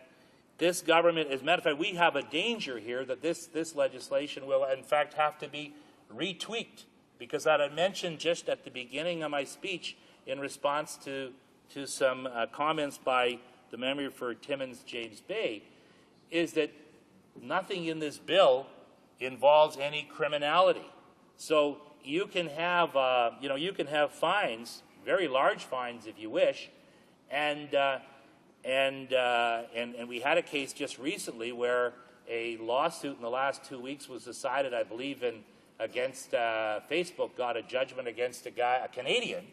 this government, as a matter of fact, we have a danger here that this legislation will, in fact, have to be retweaked, because that I mentioned just at the beginning of my speech in response to some comments by the member for Timmins James Bay, is that nothing in this bill involves any criminality. So you can have, you can have fines, very large fines if you wish, and we had a case just recently where a lawsuit in the last 2 weeks was decided, I believe, against Facebook, got a judgment against a Canadian,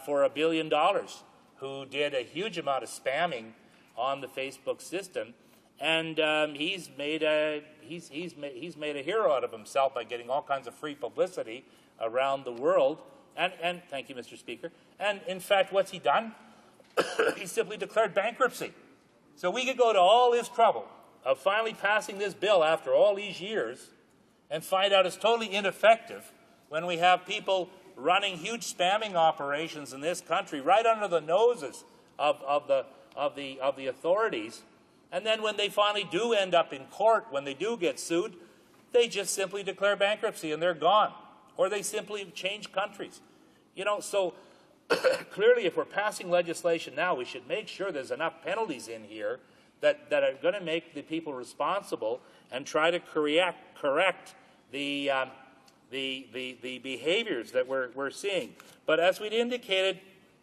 for $1 billion, who did a huge amount of spamming on the Facebook system, and he's made a hero out of himself by getting all kinds of free publicity around the world. And thank you, Mr. Speaker. And in fact, what's he done? He simply declared bankruptcy. So we could go to all this trouble of finally passing this bill after all these years and find out it's totally ineffective when we have people running huge spamming operations in this country right under the noses of the authorities. And then when they finally do end up in court, when they do get sued, they just simply declare bankruptcy and they're gone. Or they simply change countries. You know, so clearly if we're passing legislation now, we should make sure there's enough penalties in here that are going to make the people responsible and try to correct the behaviors that we're seeing. But as we'd indicated,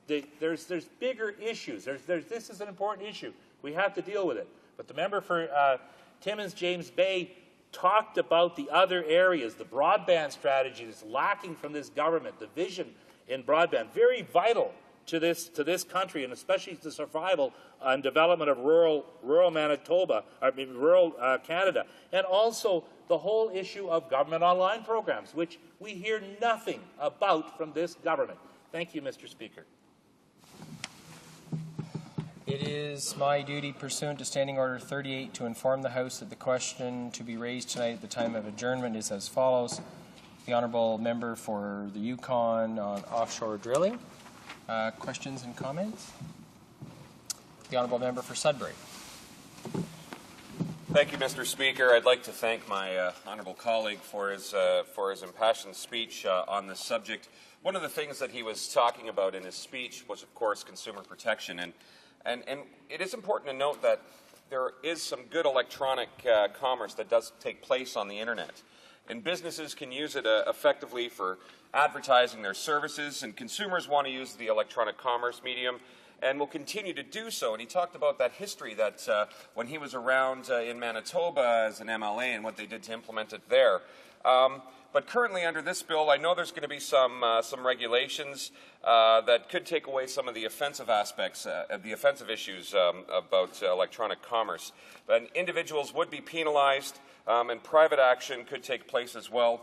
there's bigger issues. This is an important issue. We have to deal with it. But the member for Timmins James Bay talked about the other areas, the broadband strategy that's lacking from this government, the vision in broadband, very vital to this country, and especially the survival and development of rural Manitoba, rural Canada, and also the whole issue of government online programs, which we hear nothing about from this government. Thank you, Mr. Speaker. It is my duty, pursuant to Standing Order 38, to inform the House that the question to be raised tonight at the time of adjournment is as follows. The Honourable Member for the Yukon on offshore drilling. Questions and comments? The Honourable Member for Sudbury. Thank you, Mr. Speaker. I'd like to thank my honourable colleague for his impassioned speech on this subject. One of the things that he was talking about in his speech was, of course, consumer protection. And it is important to note that there is some good electronic commerce that does take place on the Internet. And businesses can use it effectively for advertising their services, and consumers want to use the electronic commerce medium and will continue to do so. And he talked about that history that when he was around in Manitoba as an MLA and what they did to implement it there. But currently under this bill, I know there's going to be some regulations that could take away some of the offensive aspects, the offensive issues about electronic commerce. But individuals would be penalized, and private action could take place as well,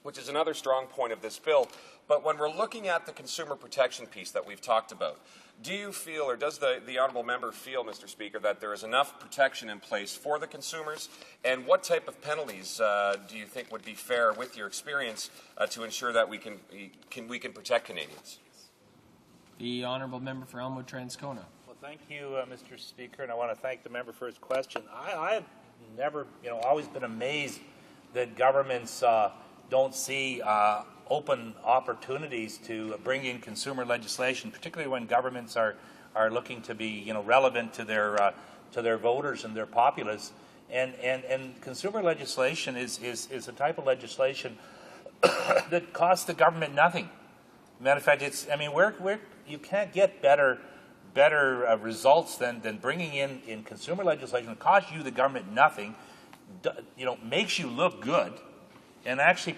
which is another strong point of this bill. But when we're looking at the consumer protection piece that we've talked about, do you feel, or does the Honourable Member feel, Mr. Speaker, that there is enough protection in place for the consumers? And what type of penalties do you think would be fair, with your experience, to ensure that we can protect Canadians? The Honourable Member for Elmwood Transcona. Well, thank you, Mr. Speaker, and I want to thank the member for his question. I've never, always been amazed that governments don't see open opportunities to bring in consumer legislation, particularly when governments are looking to be relevant to their voters and their populace. And consumer legislation is a type of legislation that costs the government nothing. Matter of fact, you can't get better results than bringing in consumer legislation that costs you, the government, nothing. Makes you look good, and actually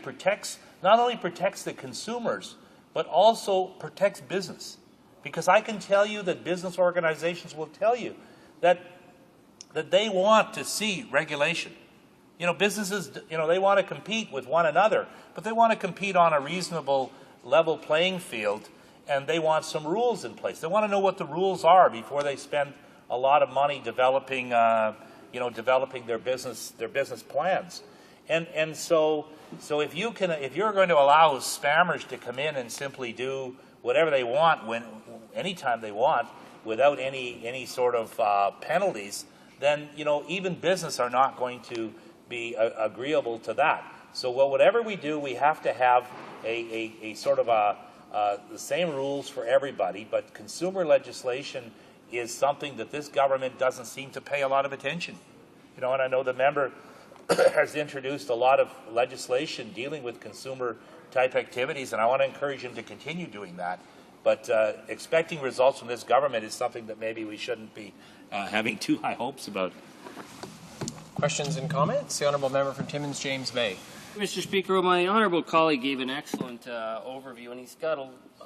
not only protects the consumers, but also protects business. Because I can tell you that business organizations will tell you that they want to see regulation. Businesses, they want to compete with one another, but they want to compete on a reasonable level playing field, and they want some rules in place. They want to know what the rules are before they spend a lot of money developing their business plans. And so if you're going to allow spammers to come in and simply do whatever they want anytime they want without any sort of penalties, then even business are not going to be agreeable to that. So whatever we do, we have to have a sort of the same rules for everybody. But consumer legislation is something that this government doesn't seem to pay a lot of attention. And I know the member has introduced a lot of legislation dealing with consumer-type activities, and I want to encourage him to continue doing that. But expecting results from this government is something that maybe we shouldn't be having too high hopes about. Questions and comments? The Honourable Member for Timmins, James Bay. Mr. Speaker, my honourable colleague gave an excellent overview, and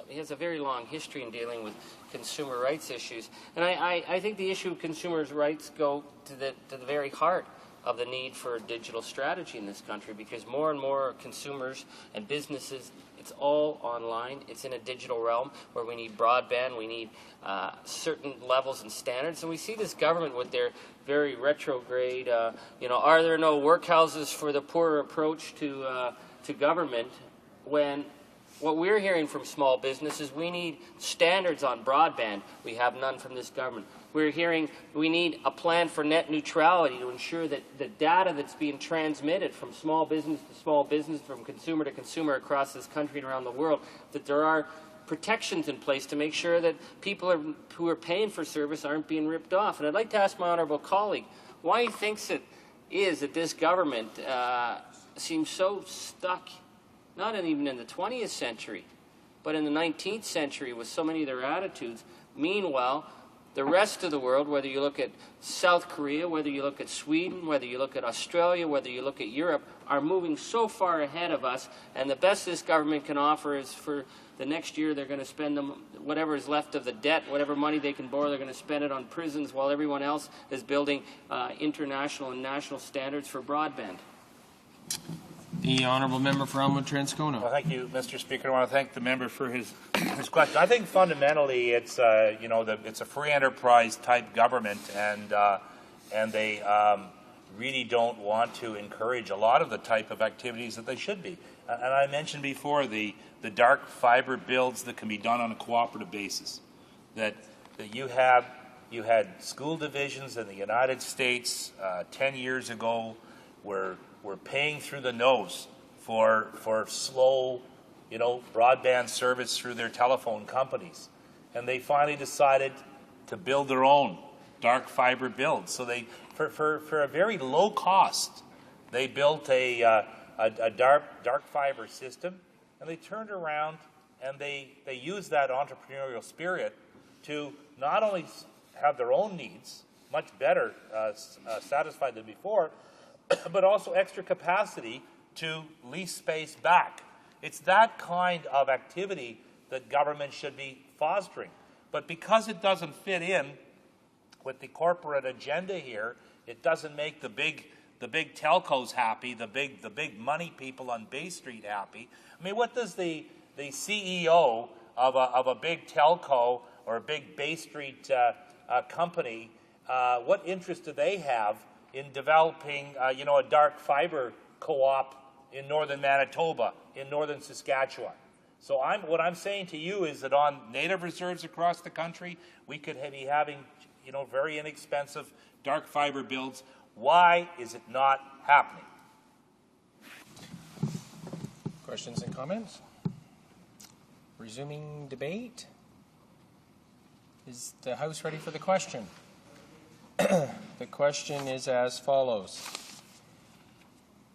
he has a very long history in dealing with consumer rights issues. And I think the issue of consumer rights go to the very heart of the need for a digital strategy in this country, because more and more consumers and businesses, it's all online. It's in a digital realm where we need broadband, we need certain levels and standards. And we see this government with their very retrograde, are there no workhouses for the poor approach to government, when what we're hearing from small businesses, we need standards on broadband. We have none from this government. We're hearing we need a plan for net neutrality to ensure that the data that's being transmitted from small business to small business, from consumer to consumer across this country and around the world, that there are protections in place to make sure that people who are paying for service aren't being ripped off. And I'd like to ask my honourable colleague why he thinks it is that this government seems so stuck, not even in the 20th century, but in the 19th century with so many of their attitudes. Meanwhile, the rest of the world, whether you look at South Korea, whether you look at Sweden, whether you look at Australia, whether you look at Europe, are moving so far ahead of us, and the best this government can offer is for the next year they're going to spend whatever is left of the debt, whatever money they can borrow, they're going to spend it on prisons while everyone else is building international and national standards for broadband. The Honourable Member for Elmwood Transcona. Well, thank you, Mr. Speaker. I want to thank the member for his question. I think fundamentally it's it's a free enterprise type government, and they really don't want to encourage a lot of the type of activities that they should be. And I mentioned before the dark fiber builds that can be done on a cooperative basis. That you had school divisions in the United States 10 years ago were paying through the nose for slow, broadband service through their telephone companies. And they finally decided to build their own dark fiber build. So they, for a very low cost, they built a dark fiber system, and they turned around and they used that entrepreneurial spirit to not only have their own needs much better satisfied than before, but also extra capacity to lease space back. It's that kind of activity that government should be fostering. But because it doesn't fit in with the corporate agenda here, it doesn't make the big telcos happy, the big money people on Bay Street happy. I mean, what does the CEO of a big telco or a big Bay Street company, what interest do they have in developing, a dark fiber co-op in northern Manitoba, in northern Saskatchewan? So what I'm saying to you is that on native reserves across the country, we could be having, very inexpensive dark fiber builds. Why is it not happening? Questions and comments? Resuming debate. Is the House ready for the question? The question is as follows.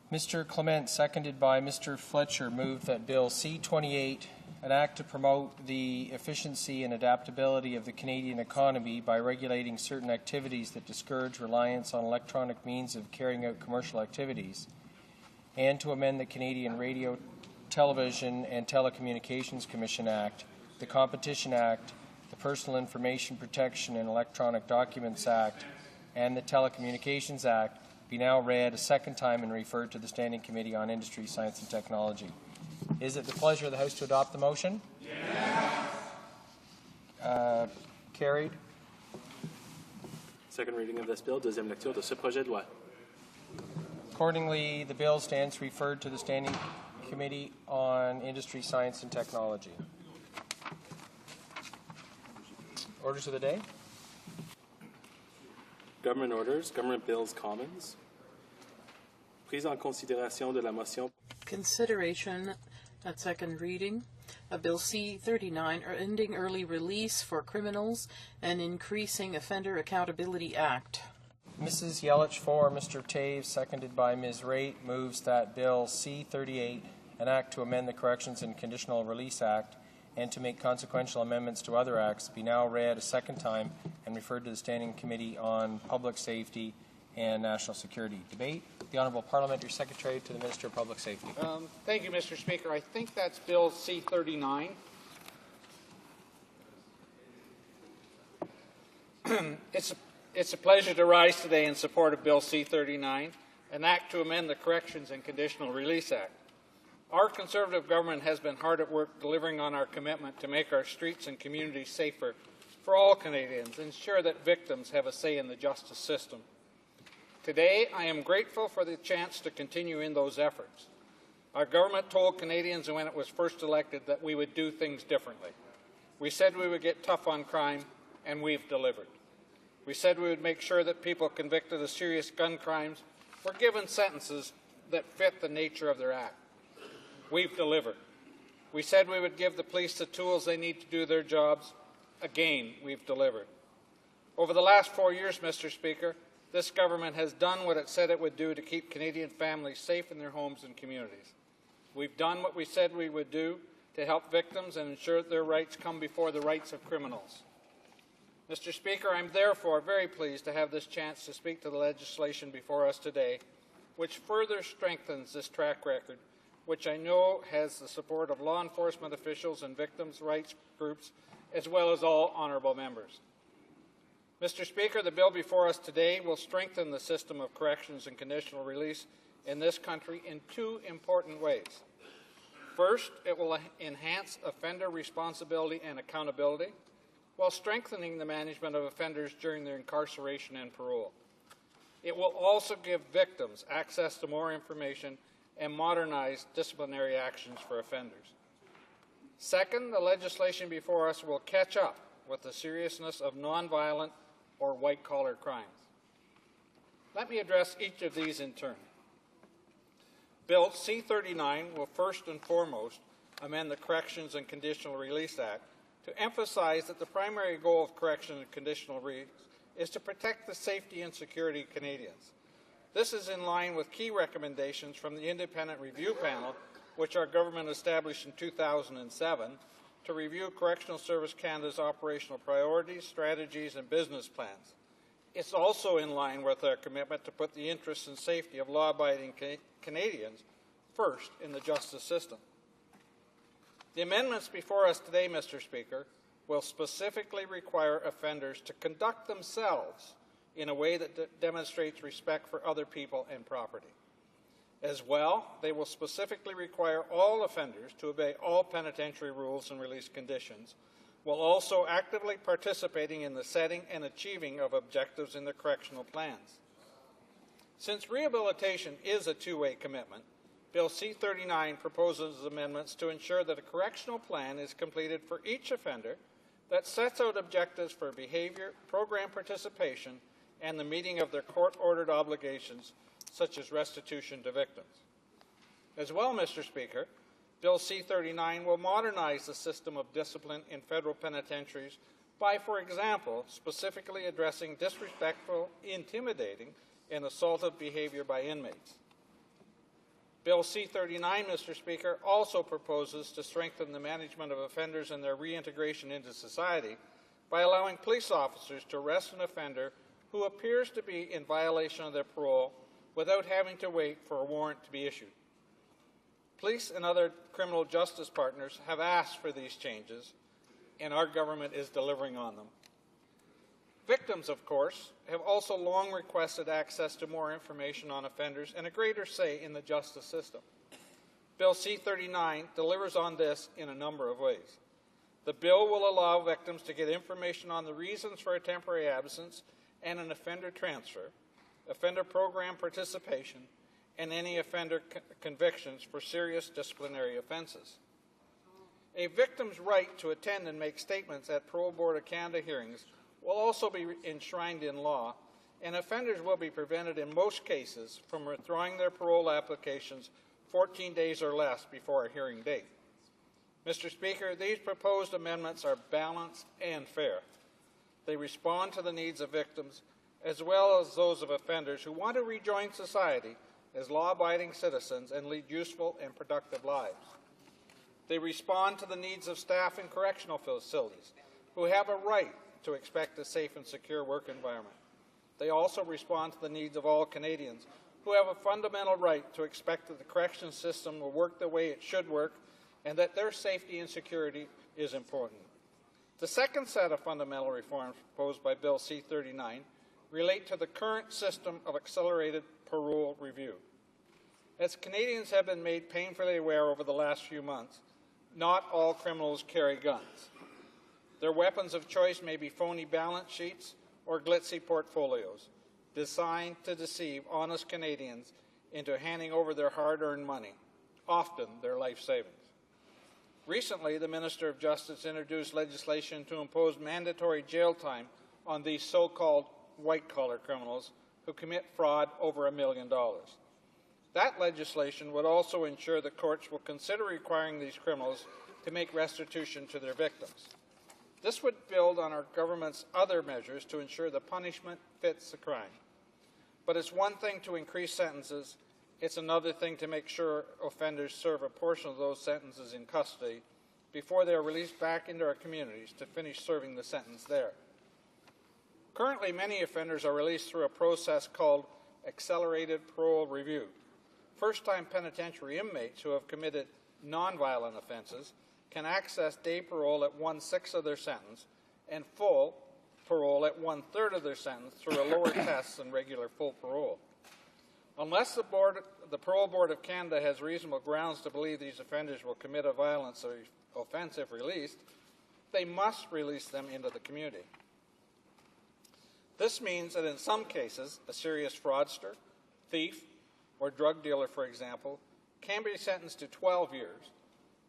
Mr. Clement, seconded by Mr. Fletcher, moved that Bill C-28, an act to promote the efficiency and adaptability of the Canadian economy by regulating certain activities that discourage reliance on electronic means of carrying out commercial activities, and to amend the Canadian Radio, Television and Telecommunications Commission Act, the Competition Act, the Personal Information Protection and Electronic Documents Act, and the Telecommunications Act be now read a second time and referred to the Standing Committee on Industry, Science and Technology. Is it the pleasure of the House to adopt the motion? Yes. Carried. Second reading of this bill, deuxième lecture de ce projet de loi. Accordingly, the bill stands referred to the Standing Committee on Industry, Science and Technology. Orders of the day. Government orders, government bills, commons. Prise en considération de la motion. Consideration at second reading of Bill C-39, ending early release for criminals and increasing Offender Accountability Act. Mrs. Yelich for Mr. Taves, seconded by Ms. Raitt, moves that Bill C-38, an act to amend the Corrections and Conditional Release Act and to make consequential amendments to other acts, be now read a second time and referred to the Standing Committee on Public Safety and National Security. Debate. The Honourable Parliamentary Secretary to the Minister of Public Safety. Thank you, Mr. Speaker. I think that's Bill C-39. It's a pleasure to rise today in support of Bill C-39, an act to amend the Corrections and Conditional Release Act. Our Conservative government has been hard at work delivering on our commitment to make our streets and communities safer for all Canadians and ensure that victims have a say in the justice system. Today, I am grateful for the chance to continue in those efforts. Our government told Canadians when it was first elected that we would do things differently. We said we would get tough on crime, and we've delivered. We said we would make sure that people convicted of serious gun crimes were given sentences that fit the nature of their act. We've delivered. We said we would give the police the tools they need to do their jobs. Again, we've delivered. Over the last 4 years, Mr. Speaker, this government has done what it said it would do to keep Canadian families safe in their homes and communities. We've done what we said we would do to help victims and ensure that their rights come before the rights of criminals. Mr. Speaker, I'm therefore very pleased to have this chance to speak to the legislation before us today, which further strengthens this track record, which I know has the support of law enforcement officials and victims' rights groups, as well as all honourable members. Mr. Speaker, the bill before us today will strengthen the system of corrections and conditional release in this country in two important ways. First, it will enhance offender responsibility and accountability, while strengthening the management of offenders during their incarceration and parole. It will also give victims access to more information and modernize disciplinary actions for offenders. Second, the legislation before us will catch up with the seriousness of nonviolent or white-collar crimes. Let me address each of these in turn. Bill C-39 will first and foremost amend the Corrections and Conditional Release Act to emphasize that the primary goal of correction and conditional release is to protect the safety and security of Canadians. This is in line with key recommendations from the Independent Review Panel, which our government established in 2007 to review Correctional Service Canada's operational priorities, strategies, and business plans. It's also in line with our commitment to put the interests and safety of law-abiding Canadians first in the justice system. The amendments before us today, Mr. Speaker, will specifically require offenders to conduct themselves in a way that demonstrates respect for other people and property. As well, they will specifically require all offenders to obey all penitentiary rules and release conditions, while also actively participating in the setting and achieving of objectives in their correctional plans. Since rehabilitation is a two-way commitment, Bill C-39 proposes amendments to ensure that a correctional plan is completed for each offender that sets out objectives for behavior, program participation, and the meeting of their court-ordered obligations, such as restitution to victims. As well, Mr. Speaker, Bill C-39 will modernize the system of discipline in federal penitentiaries by, for example, specifically addressing disrespectful, intimidating, and assaultive behavior by inmates. Bill C-39, Mr. Speaker, also proposes to strengthen the management of offenders and their reintegration into society by allowing police officers to arrest an offender who appears to be in violation of their parole without having to wait for a warrant to be issued. Police and other criminal justice partners have asked for these changes, and our government is delivering on them. Victims, of course, have also long requested access to more information on offenders and a greater say in the justice system. Bill C-39 delivers on this in a number of ways. The bill will allow victims to get information on the reasons for a temporary absence and an offender transfer, offender program participation, and any offender convictions for serious disciplinary offenses. A victim's right to attend and make statements at Parole Board of Canada hearings will also be enshrined in law, and offenders will be prevented in most cases from withdrawing their parole applications 14 days or less before a hearing date. Mr. Speaker, these proposed amendments are balanced and fair. They respond to the needs of victims as well as those of offenders who want to rejoin society as law-abiding citizens and lead useful and productive lives. They respond to the needs of staff in correctional facilities who have a right to expect a safe and secure work environment. They also respond to the needs of all Canadians who have a fundamental right to expect that the correction system will work the way it should work and that their safety and security is important. The second set of fundamental reforms proposed by Bill C-39 relate to the current system of accelerated parole review. As Canadians have been made painfully aware over the last few months, not all criminals carry guns. Their weapons of choice may be phony balance sheets or glitzy portfolios designed to deceive honest Canadians into handing over their hard-earned money, often their life savings. Recently, the Minister of Justice introduced legislation to impose mandatory jail time on these so-called white-collar criminals who commit fraud over $1 million. That legislation would also ensure that courts will consider requiring these criminals to make restitution to their victims. This would build on our government's other measures to ensure the punishment fits the crime. But it's one thing to increase sentences, it's another thing to make sure offenders serve a portion of those sentences in custody before they are released back into our communities to finish serving the sentence there. Currently, many offenders are released through a process called accelerated parole review. First-time penitentiary inmates who have committed nonviolent offenses can access day parole at 1/6 of their sentence and full parole at 1/3 of their sentence through a lower test than regular full parole. Unless the Parole Board of Canada has reasonable grounds to believe these offenders will commit a violent offence if released, they must release them into the community. This means that in some cases, a serious fraudster, thief, or drug dealer, for example, can be sentenced to 12 years,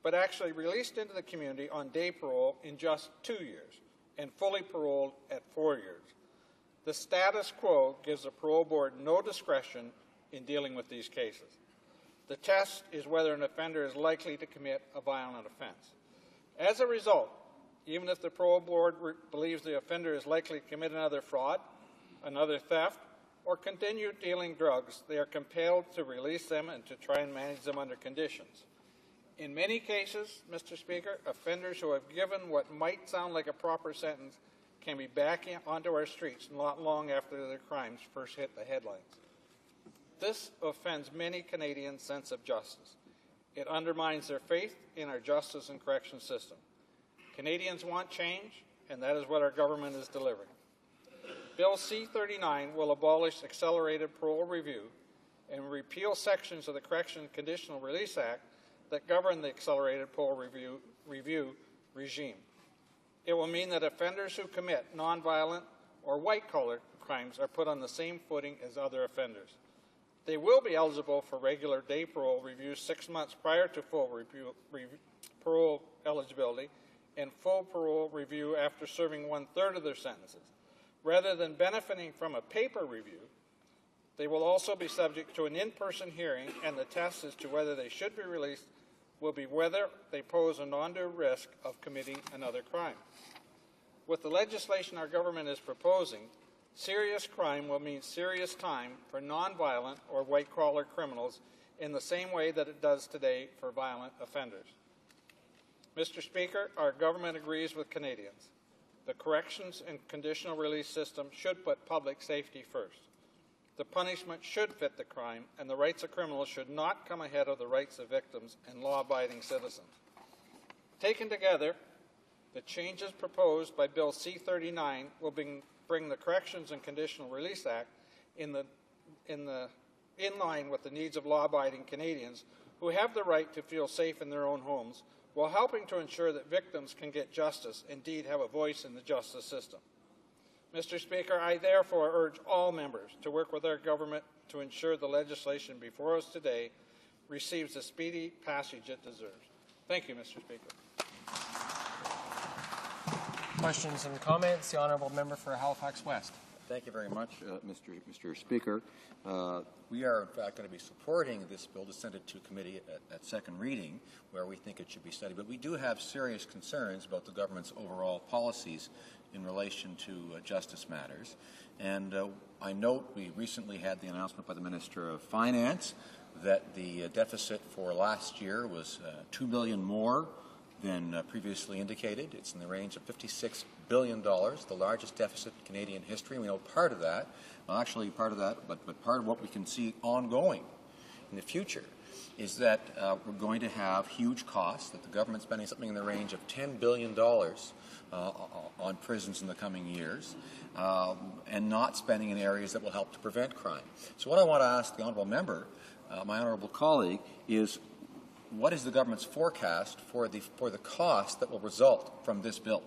but actually released into the community on day parole in just 2 years and fully paroled at 4 years. The status quo gives the parole board no discretion in dealing with these cases. The test is whether an offender is likely to commit a violent offense. As a result, even if the parole board believes the offender is likely to commit another fraud, another theft, or continue dealing drugs, they are compelled to release them and to try and manage them under conditions. In many cases, Mr. Speaker, offenders who have given what might sound like a proper sentence can be back onto our streets not long after their crimes first hit the headlines. This offends many Canadians' sense of justice. It undermines their faith in our justice and correction system. Canadians want change, and that is what our government is delivering. Bill C-39 will abolish accelerated parole review and repeal sections of the Correction and Conditional Release Act that govern the accelerated parole review regime. It will mean that offenders who commit nonviolent or white-collar crimes are put on the same footing as other offenders. They will be eligible for regular day parole review 6 months prior to full parole eligibility and full parole review after serving 1/3 of their sentences. Rather than benefiting from a paper review, they will also be subject to an in-person hearing and the test as to whether they should be released will be whether they pose an undue risk of committing another crime. With the legislation our government is proposing, serious crime will mean serious time for nonviolent or white-collar criminals in the same way that it does today for violent offenders. Mr. Speaker, our government agrees with Canadians. The corrections and conditional release system should put public safety first. The punishment should fit the crime, and the rights of criminals should not come ahead of the rights of victims and law-abiding citizens. Taken together, the changes proposed by Bill C-39 will bring the Corrections and Conditional Release Act in line with the needs of law-abiding Canadians who have the right to feel safe in their own homes, while helping to ensure that victims can get justice, indeed have a voice in the justice system. Mr. Speaker, I therefore urge all members to work with our government to ensure the legislation before us today receives the speedy passage it deserves. Thank you, Mr. Speaker. Questions and comments? The Honourable Member for Halifax West. Thank you very much, Mr. Speaker. We are, in fact, going to be supporting this bill to send it to committee at second reading, where we think it should be studied. But we do have serious concerns about the government's overall policies in relation to justice matters. And I note we recently had the announcement by the Minister of Finance that the deficit for last year was $2 billion more than previously indicated. It's in the range of $56 billion, the largest deficit in Canadian history. We know part of that, well, actually part of that, but part of what we can see ongoing in the future is that we're going to have huge costs, that the government's spending something in the range of $10 billion on prisons in the coming years, and not spending in areas that will help to prevent crime. So what I want to ask the Honourable Member, my Honourable colleague, is what is the government's forecast for the cost that will result from this bill?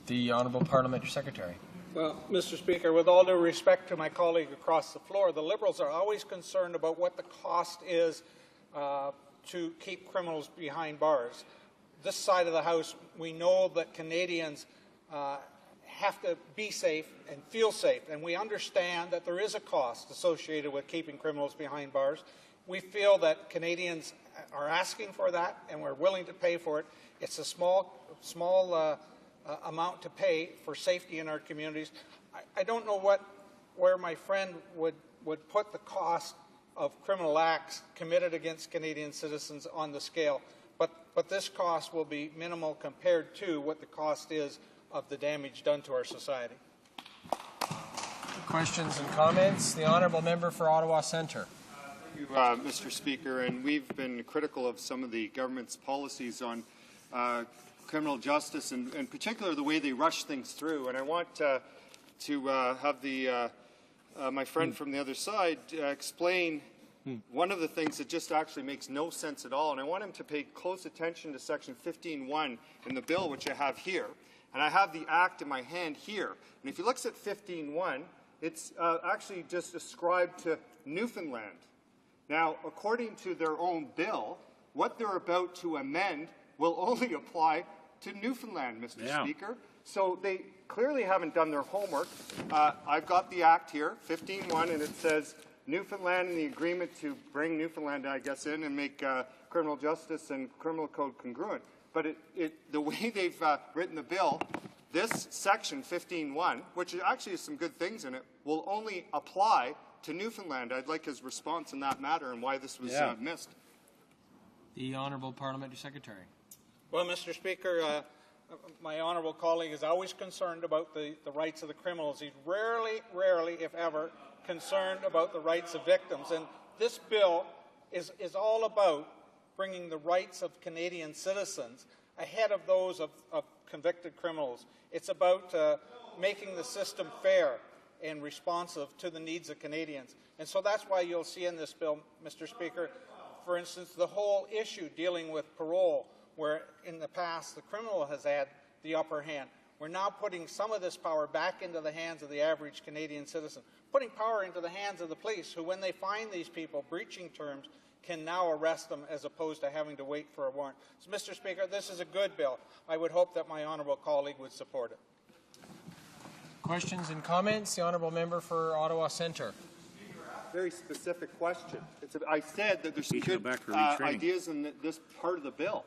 The Honourable Parliamentary Secretary. Well, Mr. Speaker, with all due respect to my colleague across the floor, the Liberals are always concerned about what the cost is to keep criminals behind bars. This side of the House, we know that Canadians have to be safe and feel safe, and we understand that there is a cost associated with keeping criminals behind bars. We feel that Canadians are asking for that, and we're willing to pay for it. It's a small amount to pay for safety in our communities. I don't know where my friend would put the cost of criminal acts committed against Canadian citizens on the scale, but this cost will be minimal compared to what the cost is of the damage done to our society. Questions and comments? The Honourable Member for Ottawa Centre. Thank you, Mr. Speaker, and we've been critical of some of the government's policies on criminal justice, and in particular the way they rush things through. And I want to have my friend from the other side explain one of the things that just actually makes no sense at all. And I want him to pay close attention to Section 15.1 in the bill, which I have here. And I have the Act in my hand here. And if you look at 15.1, it's actually just ascribed to Newfoundland. Now, according to their own bill, what they're about to amend will only apply to Newfoundland, Mr. Speaker. So they clearly haven't done their homework. I've got the Act here, 15.1, and it says Newfoundland and the agreement to bring Newfoundland, I guess, in and make criminal justice and criminal code congruent. But the way they've written the bill, this section 15.1, which actually has some good things in it, will only apply to Newfoundland. I'd like his response on that matter and why this was missed. The Honourable Parliamentary Secretary. Well, Mr. Speaker, my honourable colleague is always concerned about the rights of the criminals. He's rarely, if ever, concerned about the rights of victims. And this bill is all about bringing the rights of Canadian citizens ahead of those of convicted criminals. It's about making the system fair and responsive to the needs of Canadians. And so that's why you'll see in this bill, Mr. Speaker, for instance, the whole issue dealing with parole, where in the past the criminal has had the upper hand. We're now putting some of this power back into the hands of the average Canadian citizen, putting power into the hands of the police, who, when they find these people breaching terms, can now arrest them as opposed to having to wait for a warrant. So, Mr. Speaker, this is a good bill. I would hope that my honourable colleague would support it. Questions and comments? The Honourable Member for Ottawa Centre. very specific question. I said that there's some good ideas in this part of the bill.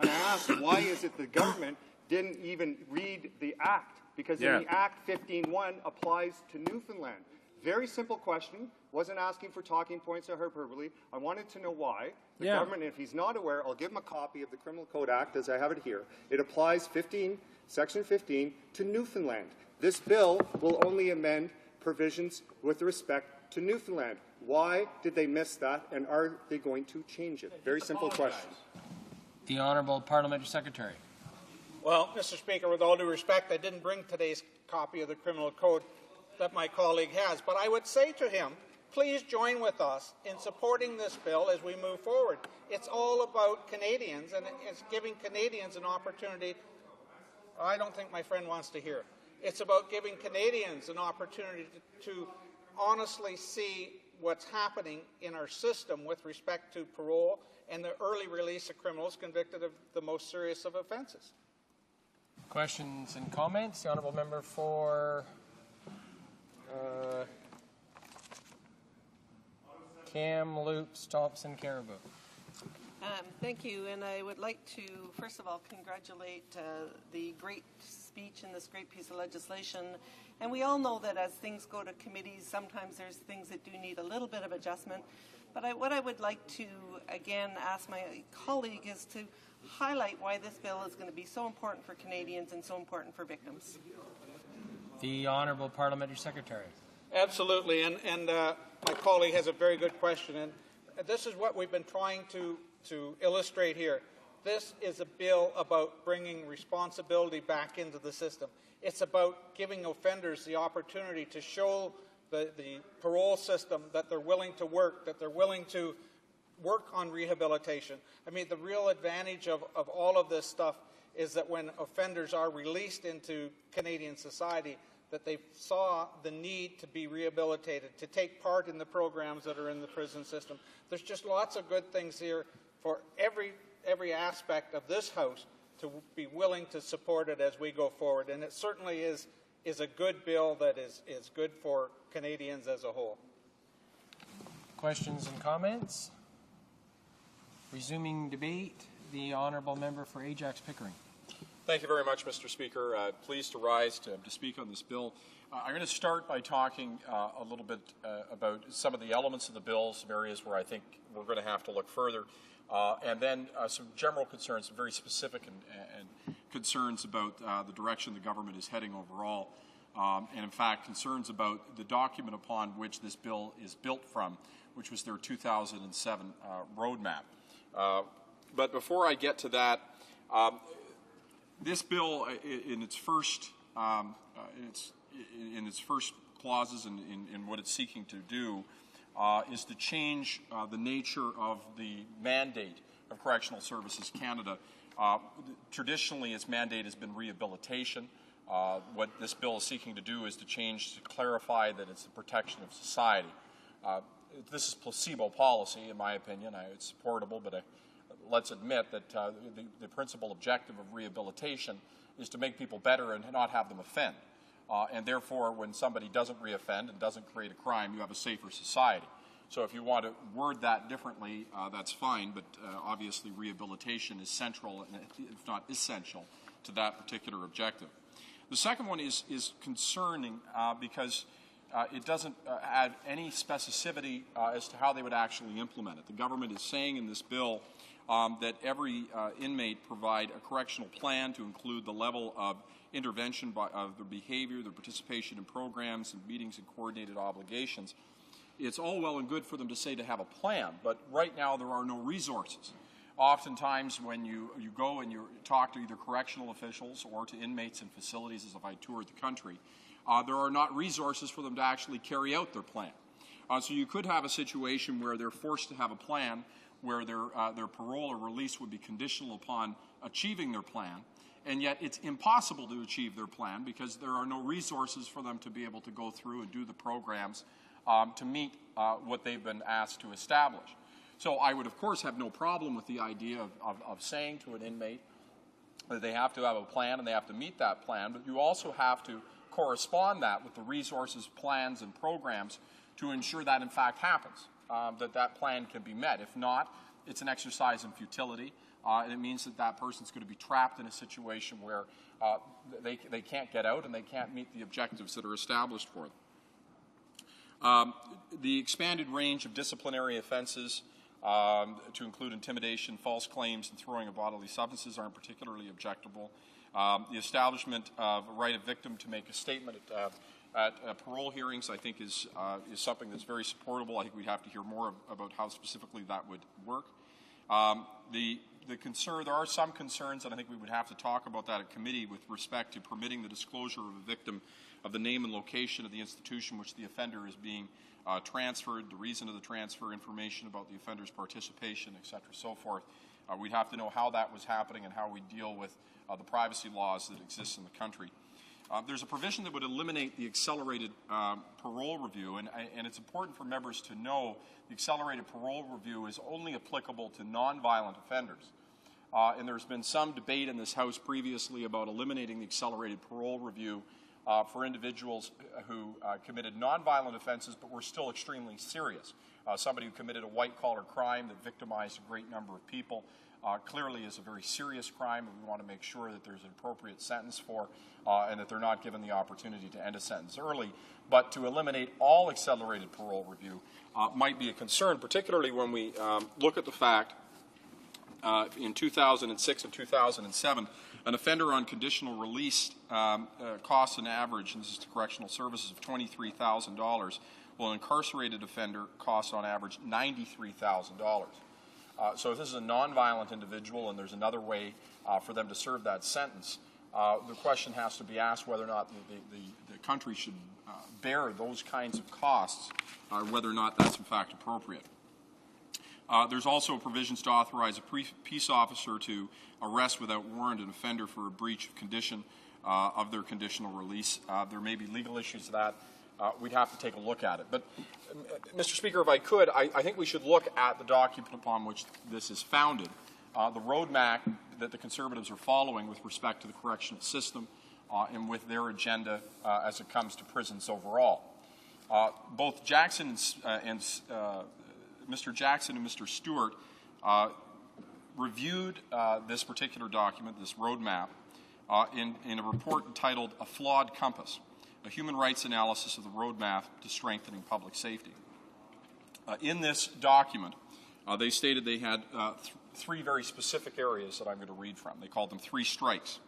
And I asked, why is it the government didn't even read the Act? Because in the Act, 15.1 applies to Newfoundland. Very simple question. Wasn't asking for talking points or hyperbole. I wanted to know why. The government, if he's not aware, I'll give him a copy of the Criminal Code Act as I have it here. It applies Section 15 to Newfoundland. This bill will only amend provisions with respect to Newfoundland. Why did they miss that, and are they going to change it? Very simple question. The Honourable Parliamentary Secretary. Well, Mr. Speaker, with all due respect, I didn't bring today's copy of the Criminal Code that my colleague has, but I would say to him, please join with us in supporting this bill as we move forward. It's all about Canadians, and it's giving Canadians an opportunity. I don't think my friend wants to hear. It's about giving Canadians an opportunity to honestly see what's happening in our system with respect to parole and the early release of criminals convicted of the most serious of offences. Questions and comments? The Honourable Member for Kamloops, Thompson, Caribou. Thank you, and I would like to, first of all, congratulate the great speech and this great piece of legislation. And we all know that as things go to committees, sometimes there's things that do need a little bit of adjustment. But what I would like to, again, ask my colleague is to highlight why this bill is going to be so important for Canadians and so important for victims. The Honourable Parliamentary Secretary. Absolutely, and my colleague has a very good question, and this is what we've been trying to illustrate here. This is a bill about bringing responsibility back into the system. It's about giving offenders the opportunity to show the parole system that they're willing to work, that they're willing to work on rehabilitation. I mean, the real advantage of all of this stuff is that when offenders are released into Canadian society, that they saw the need to be rehabilitated, to take part in the programs that are in the prison system. There's just lots of good things here for every aspect of this House to be willing to support it as we go forward. And it certainly is a good bill that is good for Canadians as a whole. Questions and comments? Resuming debate, the Honourable Member for Ajax Pickering. Thank you very much, Mr. Speaker. Pleased to rise to speak on this bill. I'm going to start by talking a little bit about some of the elements of the bill, some areas where I think we're going to have to look further, and then some general concerns, some very specific and concerns about the direction the government is heading overall, and in fact concerns about the document upon which this bill is built from, which was their 2007 roadmap. But before I get to that, this bill, in its first clauses and in what it's seeking to do, is to change the nature of the mandate of Correctional Services Canada. Traditionally, its mandate has been rehabilitation. What this bill is seeking to do is to clarify that it's the protection of society. This is placebo policy, in my opinion. It's supportable, but let's admit that the principal objective of rehabilitation is to make people better and not have them offend. And therefore, when somebody doesn't reoffend and doesn't create a crime, you have a safer society. So if you want to word that differently, that's fine, but obviously rehabilitation is central, if not essential, to that particular objective. The second one is concerning because it doesn't add any specificity as to how they would actually implement it. The government is saying in this bill that every inmate provide a correctional plan to include the level of intervention of their behavior, their participation in programs and meetings and coordinated obligations. It's all well and good for them to say to have a plan, but right now there are no resources. Oftentimes when you go and you talk to either correctional officials or to inmates in facilities, as if I toured the country, there are not resources for them to actually carry out their plan. So you could have a situation where they're forced to have a plan where their parole or release would be conditional upon achieving their plan, and yet it's impossible to achieve their plan because there are no resources for them to be able to go through and do the programs to meet what they've been asked to establish. So I would, of course, have no problem with the idea of saying to an inmate that they have to have a plan and they have to meet that plan, but you also have to correspond that with the resources, plans, and programs to ensure that in fact happens, that plan can be met. If not, it's an exercise in futility, and it means that person's going to be trapped in a situation where they can't get out and they can't meet the objectives that are established for them. The expanded range of disciplinary offenses to include intimidation, false claims, and throwing of bodily substances aren't particularly objectable. The establishment of a right of victim to make a statement at parole hearings, I think, is something that's very supportable. I think we'd have to hear more about how specifically that would work. There are some concerns, and I think we would have to talk about that at committee with respect to permitting the disclosure of a victim of the name and location of the institution which the offender is being transferred, the reason of the transfer, information about the offender's participation, et cetera, so forth. We'd have to know how that was happening and how we deal with the privacy laws that exist in the country. There's a provision that would eliminate the accelerated parole review, and it's important for members to know the accelerated parole review is only applicable to nonviolent offenders. And there's been some debate in this House previously about eliminating the accelerated parole review for individuals who committed nonviolent offenses but were still extremely serious. Somebody who committed a white-collar crime that victimized a great number of people clearly is a very serious crime, and we want to make sure that there's an appropriate sentence for and that they're not given the opportunity to end a sentence early. But to eliminate all accelerated parole review might be a concern, particularly when we look at the fact in 2006 and 2007, an offender on conditional release costs an average, and this is to correctional services, of $23,000, while an incarcerated offender costs on average $93,000. So if this is a nonviolent individual and there's another way for them to serve that sentence, the question has to be asked whether or not the country should bear those kinds of costs, or whether or not that's in fact appropriate. There's also provisions to authorize a peace officer to arrest without warrant an offender for a breach of condition of their conditional release. There may be legal issues to that. We'd have to take a look at it. But, Mr. Speaker, if I could, I think we should look at the document upon which this is founded, the roadmap that the Conservatives are following with respect to the correctional system and with their agenda as it comes to prisons overall. Both Jackson and Mr. Jackson and Mr. Stewart reviewed this particular document, this roadmap, in a report entitled A Flawed Compass, a human rights analysis of the roadmap to strengthening public safety. In this document, they stated they had three very specific areas that I'm going to read from. They called them 3 strikes.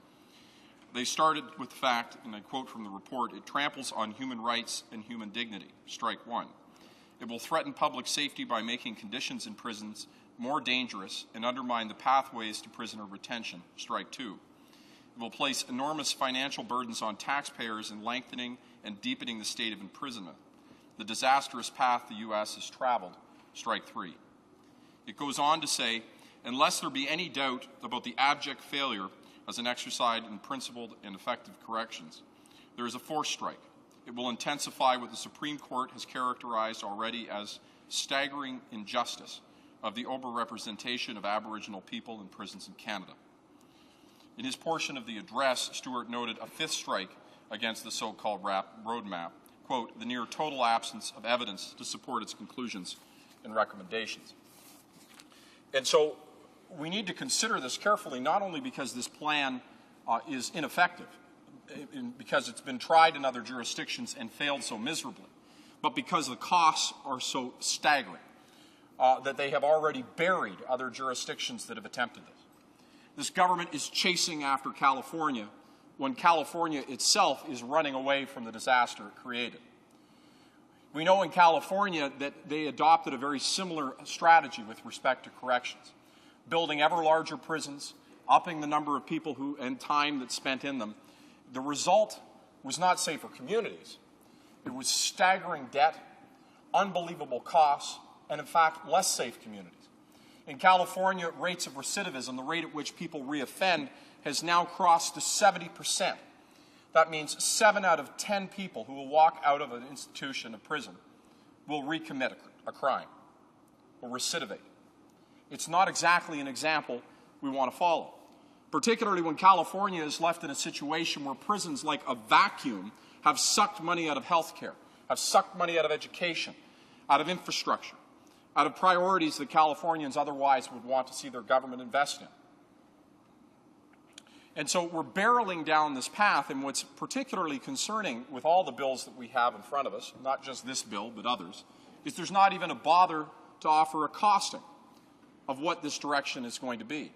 They started with the fact, and I quote from the report, it tramples on human rights and human dignity, strike 1. It will threaten public safety by making conditions in prisons more dangerous and undermine the pathways to prisoner retention, strike 2. It will place enormous financial burdens on taxpayers in lengthening and deepening the state of imprisonment, the disastrous path the U.S. has traveled, strike 3. It goes on to say, unless there be any doubt about the abject failure as an exercise in principled and effective corrections, there is a 4th strike. It will intensify what the Supreme Court has characterized already as staggering injustice of the overrepresentation of Aboriginal people in prisons in Canada. In his portion of the address, Stewart noted a 5th strike against the so-called roadmap, quote, the near total absence of evidence to support its conclusions and recommendations. And so we need to consider this carefully, not only because this plan is ineffective, because it's been tried in other jurisdictions and failed so miserably, but because the costs are so staggering that they have already buried other jurisdictions that have attempted this. This government is chasing after California when California itself is running away from the disaster it created. We know in California that they adopted a very similar strategy with respect to corrections, building ever larger prisons, upping the number of people who and time that's spent in them. The result was not safer communities. It was staggering debt, unbelievable costs, and in fact, less safe communities. In California, rates of recidivism, the rate at which people reoffend, has now crossed to 70%. That means 7 out of 10 people who will walk out of an institution, a prison, will recommit a crime, will recidivate. It's not exactly an example we want to follow, particularly when California is left in a situation where prisons like a vacuum have sucked money out of health care, have sucked money out of education, out of infrastructure, out of priorities that Californians otherwise would want to see their government invest in. And so we're barreling down this path, and what's particularly concerning with all the bills that we have in front of us, not just this bill but others, is there's not even a bother to offer a costing of what this direction is going to be.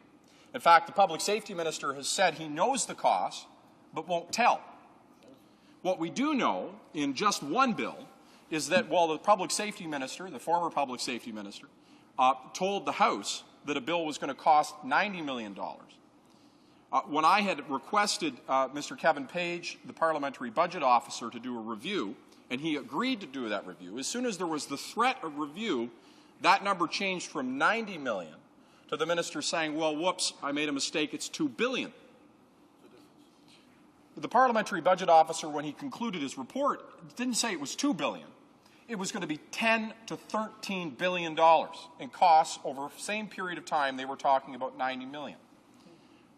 In fact, the Public Safety Minister has said he knows the cost but won't tell. What we do know in just one bill is that while the Public Safety Minister, the former Public Safety Minister, told the House that a bill was going to cost $90 million, when I had requested Mr. Kevin Page, the Parliamentary Budget Officer, to do a review, and he agreed to do that review, as soon as there was the threat of review, that number changed from $90 million to the minister saying, well, whoops, I made a mistake, it's $2 billion. The Parliamentary Budget Officer, when he concluded his report, didn't say it was $2 billion. It was going to be $10 to $13 billion in costs over the same period of time. They were talking about $90 million.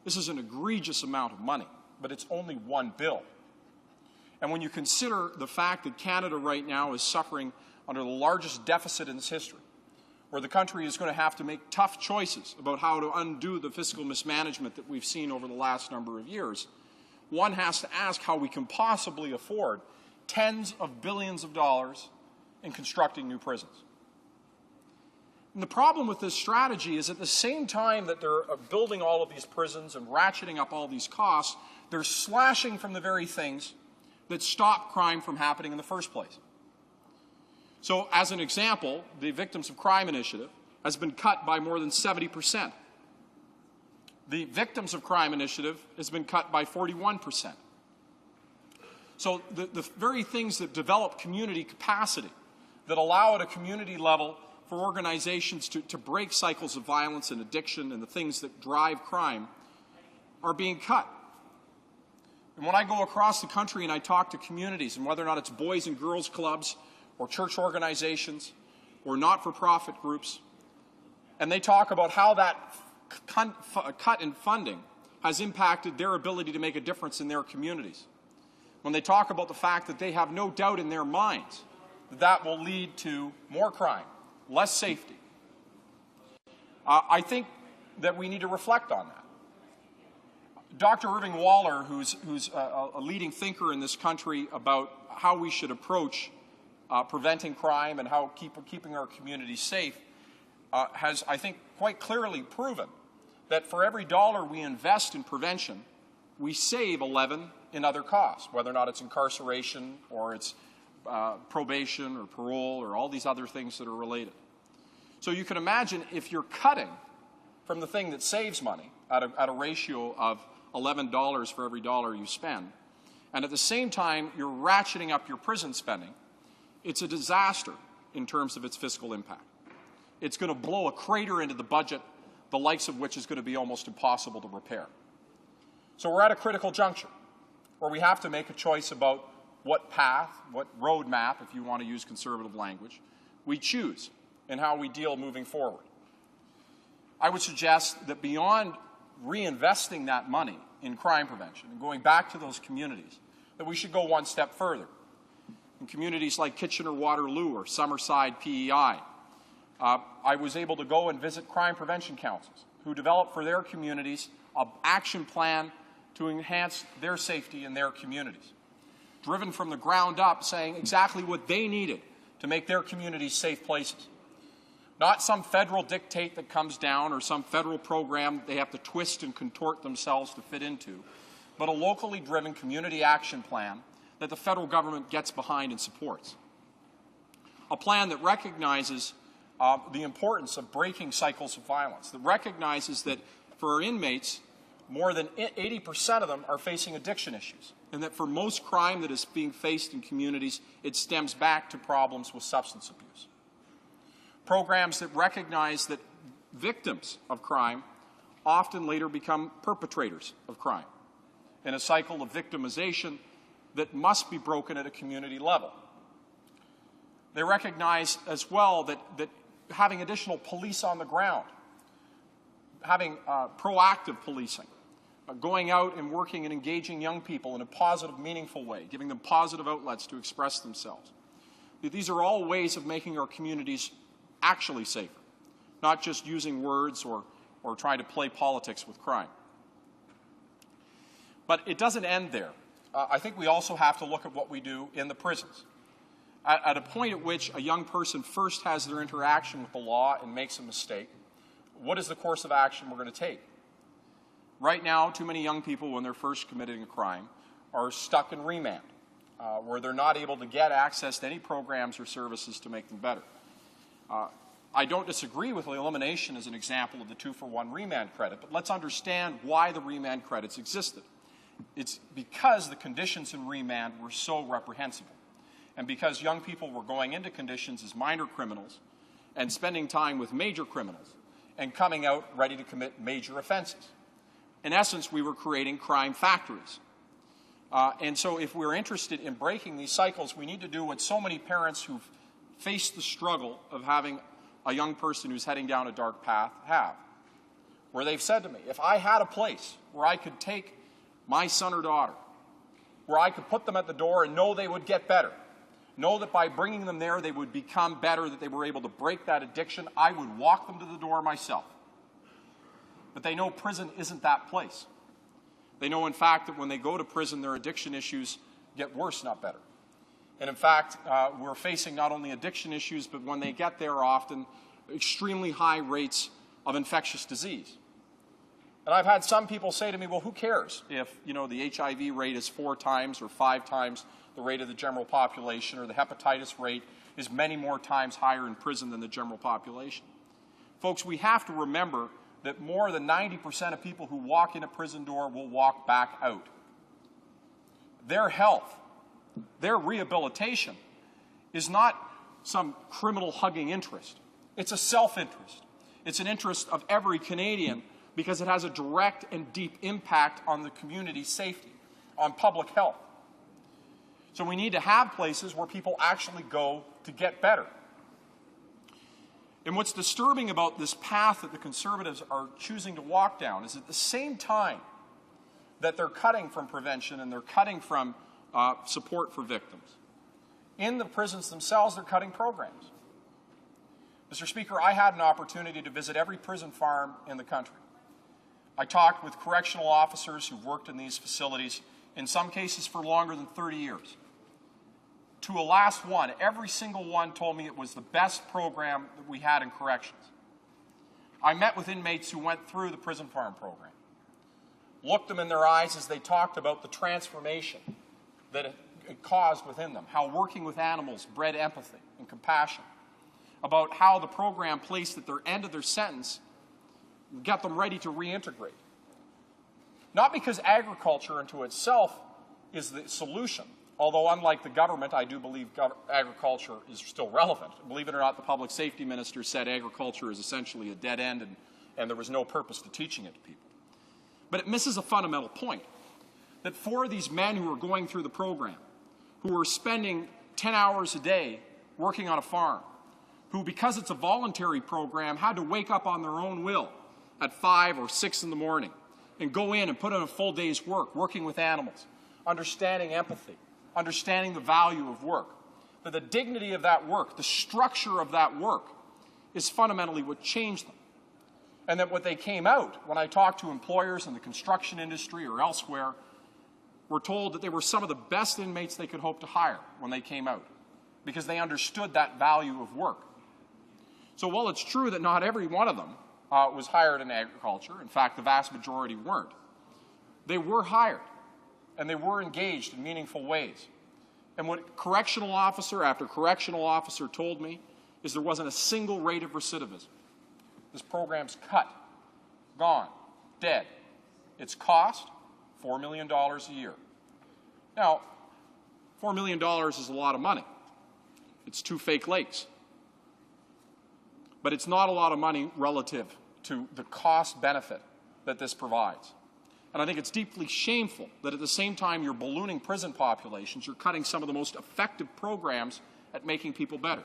This is an egregious amount of money, but it's only one bill. And when you consider the fact that Canada right now is suffering under the largest deficit in its history, where the country is going to have to make tough choices about how to undo the fiscal mismanagement that we've seen over the last number of years, one has to ask how we can possibly afford tens of billions of dollars in constructing new prisons. And the problem with this strategy is at the same time that they're building all of these prisons and ratcheting up all these costs, they're slashing from the very things that stop crime from happening in the first place. So, as an example, the Victims of Crime Initiative has been cut by more than 70%. The Victims of Crime Initiative has been cut by 41%. So the very things that develop community capacity, that allow at a community level for organizations to break cycles of violence and addiction and the things that drive crime, are being cut. And when I go across the country and I talk to communities, and whether or not it's boys and girls clubs or church organizations or not-for-profit groups, and they talk about how that cut in funding has impacted their ability to make a difference in their communities, when they talk about the fact that they have no doubt in their minds that that will lead to more crime, less safety, I think that we need to reflect on that. Dr. Irving Waller, who's a leading thinker in this country about how we should approach preventing crime and how keeping our communities safe, has, I think, quite clearly proven that for every dollar we invest in prevention, we save 11 in other costs, whether or not it's incarceration or it's probation or parole or all these other things that are related. So you can imagine if you're cutting from the thing that saves money at a ratio of $11 for every dollar you spend, and at the same time you're ratcheting up your prison spending, it's a disaster in terms of its fiscal impact. It's going to blow a crater into the budget, the likes of which is going to be almost impossible to repair. So we're at a critical juncture where we have to make a choice about what path, what roadmap, if you want to use conservative language, we choose and how we deal moving forward. I would suggest that beyond reinvesting that money in crime prevention and going back to those communities, that we should go one step further. In communities like Kitchener-Waterloo or Summerside PEI, I was able to go and visit crime prevention councils who developed for their communities an action plan to enhance their safety in their communities, driven from the ground up, saying exactly what they needed to make their communities safe places. Not some federal dictate that comes down or some federal program they have to twist and contort themselves to fit into, but a locally driven community action plan that the federal government gets behind and supports. A plan that recognizes the importance of breaking cycles of violence, that recognizes that for our inmates, more than 80% of them are facing addiction issues, and that for most crime that is being faced in communities, it stems back to problems with substance abuse. Programs that recognize that victims of crime often later become perpetrators of crime in a cycle of victimization that must be broken at a community level. They recognize as well that having additional police on the ground, having proactive policing, going out and working and engaging young people in a positive, meaningful way, giving them positive outlets to express themselves, These are all ways of making our communities actually safer, not just using words or trying to play politics with crime. But it doesn't end there. I think we also have to look at what we do in the prisons. At a point at which a young person first has their interaction with the law and makes a mistake, what is the course of action we're going to take? Right now, too many young people, when they're first committing a crime, are stuck in remand, where they're not able to get access to any programs or services to make them better. I don't disagree with the elimination as an example of the 2-for-1 remand credit, but let's understand why the remand credits existed. It's because the conditions in remand were so reprehensible, and because young people were going into conditions as minor criminals and spending time with major criminals and coming out ready to commit major offenses. In essence, we were creating crime factories. And so if we're interested in breaking these cycles, we need to do what so many parents who've faced the struggle of having a young person who's heading down a dark path have, where they've said to me, if I had a place where I could take my son or daughter, where I could put them at the door and know they would get better, know that by bringing them there they would become better, that they were able to break that addiction, I would walk them to the door myself. But they know prison isn't that place. They know, in fact, that when they go to prison, their addiction issues get worse, not better. And in fact, we're facing not only addiction issues, but when they get there, often extremely high rates of infectious disease. And I've had some people say to me, well, who cares if, the HIV rate is 4 times or 5 times the rate of the general population, or the hepatitis rate is many more times higher in prison than the general population. Folks, we have to remember that more than 90% of people who walk in a prison door will walk back out. Their health, their rehabilitation is not some criminal-hugging interest. It's a self-interest. It's an interest of every Canadian because it has a direct and deep impact on the community's safety, on public health. So we need to have places where people actually go to get better. And what's disturbing about this path that the Conservatives are choosing to walk down is at the same time that they're cutting from prevention and they're cutting from support for victims, in the prisons themselves they're cutting programs. Mr. Speaker, I had an opportunity to visit every prison farm in the country. I talked with correctional officers who've worked in these facilities, in some cases for longer than 30 years. To a last one, every single one told me it was the best program that we had in corrections. I met with inmates who went through the prison farm program, looked them in their eyes as they talked about the transformation that it caused within them, how working with animals bred empathy and compassion, about how the program placed at their end of their sentence got them ready to reintegrate. Not because agriculture into itself is the solution, although unlike the government, I do believe agriculture is still relevant. Believe it or not, the public safety minister said agriculture is essentially a dead end and there was no purpose to teaching it to people. But it misses a fundamental point, that for these men who are going through the program, who are spending 10 hours a day working on a farm, who, because it's a voluntary program, had to wake up on their own will at 5 or 6 in the morning and go in and put in a full day's work, working with animals, understanding empathy, understanding the value of work, that the dignity of that work, the structure of that work is fundamentally what changed them. And that when they came out, when I talked to employers in the construction industry or elsewhere, were told that they were some of the best inmates they could hope to hire when they came out, because they understood that value of work. So while it's true that not every one of them was hired in agriculture, in fact, the vast majority weren't, they were hired, and they were engaged in meaningful ways. And what correctional officer after correctional officer told me is there wasn't a single rate of recidivism. This program's cut, gone, dead. Its cost, $4 million a year. Now, $4 million is a lot of money. It's 2 fake lakes. But it's not a lot of money relative to the cost benefit that this provides. And I think it's deeply shameful that at the same time you're ballooning prison populations, you're cutting some of the most effective programs at making people better.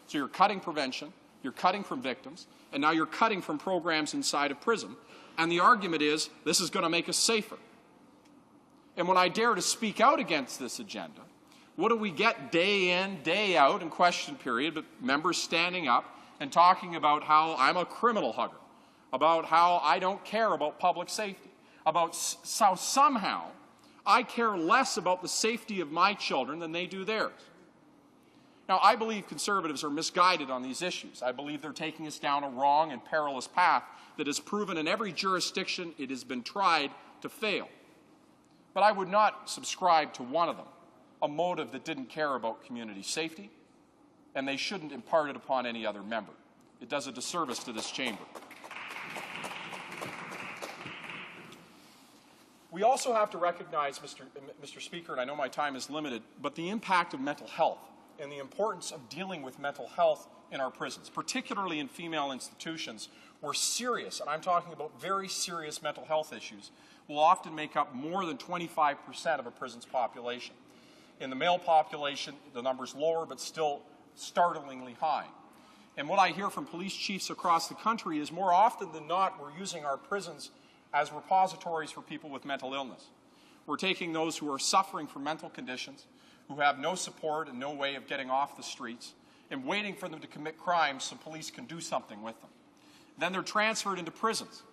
So you're cutting prevention, you're cutting from victims, and now you're cutting from programs inside of prison. And the argument is, this is going to make us safer. And when I dare to speak out against this agenda, What do we get day in, day out in question period, but members standing up and talking about how I'm a criminal hugger, about how I don't care about public safety, about how somehow I care less about the safety of my children than they do theirs. Now, I believe Conservatives are misguided on these issues. I believe they're taking us down a wrong and perilous path that has proven in every jurisdiction it has been tried to fail. But I would not subscribe to one of them, a motive that didn't care about community safety, and they shouldn't impart it upon any other member. It does a disservice to this chamber. We also have to recognize, Mr. Speaker, and I know my time is limited, but the impact of mental health and the importance of dealing with mental health in our prisons, particularly in female institutions, where serious, and I'm talking about very serious mental health issues, will often make up more than 25% of a prison's population. In the male population, the number's lower, but still startlingly high. And what I hear from police chiefs across the country is more often than not, we're using our prisons as repositories for people with mental illness. We're taking those who are suffering from mental conditions, who have no support and no way of getting off the streets, and waiting for them to commit crimes so police can do something with them. Then they're transferred into prisons,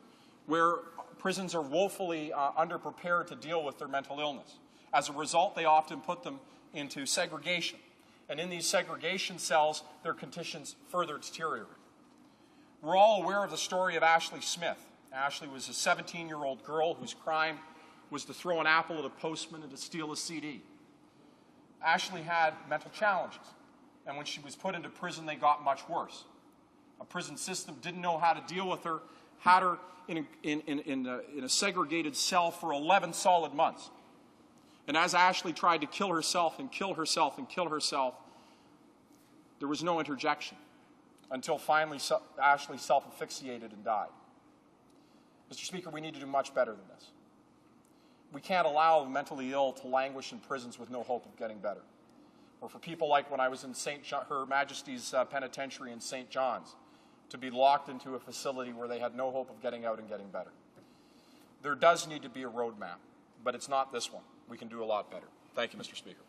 where prisons are woefully underprepared to deal with their mental illness. As a result, they often put them into segregation. And in these segregation cells, their conditions further deteriorate. We're all aware of the story of Ashley Smith. Ashley was a 17-year-old girl whose crime was to throw an apple at a postman and to steal a CD. Ashley had mental challenges, and when she was put into prison, they got much worse. A prison system didn't know how to deal with her, had her in a segregated cell for 11 solid months. And as Ashley tried to kill herself and kill herself and kill herself, there was no interjection until finally Ashley self-asphyxiated and died. Mr. Speaker, we need to do much better than this. We can't allow the mentally ill to languish in prisons with no hope of getting better. Or for people like when I was in Her Majesty's Penitentiary in St. John's, to be locked into a facility where they had no hope of getting out and getting better. There does need to be a roadmap, but it's not this one. We can do a lot better. Thank you, Mr. Speaker.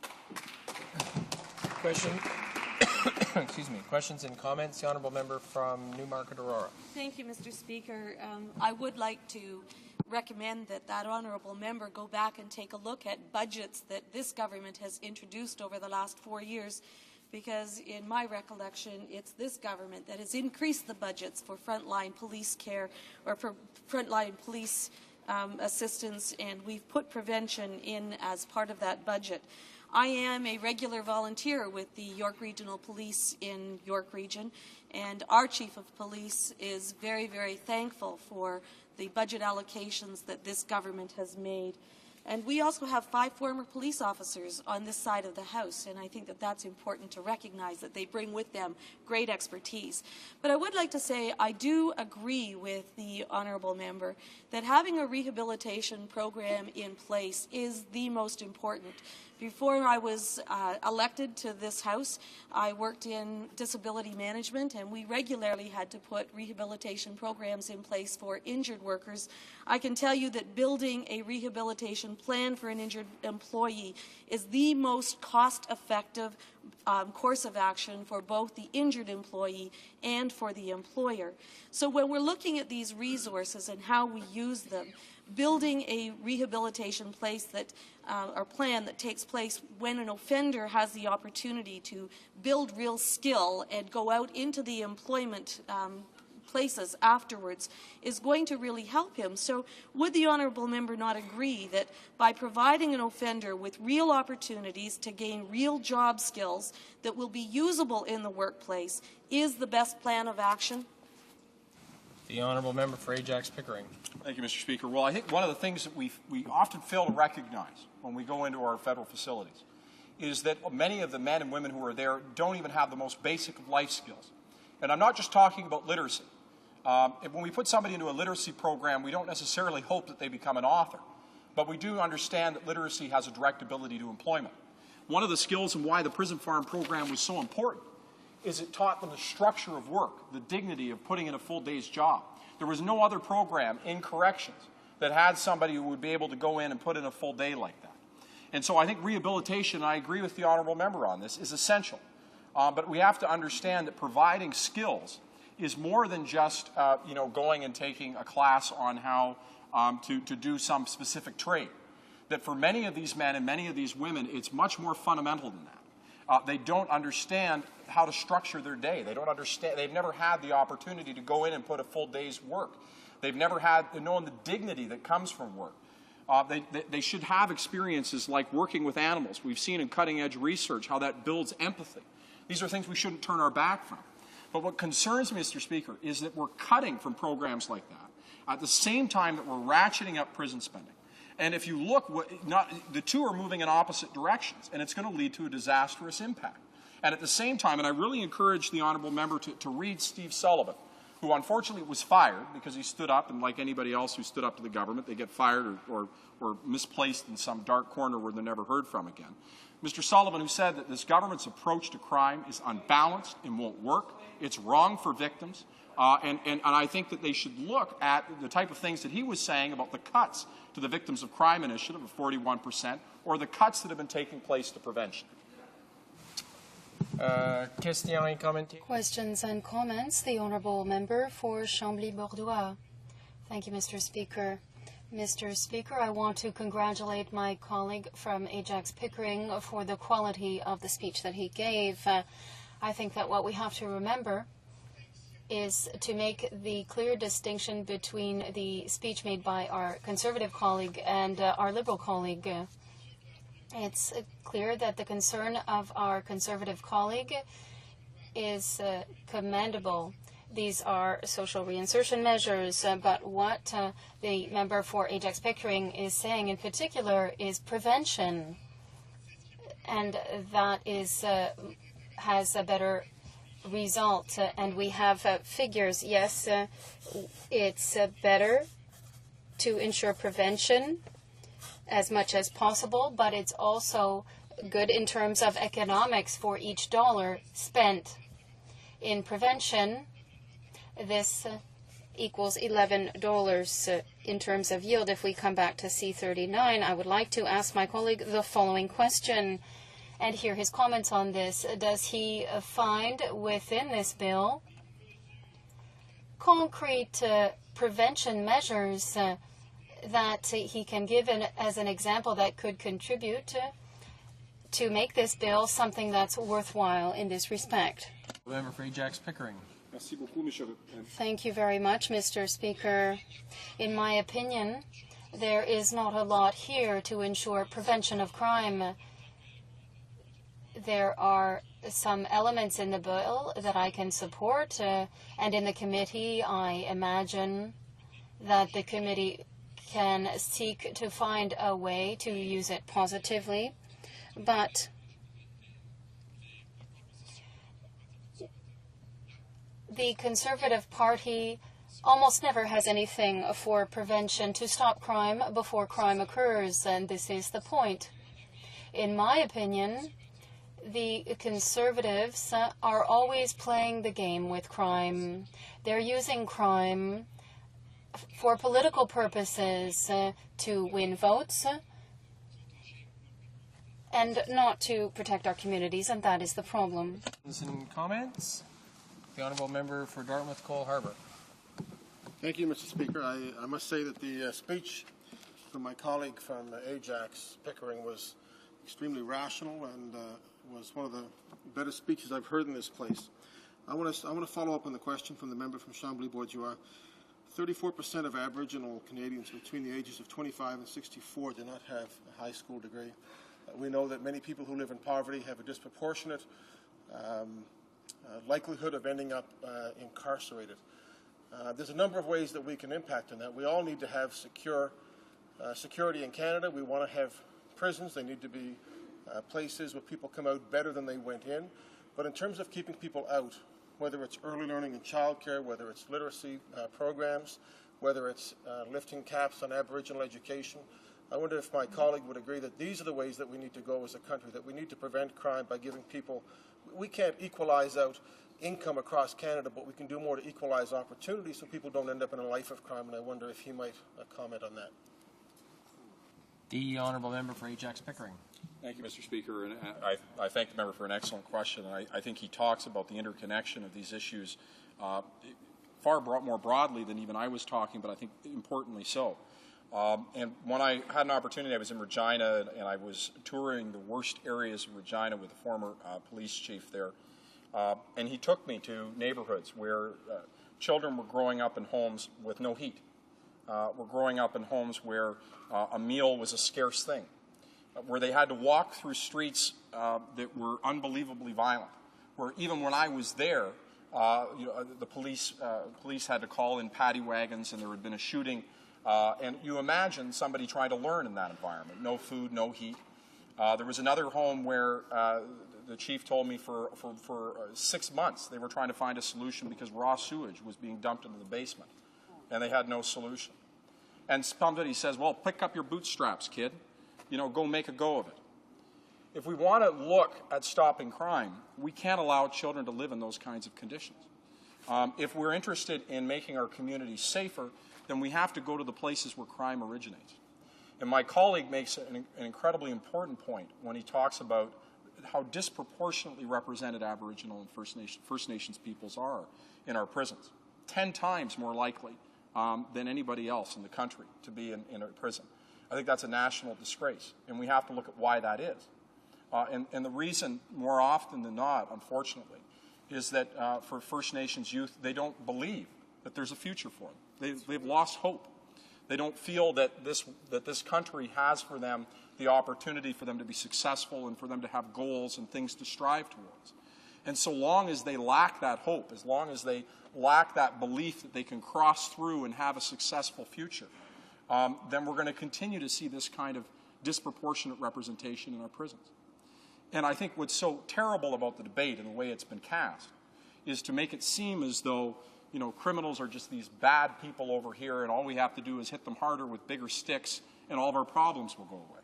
Excuse me. Questions and comments? The Honourable Member from Newmarket Aurora. Thank you, Mr. Speaker. I would like to recommend that honourable member go back and take a look at budgets that this government has introduced over the last 4 years, because in my recollection, it's this government that has increased the budgets for frontline police care or for frontline police assistance, and we've put prevention in as part of that budget. I am a regular volunteer with the York Regional Police in York Region, and our Chief of Police is very, very thankful for the budget allocations that this government has made. And we also have 5 former police officers on this side of the House, and I think that that's important to recognize, that they bring with them great expertise. But I would like to say I do agree with the honourable member that having a rehabilitation program in place is the most important. Before I was elected to this House, I worked in disability management, and we regularly had to put rehabilitation programs in place for injured workers. I can tell you that building a rehabilitation plan for an injured employee is the most cost-effective course of action for both the injured employee and for the employer. So when we're looking at these resources and how we use them, building a rehabilitation place that or plan that takes place when an offender has the opportunity to build real skill and go out into the employment places afterwards is going to really help him. So would the honourable member not agree that by providing an offender with real opportunities to gain real job skills that will be usable in the workplace is the best plan of action? The Honourable Member for Ajax Pickering. Thank you, Mr. Speaker. Well, I think one of the things that we often fail to recognize when we go into our federal facilities is that many of the men and women who are there don't even have the most basic of life skills. And I'm not just talking about literacy. When we put somebody into a literacy program, we don't necessarily hope that they become an author. But we do understand that literacy has a direct ability to employment. One of the skills and why the Prison Farm program was so important is it taught them the structure of work, the dignity of putting in a full day's job. There was no other program in corrections that had somebody who would be able to go in and put in a full day like that. And so I think rehabilitation, and I agree with the honourable member on this, is essential. But we have to understand that providing skills is more than just going and taking a class on how to do some specific trade. That for many of these men and many of these women, it's much more fundamental than that. They don't understand how to structure their day. They don't understand. They've never had the opportunity to go in and put a full day's work. They've never known the dignity that comes from work. They should have experiences like working with animals. We've seen in cutting-edge research how that builds empathy. These are things we shouldn't turn our back from. But what concerns me, Mr. Speaker, is that we're cutting from programs like that at the same time that we're ratcheting up prison spending. And if you look, the two are moving in opposite directions, and it's going to lead to a disastrous impact. And at the same time, and I really encourage the honourable member to read Steve Sullivan, who unfortunately was fired because he stood up, and like anybody else who stood up to the government, they get fired or misplaced in some dark corner where they're never heard from again. Mr. Sullivan, who said that this government's approach to crime is unbalanced and won't work. It's wrong for victims. And I think that they should look at the type of things that he was saying about the cuts to the Victims of Crime Initiative of 41%, or the cuts that have been taking place to prevention. Questions and comments. The Honourable Member for Chambly-Bordois. Thank you, Mr. Speaker. Mr. Speaker, I want to congratulate my colleague from Ajax Pickering for the quality of the speech that he gave. I think that what we have to remember is to make the clear distinction between the speech made by our Conservative colleague and our Liberal colleague. It's clear that the concern of our Conservative colleague is commendable. These are social reinsertion measures, but what the member for Ajax Pickering is saying in particular is prevention, and that is has a better result. And we have figures. Yes, it's better to ensure prevention as much as possible, but it's also good in terms of economics for each dollar spent in prevention. This equals $11 in terms of yield. If we come back to C39, I would like to ask my colleague the following question and hear his comments on this. Does he find within this bill concrete prevention measures that he can give as an example that could contribute to make this bill something that's worthwhile in this respect? Member for Ajax Pickering. Thank you very much, Mr. Speaker. In my opinion, there is not a lot here to ensure prevention of crime. There are some elements in the bill that I can support, and in the committee, I imagine that the committee can seek to find a way to use it positively. But the Conservative Party almost never has anything for prevention to stop crime before crime occurs, and this is the point. In my opinion, the Conservatives are always playing the game with crime. They're using crime for political purposes, to win votes, and not to protect our communities, and that is the problem. Some comments? The Honourable Member for Dartmouth Cole Harbour. Thank you, Mr. Speaker. I must say that the speech from my colleague from Ajax Pickering was extremely rational and was one of the better speeches I've heard in this place. I want to follow up on the question from the member from Chambly-Bordois. 34% of Aboriginal Canadians between the ages of 25 and 64 do not have a high school degree. We know that many people who live in poverty have a disproportionate likelihood of ending up incarcerated. There's a number of ways that we can impact on that. We all need to have security in Canada. We want to have prisons. They need to be places where people come out better than they went in. But in terms of keeping people out, whether it's early learning and childcare, whether it's literacy programs, whether it's lifting caps on Aboriginal education, I wonder if my colleague would agree that these are the ways that we need to go as a country, that we need to prevent crime by giving people. We can't equalize out income across Canada, but we can do more to equalize opportunities so people don't end up in a life of crime, and I wonder if he might comment on that. The honourable member for Ajax Pickering. Thank you, Mr. Speaker, and I thank the member for an excellent question. I think he talks about the interconnection of these issues far more broadly than even I was talking, but I think importantly so. And when I had an opportunity, I was in Regina, and I was touring the worst areas of Regina with the former police chief there. And he took me to neighborhoods where children were growing up in homes with no heat. Were growing up in homes where a meal was a scarce thing, where they had to walk through streets that were unbelievably violent, where even when I was there, the police had to call in paddy wagons, and there had been a shooting. And you imagine somebody trying to learn in that environment. No food, no heat. There was another home where the chief told me for 6 months they were trying to find a solution because raw sewage was being dumped into the basement, and they had no solution. And somebody says, well, pick up your bootstraps, kid. Go make a go of it. If we want to look at stopping crime, we can't allow children to live in those kinds of conditions. If we're interested in making our communities safer, then we have to go to the places where crime originates. And my colleague makes an incredibly important point when he talks about how disproportionately represented Aboriginal and First Nations peoples are in our prisons. 10 times more likely than anybody else in the country to be in a prison. I think that's a national disgrace, and we have to look at why that is. And the reason, more often than not, unfortunately, is that for First Nations youth, they don't believe that there's a future for them. They've lost hope. They don't feel that this country has for them the opportunity for them to be successful and for them to have goals and things to strive towards. And so long as they lack that hope, as long as they lack that belief that they can cross through and have a successful future, then we're going to continue to see this kind of disproportionate representation in our prisons. And I think what's so terrible about the debate and the way it's been cast is to make it seem as though criminals are just these bad people over here, and all we have to do is hit them harder with bigger sticks, and all of our problems will go away.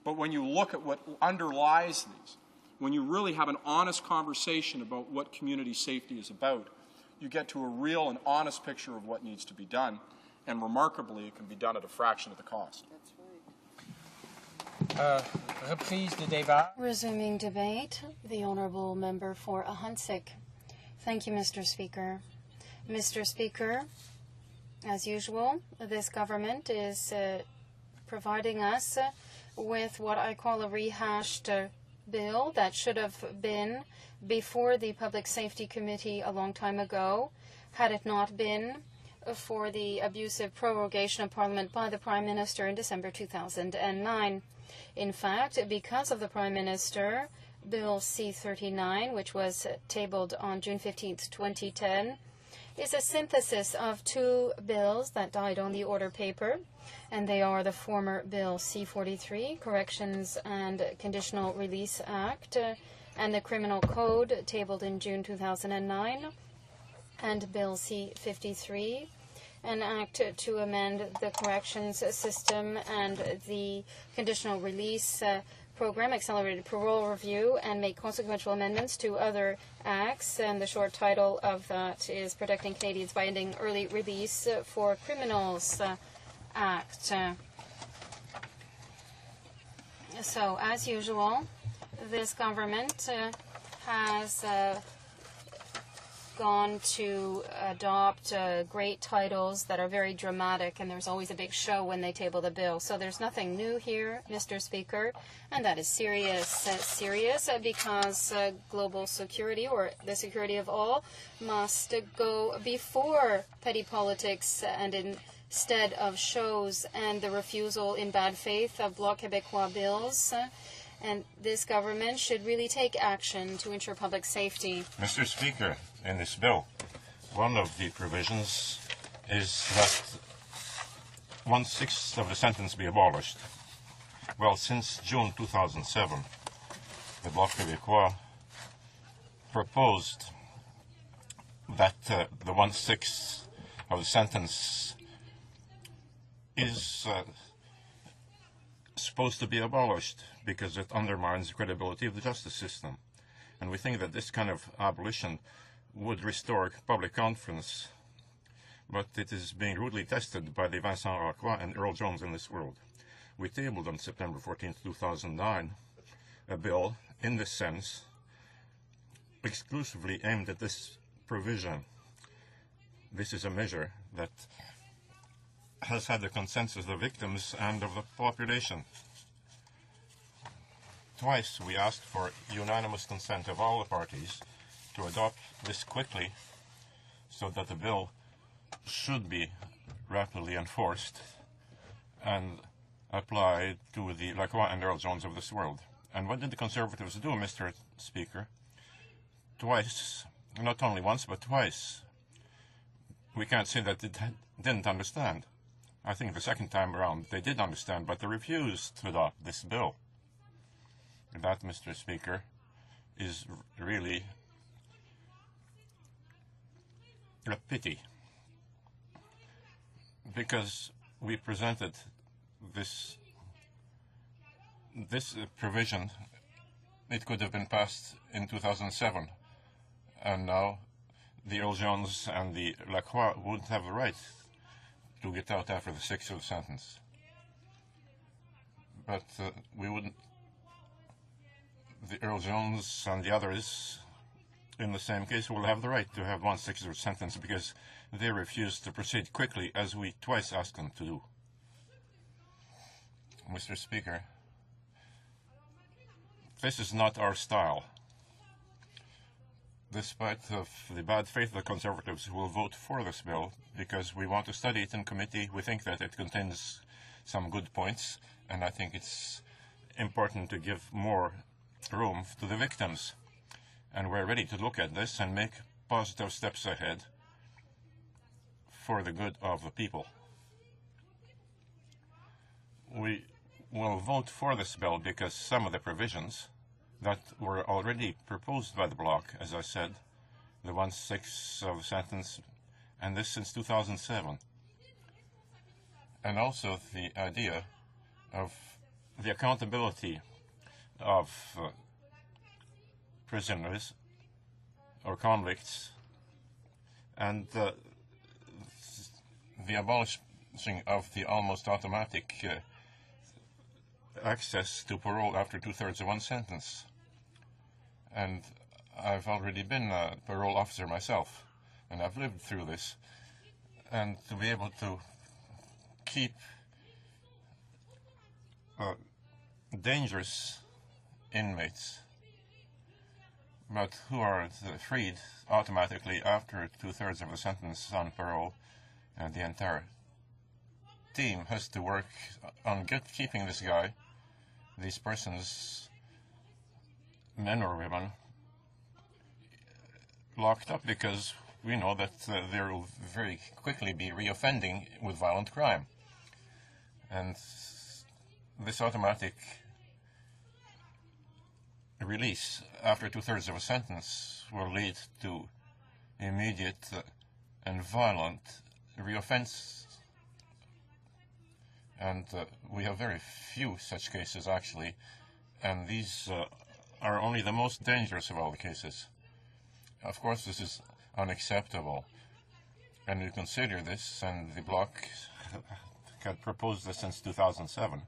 But when you look at what underlies these, when you really have an honest conversation about what community safety is about, you get to a real and honest picture of what needs to be done, and remarkably, it can be done at a fraction of the cost. Reprise de débat. Resuming debate, the honourable member for Ahunsik. Thank you, Mr. Speaker. Mr. Speaker, as usual, this government is providing us with what I call a rehashed bill that should have been before the Public Safety Committee a long time ago, had it not been for the abusive prorogation of Parliament by the Prime Minister in December 2009. In fact, because of the Prime Minister, Bill C-39, which was tabled on June 15, 2010, is a synthesis of two bills that died on the order paper, and they are the former Bill C-43, Corrections and Conditional Release Act, and the Criminal Code, tabled in June 2009, and Bill C-53, an act to amend the corrections system and the conditional release program, accelerated parole review, and make consequential amendments to other acts. And the short title of that is Protecting Canadians by Ending Early Release for Criminals Act. So, as usual, this government has gone to adopt great titles that are very dramatic, and there's always a big show when they table the bill. So there's nothing new here, Mr. Speaker, and that is serious because global security, or the security of all, must go before petty politics and instead of shows and the refusal in bad faith of Bloc Québécois bills. And this government should really take action to ensure public safety. Mr. Speaker, in this bill, one of the provisions is that 1/6 of the sentence be abolished. Well, since June 2007, the Bloc Québécois proposed that the 1/6 of the sentence is supposed to be abolished because it undermines the credibility of the justice system. And we think that this kind of abolition would restore public confidence, but it is being rudely tested by the Vincent Lacroix and Earl Jones in this world. we tabled on September 14, 2009, a bill in this sense, exclusively aimed at this provision. This is a measure that has had the consensus of the victims and of the population. Twice we asked for unanimous consent of all the parties to adopt this quickly so that the bill should be rapidly enforced and applied to the Lacroix and Earl Jones of this world. And what did the Conservatives do, Mr. Speaker? Twice, not only once, but twice. We can't say that they didn't understand. I think the second time around they did understand, but they refused to adopt this bill. That, Mr. Speaker, is really a pity, because we presented this provision. It could have been passed in 2007, and now the Earl Jones and the Lacroix wouldn't have a right to get out after the 6th sentence. But we wouldn't. The Earl Jones and the others in the same case will have the right to have 1/6 sentence because they refused to proceed quickly, as we twice asked them to do. Mr. Speaker, this is not our style. Despite the bad faith of the Conservatives who will vote for this bill, because we want to study it in committee, we think that it contains some good points, and I think it's important to give more room to the victims. And we're ready to look at this and make positive steps ahead for the good of the people. We will vote for this bill because some of the provisions that were already proposed by the bloc, as I said, the 1/6 sentence, and this since 2007, and also the idea of the accountability of prisoners or convicts, and the abolishing of the almost automatic access to parole after 2/3 of one sentence. And I've already been a parole officer myself, and I've lived through this. And to be able to keep dangerous inmates, but who are freed automatically after 2/3 of the sentence on parole, and the entire team has to work on keeping this guy, these persons, men or women, locked up, because we know that they will very quickly be reoffending with violent crime. And this automatic release after 2/3 of a sentence will lead to immediate and violent reoffense. And we have very few such cases, actually, and these are only the most dangerous of all the cases. Of course, this is unacceptable, and we consider this, and the bloc had proposed this since 2007.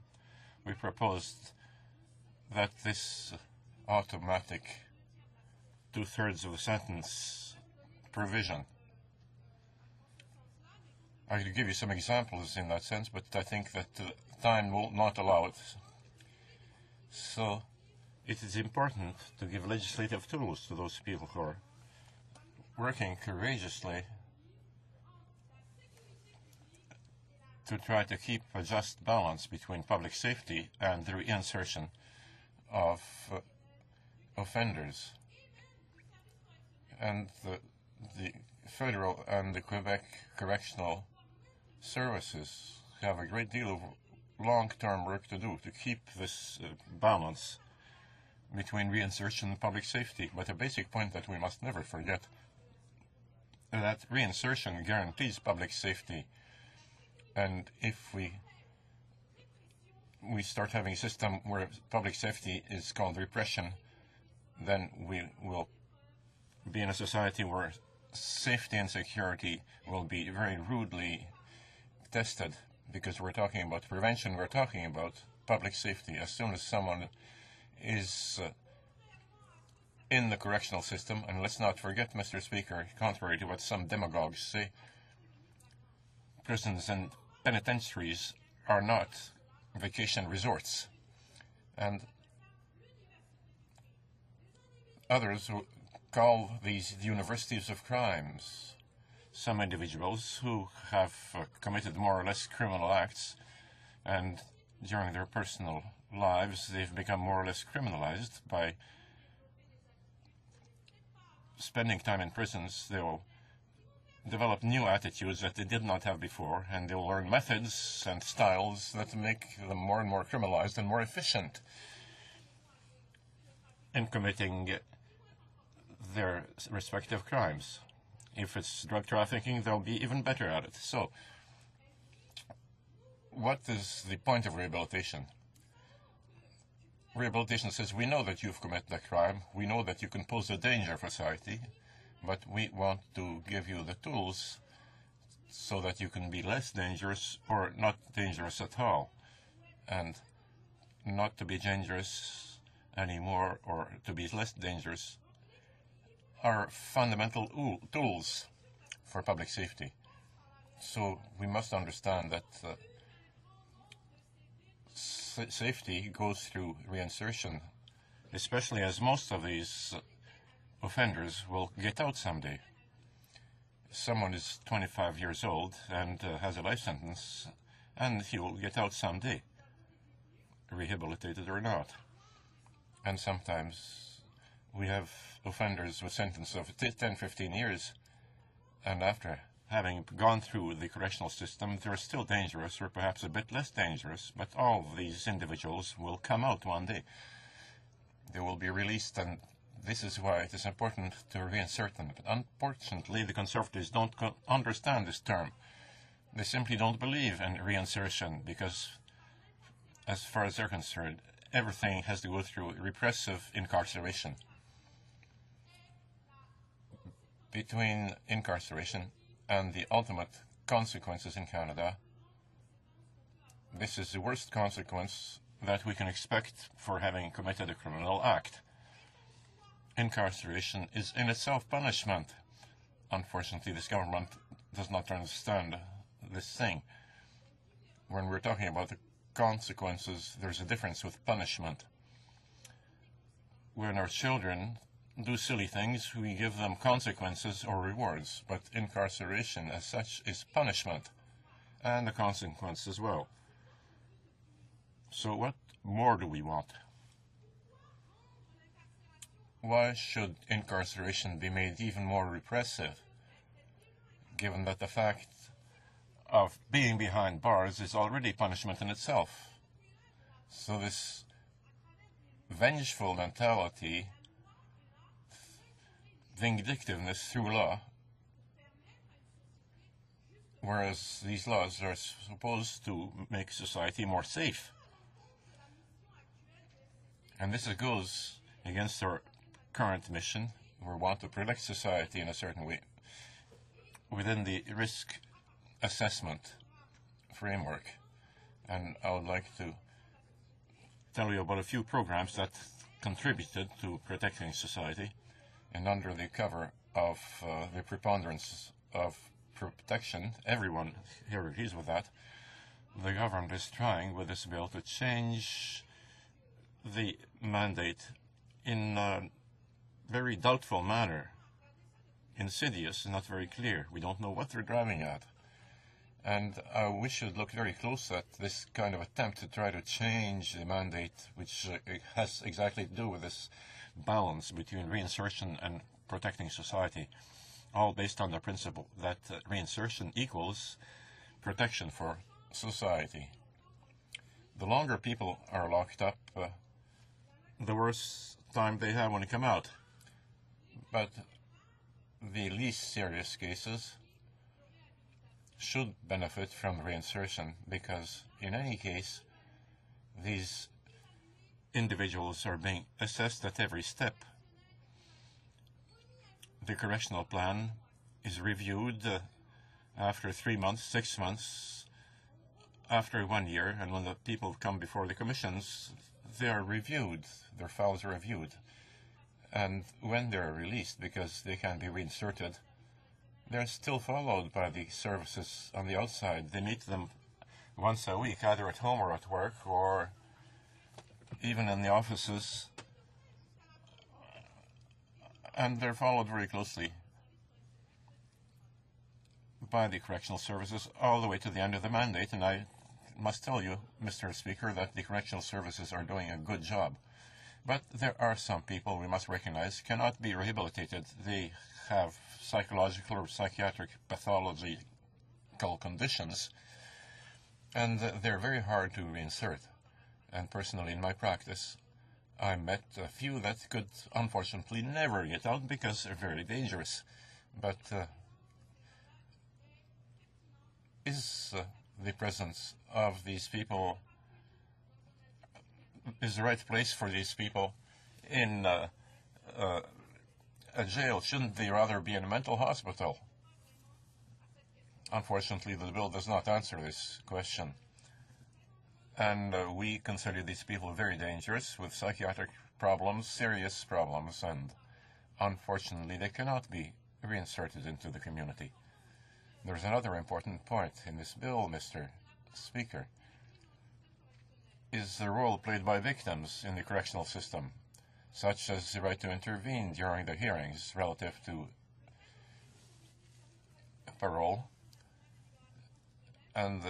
We proposed that this automatic 2/3 of the sentence provision, I could give you some examples in that sense, but I think that time will not allow it. So it is important to give legislative tools to those people who are working courageously to try to keep a just balance between public safety and the reinsertion of offenders. And the federal and the Quebec correctional services have a great deal of long-term work to do to keep this balance between reinsertion and public safety. But a basic point that we must never forget, that reinsertion guarantees public safety. And if we start having a system where public safety is called repression, then we will be in a society where safety and security will be very rudely tested, because we're talking about prevention, we're talking about public safety. As soon as someone is in the correctional system, and let's not forget, Mr. Speaker, contrary to what some demagogues say, prisons and penitentiaries are not vacation resorts. And others call these universities of crimes. Some individuals who have committed more or less criminal acts, and during their personal lives they've become more or less criminalized by spending time in prisons. They'll develop new attitudes that they did not have before, and they'll learn methods and styles that make them more and more criminalized and more efficient in committing their respective crimes. If it's drug trafficking, they'll be even better at it. So, what is the point of rehabilitation? Rehabilitation says, we know that you've committed a crime, we know that you can pose a danger for society, but we want to give you the tools so that you can be less dangerous or not dangerous at all. And not to be dangerous anymore or to be less dangerous are fundamental tools for public safety. So we must understand that safety goes through reinsertion, especially as most of these offenders will get out someday. Someone is 25 years old and has a life sentence, and he will get out someday, rehabilitated or not. And sometimes we have offenders with sentences of 10, 15 years, and after having gone through the correctional system, they're still dangerous, or perhaps a bit less dangerous, but all of these individuals will come out one day. They will be released, and this is why it is important to reinsert them. But unfortunately, the Conservatives don't understand this term. They simply don't believe in reinsertion, because as far as they're concerned, everything has to go through repressive incarceration. Between incarceration and the ultimate consequences in Canada, this is the worst consequence that we can expect for having committed a criminal act. Incarceration is in itself punishment. Unfortunately, this government does not understand this thing. When we're talking about the consequences, there's a difference with punishment. When our children do silly things, we give them consequences or rewards, but incarceration as such is punishment, and the consequence as well. So what more do we want? Why should incarceration be made even more repressive, given that the fact of being behind bars is already punishment in itself? So this vengeful mentality, vindictiveness through law, whereas these laws are supposed to make society more safe. And this goes against our current mission. We want to protect society in a certain way within the risk assessment framework. And I would like to tell you about a few programs that contributed to protecting society. And under the cover of the preponderance of protection, everyone here agrees with that, the government is trying with this bill to change the mandate in a very doubtful manner, insidious, not very clear. We don't know what they're driving at. And we should look very close at this kind of attempt to try to change the mandate, which has exactly to do with this balance between reinsertion and protecting society, all based on the principle that reinsertion equals protection for society. The longer people are locked up, the worse time they have when they come out. But the least serious cases should benefit from reinsertion, because in any case, these individuals are being assessed at every step. The correctional plan is reviewed after 3 months, 6 months, after 1 year, and when the people come before the commissions, they are reviewed, their files are reviewed. And when they're released, because they can be reinserted, they're still followed by the services on the outside. They meet them once a week, either at home or at work, or even in the offices, and they're followed very closely by the correctional services all the way to the end of the mandate. And I must tell you, Mr. Speaker, that the correctional services are doing a good job. But there are some people we must recognize cannot be rehabilitated. They have psychological or psychiatric pathological conditions, and they're very hard to reinsert. And personally, in my practice, I met a few that could unfortunately never get out because they're very dangerous. But is the presence of these people, is the right place for these people in a jail? Shouldn't they rather be in a mental hospital? Unfortunately, the bill does not answer this question. And we consider these people very dangerous with psychiatric problems, serious problems, and unfortunately they cannot be reinserted into the community. There's another important point in this bill, Mr. Speaker, is the role played by victims in the correctional system, such as the right to intervene during the hearings relative to parole, and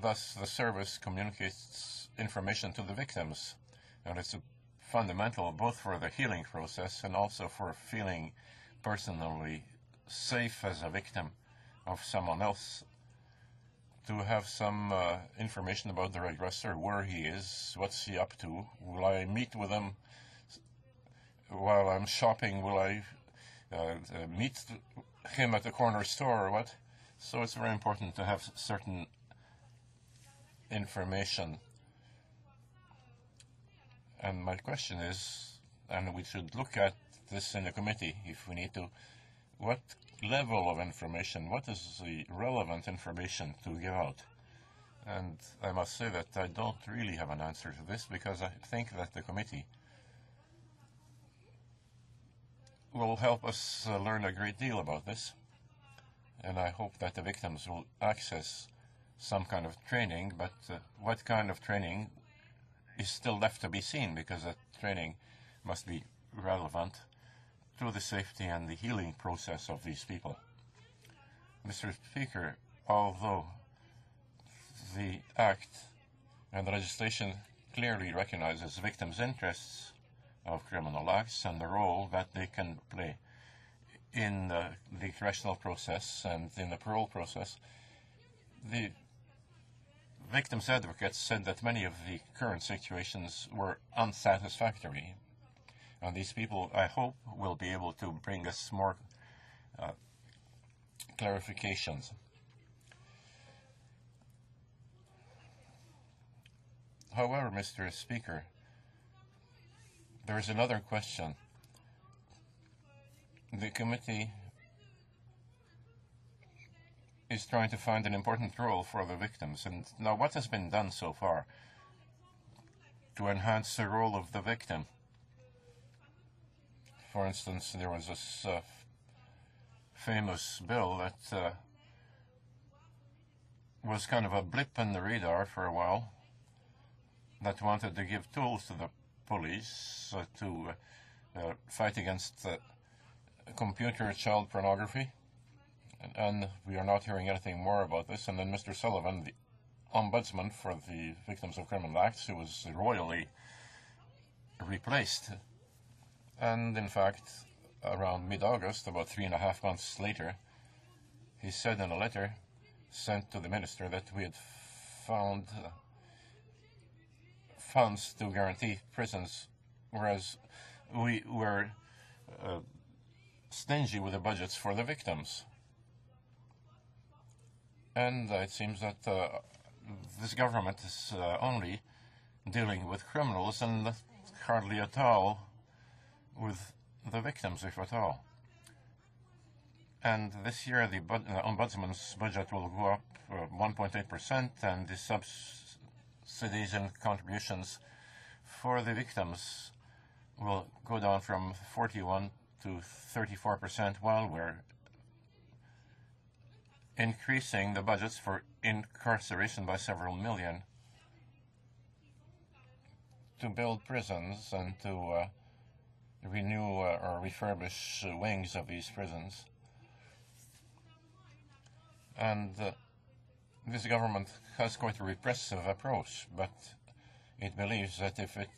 thus the service communicates information to the victims, and it's fundamental both for the healing process and also for feeling personally safe as a victim of someone else, to have some information about the aggressor, where he is, what's he up to. Will I meet with him while I'm shopping? Will I meet him at the corner store or what? So it's very important to have certain information. And my question is, and we should look at this in the committee if we need to, what level of information, what is the relevant information to give out? And I must say that I don't really have an answer to this, because I think that the committee will help us learn a great deal about this. And I hope that the victims will access some kind of training, but what kind of training is still left to be seen, because that training must be relevant to the safety and the healing process of these people. Mr. Speaker, although the Act and the legislation clearly recognizes victims' interests of criminal acts and the role that they can play in the correctional process and in the parole process, the victims' advocates said that many of the current situations were unsatisfactory. And these people, I hope, will be able to bring us more clarifications. However, Mr. Speaker, there is another question. The committee is trying to find an important role for the victims. And now, what has been done so far to enhance the role of the victim? For instance, there was this famous bill that was kind of a blip in the radar for a while, that wanted to give tools to the police to fight against computer child pornography. And we are not hearing anything more about this. And then Mr. Sullivan, the ombudsman for the victims of criminal acts, who was royally replaced. And in fact, around mid-August, about 3.5 months later, he said in a letter sent to the minister that we had found funds to guarantee prisons, whereas we were stingy with the budgets for the victims. And it seems that this government is only dealing with criminals and hardly at all with the victims, if at all. And this year, the Ombudsman's budget will go up 1.8%, and the subsidies and contributions for the victims will go down from 41 to 34%, while we're increasing the budgets for incarceration by several million to build prisons and to renew or refurbish wings of these prisons. And this government has quite a repressive approach, but it believes that if it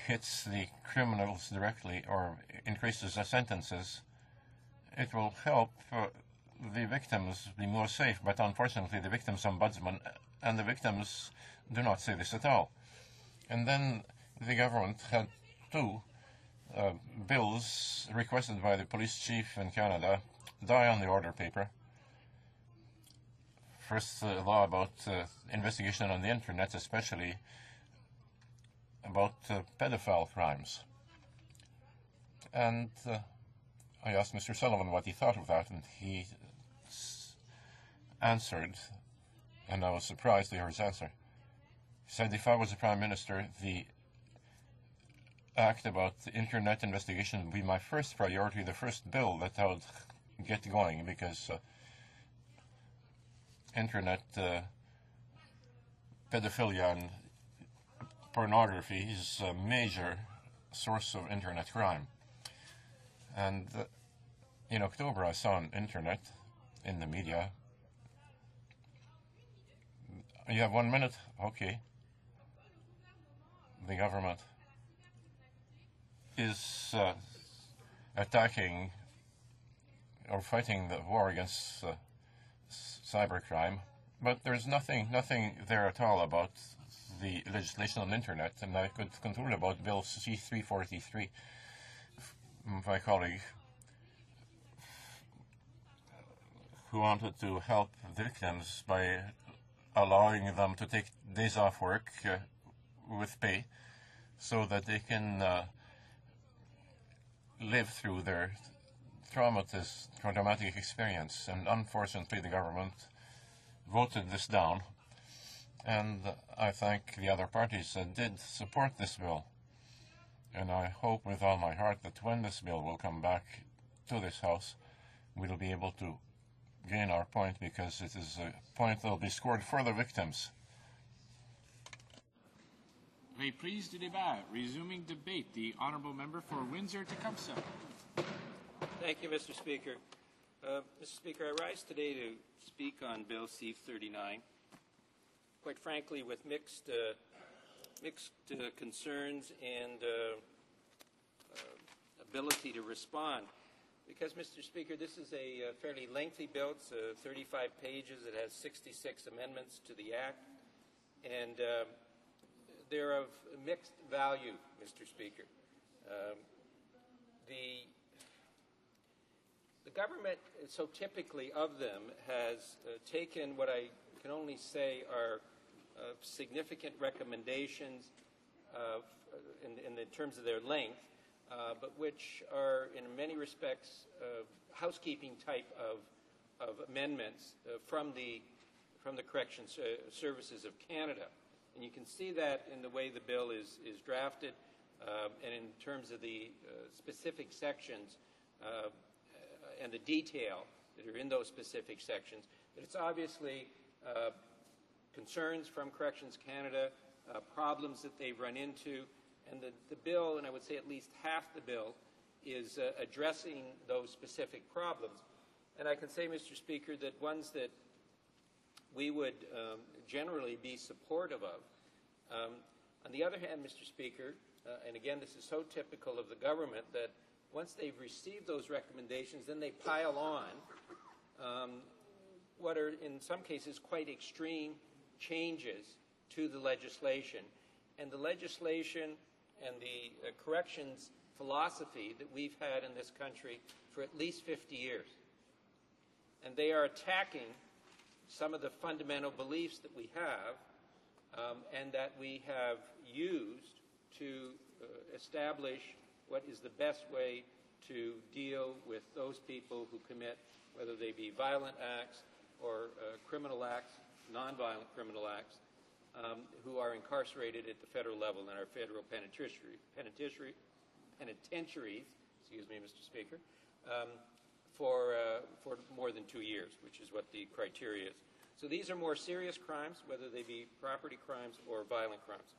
hits the criminals directly or increases the sentences, it will help the victims be more safe. But unfortunately, the victims' ombudsman and the victims do not say this at all. And then the government had two bills requested by the police chief in Canada die on the order paper. First, law about investigation on the internet, especially about pedophile crimes. And I asked Mr. Sullivan what he thought of that, and he answered, and I was surprised to hear his answer. He said, if I was the Prime Minister, the act about the internet investigation would be my first priority, the first bill that I would get going, because internet pedophilia and pornography is a major source of internet crime. And in October, I saw on internet, in the media. You have 1 minute? Okay. The government is attacking or fighting the war against cybercrime, but there's nothing there at all about the legislation on the internet, and I could conclude about Bill C-343. My colleague, who wanted to help victims by allowing them to take days off work with pay so that they can live through their traumatic experience. And unfortunately, the government voted this down, and I thank the other parties that did support this bill. And I hope with all my heart that when this bill will come back to this House, we'll be able to gain our point, because it is a point that will be scored for the victims. Reprise du débat. Resuming debate. The honourable member for Windsor-Tecumseh. Thank you, Mr. Speaker. Mr. Speaker, I rise today to speak on Bill C-39, quite frankly, with mixed concerns and ability to respond. Because, Mr. Speaker, this is a fairly lengthy bill. It's 35 pages. It has 66 amendments to the Act. And they're of mixed value, Mr. Speaker. The government, so typically of them, has taken what I can only say are significant recommendations in terms of their length, but which are in many respects housekeeping type of amendments from the Corrections Services of Canada. And you can see that in the way the bill is drafted and in terms of the specific sections and the detail that are in those specific sections. But it's obviously concerns from Corrections Canada, problems that they've run into, and the bill, and I would say at least half the bill, is addressing those specific problems. And I can say, Mr. Speaker, that ones that we would generally be supportive of. On the other hand, Mr. Speaker, and again, this is so typical of the government, that once they've received those recommendations, then they pile on what are, in some cases, quite extreme changes to the legislation. And the legislation and the corrections philosophy that we've had in this country for at least 50 years. And they are attacking some of the fundamental beliefs that we have and that we have used to establish what is the best way to deal with those people who commit, whether they be violent acts or criminal acts, nonviolent criminal acts, who are incarcerated at the federal level in our federal penitentiaries, excuse me, Mr. Speaker, for more than 2 years, which is what the criteria is. So these are more serious crimes, whether they be property crimes or violent crimes.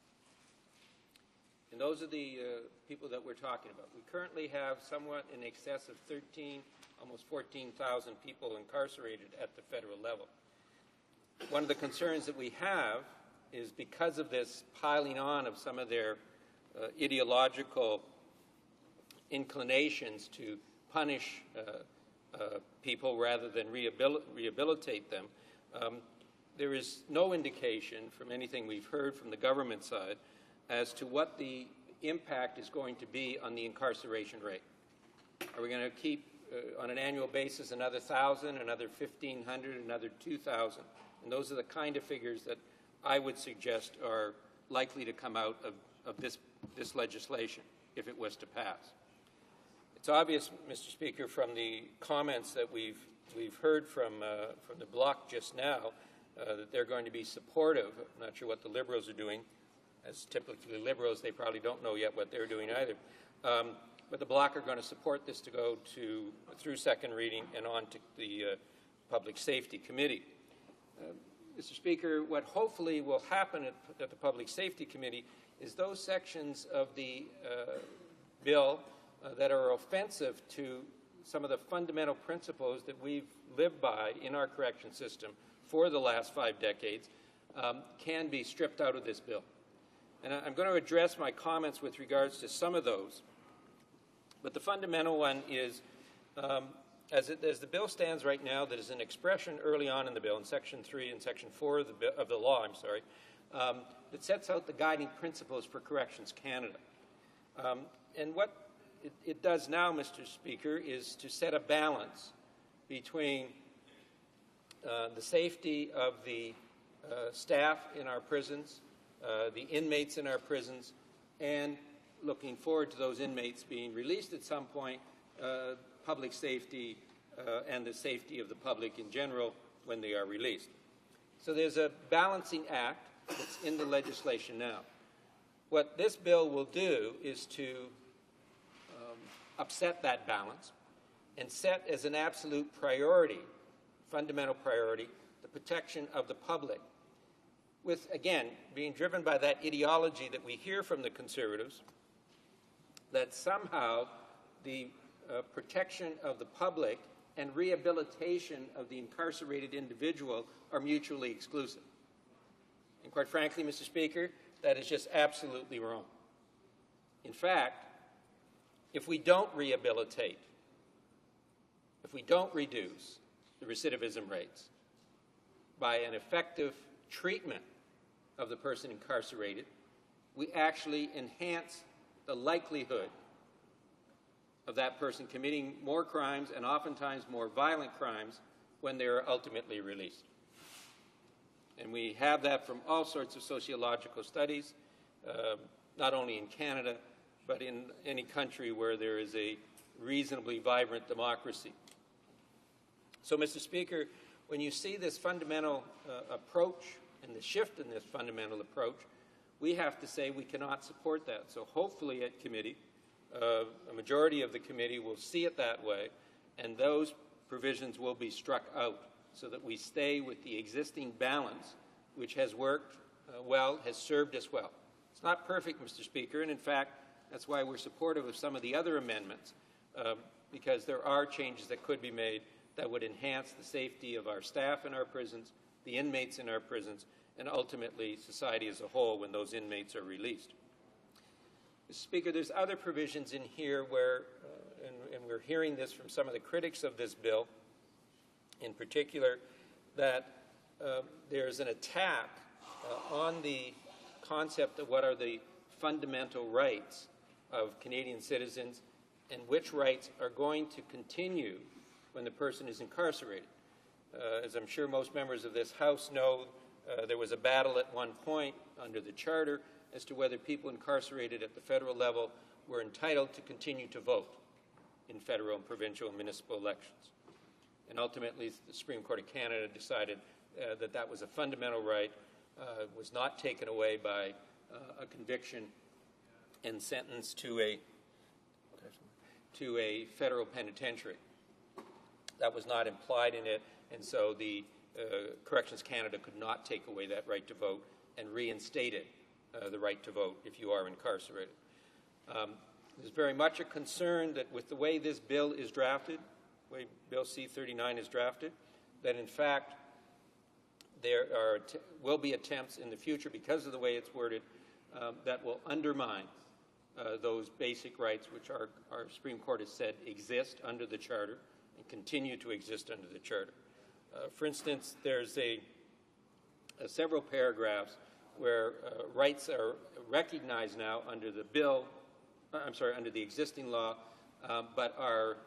And those are the people that we're talking about. We currently have somewhat in excess of 13, almost 14,000 people incarcerated at the federal level. One of the concerns that we have is because of this piling on of some of their ideological inclinations to punish people rather than rehabilitate them, there is no indication from anything we've heard from the government side as to what the impact is going to be on the incarceration rate. Are we going to keep, on an annual basis, another 1,000, another 1,500, another 2,000? And those are the kind of figures that I would suggest are likely to come out of this legislation if it was to pass. It's obvious, Mr. Speaker, from the comments that we've heard from the Bloc just now that they're going to be supportive. I'm not sure what the Liberals are doing. As typically Liberals, they probably don't know yet what they're doing either. But the Bloc are going to support this to go through second reading and on to the Public Safety Committee. Mr. Speaker, what hopefully will happen at the Public Safety Committee is those sections of the bill that are offensive to some of the fundamental principles that we've lived by in our correction system for the last 5 decades can be stripped out of this bill. And I'm going to address my comments with regards to some of those. But the fundamental one is, as the bill stands right now, that is an expression early on in the bill, in Section 3 and Section 4 of the law, that sets out the guiding principles for Corrections Canada. And what it does now, Mr. Speaker, is to set a balance between the safety of the staff in our prisons, the inmates in our prisons, and looking forward to those inmates being released at some point, public safety and the safety of the public in general when they are released. So there's a balancing act that's in the legislation now. What this bill will do is to upset that balance and set as an absolute priority, fundamental priority, the protection of the public, with, again, being driven by that ideology that we hear from the Conservatives, that somehow the protection of the public and rehabilitation of the incarcerated individual are mutually exclusive. And quite frankly, Mr. Speaker, that is just absolutely wrong. In fact, if we don't rehabilitate, if we don't reduce the recidivism rates by an effective treatment of the person incarcerated, we actually enhance the likelihood of that person committing more crimes and oftentimes more violent crimes when they are ultimately released. And we have that from all sorts of sociological studies, not only in Canada, but in any country where there is a reasonably vibrant democracy. So, Mr. Speaker, when you see this fundamental approach and the shift in this fundamental approach, we have to say we cannot support that. So hopefully at committee, a majority of the committee will see it that way, and those provisions will be struck out so that we stay with the existing balance, which has worked well, has served us well. It's not perfect, Mr. Speaker, and in fact, that's why we're supportive of some of the other amendments, because there are changes that could be made that would enhance the safety of our staff in our prisons, the inmates in our prisons, and ultimately society as a whole when those inmates are released. Mr. Speaker, there's other provisions in here where, and we're hearing this from some of the critics of this bill, in particular, that there's an attack on the concept of what are the fundamental rights of Canadian citizens and which rights are going to continue when the person is incarcerated. As I'm sure most members of this House know, there was a battle at one point under the Charter as to whether people incarcerated at the federal level were entitled to continue to vote. in federal and provincial and municipal elections. And ultimately, the Supreme Court of Canada decided that that was a fundamental right, was not taken away by a conviction and sentence to a federal penitentiary. That was not implied in it, and so the Corrections Canada could not take away that right to vote and reinstate it, the right to vote if you are incarcerated. There's very much a concern that with the way this bill is drafted, the way Bill C-39 is drafted, that in fact there will be attempts in the future, because of the way it's worded, that will undermine those basic rights which our Supreme Court has said exist under the Charter and continue to exist under the Charter. For instance, there's several paragraphs where rights are recognized now under the bill, under the existing law, but are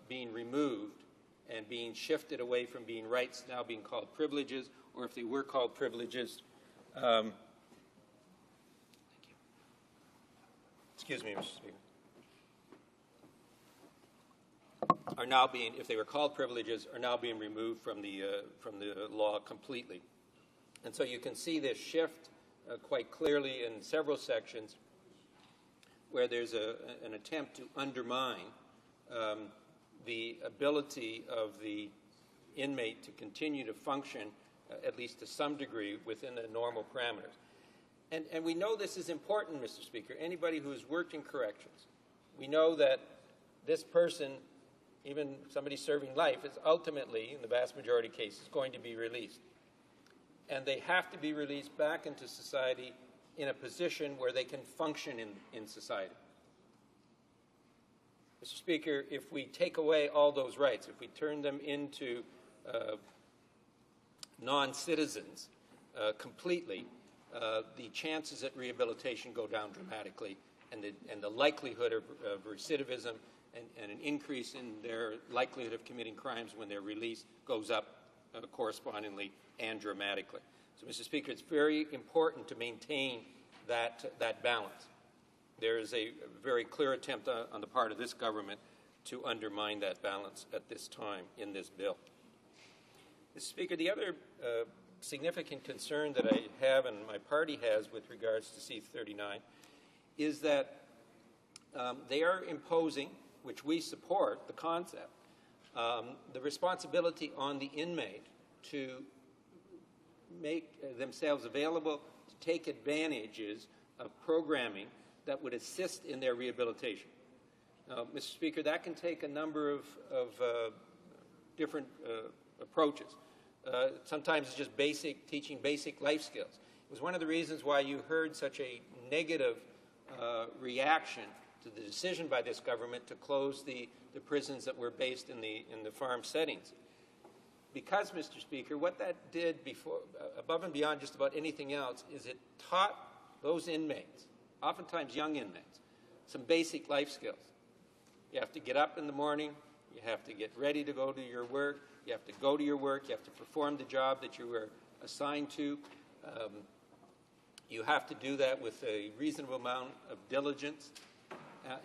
being removed and being shifted away from being rights, now being called privileges, or if they were called privileges, excuse me, Mr. Speaker, are now being, if they were called privileges, are now being removed from the law completely. And so you can see this shift quite clearly in several sections where there's an attempt to undermine the ability of the inmate to continue to function, at least to some degree, within the normal parameters. And we know this is important, Mr. Speaker. Anybody who has worked in corrections, we know that this person, even somebody serving life, is ultimately, in the vast majority of cases, going to be released. And they have to be released back into society in a position where they can function in society. Mr. Speaker, if we take away all those rights, if we turn them into non-citizens completely, the chances at rehabilitation go down dramatically, and the likelihood of recidivism and an increase in their likelihood of committing crimes when they're released goes up correspondingly and dramatically. So, Mr. Speaker, it's very important to maintain that balance. There is a very clear attempt on the part of this government to undermine that balance at this time in this bill. Mr. Speaker, the other significant concern that I have and my party has with regards to C-39 is that they are imposing, which we support, the concept, the responsibility on the inmate to make themselves available to take advantages of programming that would assist in their rehabilitation. Mr. Speaker, that can take a number of different approaches. Sometimes it's just teaching basic life skills. It was one of the reasons why you heard such a negative reaction to the decision by this government to close the prisons that were based in the farm settings. Because, Mr. Speaker, what that did before, above and beyond just about anything else, is it taught those inmates, oftentimes young inmates, some basic life skills. You have to get up in the morning, you have to get ready to go to your work, you have to go to your work, you have to perform the job that you were assigned to. You have to do that with a reasonable amount of diligence,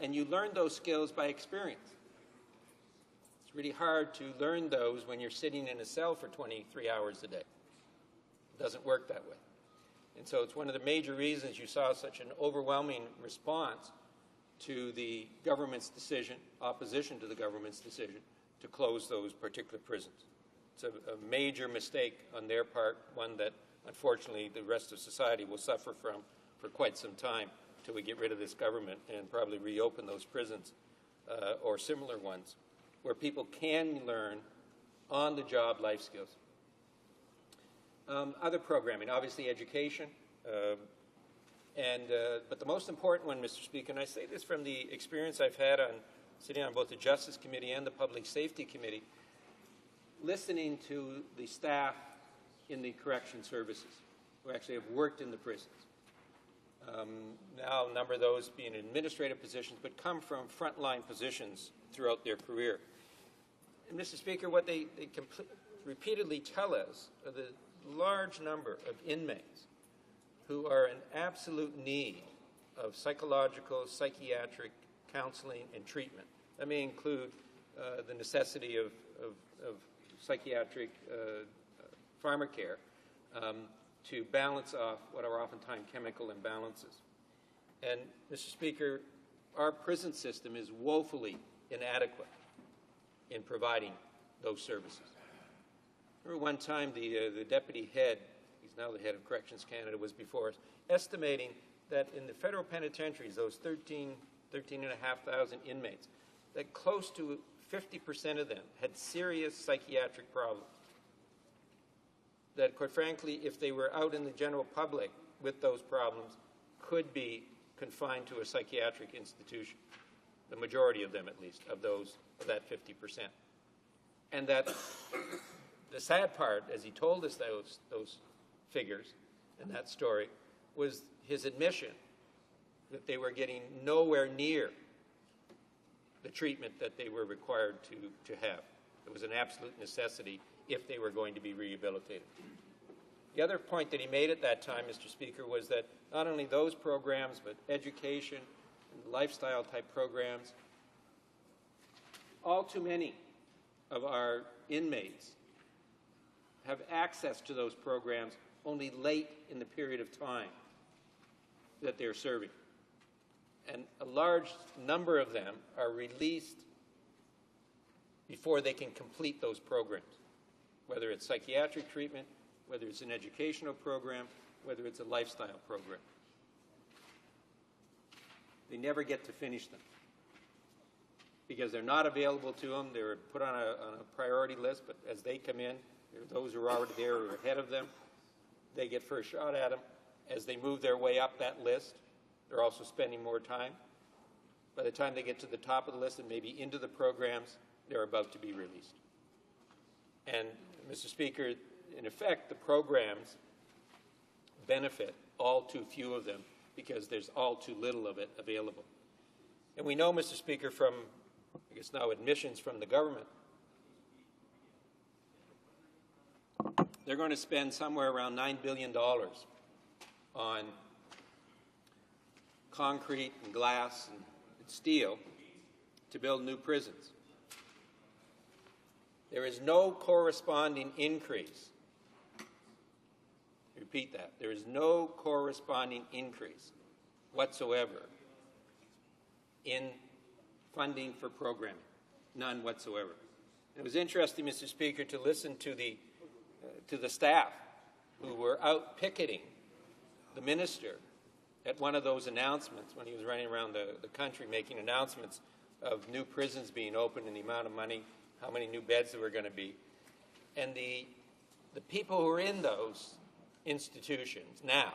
and you learn those skills by experience. It's really hard to learn those when you're sitting in a cell for 23 hours a day. It doesn't work that way. And so it's one of the major reasons you saw such an overwhelming response to the government's decision, opposition to the government's decision, to close those particular prisons. It's a major mistake on their part, one that unfortunately the rest of society will suffer from for quite some time until we get rid of this government and probably reopen those prisons or similar ones where people can learn on-the-job life skills. Other programming, obviously education, but the most important one, Mr. Speaker, and I say this from the experience I've had on sitting on both the Justice Committee and the Public Safety Committee, listening to the staff in the correction services who actually have worked in the prisons. Now a number of those being in administrative positions, but come from frontline positions throughout their career. And Mr. Speaker, what they repeatedly tell us are the large number of inmates who are in absolute need of psychological, psychiatric counseling and treatment That may include the necessity of psychiatric pharmacare to balance off what are oftentimes chemical imbalances. And, Mr. Speaker, our prison system is woefully inadequate in providing those services. I remember one time the deputy head, he's now the head of Corrections Canada, was before us, estimating that in the federal penitentiaries, those 13,500 inmates, that close to 50% of them had serious psychiatric problems. That, quite frankly, if they were out in the general public with those problems, could be confined to a psychiatric institution, the majority of them at least, of that 50%. And that the sad part, as he told us those figures and that story, was his admission that they were getting nowhere near the treatment that they were required to have. It was an absolute necessity if they were going to be rehabilitated. The other point that he made at that time, Mr. Speaker, was that not only those programs, but education and lifestyle-type programs, all too many of our inmates have access to those programs only late in the period of time that they're serving. And a large number of them are released before they can complete those programs, whether it's psychiatric treatment, whether it's an educational program, whether it's a lifestyle program. They never get to finish them because they're not available to them. They're put on a priority list, but as they come in, those who are already there are ahead of them. They get first shot at them. As they move their way up that list, they're also spending more time. By the time they get to the top of the list and maybe into the programs, they're about to be released. And, Mr. Speaker, in effect, the programs benefit all too few of them because there's all too little of it available. And we know, Mr. Speaker, from, I guess now, admissions from the government, they're going to spend somewhere around $9 billion on concrete and glass and steel to build new prisons. There is no corresponding increase. Repeat that. There is no corresponding increase whatsoever in funding for programming. None whatsoever. It was interesting, Mr. Speaker, to listen to the staff who were out picketing the minister at one of those announcements when he was running around the country making announcements of new prisons being opened and the amount of money, how many new beds there were going to be. And the people who are in those institutions now,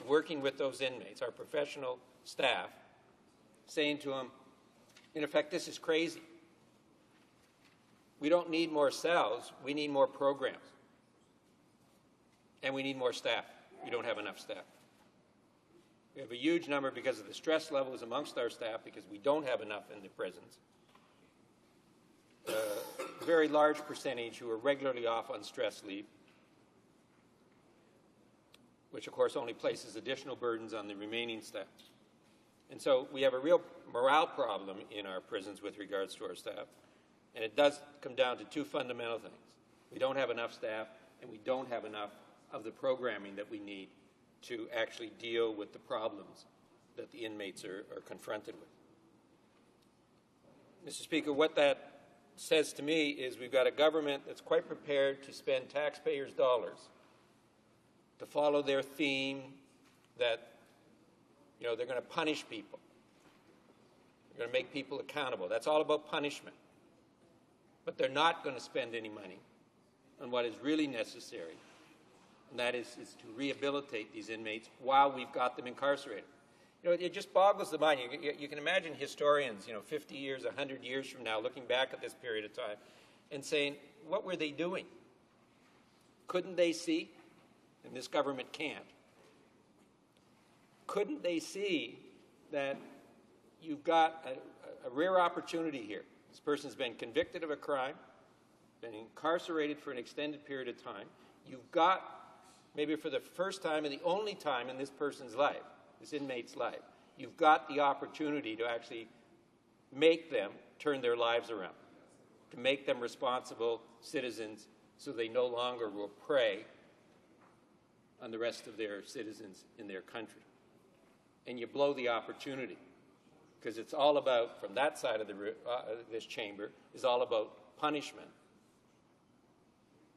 working with those inmates, our professional staff, saying to them, in effect, this is crazy. We don't need more cells, we need more programs. And we need more staff. We don't have enough staff. We have a huge number because of the stress levels amongst our staff because we don't have enough in the prisons. A very large percentage who are regularly off on stress leave, which of course only places additional burdens on the remaining staff. And so we have a real morale problem in our prisons with regards to our staff. And it does come down to two fundamental things. We don't have enough staff, and we don't have enough of the programming that we need to actually deal with the problems that the inmates are confronted with. Mr. Speaker, what that says to me is we've got a government that's quite prepared to spend taxpayers' dollars to follow their theme that, you know, they're going to punish people. They're going to make people accountable. That's all about punishment. But they're not going to spend any money on what is really necessary, and that is to rehabilitate these inmates while we've got them incarcerated. You know, it just boggles the mind. You can imagine historians, 50 years, 100 years from now, looking back at this period of time and saying, what were they doing? Couldn't they see? And this government can't. Couldn't they see that you've got a rare opportunity here? This person's been convicted of a crime, been incarcerated for an extended period of time. You've got, maybe for the first time and the only time in this person's life, this inmate's life, you've got the opportunity to actually make them turn their lives around, to make them responsible citizens so they no longer will prey on the rest of their citizens in their country. And you blow the opportunity, because it's all about, from that side of this chamber, is all about punishment.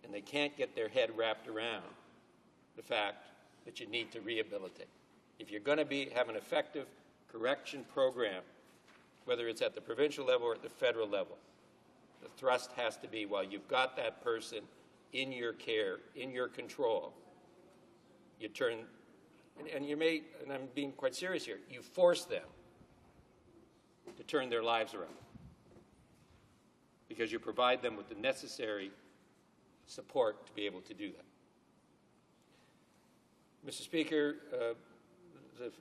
And they can't get their head wrapped around the fact that you need to rehabilitate. If you're going to have an effective correction program, whether it's at the provincial level or at the federal level, the thrust has to be, while you've got that person in your care, in your control, you turn, and I'm being quite serious here, you force them to turn their lives around, because you provide them with the necessary support to be able to do that. Mr. Speaker,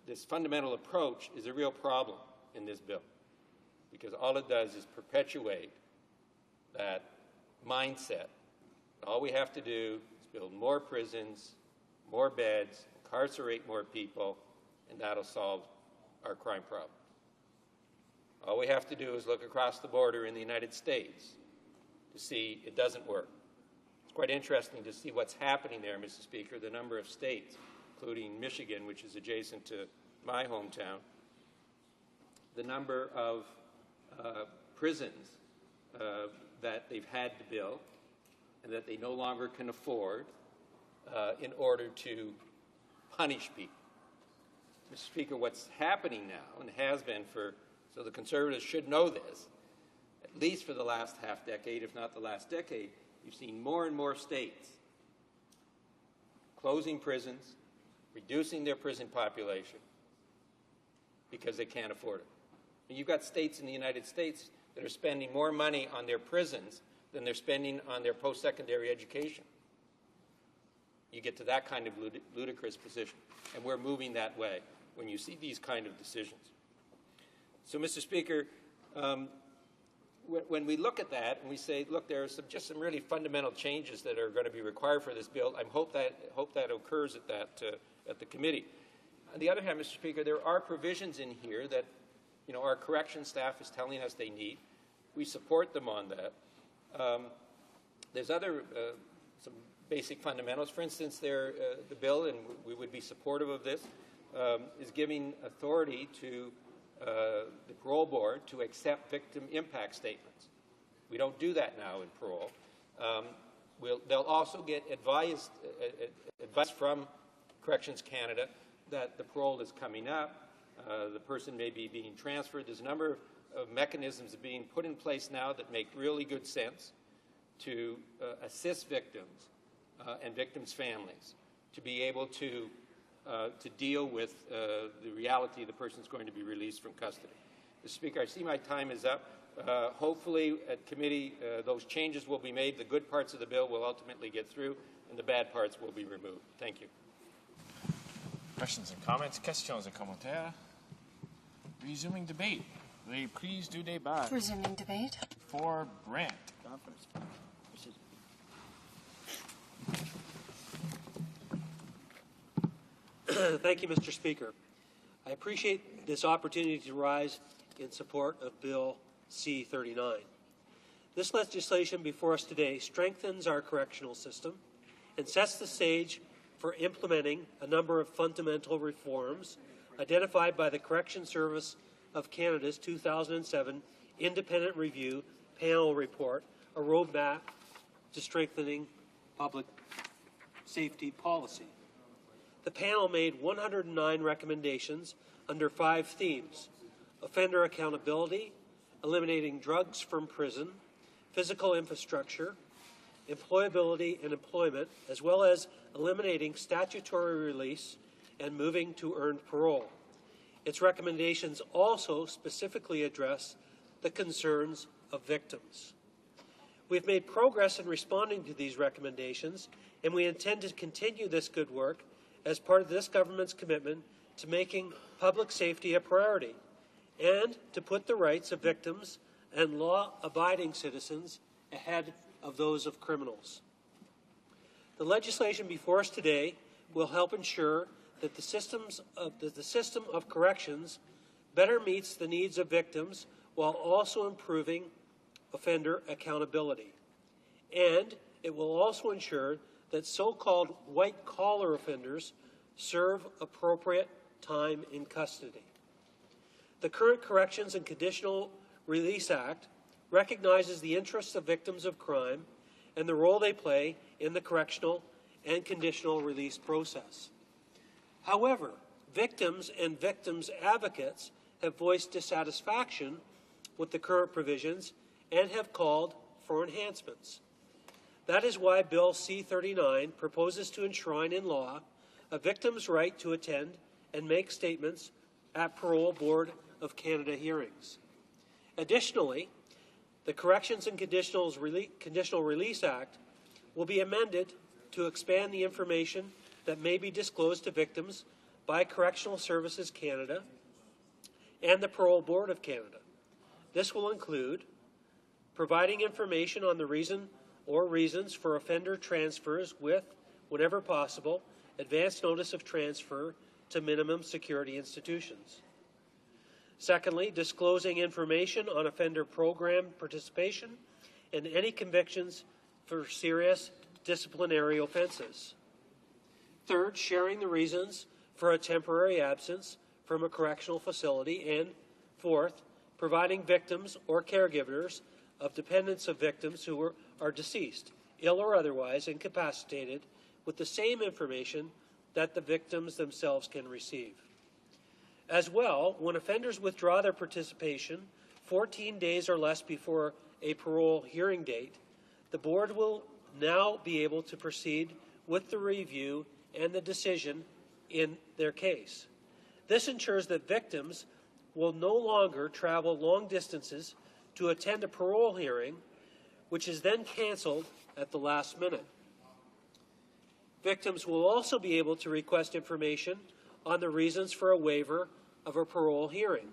this fundamental approach is a real problem in this bill, because all it does is perpetuate that mindset. All we have to do is build more prisons, more beds, incarcerate more people, and that'll solve our crime problem. All we have to do is look across the border in the United States to see it doesn't work. It's quite interesting to see what's happening there, Mr. Speaker, the number of states, including Michigan, which is adjacent to my hometown, the number of prisons that they've had to build and that they no longer can afford in order to punish people. Mr. Speaker, what's happening now, and has been so the Conservatives should know this, at least for the last half decade, if not the last decade, you've seen more and more states closing prisons, reducing their prison population because they can't afford it. And you've got states in the United States that are spending more money on their prisons than they're spending on their post-secondary education. You get to that kind of ludicrous position, and we're moving that way when you see these kind of decisions. So, Mr. Speaker, when we look at that and we say, look, there are just some really fundamental changes that are going to be required for this bill, I hope that occurs at the committee. On the other hand, Mr. Speaker, there are provisions in here that our correction staff is telling us they need. We support them on that. There's other some basic fundamentals. For instance, the bill, and we would be supportive of this, is giving authority to the parole board to accept victim impact statements. We don't do that now in parole. They'll also get advice from Corrections Canada that the parole is coming up, the person may be being transferred. There's a number of mechanisms being put in place now that make really good sense to assist victims and victims' families to be able to deal with the reality the person's going to be released from custody. Mr. Speaker, I see my time is up. Hopefully at committee those changes will be made. The good parts of the bill will ultimately get through, and the bad parts will be removed. Thank you. Questions and comments? Questions et commentaires? Resuming debate. Reprise du débat. Resuming debate. For Brant. Thank you, Mr. Speaker. I appreciate this opportunity to rise in support of Bill C-39. This legislation before us today strengthens our correctional system and sets the stage for implementing a number of fundamental reforms identified by the Correction Service of Canada's 2007 Independent Review Panel Report, a roadmap to strengthening public safety policy. The panel made 109 recommendations under 5 themes: offender accountability, eliminating drugs from prison, physical infrastructure, employability and employment, as well as eliminating statutory release and moving to earned parole. Its recommendations also specifically address the concerns of victims. We've made progress in responding to these recommendations, and we intend to continue this good work as part of this government's commitment to making public safety a priority and to put the rights of victims and law-abiding citizens ahead of those of criminals. The legislation before us today will help ensure that the system of corrections better meets the needs of victims while also improving offender accountability. And it will also ensure that so-called white-collar offenders serve appropriate time in custody. The current Corrections and Conditional Release Act recognizes the interests of victims of crime and the role they play in the correctional and conditional release process. However, victims and victims' advocates have voiced dissatisfaction with the current provisions and have called for enhancements. That is why Bill C-39 proposes to enshrine in law a victim's right to attend and make statements at Parole Board of Canada hearings. Additionally, the Corrections and Conditional Release Act will be amended to expand the information that may be disclosed to victims by Correctional Services Canada and the Parole Board of Canada. This will include providing information on the reason or reasons for offender transfers with, whenever possible, advance notice of transfer to minimum security institutions. Secondly, disclosing information on offender program participation and any convictions for serious disciplinary offenses. Third, sharing the reasons for a temporary absence from a correctional facility. And fourth, providing victims or caregivers of dependents of victims who are deceased, ill or otherwise incapacitated, with the same information that the victims themselves can receive. As well, when offenders withdraw their participation 14 days or less before a parole hearing date, the board will now be able to proceed with the review and the decision in their case. This ensures that victims will no longer travel long distances to attend a parole hearing, which is then cancelled at the last minute. Victims will also be able to request information on the reasons for a waiver of a parole hearing.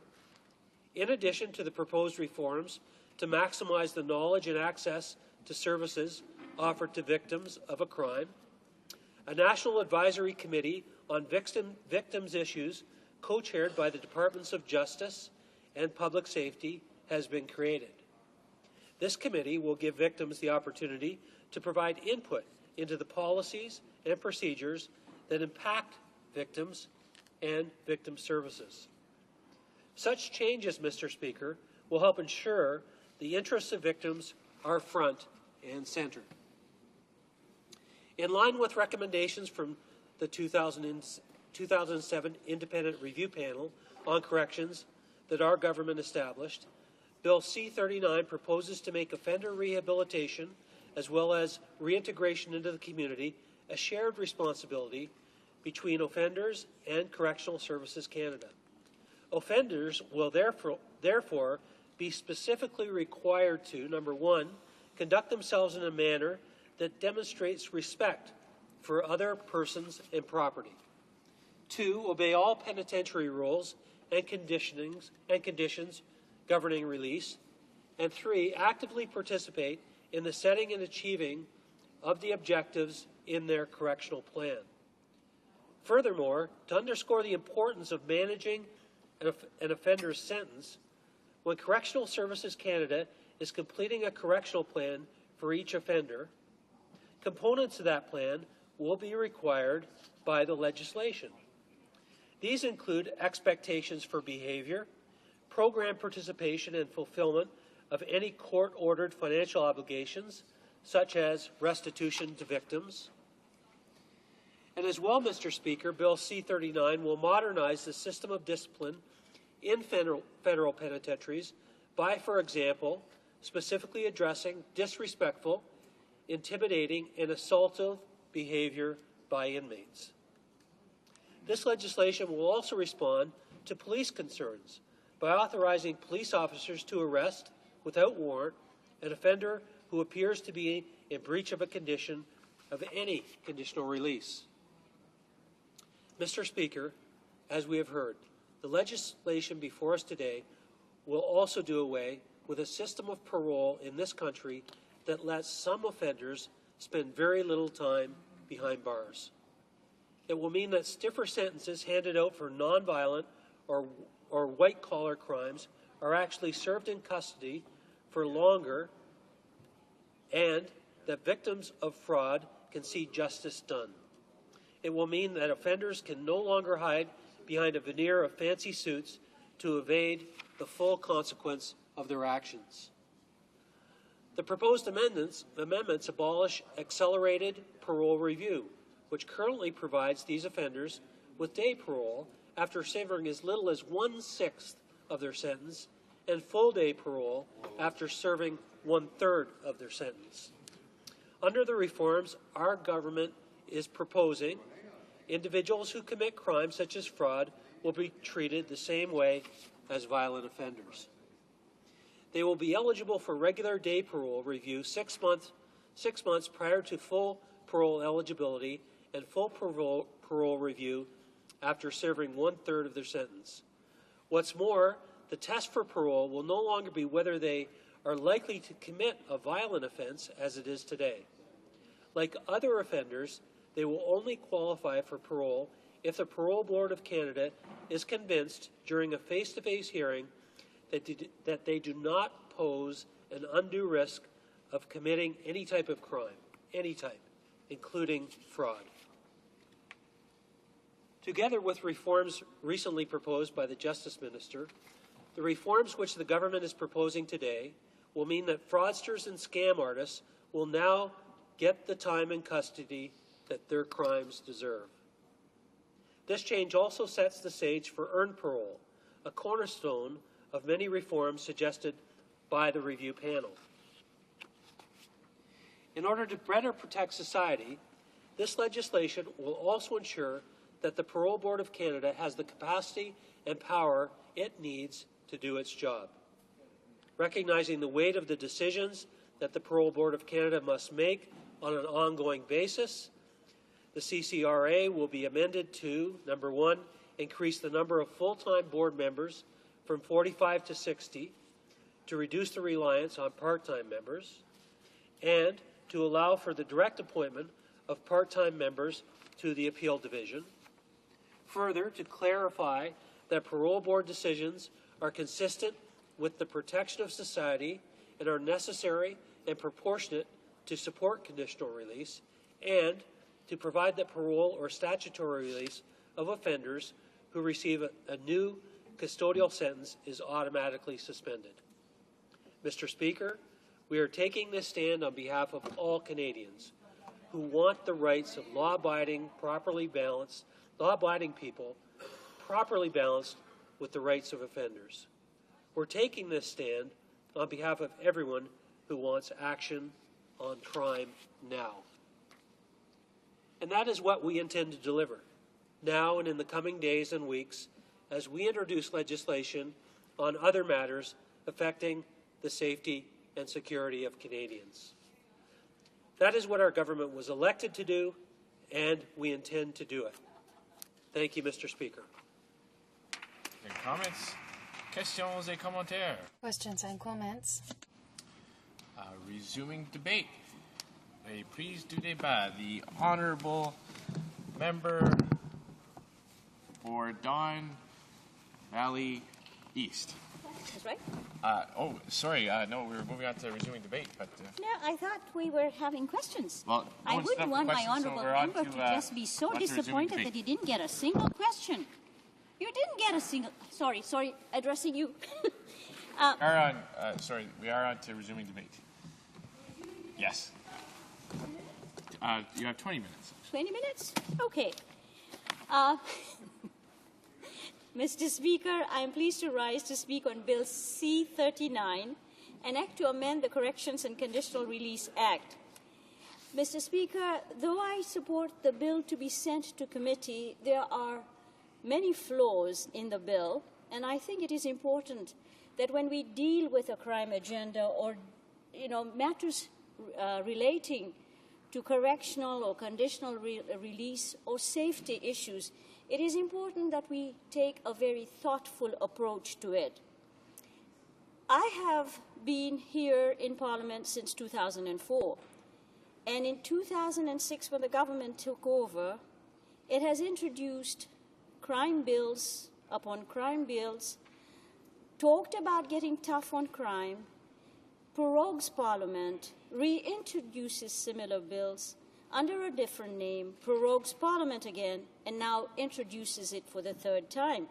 In addition to the proposed reforms to maximize the knowledge and access to services offered to victims of a crime, a National Advisory Committee on Victims Issues, co-chaired by the Departments of Justice and Public Safety, has been created. This committee will give victims the opportunity to provide input into the policies and procedures that impact victims and victim services. Such changes, Mr. Speaker, will help ensure the interests of victims are front and center. In line with recommendations from the 2007 Independent Review Panel on Corrections that our government established, Bill C-39 proposes to make offender rehabilitation as well as reintegration into the community a shared responsibility between offenders and Correctional Services Canada. Offenders will therefore be specifically required to, number one, conduct themselves in a manner that demonstrates respect for other persons and property. Two, obey all penitentiary rules and conditions governing release. And three, actively participate in the setting and achieving of the objectives in their correctional plan. Furthermore, to underscore the importance of managing an offender's sentence, when Correctional Services Canada is completing a correctional plan for each offender, components of that plan will be required by the legislation. These include expectations for behavior, program participation and fulfillment of any court-ordered financial obligations, such as restitution to victims. And as well, Mr. Speaker, Bill C-39 will modernize the system of discipline in federal penitentiaries by, for example, specifically addressing disrespectful, intimidating, and assaultive behavior by inmates. This legislation will also respond to police concerns by authorizing police officers to arrest, without warrant, an offender who appears to be in breach of a condition of any conditional release. Mr. Speaker, as we have heard, the legislation before us today will also do away with a system of parole in this country that lets some offenders spend very little time behind bars. It will mean that stiffer sentences handed out for nonviolent or white-collar crimes are actually served in custody for longer, and that victims of fraud can see justice done. It will mean that offenders can no longer hide behind a veneer of fancy suits to evade the full consequence of their actions. The proposed amendments abolish accelerated parole review, which currently provides these offenders with day parole after serving as little as 1/6 of their sentence, and full day parole after serving 1/3 of their sentence. Under the reforms our government is proposing, individuals who commit crimes such as fraud will be treated the same way as violent offenders. They will be eligible for regular day parole review 6 months prior to full parole eligibility and full parole review after serving 1/3 of their sentence. What's more, the test for parole will no longer be whether they are likely to commit a violent offense as it is today. Like other offenders, they will only qualify for parole if the Parole Board of Canada is convinced during a face-to-face hearing that they do not pose an undue risk of committing any type of crime, any type, including fraud. Together with reforms recently proposed by the Justice Minister, the reforms which the government is proposing today will mean that fraudsters and scam artists will now get the time in custody that their crimes deserve. This change also sets the stage for earned parole, a cornerstone of many reforms suggested by the review panel. In order to better protect society, this legislation will also ensure that the Parole Board of Canada has the capacity and power it needs to do its job. Recognizing the weight of the decisions that the Parole Board of Canada must make on an ongoing basis, the CCRA will be amended to, number one, increase the number of full-time board members from 45 to 60 to reduce the reliance on part-time members, and to allow for the direct appointment of part-time members to the Appeal Division. Further, to clarify that parole board decisions are consistent with the protection of society and are necessary and proportionate to support conditional release, and to provide that parole or statutory release of offenders who receive a new custodial sentence is automatically suspended. Mr. Speaker, we are taking this stand on behalf of all Canadians who want the rights of law-abiding people properly balanced with the rights of offenders. We're taking this stand on behalf of everyone who wants action on crime now. And that is what we intend to deliver, now and in the coming days and weeks, as we introduce legislation on other matters affecting the safety and security of Canadians. That is what our government was elected to do, and we intend to do it. Thank you, Mr. Speaker. Any comments? Questions et commentaires? Questions and comments. Resuming debate. A prise du débat. The Honourable Member for Don Valley East. That's right. No, we were moving on to resuming debate, but... No, I thought we were having questions. Well, I wouldn't want my honourable member to just be so disappointed that he didn't get a single question. You didn't get a single... Sorry, addressing you. We are on to resuming debate. Yes. You have 20 minutes. 20 minutes? Okay. Mr. Speaker, I am pleased to rise to speak on Bill C-39, an act to amend the Corrections and Conditional Release Act. Mr. Speaker, though I support the bill to be sent to committee, there are many flaws in the bill, and I think it is important that when we deal with a crime agenda or matters relating to correctional or conditional release or safety issues, it is important that we take a very thoughtful approach to it. I have been here in Parliament since 2004, and in 2006, when the government took over, it has introduced crime bills upon crime bills talked about getting tough on crime, prorogues Parliament, reintroduces similar bills under a different name, prorogues Parliament again, and now introduces it for the third time.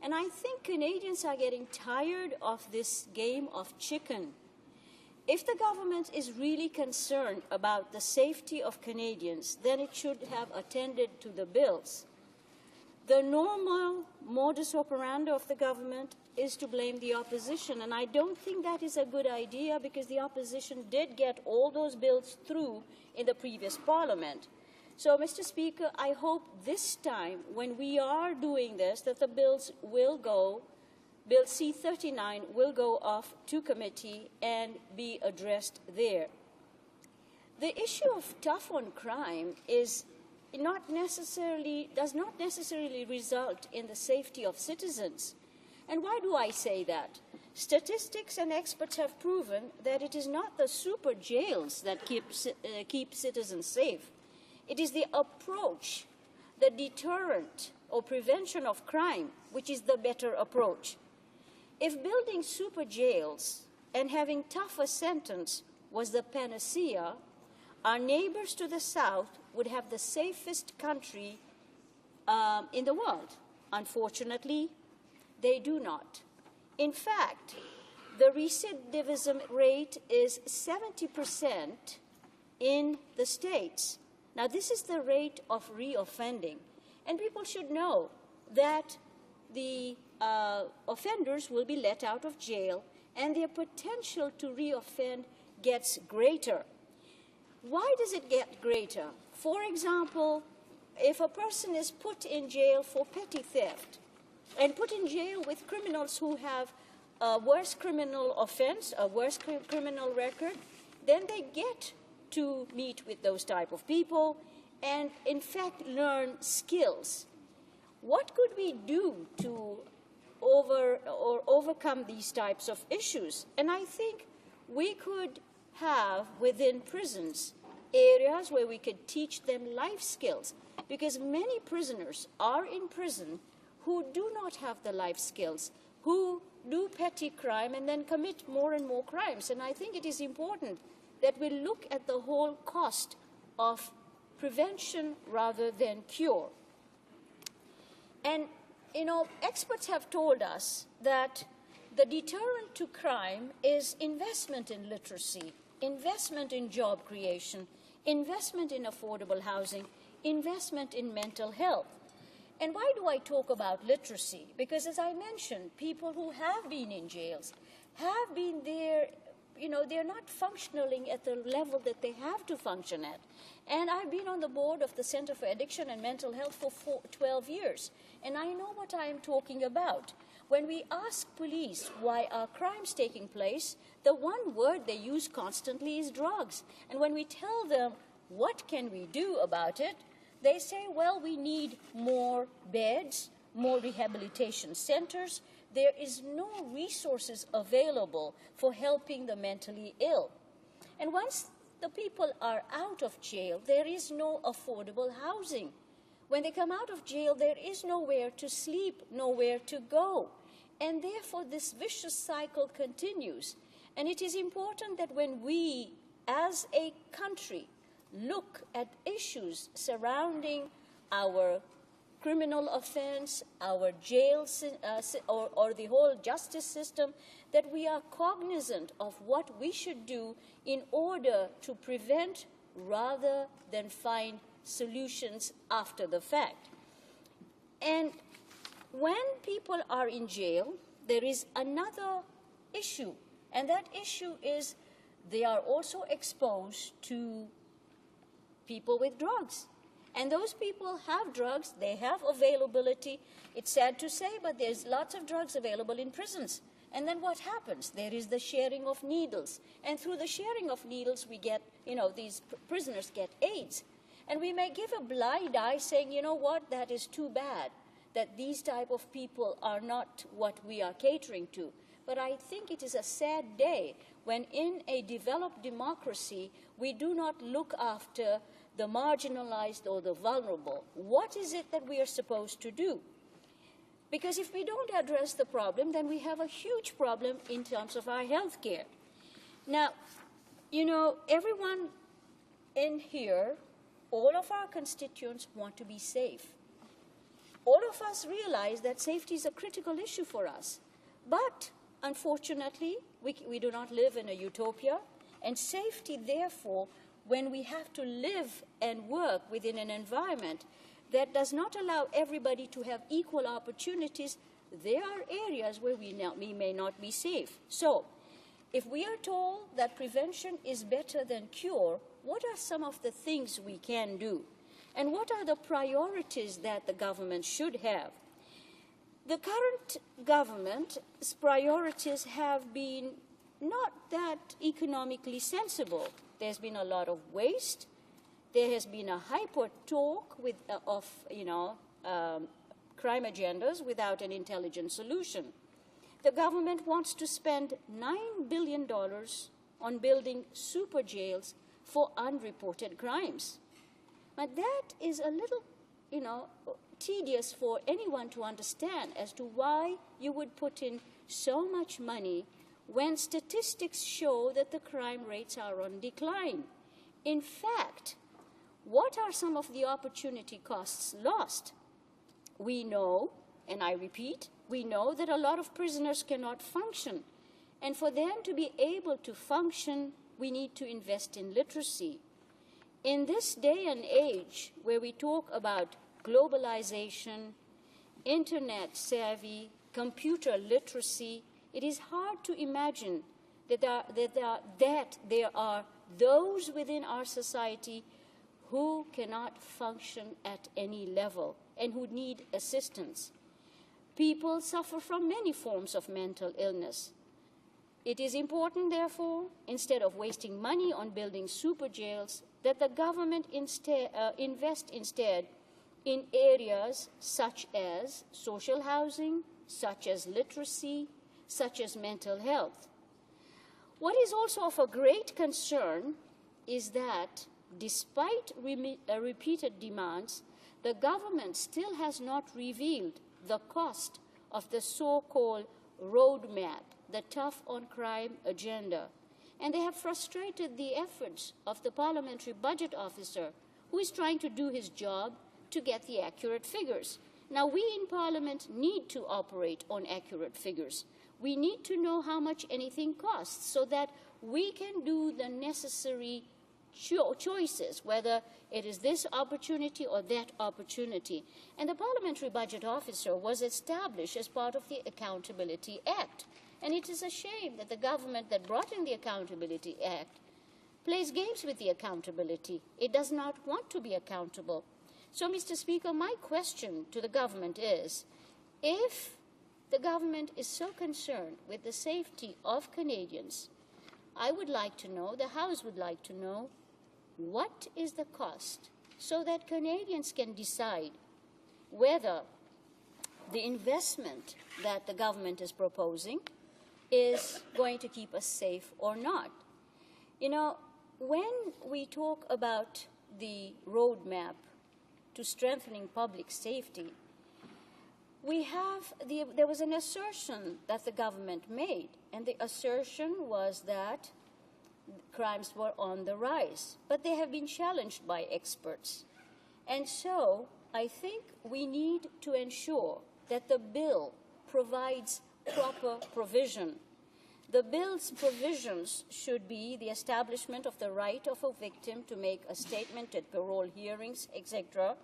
And I think Canadians are getting tired of this game of chicken. If the government is really concerned about the safety of Canadians, then it should have attended to the bills. The normal modus operandi of the government is to blame the opposition, and I don't think that is a good idea because the opposition did get all those bills through in the previous Parliament. So, Mr. Speaker, I hope this time, when we are doing this, that the bills will go, Bill C-39 will go off to committee and be addressed there. The issue of tough on crime does not necessarily result in the safety of citizens. And why do I say that? Statistics and experts have proven that it is not the super jails that keep citizens safe. It is the approach, the deterrent or prevention of crime, which is the better approach. If building super jails and having tougher sentence was the panacea, our neighbors to the south would have the safest country in the world. Unfortunately, they do not. In fact, the recidivism rate is 70% in the States. Now, this is the rate of reoffending. And people should know that the offenders will be let out of jail and their potential to reoffend gets greater. Why does it get greater? For example, if a person is put in jail for petty theft and put in jail with criminals who have a worse criminal offense, a worse criminal record, then they get to meet with those type of people and, in fact, learn skills. What could we do to overcome these types of issues? And I think we could have within prisons areas where we could teach them life skills, because many prisoners are in prison who do not have the life skills, who do petty crime and then commit more and more crimes. And I think it is important that we look at the whole cost of prevention rather than cure. And, you know, experts have told us that the deterrent to crime is investment in literacy, investment in job creation, investment in affordable housing, investment in mental health. And why do I talk about literacy? Because, as I mentioned, people who have been in jails have been there, you know, they're not functioning at the level that they have to function at. And I've been on the board of the Center for Addiction and Mental Health for 12 years, and I know what I am talking about. When we ask police why are crimes taking place, the one word they use constantly is drugs. And when we tell them what can we do about it, they say, well, we need more beds, more rehabilitation centers. There is no resources available for helping the mentally ill. And once the people are out of jail, there is no affordable housing. When they come out of jail, there is nowhere to sleep, nowhere to go. And therefore, this vicious cycle continues. And it is important that when we, as a country, look at issues surrounding our criminal offense, our jails, or the whole justice system, that we are cognizant of what we should do in order to prevent rather than find solutions after the fact. And when people are in jail, there is another issue, and that issue is they are also exposed to people with drugs. And those people have drugs, they have availability. It's sad to say, but there's lots of drugs available in prisons. And then what happens? There is the sharing of needles. And through the sharing of needles, we get, you know, these prisoners get AIDS. And we may give a blind eye saying, you know what, that is too bad, that these type of people are not what we are catering to. But I think it is a sad day when in a developed democracy, we do not look after the marginalized or the vulnerable. What is it that we are supposed to do? Because if we don't address the problem, then we have a huge problem in terms of our health care. Now, you know, everyone in here, all of our constituents want to be safe. All of us realize that safety is a critical issue for us. But, unfortunately, we do not live in a utopia, and safety, therefore, when we have to live and work within an environment that does not allow everybody to have equal opportunities, there are areas where we may not be safe. So, if we are told that prevention is better than cure, what are some of the things we can do? And what are the priorities that the government should have? The current government's priorities have been not that economically sensible. There's been a lot of waste. There has been a hyper talk of crime agendas without an intelligent solution. The government wants to spend $9 billion on building super jails for unreported crimes. But that is a little, tedious for anyone to understand as to why you would put in so much money when statistics show that the crime rates are on decline. In fact, what are some of the opportunity costs lost? We know, and I repeat, we know that a lot of prisoners cannot function. And for them to be able to function, we need to invest in literacy. In this day and age where we talk about globalization, internet savvy, computer literacy, it is hard to imagine that there are those within our society who cannot function at any level and who need assistance. People suffer from many forms of mental illness. It is important, therefore, instead of wasting money on building super jails, that the government invest instead in areas such as social housing, such as literacy, such as mental health. What is also of a great concern is that, despite repeated demands, the government still has not revealed the cost of the so-called roadmap, the tough on crime agenda. And they have frustrated the efforts of the parliamentary budget officer, who is trying to do his job to get the accurate figures. Now, we in Parliament need to operate on accurate figures. We need to know how much anything costs so that we can do the necessary choices, whether it is this opportunity or that opportunity. And the Parliamentary Budget Officer was established as part of the Accountability Act. And it is a shame that the government that brought in the Accountability Act plays games with the accountability. It does not want to be accountable. So, Mr. Speaker, my question to the government is, if the government is so concerned with the safety of Canadians, I would like to know, the House would like to know, what is the cost so that Canadians can decide whether the investment that the government is proposing is going to keep us safe or not. You know, when we talk about the roadmap to strengthening public safety, there was an assertion that the government made, and the assertion was that crimes were on the rise, but they have been challenged by experts. And so I think we need to ensure that the bill provides proper provision. The bill's provisions should be the establishment of the right of a victim to make a statement at parole hearings, etc.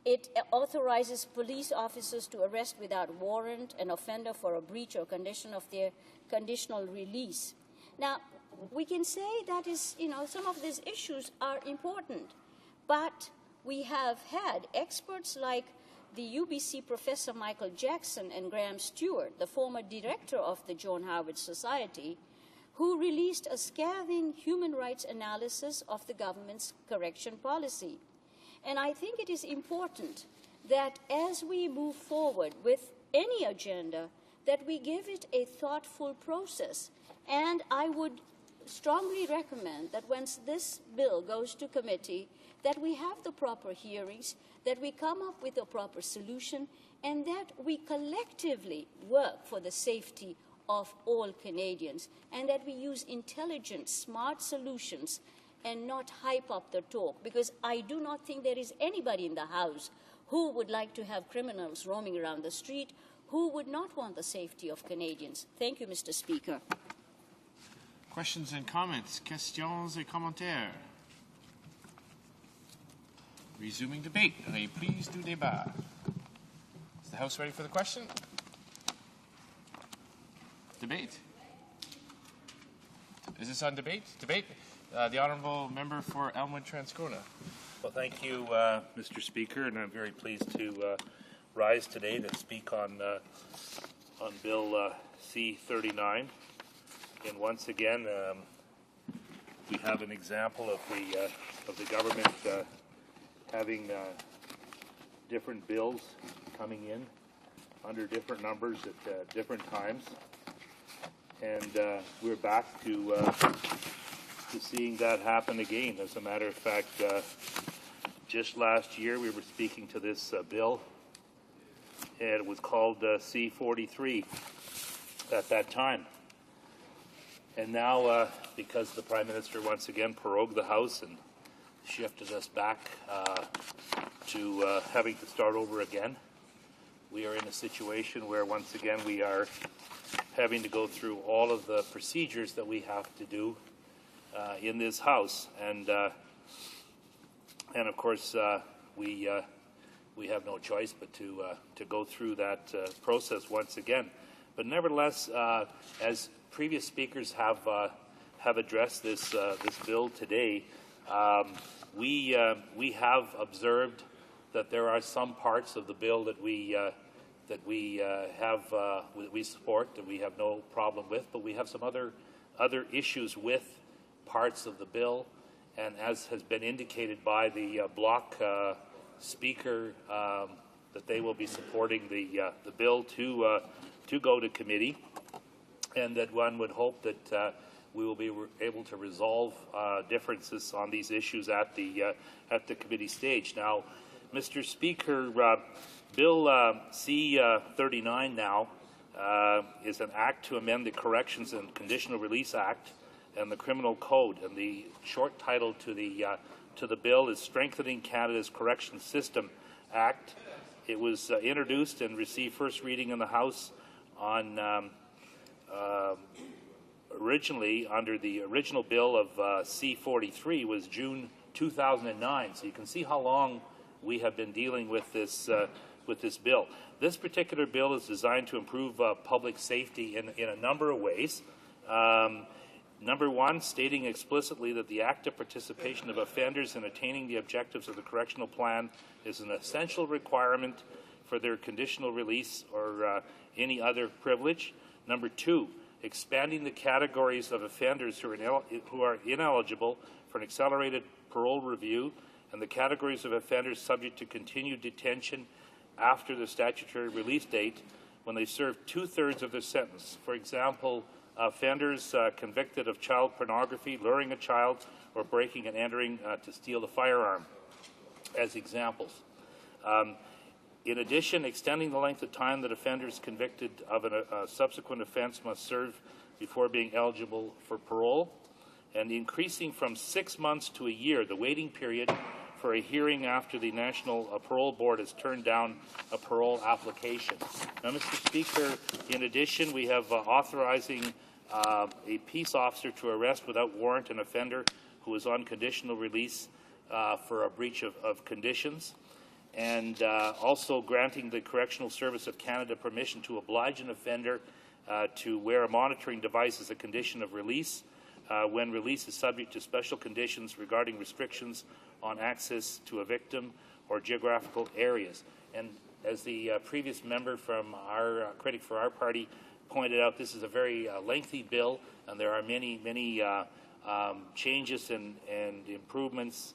It authorizes police officers to arrest without warrant an offender for a breach or condition of their conditional release. Now, we can say that some of these issues are important, but we have had experts like the UBC Professor Michael Jackson and Graham Stewart, the former director of the John Howard Society, who released a scathing human rights analysis of the government's correction policy. And I think it is important that as we move forward with any agenda, that we give it a thoughtful process. And I would strongly recommend that once this bill goes to committee, that we have the proper hearings, that we come up with a proper solution, and that we collectively work for the safety of all Canadians, and that we use intelligent, smart solutions and not hype up the talk, because I do not think there is anybody in the House who would like to have criminals roaming around the street, who would not want the safety of Canadians. Thank you, Mr. Speaker. Questions and comments? Questions et commentaires? Resuming debate. Reprise du débat. Is the House ready for the question? Debate. Is this on debate? Debate. The Honourable Member for Elmwood-Transcona. Well, thank you, Mr. Speaker, and I'm very pleased to rise today to speak on Bill C-39. And once again, we have an example of the government having different bills coming in under different numbers at different times, and we're back to seeing that happen again. As a matter of fact, just last year we were speaking to this bill, and it was called C-43 at that time. And now, because the Prime Minister once again prorogued the House and shifted us back to having to start over again, we are in a situation where once again we are having to go through all of the procedures that we have to do in this House, and of course we have no choice but to go through that process once again. But nevertheless, as previous speakers have addressed this bill today, we have observed that there are some parts of the bill that we support, that we have no problem with, but we have some other issues with parts of the bill, and as has been indicated by the bloc speaker, that they will be supporting the bill to go to committee, and that one would hope that we will be able to resolve differences on these issues at the committee stage. Now, Mr. Speaker, Bill C-39 now is an act to amend the Corrections and Conditional Release Act and the Criminal Code, and the short title to the bill is Strengthening Canada's Correction System Act. It was introduced and received first reading in the House on originally under the original bill of C-43 was June 2009. So you can see how long we have been dealing with this bill. This particular bill is designed to improve public safety in a number of ways. Number one, stating explicitly that the active participation of offenders in attaining the objectives of the correctional plan is an essential requirement for their conditional release or any other privilege. Number two, expanding the categories of offenders who are ineligible for an accelerated parole review and the categories of offenders subject to continued detention after the statutory release date when they serve 2/3 of their sentence. For example, offenders convicted of child pornography, luring a child, or breaking and entering to steal a firearm, as examples. In addition, extending the length of time that offenders convicted of a subsequent offense must serve before being eligible for parole, and increasing from 6 months to a year the waiting period for a hearing after the National Parole Board has turned down a parole application. Now, Mr. Speaker, in addition, we have authorizing a peace officer to arrest without warrant an offender who is on conditional release for a breach of conditions, and also granting the Correctional Service of Canada permission to oblige an offender to wear a monitoring device as a condition of release when release is subject to special conditions regarding restrictions on access to a victim or geographical areas. And as the previous member from our critic for our party pointed out, this is a very lengthy bill, and there are many changes and improvements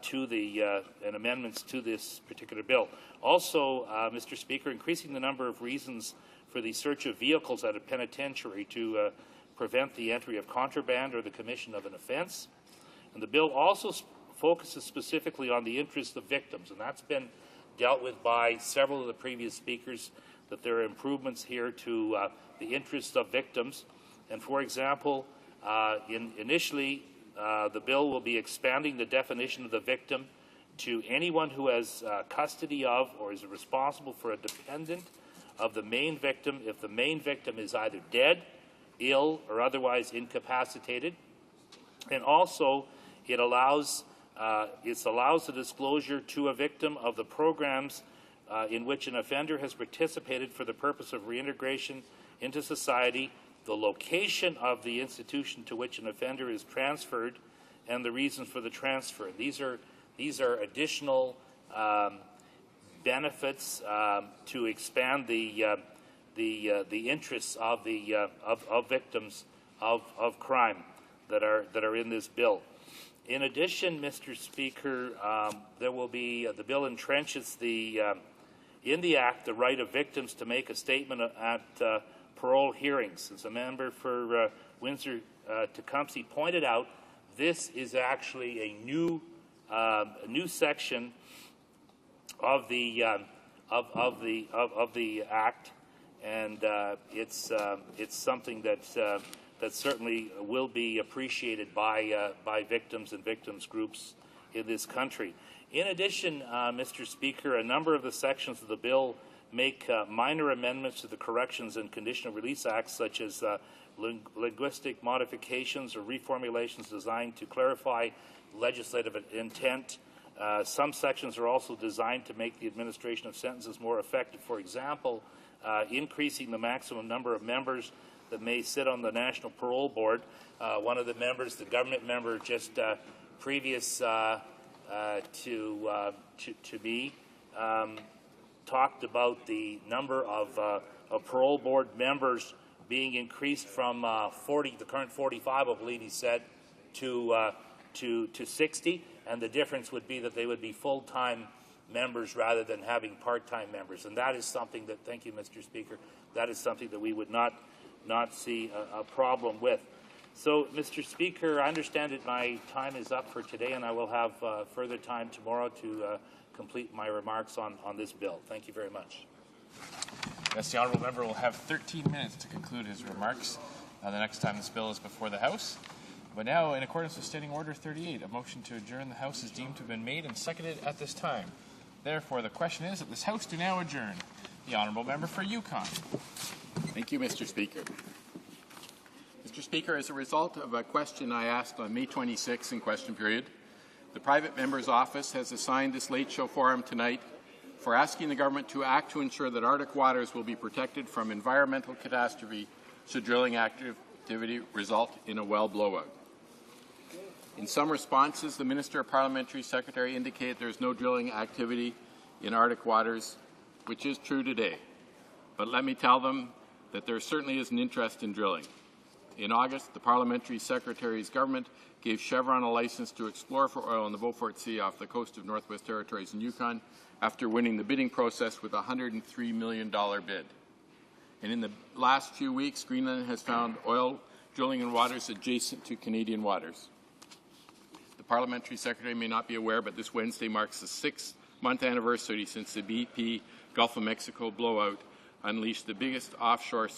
to the and amendments to this particular bill. Also, Mr. Speaker, increasing the number of reasons for the search of vehicles at a penitentiary to prevent the entry of contraband or the commission of an offense. And the bill also focuses specifically on the interests of victims, and that's been dealt with by several of the previous speakers, that there are improvements here to the interests of victims. And for example, initially, the bill will be expanding the definition of the victim to anyone who has custody of or is responsible for a dependent of the main victim if the main victim is either dead, ill, or otherwise incapacitated. And also, it allows the disclosure to a victim of the programs in which an offender has participated for the purpose of reintegration into society, the location of the institution to which an offender is transferred, and the reasons for the transfer. These are additional benefits to expand the interests of victims of crime that are in this bill. In addition, Mr. Speaker, there will be the bill entrenches in the Act the right of victims to make a statement at parole hearings. As a member for Windsor-Tecumseh pointed out, this is actually a new section of the Act, and it's something that certainly will be appreciated by victims and victims groups in this country. In addition, Mr. Speaker, a number of the sections of the bill make minor amendments to the Corrections and Conditional Release Act, such as linguistic modifications or reformulations designed to clarify legislative intent. Some sections are also designed to make the administration of sentences more effective. For example, increasing the maximum number of members that may sit on the National Parole Board. One of the members, the government member just previous to me, talked about the number of parole board members being increased from the current 45, I believe he said, to 60, and the difference would be that they would be full-time members rather than having part-time members. And that is something that, thank you, Mr. Speaker, that is something that we would not see a problem with. So, Mr. Speaker, I understand that my time is up for today, and I will have further time tomorrow to complete my remarks on this bill. Thank you very much. Yes, the honourable member will have 13 minutes to conclude his remarks the next time this bill is before the House. But now, in accordance with Standing Order 38, a motion to adjourn the House is deemed to have been made and seconded at this time. Therefore, the question is that this House do now adjourn. The honourable member for Yukon. Thank you, Mr. Speaker. Mr. Speaker, as a result of a question I asked on May 26 in question period, the private member's office has assigned this late show forum tonight for asking the government to act to ensure that Arctic waters will be protected from environmental catastrophe should drilling activity result in a well blowout. In some responses, the Minister of Parliamentary Secretary indicated there is no drilling activity in Arctic waters, which is true today. But let me tell them that there certainly is an interest in drilling. In August, the Parliamentary Secretary's government gave Chevron a license to explore for oil in the Beaufort Sea off the coast of Northwest Territories and Yukon after winning the bidding process with a $103 million bid. And in the last few weeks, Greenland has found oil drilling in waters adjacent to Canadian waters. The Parliamentary Secretary may not be aware, but this Wednesday marks the 6-month anniversary since the BP Gulf of Mexico blowout unleashed the biggest offshore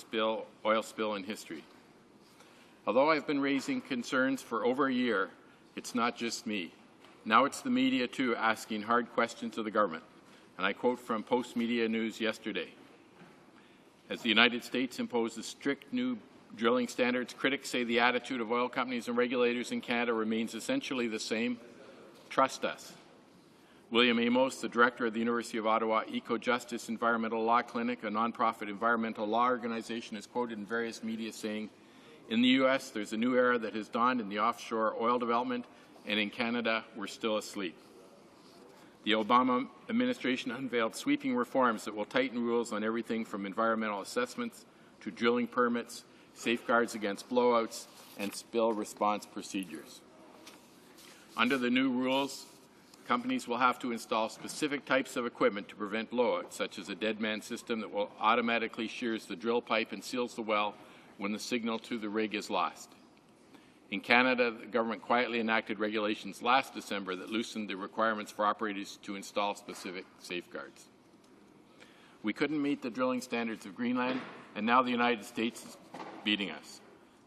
oil spill in history. Although I've been raising concerns for over a year, it's not just me. Now it's the media, too, asking hard questions of the government. And I quote from Post Media News yesterday. As the United States imposes strict new drilling standards, critics say the attitude of oil companies and regulators in Canada remains essentially the same. Trust us. William Amos, the director of the University of Ottawa Eco-Justice Environmental Law Clinic, a nonprofit environmental law organization, is quoted in various media saying, "In the U.S., there's a new era that has dawned in the offshore oil development, and in Canada, we're still asleep." The Obama administration unveiled sweeping reforms that will tighten rules on everything from environmental assessments to drilling permits, safeguards against blowouts, and spill response procedures. Under the new rules, companies will have to install specific types of equipment to prevent blowouts, such as a dead man system that will automatically shears the drill pipe and seals the well when the signal to the rig is lost. In Canada, the government quietly enacted regulations last December that loosened the requirements for operators to install specific safeguards. We couldn't meet the drilling standards of Greenland, and now the United States is beating us.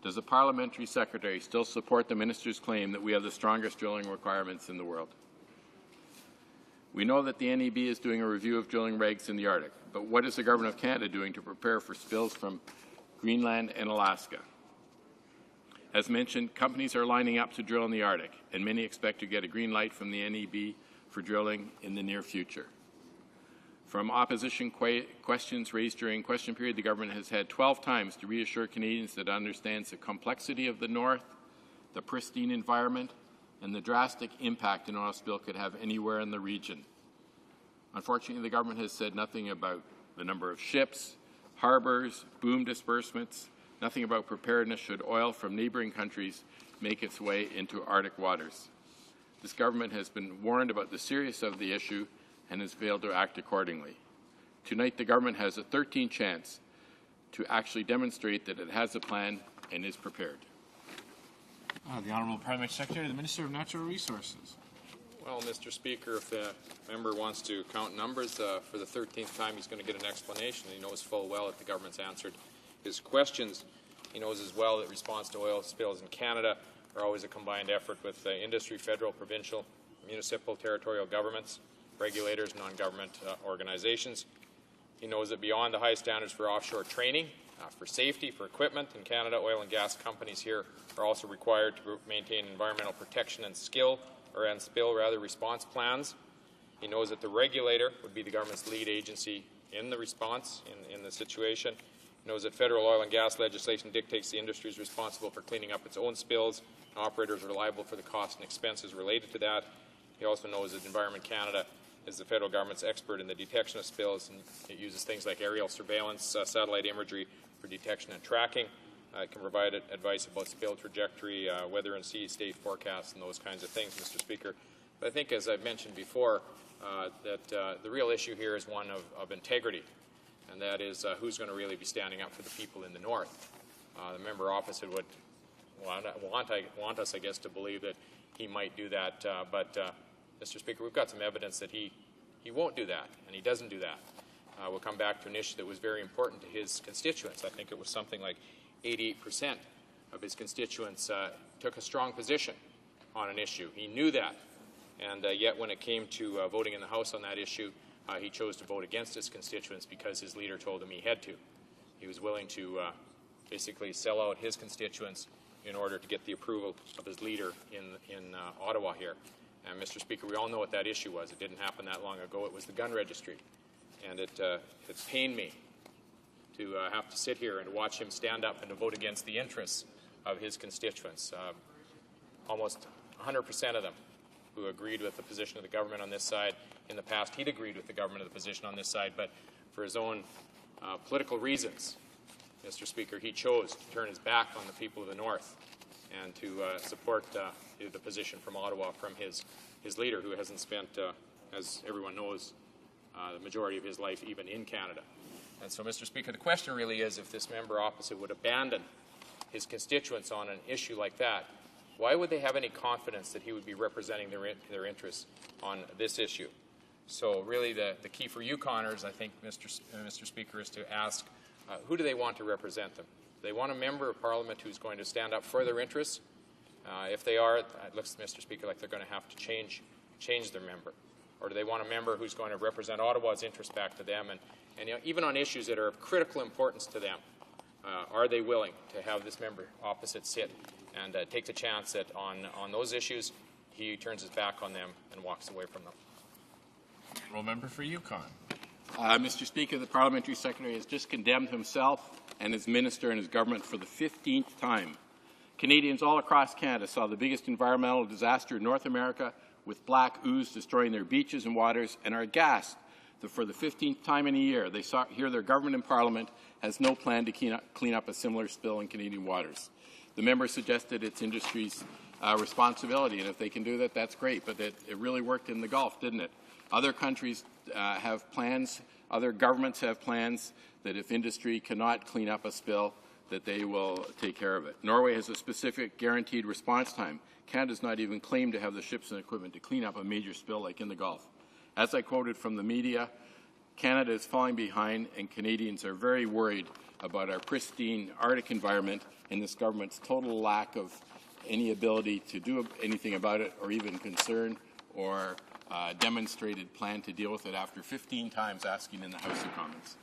Does the parliamentary secretary still support the minister's claim that we have the strongest drilling requirements in the world? We know that the NEB is doing a review of drilling regs in the Arctic, but what is the Government of Canada doing to prepare for spills from Greenland and Alaska? As mentioned, companies are lining up to drill in the Arctic, and many expect to get a green light from the NEB for drilling in the near future. From opposition questions raised during question period, the government has had 12 times to reassure Canadians that it understands the complexity of the North, the pristine environment, and the drastic impact an oil spill could have anywhere in the region. Unfortunately, the government has said nothing about the number of ships, harbors, boom disbursements, nothing about preparedness should oil from neighboring countries make its way into Arctic waters. This government has been warned about the seriousness of the issue and has failed to act accordingly. Tonight, the government has a 13th chance to actually demonstrate that it has a plan and is prepared. The Honourable Parliamentary Secretary, the Minister of Natural Resources. Well, Mr. Speaker, if the member wants to count numbers, for the 13th time he's going to get an explanation. He knows full well that the government's answered his questions. He knows as well that response to oil spills in Canada are always a combined effort with industry, federal, provincial, municipal, territorial governments, regulators, non-government organizations. He knows that beyond the high standards for offshore training, for safety, for equipment in Canada, oil and gas companies here are also required to maintain environmental protection and spill response plans. He knows that the regulator would be the government's lead agency in the response in the situation. He knows that federal oil and gas legislation dictates the industry is responsible for cleaning up its own spills, and operators are liable for the costs and expenses related to that. He also knows that Environment Canada is the federal government's expert in the detection of spills, and it uses things like aerial surveillance, satellite imagery for detection and tracking. It can provide advice about spill trajectory, weather and sea state forecasts, and those kinds of things, Mr. Speaker. But I think, as I've mentioned before, that the real issue here is one of integrity, and that is who's going to really be standing up for the people in the North. The member opposite would want us, I guess, to believe that he might do that, but Mr. Speaker, we've got some evidence that he won't do that, and he doesn't do that. We'll come back to an issue that was very important to his constituents. I think it was something like 88% of his constituents took a strong position on an issue. He knew that, and yet when it came to voting in the House on that issue, he chose to vote against his constituents because his leader told him he had to. He was willing to basically sell out his constituents in order to get the approval of his leader in Ottawa here. And Mr. Speaker, we all know what that issue was. It didn't happen that long ago. It was the gun registry. And it pained me to have to sit here and watch him stand up and to vote against the interests of his constituents. Almost 100% of them who agreed with the position of the government on this side. In the past, he'd agreed with the government of the position on this side, but for his own political reasons, Mr. Speaker, he chose to turn his back on the people of the North and to support the position from Ottawa from his leader, who hasn't spent, as everyone knows, the majority of his life even in Canada. And so, Mr. Speaker, the question really is, if this member opposite would abandon his constituents on an issue like that, why would they have any confidence that he would be representing their interests on this issue? So really the key for Yukoners, I think, Mr. Speaker, is to ask, who do they want to represent them? Do they want a member of Parliament who's going to stand up for their interests? If they are, it looks, Mr. Speaker, like they're going to have to change their member. Or do they want a member who's going to represent Ottawa's interests back to them? And you know, even on issues that are of critical importance to them, are they willing to have this member opposite sit and take the chance that on those issues he turns his back on them and walks away from them? Honourable member for Yukon. Mr. Speaker, the Parliamentary Secretary has just condemned himself and his minister and his government for the 15th time. Canadians all across Canada saw the biggest environmental disaster in North America, with black ooze destroying their beaches and waters, and are aghast that for the 15th time in a year they hear their government and Parliament has no plan to clean up a similar spill in Canadian waters. The member suggested it's industry's responsibility, and if they can do that, that's great, but it really worked in the Gulf, didn't it? Other countries have plans, other governments have plans that if industry cannot clean up a spill, that they will take care of it. Norway has a specific guaranteed response time. Canada does not even claim to have the ships and equipment to clean up a major spill like in the Gulf. As I quoted from the media, Canada is falling behind, and Canadians are very worried about our pristine Arctic environment and this government's total lack of any ability to do anything about it, or even concern or demonstrated plan to deal with it after 15 times asking in the House of Commons.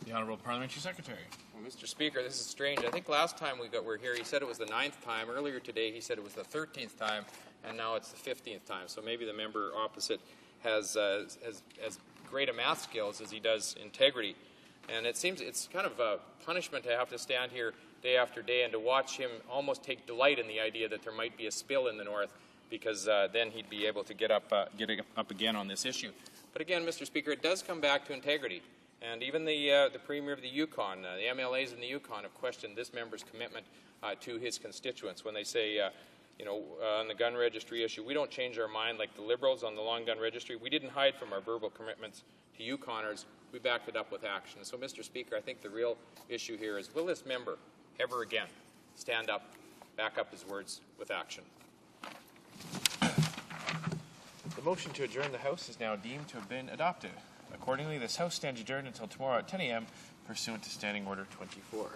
The Honourable Parliamentary Secretary. Well, Mr. Speaker, this is strange. I think last time we're here, he said it was the 9th time. Earlier today, he said it was the 13th time, and now it's the 15th time. So maybe the member opposite has as great a math skills as he does integrity. And it seems it's kind of a punishment to have to stand here day after day and to watch him almost take delight in the idea that there might be a spill in the north, because then he'd be able to get up again on this issue. But again, Mr. Speaker, it does come back to integrity. And even the Premier of the Yukon, the MLAs in the Yukon have questioned this member's commitment to his constituents when they say, on the gun registry issue, we don't change our mind like the Liberals on the long gun registry. We didn't hide from our verbal commitments to Yukoners. We backed it up with action. So, Mr. Speaker, I think the real issue here is, will this member ever again stand up, back up his words with action? The motion to adjourn the House is now deemed to have been adopted. Accordingly, this House stands adjourned until tomorrow at 10 a.m. pursuant to Standing Order 24.